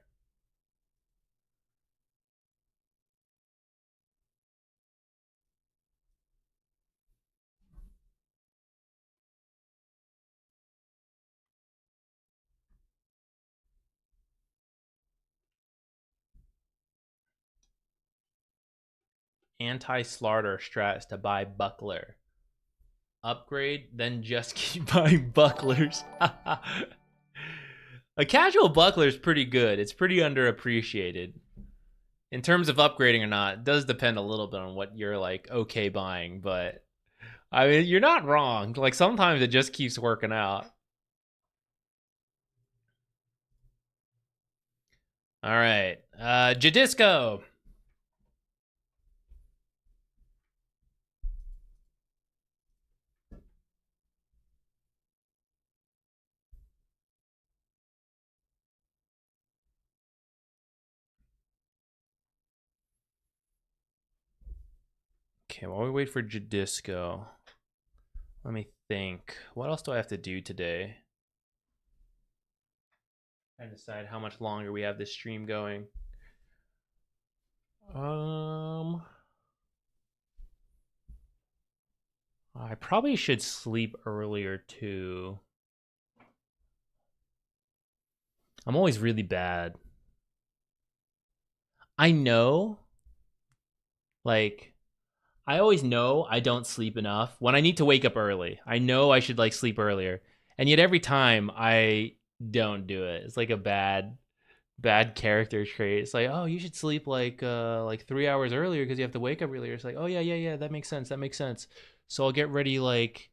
Anti-Slarter strats to buy Buckler. Upgrade, then just keep buying Bucklers. A casual Buckler is pretty good. It's pretty underappreciated. In terms of upgrading or not, it does depend a little bit on what you're like okay buying, but I mean, you're not wrong. Like sometimes it just keeps working out. All right. Jadisco. Okay, while we wait for Jadisco, let me think. What else do I have to do today? I decide how much longer we have this stream going. I probably should sleep earlier too. I'm always really bad. I know, like, I always know I don't sleep enough when I need to wake up early. I know I should like sleep earlier, and yet every time I don't do it. It's like a bad character trait. It's like, oh, you should sleep like 3 hours earlier because you have to wake up earlier. It's like, oh yeah, that makes sense. That makes sense. So I'll get ready like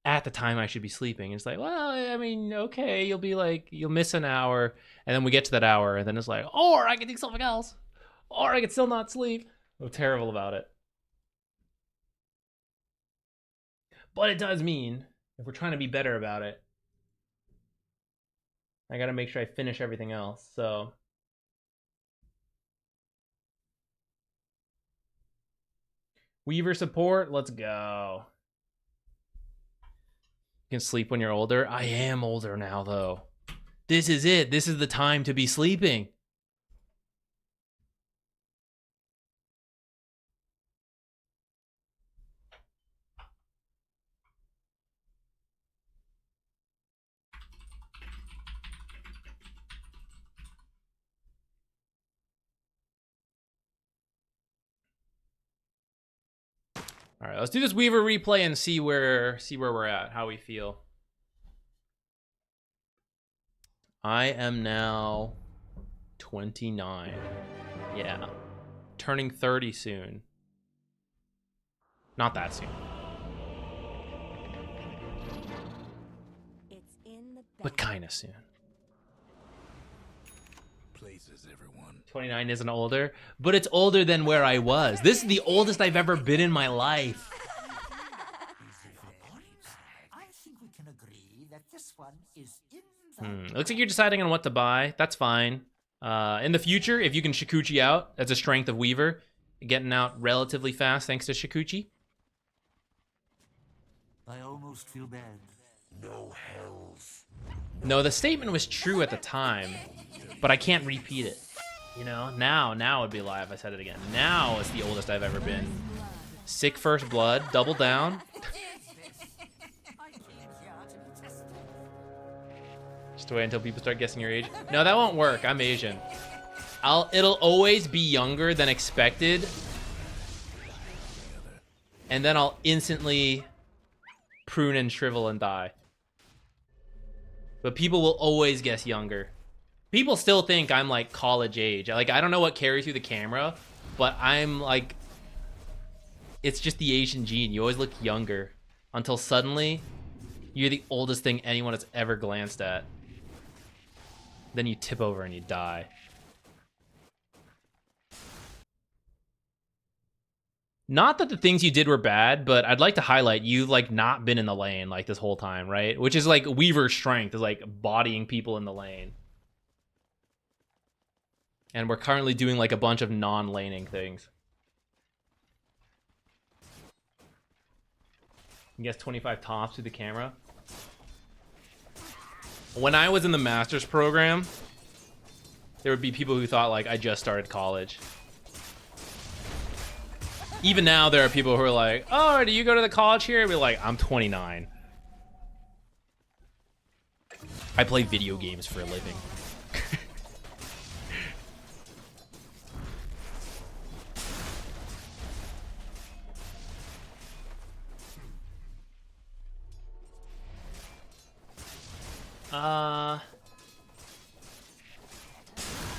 at the time I should be sleeping. It's like, well, I mean, okay, you'll miss an hour, and then we get to that hour, and then it's like, or I can do something else, or I can still not sleep. I'm terrible about it. But it does mean if we're trying to be better about it, I got to make sure I finish everything else. So Weaver support, let's go. You can sleep when you're older. I am older now, though. This is it. This is the time to be sleeping. All right, let's do this Weaver replay and see where we're at, how we feel. I am now 29. Yeah. Turning 30 soon. Not that soon. It's in the But kind of soon. Places, everyone. 29 isn't older, but it's older than where I was. This is the oldest I've ever been in my life. I think we can agree that this one is in the Looks like you're deciding on what to buy. That's fine. In the future, if you can Shikuchi out, that's a strength of Weaver. Getting out relatively fast thanks to Shikuchi. I almost feel bad. No hells. No, the statement was true at the time, but I can't repeat it. You know, now would be live. I said it again. Now is the oldest I've ever been. Sick first blood, double down. Just wait until people start guessing your age. No, that won't work. I'm Asian. It'll always be younger than expected. And then I'll instantly prune and shrivel and die. But people will always guess younger. People still think I'm like college age. Like, I don't know what carries through the camera, but I'm like, it's just the Asian gene. You always look younger until suddenly you're the oldest thing anyone has ever glanced at. Then you tip over and you die. Not that the things you did were bad, but I'd like to highlight you've like not been in the lane like this whole time, right? Which is like Weaver's strength, is like bodying people in the lane. And we're currently doing like a bunch of non-laning things. I guess 25 tops to the camera. When I was in the master's program, there would be people who thought like I just started college. Even now, there are people who are like, oh, do you go to the college here? We're like, I'm 29. I play video games for a living.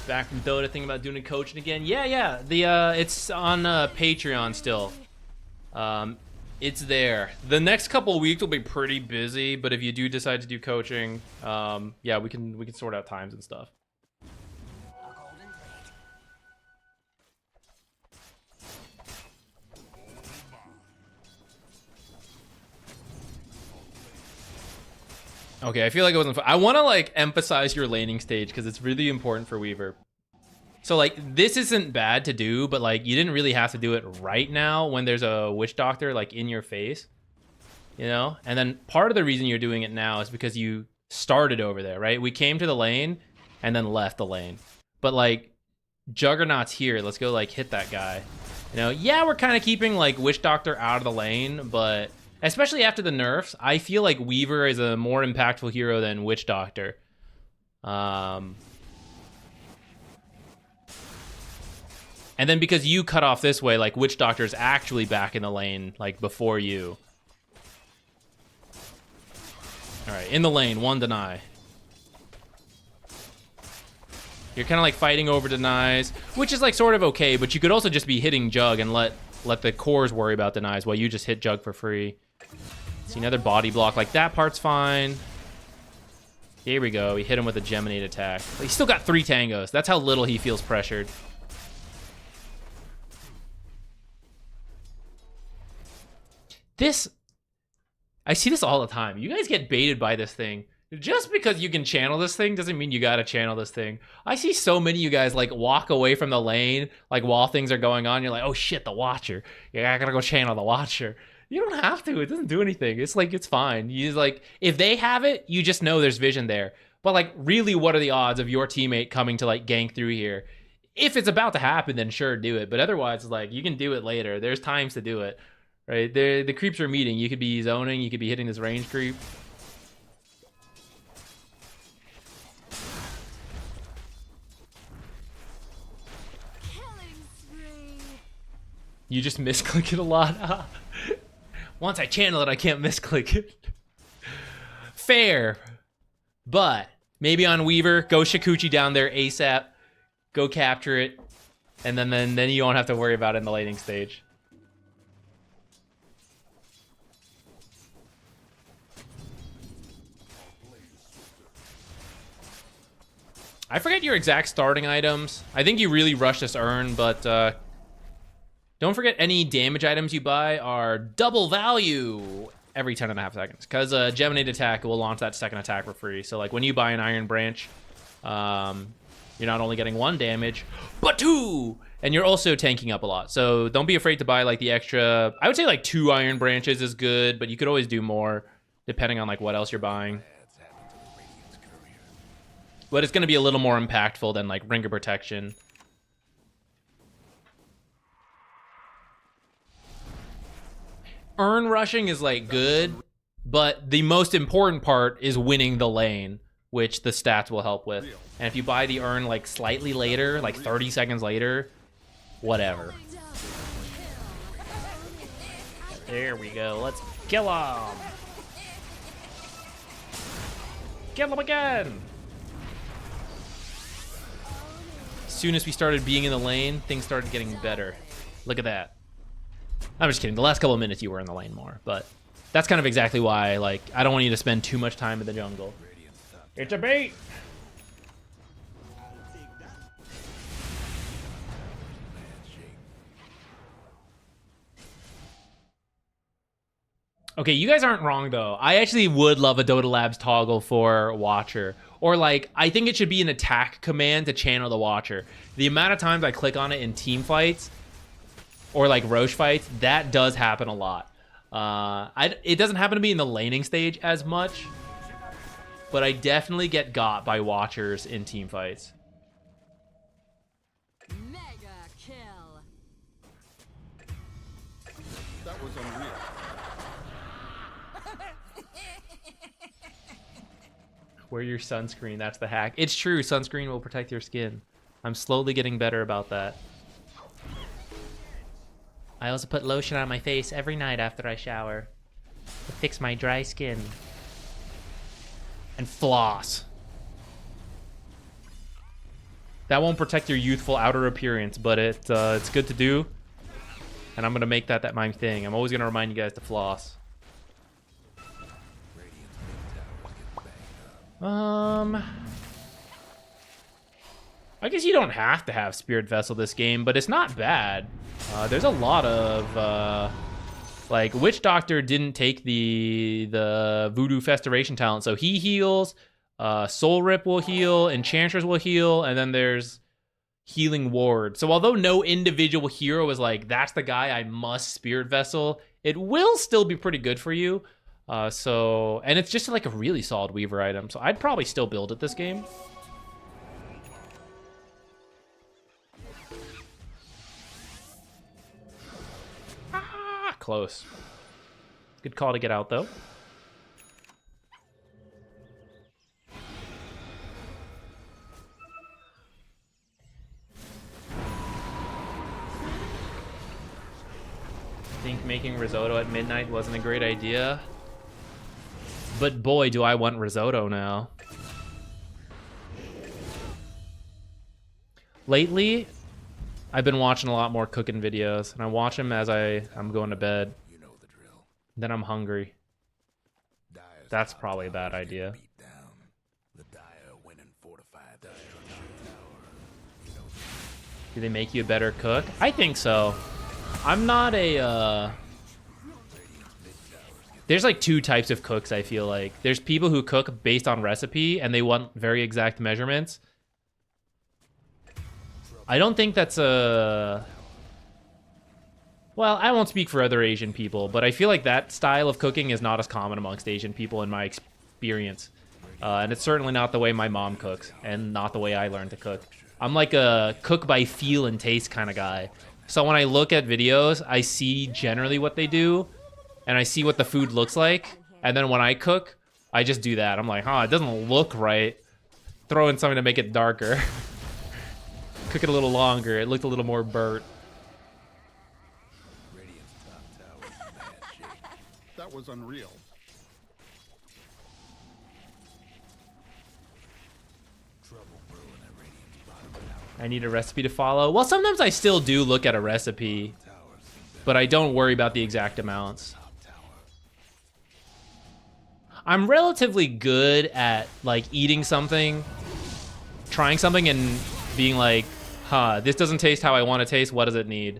Back from Dota, thinking about doing a coaching again. Yeah. It's on Patreon still. It's there. The next couple of weeks will be pretty busy, but if you do decide to do coaching, yeah, we can sort out times and stuff. Okay, I feel like it wasn't. I want to like emphasize your laning stage because it's really important for Weaver. So like this isn't bad to do, but like you didn't really have to do it right now when there's a witch doctor like in your face, you know. And then part of the reason you're doing it now is because you started over there, right? We came to the lane and then left the lane, but like Juggernaut's here. Let's go like hit that guy. You know, yeah, we're kind of keeping like witch doctor out of the lane, but especially after the nerfs, I feel like Weaver is a more impactful hero than Witch Doctor. And then because you cut off this way, like Witch Doctor is actually back in the lane, like before you. All right, in the lane, one deny. You're kind of like fighting over denies, which is like sort of okay, but you could also just be hitting Jug and let the cores worry about denies while you just hit Jug for free. See another body block, like that part's fine. Here we go, we hit him with a Geminate attack. He's still got 3 tangos. That's how little he feels pressured. I see this all the time. You guys get baited by this thing. Just because you can channel this thing doesn't mean you gotta channel this thing. I see so many of you guys like walk away from the lane like while things are going on. You're like, oh shit, the Watcher. Yeah, I gotta go channel the Watcher. You don't have to. It doesn't do anything. It's like, it's fine. You just like, if they have it, you just know there's vision there. But like, really, what are the odds of your teammate coming to like gank through here? If it's about to happen, then sure, do it. But otherwise, it's like, you can do it later. There's times to do it, right? The creeps are meeting. You could be zoning. You could be hitting this range creep. You just misclick it a lot. Once I channel it, I can't misclick it. Fair. But maybe on Weaver, go Shikuchi down there ASAP. Go capture it. And then you don't have to worry about it in the laning stage. I forget your exact starting items. I think you really rush this urn, but don't forget any damage items you buy are double value every 10.5 seconds. Because Geminate attack will launch that second attack for free. So like when you buy an Iron Branch, you're not only getting 1 damage, but 2! And you're also tanking up a lot. So don't be afraid to buy like the extra, I would say like 2 Iron Branches is good, but you could always do more depending on like what else you're buying. But it's going to be a little more impactful than like Ring of Protection. Urn rushing is like good, but the most important part is winning the lane, which the stats will help with. And if you buy the urn like slightly later, like 30 seconds later, whatever. There we go. Let's kill him. Kill him again. As soon as we started being in the lane, things started getting better. Look at that. I'm just kidding. The last couple of minutes you were in the lane more, but that's kind of exactly why, like, I don't want you to spend too much time in the jungle. It's a bait! Okay, you guys aren't wrong, though. I actually would love a Dota Labs toggle for Watcher. Or, like, I think it should be an attack command to channel the Watcher. The amount of times I click on it in team fights, or like Roche fights, that does happen a lot. It doesn't happen to me in the laning stage as much, but I definitely get got by Watchers in team fights. Mega kill. That was unreal. Wear your sunscreen, that's the hack. It's true, sunscreen will protect your skin. I'm slowly getting better about that. I also put lotion on my face every night after I shower to fix my dry skin. And floss. That won't protect your youthful outer appearance, but it's good to do. And I'm gonna make that my thing. I'm always gonna remind you guys to floss. I guess you don't have to have Spirit Vessel this game, but it's not bad. There's a lot of like Witch Doctor didn't take the Voodoo Festiration talent, so he heals. Soul Rip will heal, Enchantress will heal, and then there's Healing Ward. So although no individual hero is like, that's the guy I must Spirit Vessel, it will still be pretty good for you. And it's just like a really solid Weaver item, so I'd probably still build it this game. Close. Good call to get out, though. I think making risotto at midnight wasn't a great idea. But boy, do I want risotto now. Lately, I've been watching a lot more cooking videos, and I watch them as I'm going to bed. You know the drill. Then I'm hungry. Dyer's That's top probably a bad towers get idea. beat down. The Dyer went and fortified the destruction tower. You know Do they make you a better cook? I think so. I'm not a, Radiant's mid towers get There's like two types of cooks, I feel like. There's people who cook based on recipe and they want very exact measurements. I don't think that's a... Well, I won't speak for other Asian people, but I feel like that style of cooking is not as common amongst Asian people in my experience. And it's certainly not the way my mom cooks, and not the way I learned to cook. I'm like a cook by feel and taste kind of guy. So when I look at videos, I see generally what they do, and I see what the food looks like, and then when I cook, I just do that. I'm like, huh, it doesn't look right. Throw in something to make it darker. Cook it a little longer. It looked a little more burnt. That was unreal. I need a recipe to follow. Well, sometimes I still do look at a recipe, but I don't worry about the exact amounts. I'm relatively good at like eating something, trying something and being like, huh, this doesn't taste how I want to taste. What does it need?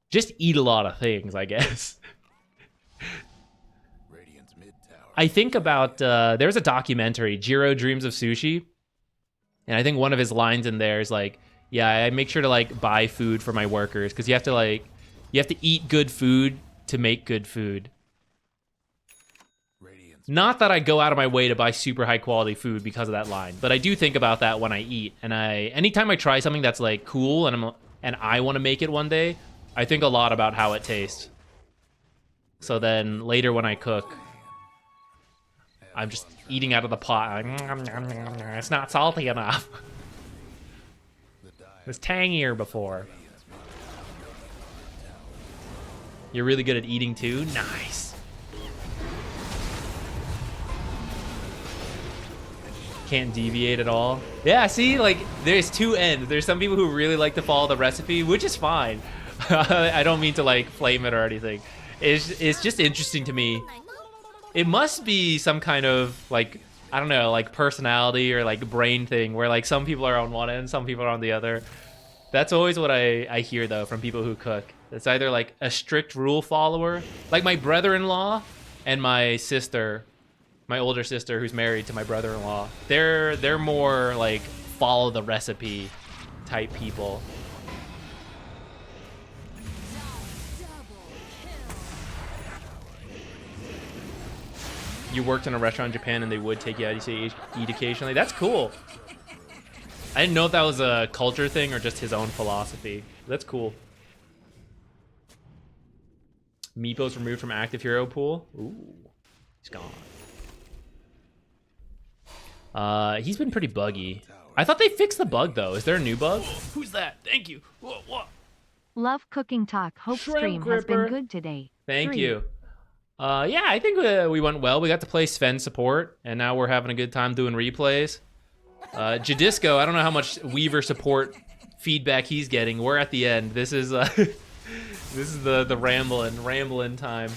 Just eat a lot of things, I guess. I think about, there's a documentary, Jiro Dreams of Sushi. And I think one of his lines in there is like, yeah, I make sure to like buy food for my workers because you have to eat good food to make good food. Not that I go out of my way to buy super high quality food because of that line, but I do think about that when I eat. And anytime I try something that's like cool and I want to make it one day, I think a lot about how it tastes. So then later when I cook, I'm just eating out of the pot. Like, it's not salty enough. It was tangier before. You're really good at eating too? Nice. Can't deviate at all. Yeah, see, like, there's two ends. There's some people who really like to follow the recipe, which is fine. I don't mean to, like, flame it or anything. It's just interesting to me. It must be some kind of, like, I don't know, like, personality or, like, brain thing where, like, some people are on one end, some people are on the other. That's always what I hear, though, from people who cook. It's either, like, a strict rule follower. Like, my brother-in-law and my sister, my older sister who's married to my brother-in-law, they're more, like, follow the recipe type people. You worked in a restaurant in Japan and they would take you out to eat occasionally. That's cool. I didn't know if that was a culture thing or just his own philosophy. That's cool. Meepo's removed from active hero pool. Ooh, he's gone. He's been pretty buggy. I thought they fixed the bug though. Is there a new bug? Who's that? Thank you. Whoa. Love cooking talk. Hope Shrimp stream has been gripper. good today. Thank 3. you. Yeah, I think we went well. We got to play Sven Support, and now we're having a good time doing replays. Jadisco, I don't know how much Weaver support feedback he's getting. We're at the end. This is this is the rambling time.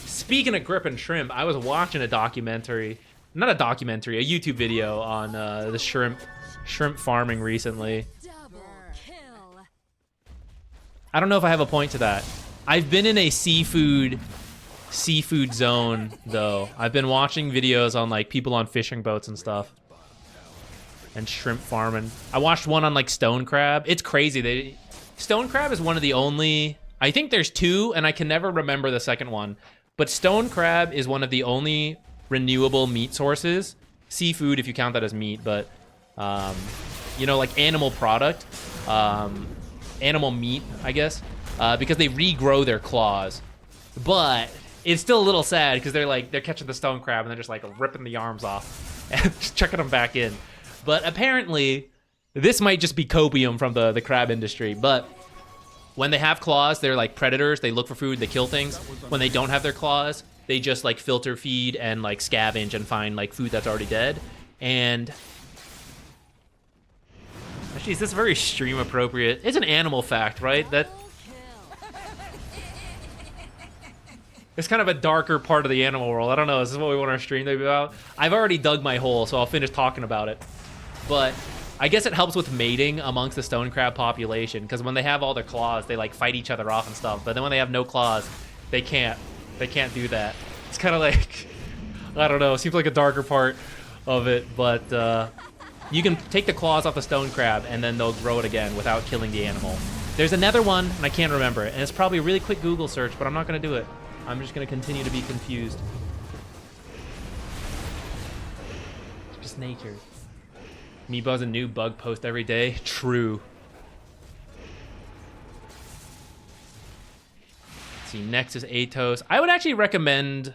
Speaking of grip and shrimp, I was watching a documentary, not a documentary, a YouTube video on the shrimp farming recently. Double kill. I don't know if I have a point to that. I've been in a seafood zone though. I've been watching videos on like people on fishing boats and stuff and shrimp farming. I watched one on like stone crab. It's crazy. Stone crab is one of the only, I think there's two and I can never remember the second one, but stone crab is one of the only renewable meat sources. Seafood if you count that as meat, but you know, like animal product, animal meat I guess, because they regrow their claws. But it's still a little sad because they're catching the stone crab and they're just like ripping the arms off and just chucking them back in. But apparently, this might just be copium from the crab industry. But when they have claws, they're like predators. They look for food, they kill things. When they don't have their claws, they just like filter feed and like scavenge and find like food that's already dead. And actually, is this very stream appropriate? It's an animal fact, right? That it's kind of a darker part of the animal world. I don't know. Is this what we want our stream to be about? I've already dug my hole, so I'll finish talking about it. But I guess it helps with mating amongst the stone crab population, because when they have all their claws, they like fight each other off and stuff. But then when they have no claws, They can't do that. It's kind of like, I don't know, seems like a darker part of it, but you can take the claws off the stone crab and then they'll grow it again without killing the animal. There's another one, and I can't remember it, and it's probably a really quick Google search, but I'm not going to do it. I'm just going to continue to be confused. It's just nature. Meebo's a new bug post every day. True. Let's see, next is Atos. I would actually recommend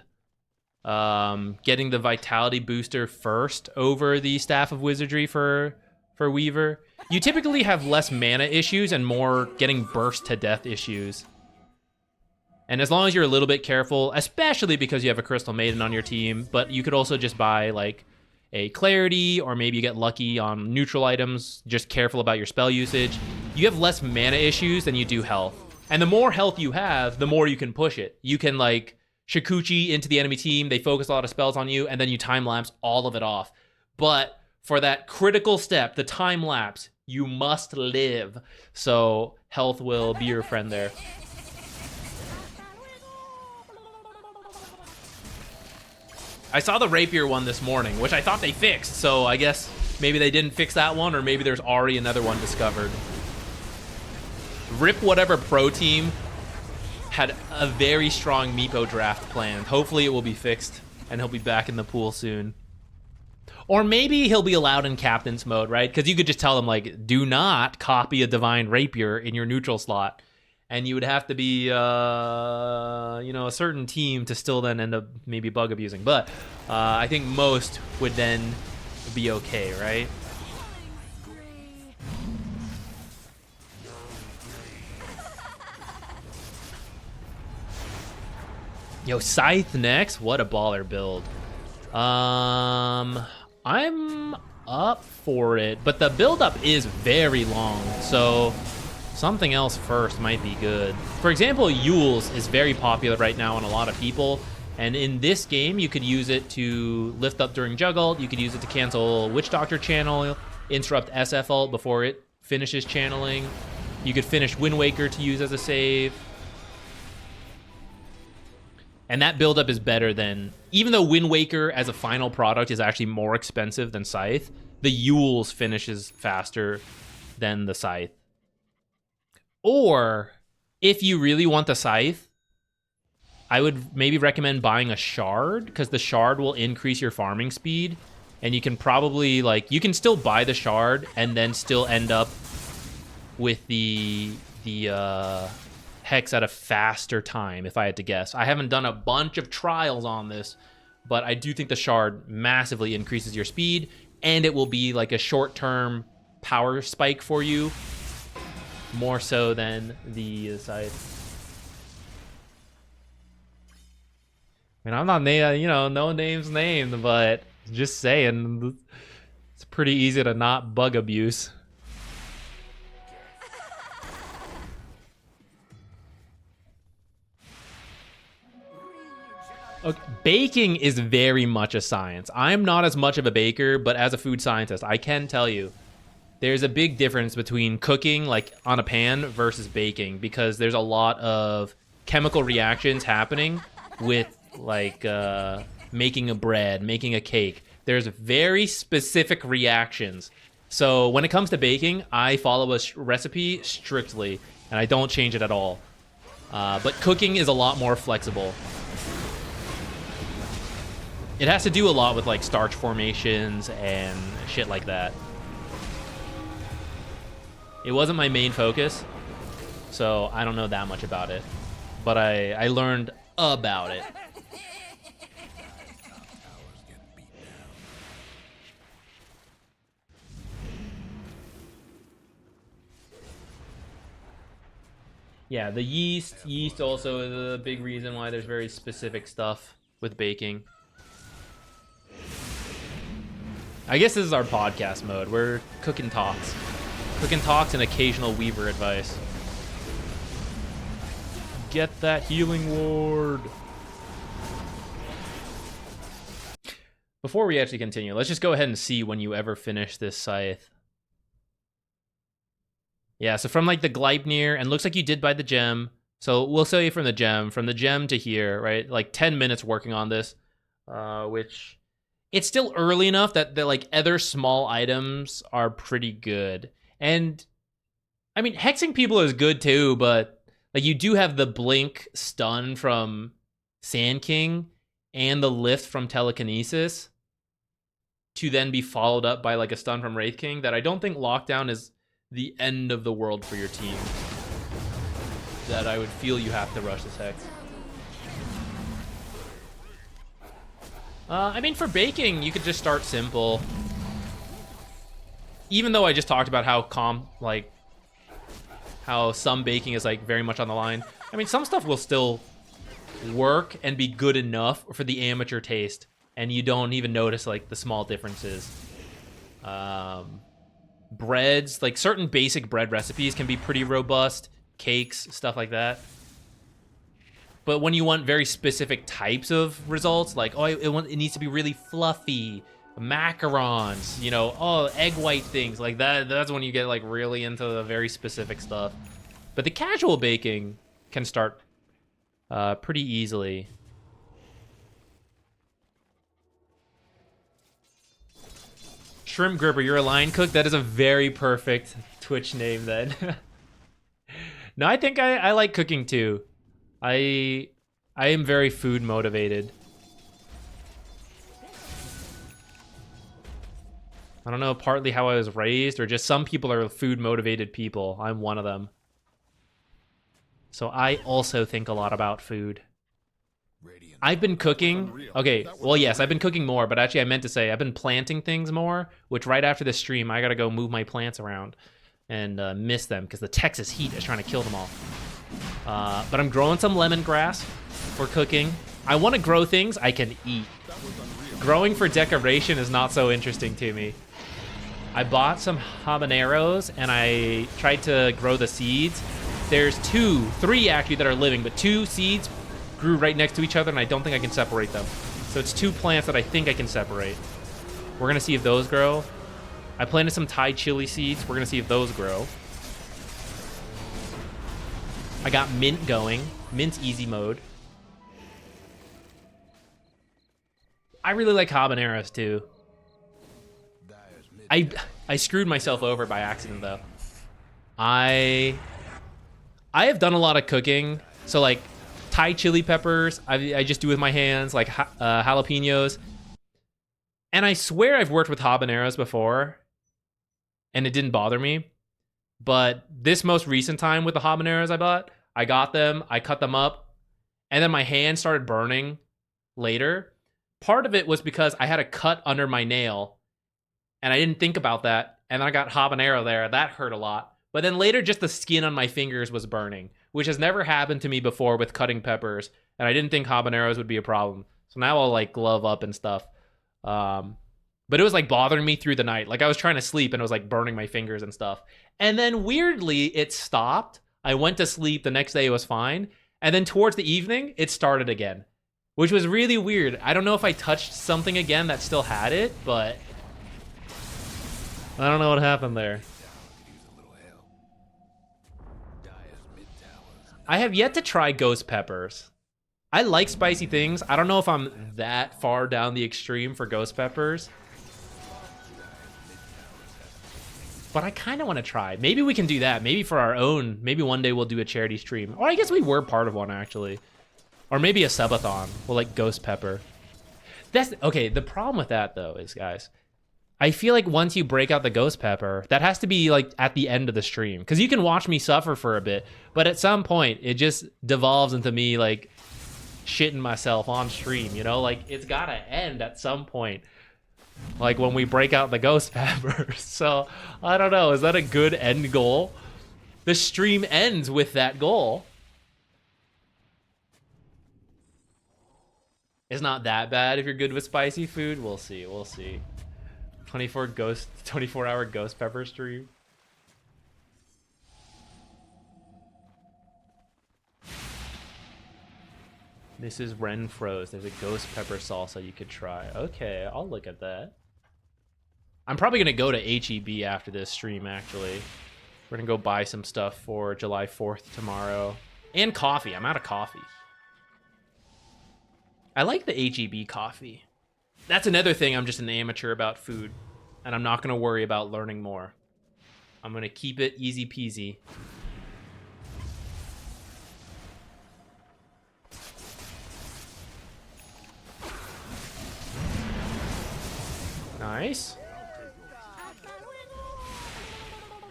getting the Vitality Booster first over the Staff of Wizardry for Weaver. You typically have less mana issues and more getting burst to death issues. And as long as you're a little bit careful, especially because you have a Crystal Maiden on your team, but you could also just buy like a Clarity, or maybe you get lucky on neutral items, just careful about your spell usage. You have less mana issues than you do health. And the more health you have, the more you can push it. You can like Shikuchi into the enemy team, they focus a lot of spells on you, and then you time-lapse all of it off. But for that critical step, the time-lapse, you must live. So health will be your friend there. I saw the Rapier one this morning, which I thought they fixed, so I guess maybe they didn't fix that one, or maybe there's already another one discovered. Rip whatever pro team had a very strong Meepo draft planned. Hopefully it will be fixed, and he'll be back in the pool soon. Or maybe he'll be allowed in captain's mode, right? Because you could just tell him, like, do not copy a Divine Rapier in your neutral slot. And you would have to be, you know, a certain team to still then end up maybe bug abusing. But I think most would then be okay, right? Yo, Scythe next. What a baller build. I'm up for it, but the build-up is very long, so something else first might be good. For example, Yule's is very popular right now on a lot of people, and in this game, you could use it to lift up during Jug ult, you could use it to cancel Witch Doctor channel, interrupt SF ult before it finishes channeling, you could finish Wind Waker to use as a save. And that buildup is better than, even though Wind Waker as a final product is actually more expensive than Scythe, the Yule's finishes faster than the Scythe. Or, if you really want the Scythe, I would maybe recommend buying a Shard, because the Shard will increase your farming speed, and you can probably, like, you can still buy the Shard and then still end up with the Hex at a faster time, if I had to guess. I haven't done a bunch of trials on this, but I do think the Shard massively increases your speed, and it will be like a short-term power spike for you, more so than the Scythe. I mean, I'm not, you know, no names named, but just saying, it's pretty easy to not bug abuse. Okay, baking is very much a science. I'm not as much of a baker, but as a food scientist, I can tell you there's a big difference between cooking like on a pan versus baking, because there's a lot of chemical reactions happening with like making a bread, making a cake. There's very specific reactions. So when it comes to baking, I follow a recipe strictly, and I don't change it at all. But cooking is a lot more flexible. It has to do a lot with like starch formations and shit like that. It wasn't my main focus, so I don't know that much about it. But I learned about it. Yeah, the yeast. Yeast also is a big reason why there's very specific stuff with baking. I guess this is our podcast mode. We're cooking talks. Cooking talks and occasional Weaver advice. Get that healing ward. Before we actually continue, let's just go ahead and see when you ever finish this Scythe. Yeah, so from like the Gleipnir, and looks like you did buy the gem. So we'll say from the gem to here, right? Like 10 minutes working on this, which it's still early enough that the like other small items are pretty good. And I mean, hexing people is good too, but like you do have the blink stun from Sand King and the lift from telekinesis to then be followed up by like a stun from Wraith King that I don't think lockdown is the end of the world for your team. That I would feel you have to rush this hex. I mean, for baking, you could just start simple. Even though I just talked about how how some baking is like very much on the line. I mean, some stuff will still work and be good enough for the amateur taste, and you don't even notice like the small differences. Breads, like certain basic bread recipes can be pretty robust. Cakes, stuff like that. But when you want very specific types of results, like, oh, it needs to be really fluffy, macarons, you know, oh, egg white things, like that's when you get like really into the very specific stuff. But the casual baking can start pretty easily. Shrimp Gripper, you're a line cook? That is a very perfect Twitch name then. No, I think I like cooking too. I am very food motivated. I don't know, partly how I was raised or just some people are food motivated people. I'm one of them. So I also think a lot about food. I've been cooking. Okay, well, yes, I've been cooking more, but actually I meant to say I've been planting things more, which right after this stream, I gotta go move my plants around and miss them because the Texas heat is trying to kill them all. But I'm growing some lemongrass for cooking. I want to grow things I can eat. Growing for decoration is not so interesting to me. I bought some habaneros and I tried to grow the seeds. There's three actually that are living, but 2 seeds grew right next to each other and I don't think I can separate them. So it's 2 plants that I think I can separate. We're gonna see if those grow. I planted some Thai chili seeds. We're gonna see if those grow. I got mint going. Mint's easy mode. I really like habaneros too. I screwed myself over by accident though. I have done a lot of cooking. So like Thai chili peppers, I just do with my hands, like jalapenos. And I swear I've worked with habaneros before and it didn't bother me. But this most recent time with the habaneros I got them, I cut them up, and then my hand started burning later. Part of it was because I had a cut under my nail, and I didn't think about that, and then I got habanero there. That hurt a lot. But then later, just the skin on my fingers was burning, which has never happened to me before with cutting peppers, and I didn't think habaneros would be a problem. So now I'll, like, glove up and stuff. But it was, like, bothering me through the night. Like, I was trying to sleep, and it was, like, burning my fingers and stuff. And then, weirdly, it stopped. I went to sleep. The next day, it was fine. And then towards the evening, it started again, which was really weird. I don't know if I touched something again that still had it, but I don't know what happened there. I have yet to try ghost peppers. I like spicy things. I don't know if I'm that far down the extreme for ghost peppers, but I kind of want to try. Maybe we can do that. Maybe for our own. Maybe one day we'll do a charity stream. Or I guess we were part of one, actually. Or maybe a subathon. We'll like ghost pepper. That's okay. The problem with that, though, is, guys, I feel like once you break out the ghost pepper, that has to be like at the end of the stream. Because you can watch me suffer for a bit. But at some point, it just devolves into me like shitting myself on stream, you know? Like, it's got to end at some point. Like when we break out the ghost peppers. So, I don't know. Is that a good end goal? The stream ends with that goal. It's not that bad if you're good with spicy food. We'll see. We'll see. 24-hour ghost pepper stream. This is Renfro's. There's a ghost pepper salsa you could try. Okay, I'll look at that. I'm probably going to go to HEB after this stream, actually. We're going to go buy some stuff for July 4th tomorrow. And coffee. I'm out of coffee. I like the HEB coffee. That's another thing I'm just an amateur about food. And I'm not going to worry about learning more. I'm going to keep it easy peasy. Nice.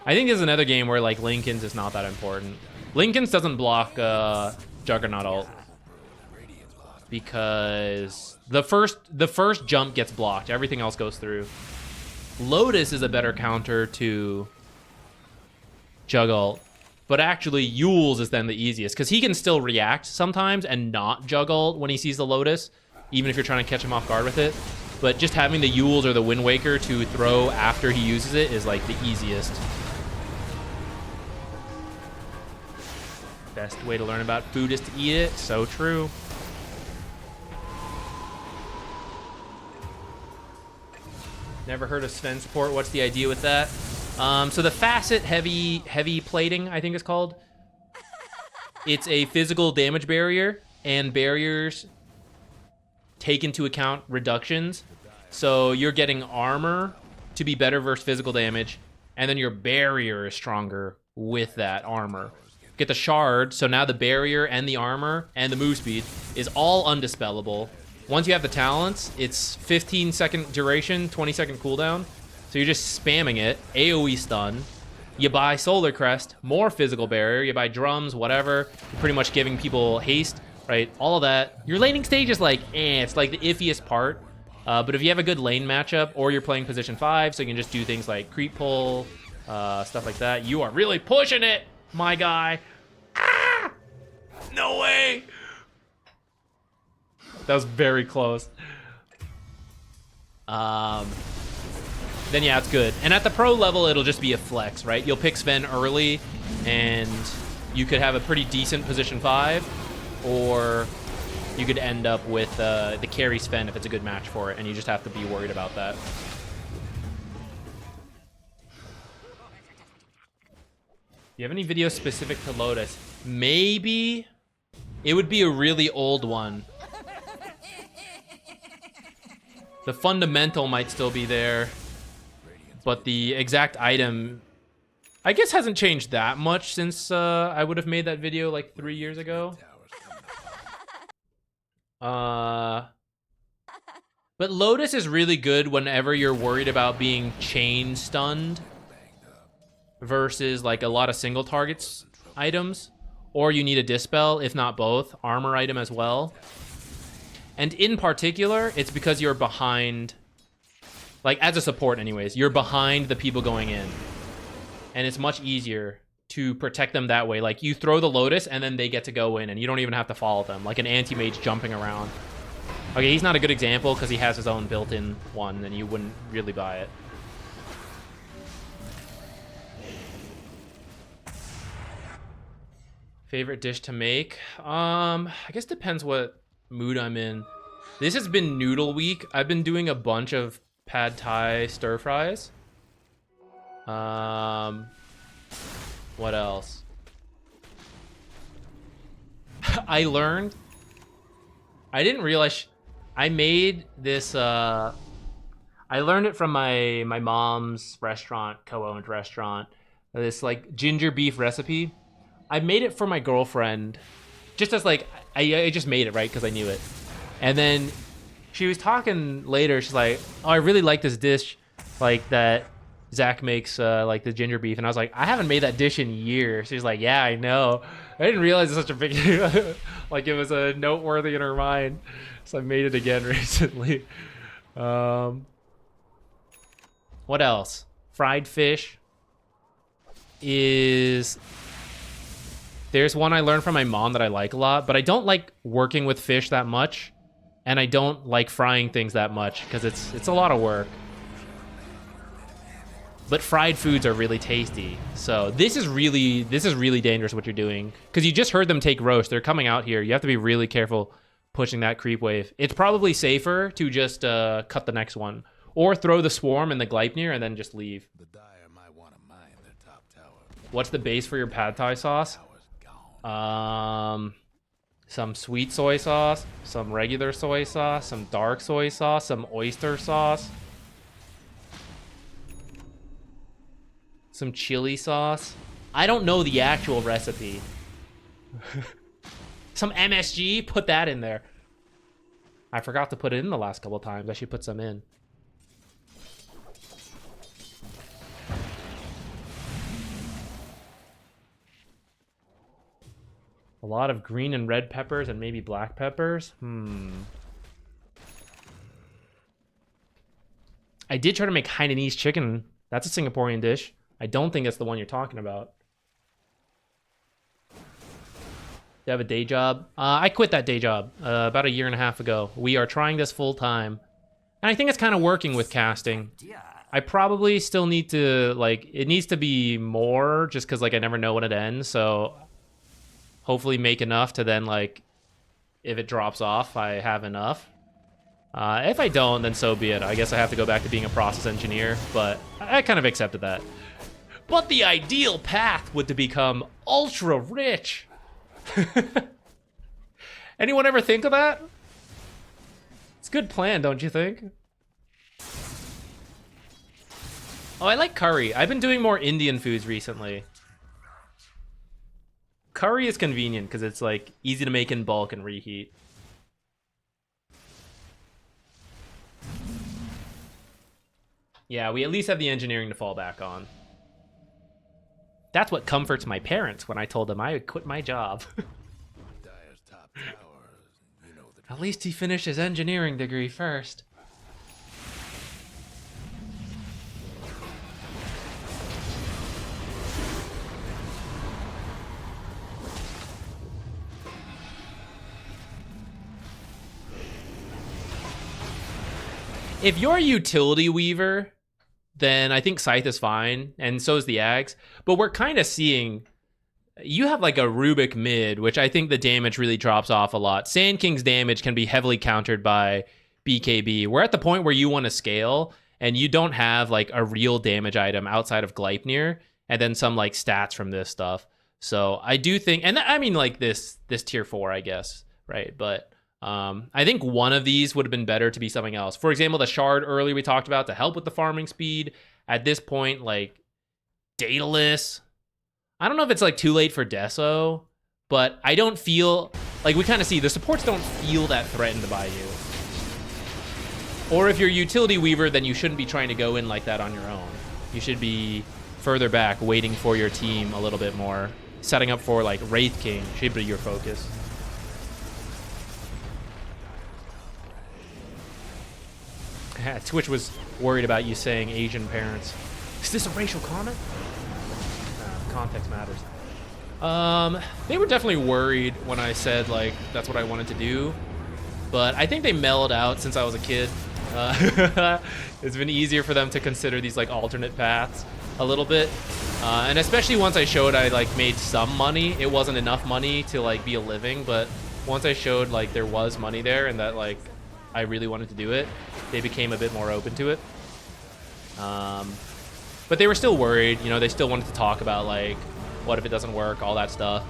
I think this is another game where like Lincoln's is not that important. Lincoln's doesn't block Juggernaut ult because the first jump gets blocked. Everything else goes through. Lotus is a better counter to Jug ult, but actually Yule's is then the easiest because he can still react sometimes and not Jug ult when he sees the Lotus, even if you're trying to catch him off guard with it. But just having the Yules or the Wind Waker to throw after he uses it is like the easiest. Best way to learn about food is to eat it. So true. Never heard of Sven Support. What's the idea with that? So the facet heavy plating, I think it's called. It's a physical damage barrier, and barriers take into account reductions. So you're getting armor to be better versus physical damage, and then your barrier is stronger with that armor. Get the shard, so now the barrier and the armor and the move speed is all undispellable. Once you have the talents, it's 15-second duration, 20-second cooldown. So you're just spamming it, AoE stun. You buy Solar Crest, more physical barrier. You buy drums, whatever. You're pretty much giving people haste, right? All of that. Your laning stage is like, it's like the iffiest part. But if you have a good lane matchup, or you're playing position 5, so you can just do things like creep pull, stuff like that, you are really pushing it, my guy. Ah! No way. That was very close. Then yeah, it's good. And at the pro level, it'll just be a flex, right? You'll pick Sven early, and you could have a pretty decent position 5, or you could end up with the carry Sven if it's a good match for it, and you just have to be worried about that. You have any videos specific to Lotus? Maybe. It would be a really old one. The fundamental might still be there, but the exact item, I guess, hasn't changed that much since I would have made that video like 3 years ago. But Lotus is really good whenever you're worried about being chain stunned versus like a lot of single targets items, or you need a dispel, if not both, armor item as well. And in particular, it's because you're behind, like as a support anyways, you're behind the people going in. And it's much easier to protect them that way. Like you throw the Lotus and then they get to go in and you don't even have to follow them, like an anti-mage jumping around. Okay, he's not a good example because he has his own built-in one and you wouldn't really buy it. Favorite dish to make? I guess depends what mood I'm in. This has been noodle week. I've been doing a bunch of pad thai stir fries. What else? I learned. I didn't realize I made this. I learned it from my mom's restaurant, co-owned restaurant. This like ginger beef recipe. I made it for my girlfriend, just as like I just made it right because I knew it. And then she was talking later. She's like, "Oh, I really like this dish, like that Zach makes, like the ginger beef." And I was like, "I haven't made that dish in years." She's like, "Yeah, I know. I didn't realize it's such a big, like it was a noteworthy in her mind." So I made it again recently. What else? Fried fish is. There's one I learned from my mom that I like a lot, but I don't like working with fish that much, and I don't like frying things that much because it's a lot of work. But fried foods are really tasty. So this is really dangerous what you're doing because you just heard them take roast. They're coming out here. You have to be really careful pushing that creep wave. It's probably safer to just cut the next one or throw the swarm and the Gleipnir and then just leave. The Dire might want to mine their top tower. What's the base for your pad thai sauce? Tower's gone. Some sweet soy sauce, some regular soy sauce, some dark soy sauce, some oyster sauce, some chili sauce. I don't know the actual recipe. Some MSG, put that in there. I forgot to put it in the last couple times. I should put some in. A lot of green and red peppers and maybe black peppers. I did try to make Hainanese chicken. That's a Singaporean dish. I don't think that's the one you're talking about. You have a day job? I quit that day job about 1.5 years ago. We are trying this full time. And I think it's kind of working with casting. I probably still need to, like, it needs to be more just because, like, I never know when it ends. So hopefully make enough to then, like, if it drops off, I have enough. If I don't, then so be it. I guess I have to go back to being a process engineer, but I kind of accepted that. But the ideal path would to become ultra rich. Anyone ever think of that? It's a good plan, don't you think? Oh, I like curry. I've been doing more Indian foods recently. Curry is convenient because it's like easy to make in bulk and reheat. Yeah, we at least have the engineering to fall back on. That's what comforts my parents when I told them I would quit my job. Dyer's top tower, you know the At least he finished his engineering degree first. If you're a utility weaver, then I think Scythe is fine, and so is the Axe. But we're kind of seeing... You have like a Rubik mid, which I think the damage really drops off a lot. Sand King's damage can be heavily countered by BKB. We're at the point where you want to scale, and you don't have like a real damage item outside of Gleipnir, and then some like stats from this stuff. So I do think... And I mean like this tier 4, I guess, right? But... I think one of these would have been better to be something else. For example, the shard earlier we talked about to help with the farming speed. At this point, like, Daedalus. I don't know if it's, like, too late for Deso, but I don't feel... Like, we kind of see the supports don't feel that threatened by you. Or if you're Utility Weaver, then you shouldn't be trying to go in like that on your own. You should be further back, waiting for your team a little bit more. Setting up for, like, Wraith King should be your focus. Twitch was worried about you saying Asian parents. Is this a racial comment? Context matters. They were definitely worried when I said, like, that's what I wanted to do. But I think they mellowed out since I was a kid. It's been easier for them to consider these, like, alternate paths a little bit. And especially once I showed I, like, made some money. It wasn't enough money to, like, be a living. But once I showed, like, there was money there and that, like, I really wanted to do it, they became a bit more open to it. But they were still worried, you know, they still wanted to talk about, like, what if it doesn't work, all that stuff.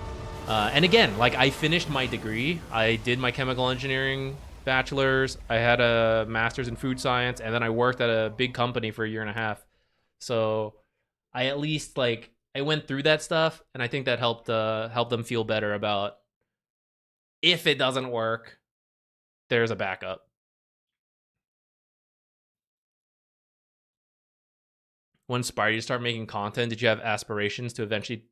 And again, like, I finished my degree. I did my chemical engineering bachelor's. I had a master's in food science, and then I worked at a big company for 1.5 years. So I at least, like, I went through that stuff, and I think that helped them feel better about if it doesn't work, there's a backup. When Spidey started making content, did you have aspirations to eventually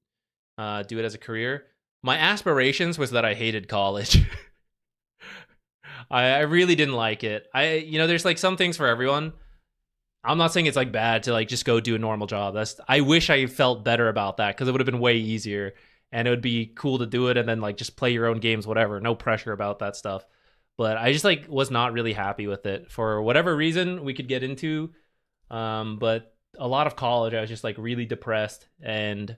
do it as a career? My aspirations was that I hated college. I really didn't like it. You know, there's like some things for everyone. I'm not saying it's like bad to like just go do a normal job. I wish I felt better about that because it would have been way easier and it would be cool to do it and then like just play your own games, whatever. No pressure about that stuff. But I just like was not really happy with it for whatever reason we could get into. But a lot of college, I was just like really depressed and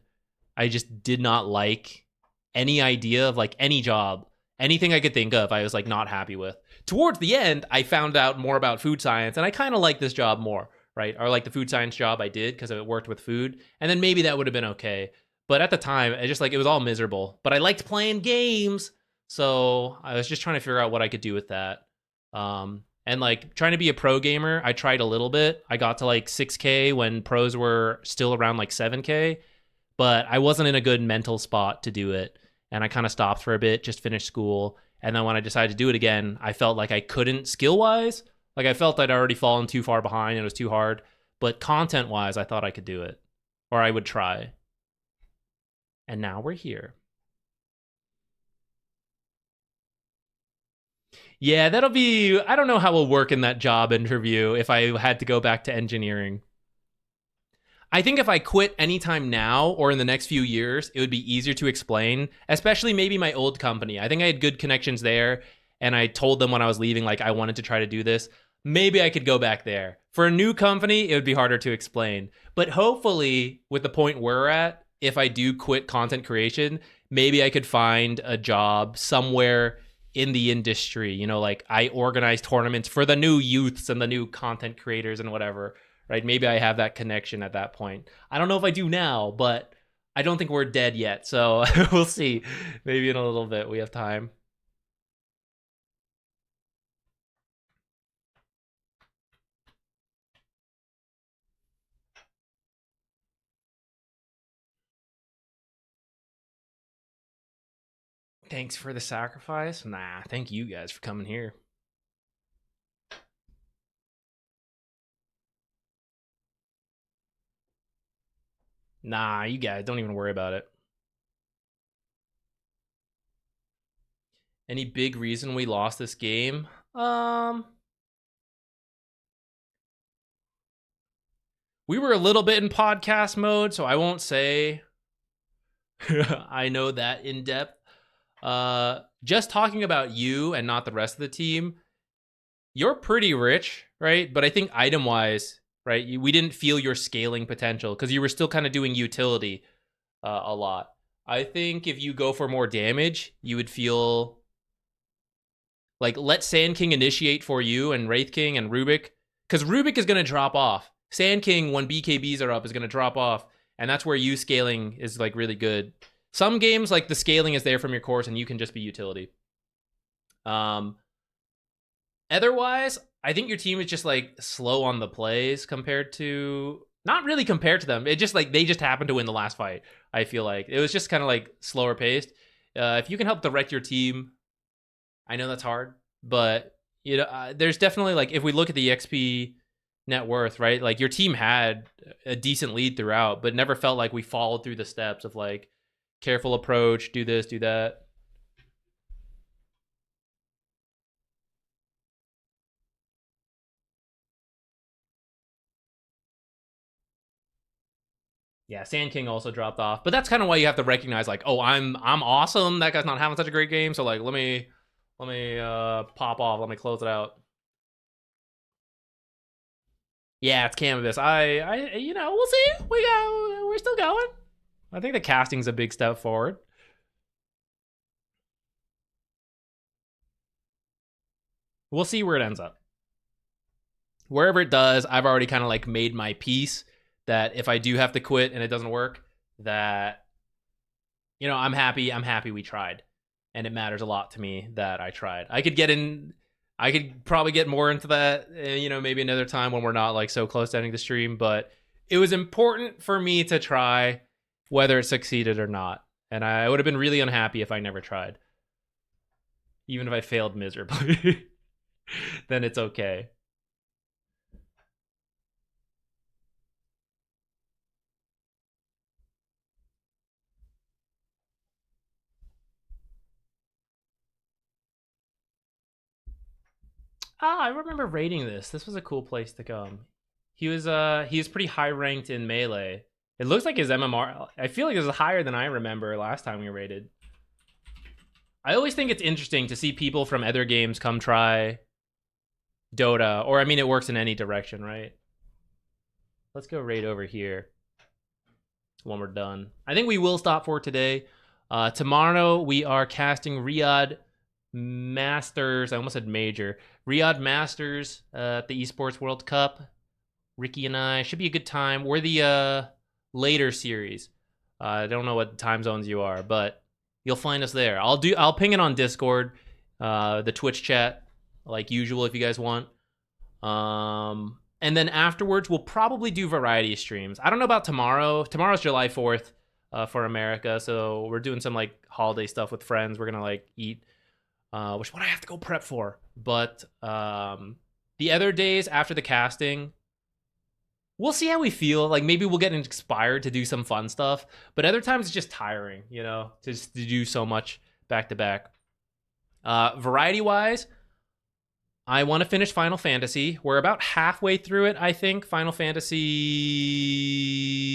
I just did not like any idea of like any job, anything I could think of. I was like not happy with. Towards the end, I found out more about food science and I kind of like this job more, right? Or like the food science job I did because it worked with food. And then maybe that would have been okay. But at the time, it just like it was all miserable. But I liked playing games, so I was just trying to figure out what I could do with that. And like trying to be a pro gamer, I tried a little bit. I got to like 6K when pros were still around like 7K, but I wasn't in a good mental spot to do it. And I kind of stopped for a bit, just finished school. And then when I decided to do it again, I felt like I couldn't skill wise. Like I felt I'd already fallen too far behind and it was too hard. But content wise, I thought I could do it, or I would try. And now we're here. Yeah, that'll be, I don't know how it'll work in that job interview if I had to go back to engineering. I think if I quit anytime now or in the next few years, it would be easier to explain, especially maybe my old company. I think I had good connections there, and I told them when I was leaving, like, I wanted to try to do this. Maybe I could go back there. For a new company, it would be harder to explain. But hopefully, with the point we're at, if I do quit content creation, maybe I could find a job somewhere in the industry. You know, like I organize tournaments for the new youths and the new content creators and whatever, right? Maybe I have that connection at that point. I don't know if I do now, but I don't think we're dead yet. So we'll see. Maybe in a little bit we have time. Thanks for the sacrifice. Nah, thank you guys for coming here. Nah, you guys don't even worry about it. Any big reason we lost this game? We were a little bit in podcast mode, so I won't say I know that in depth. Just talking about you and not the rest of the team, you're pretty rich, right? But I think item wise, right, we didn't feel your scaling potential because you were still kind of doing utility a lot. I think if you go for more damage, you would feel like let Sand King initiate for you and Wraith King and Rubik, because Rubik is going to drop off. Sand King, when BKBs are up, is going to drop off, and that's where you scaling is like really good. Some games, like the scaling is there from your course, and you can just be utility. Otherwise, I think your team is just like slow on the plays compared to, not really compared to them. It just like they just happened to win the last fight. I feel like it was just kind of like slower paced. If you can help direct your team, I know that's hard, but you know, there's definitely like if we look at the XP net worth, right? Like your team had a decent lead throughout, but never felt like we followed through the steps of like careful approach, do this, do that. Yeah, Sand King also dropped off, but that's kind of why you have to recognize like, oh, I'm awesome. That guy's not having such a great game, so like let me pop off. Let me close it out. Yeah, it's Cannabis. I you know, we'll see. We're still going. I think the casting's a big step forward. We'll see where it ends up. Wherever it does, I've already kind of like made my peace that if I do have to quit and it doesn't work, that you know, I'm happy we tried. And it matters a lot to me that I tried. I could probably get more into that, you know, maybe another time when we're not like so close to ending the stream, but it was important for me to try whether it succeeded or not. And I would have been really unhappy if I never tried. Even if I failed miserably, then it's okay. I remember rating this. This was a cool place to come. He was pretty high ranked in Melee. It looks like his MMR, I feel like it was higher than I remember last time we rated. I always think it's interesting to see people from other games come try Dota, or I mean it works in any direction, right? Let's go raid over here when we're done. I think we will stop for today. Tomorrow we are casting Riyadh Masters. I almost said Major. Riyadh Masters at the Esports World Cup. Ricky and I should be a good time. We're the later series. I don't know what time zones you are, but you'll find us there. I'll ping it on Discord, the Twitch chat, like usual if you guys want. And then afterwards, we'll probably do variety streams. I don't know about tomorrow. Tomorrow's July 4th for America, so we're doing some like holiday stuff with friends. We're gonna like eat, which one I have to go prep for. But the other days after the casting, we'll see how we feel. Like maybe we'll get inspired to do some fun stuff, but other times it's just tiring, you know, to do so much back to back. Variety wise, I want to finish Final Fantasy. We're about halfway through it, I think. Final Fantasy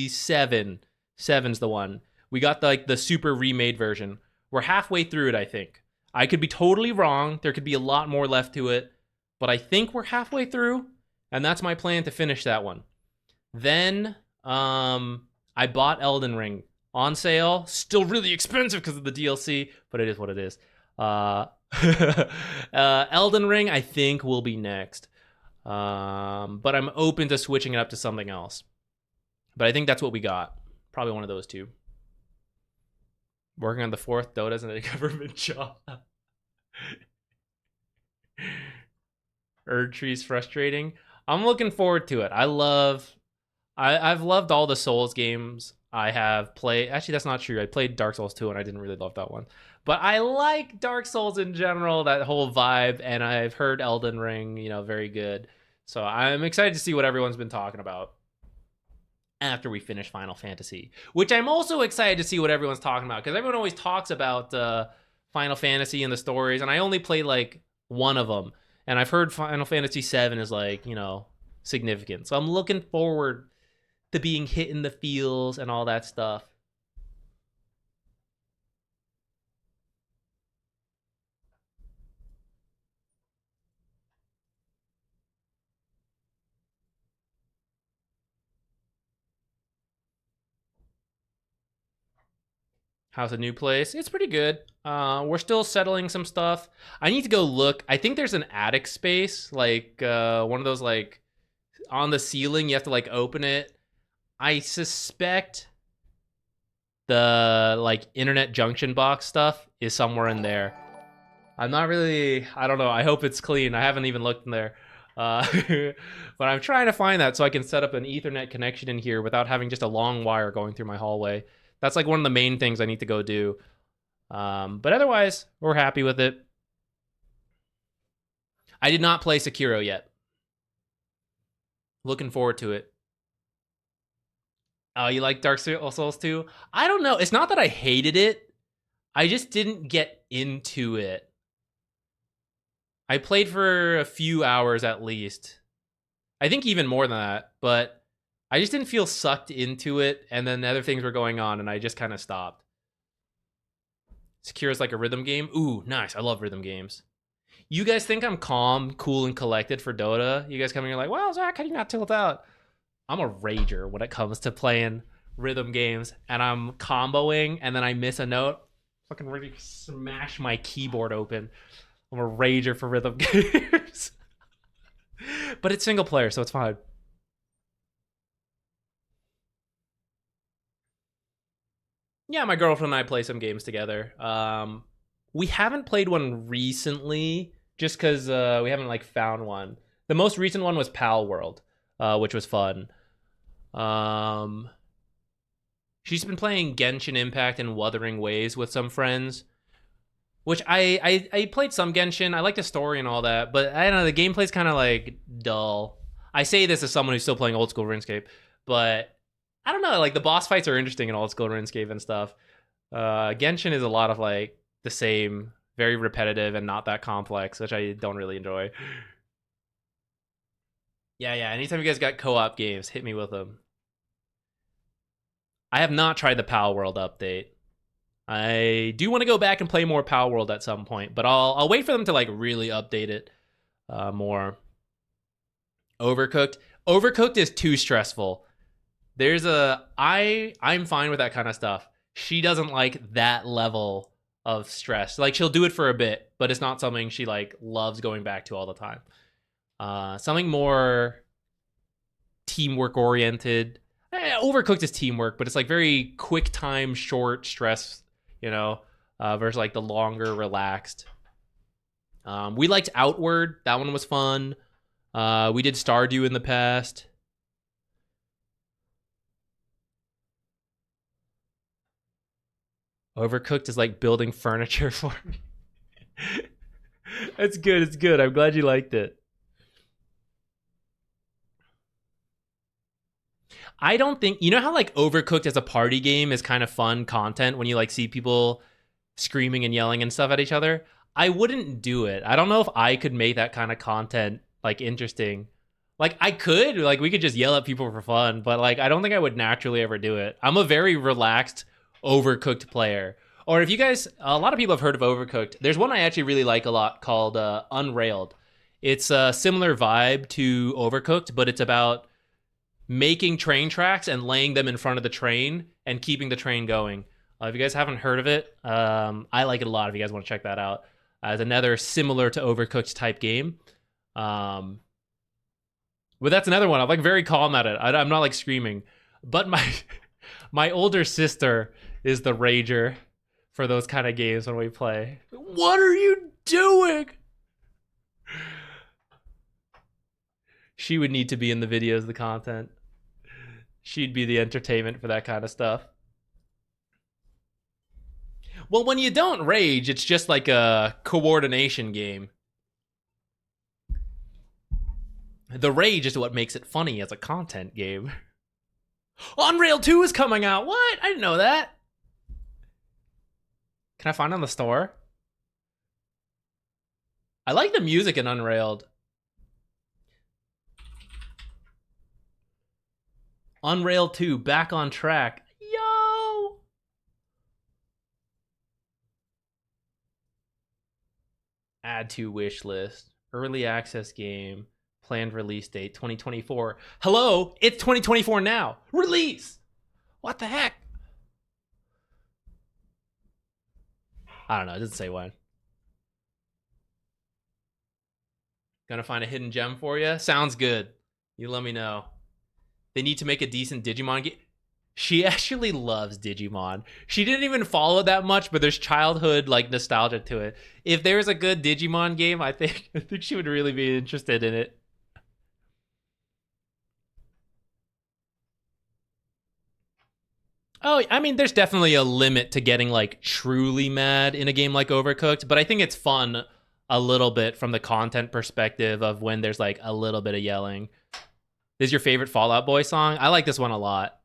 7. 7's the one. We got the super remade version. We're halfway through it, I think. I could be totally wrong. There could be a lot more left to it, but I think we're halfway through, and that's my plan to finish that one. Then I bought Elden Ring on sale. Still really expensive because of the DLC, but it is what it is. Elden Ring, I think, will be next. But I'm open to switching it up to something else. But I think that's what we got. Probably one of those two. Working on the 4th Dota isn't a government job. Erdtree's frustrating. I'm looking forward to it. I've loved all the Souls games I have played. Actually, that's not true. I played Dark Souls 2 and I didn't really love that one. But I like Dark Souls in general, that whole vibe, and I've heard Elden Ring, you know, very good. So I'm excited to see what everyone's been talking about after we finish Final Fantasy, which I'm also excited to see what everyone's talking about, because everyone always talks about Final Fantasy and the stories, and I only played like one of them, and I've heard Final Fantasy 7 is like, you know, significant. So I'm looking forward to being hit in the feels and all that stuff. How's a new place? It's pretty good. We're still settling some stuff. I need to go look. I think there's an attic space, like one of those like on the ceiling. You have to like open it. I suspect the like internet junction box stuff is somewhere in there. I'm not really. I don't know. I hope it's clean. I haven't even looked in there. But I'm trying to find that so I can set up an Ethernet connection in here without having just a long wire going through my hallway. That's like one of the main things I need to go do. But otherwise, we're happy with it. I did not play Sekiro yet. Looking forward to it. Oh, you like Dark Souls 2? I don't know. It's not that I hated it. I just didn't get into it. I played for a few hours at least. I think even more than that, but I just didn't feel sucked into it, and then other things were going on, and I just kind of stopped. Sekiro's like a rhythm game? Ooh, nice. I love rhythm games. You guys think I'm calm, cool, and collected for Dota? You guys come here like, well, Zach, how do you not tilt out? I'm a rager when it comes to playing rhythm games, and I'm comboing, and then I miss a note. Fucking ready to smash my keyboard open. I'm a rager for rhythm games. But it's single player, so it's fine. Yeah, my girlfriend and I play some games together. We haven't played one recently, just because we haven't like found one. The most recent one was Pal World, which was fun. She's been playing Genshin Impact and Wuthering Waves with some friends, which I played some Genshin. I like the story and all that, but I don't know, the gameplay's kind of like dull. I say this as someone who's still playing old school RuneScape, but I don't know, like the boss fights are interesting in old school RuneScape and stuff. Genshin is a lot of like the same, very repetitive and not that complex, which I don't really enjoy. Yeah, anytime you guys got co-op games, hit me with them. I have not tried the Pal World update. I do want to go back and play more Pal World at some point, but I'll wait for them to like really update it more. Overcooked is too stressful. I'm fine with that kind of stuff. She doesn't like that level of stress. Like she'll do it for a bit, but it's not something she like loves going back to all the time. Something more teamwork oriented. Overcooked is teamwork, but it's like very quick time, short stress, you know, versus like the longer, relaxed. We liked Outward. That one was fun. We did Stardew in the past. Overcooked is like building furniture for me. It's good. It's good. I'm glad you liked it. I don't think, you know how like Overcooked as a party game is kind of fun content when you like see people screaming and yelling and stuff at each other? I wouldn't do it. I don't know if I could make that kind of content like interesting. Like I could, like we could just yell at people for fun, but like I don't think I would naturally ever do it. I'm a very relaxed Overcooked player. Or if you guys, a lot of people have heard of Overcooked. There's one I actually really like a lot called Unrailed. It's a similar vibe to Overcooked, but it's about making train tracks and laying them in front of the train and keeping the train going. If you guys haven't heard of it, I like it a lot if you guys want to check that out. It's another similar to Overcooked type game. But that's another one. I'm like very calm at it. I'm not like screaming. But my older sister is the rager for those kind of games when we play. What are you doing? She would need to be in the videos, the content. She'd be the entertainment for that kind of stuff. Well, when you don't rage, it's just like a coordination game. The rage is what makes it funny as a content game. Unreal 2 is coming out. What? I didn't know that. Can I find it on the store? I like the music in Unrailed. Unrailed 2, back on track. Yo! Add to wish list. Early access game. Planned release date 2024. Hello, it's 2024 now. Release. What the heck? I don't know. It doesn't say when. Gonna find a hidden gem for you? Sounds good. You let me know. They need to make a decent Digimon game. She actually loves Digimon. She didn't even follow that much, but there's childhood like nostalgia to it. If there's a good Digimon game, I think she would really be interested in it. Oh, I mean, there's definitely a limit to getting like truly mad in a game like Overcooked, but I think it's fun a little bit from the content perspective of when there's like a little bit of yelling. This is your favorite Fall Out Boy song? I like this one a lot.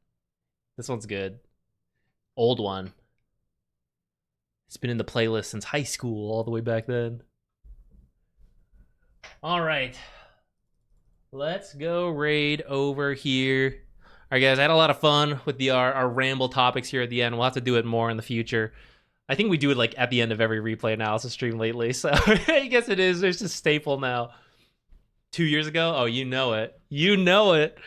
This one's good. Old one. It's been in the playlist since high school, all the way back then. All right. Let's go raid over here. All right, guys, I had a lot of fun with our ramble topics here at the end. We'll have to do it more in the future. I think we do it like at the end of every replay analysis stream lately, so I guess it is. There's a staple now. 2 years ago? Oh, you know it. You know it.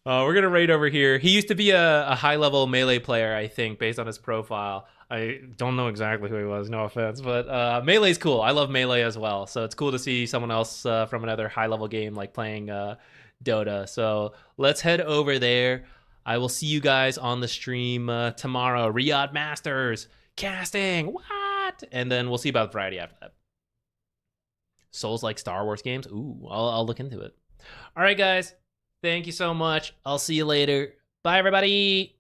We're going to raid over here. He used to be a high-level Melee player, I think, based on his profile. I don't know exactly who he was, no offense, but Melee's cool. I love Melee as well, so it's cool to see someone else from another high-level game like playing Dota. So let's head over there. I will see you guys on the stream tomorrow. Riyadh Masters, casting, what? And then we'll see about Friday after that. Souls like Star Wars games? Ooh, I'll look into it. All right, guys. Thank you so much. I'll see you later. Bye, everybody.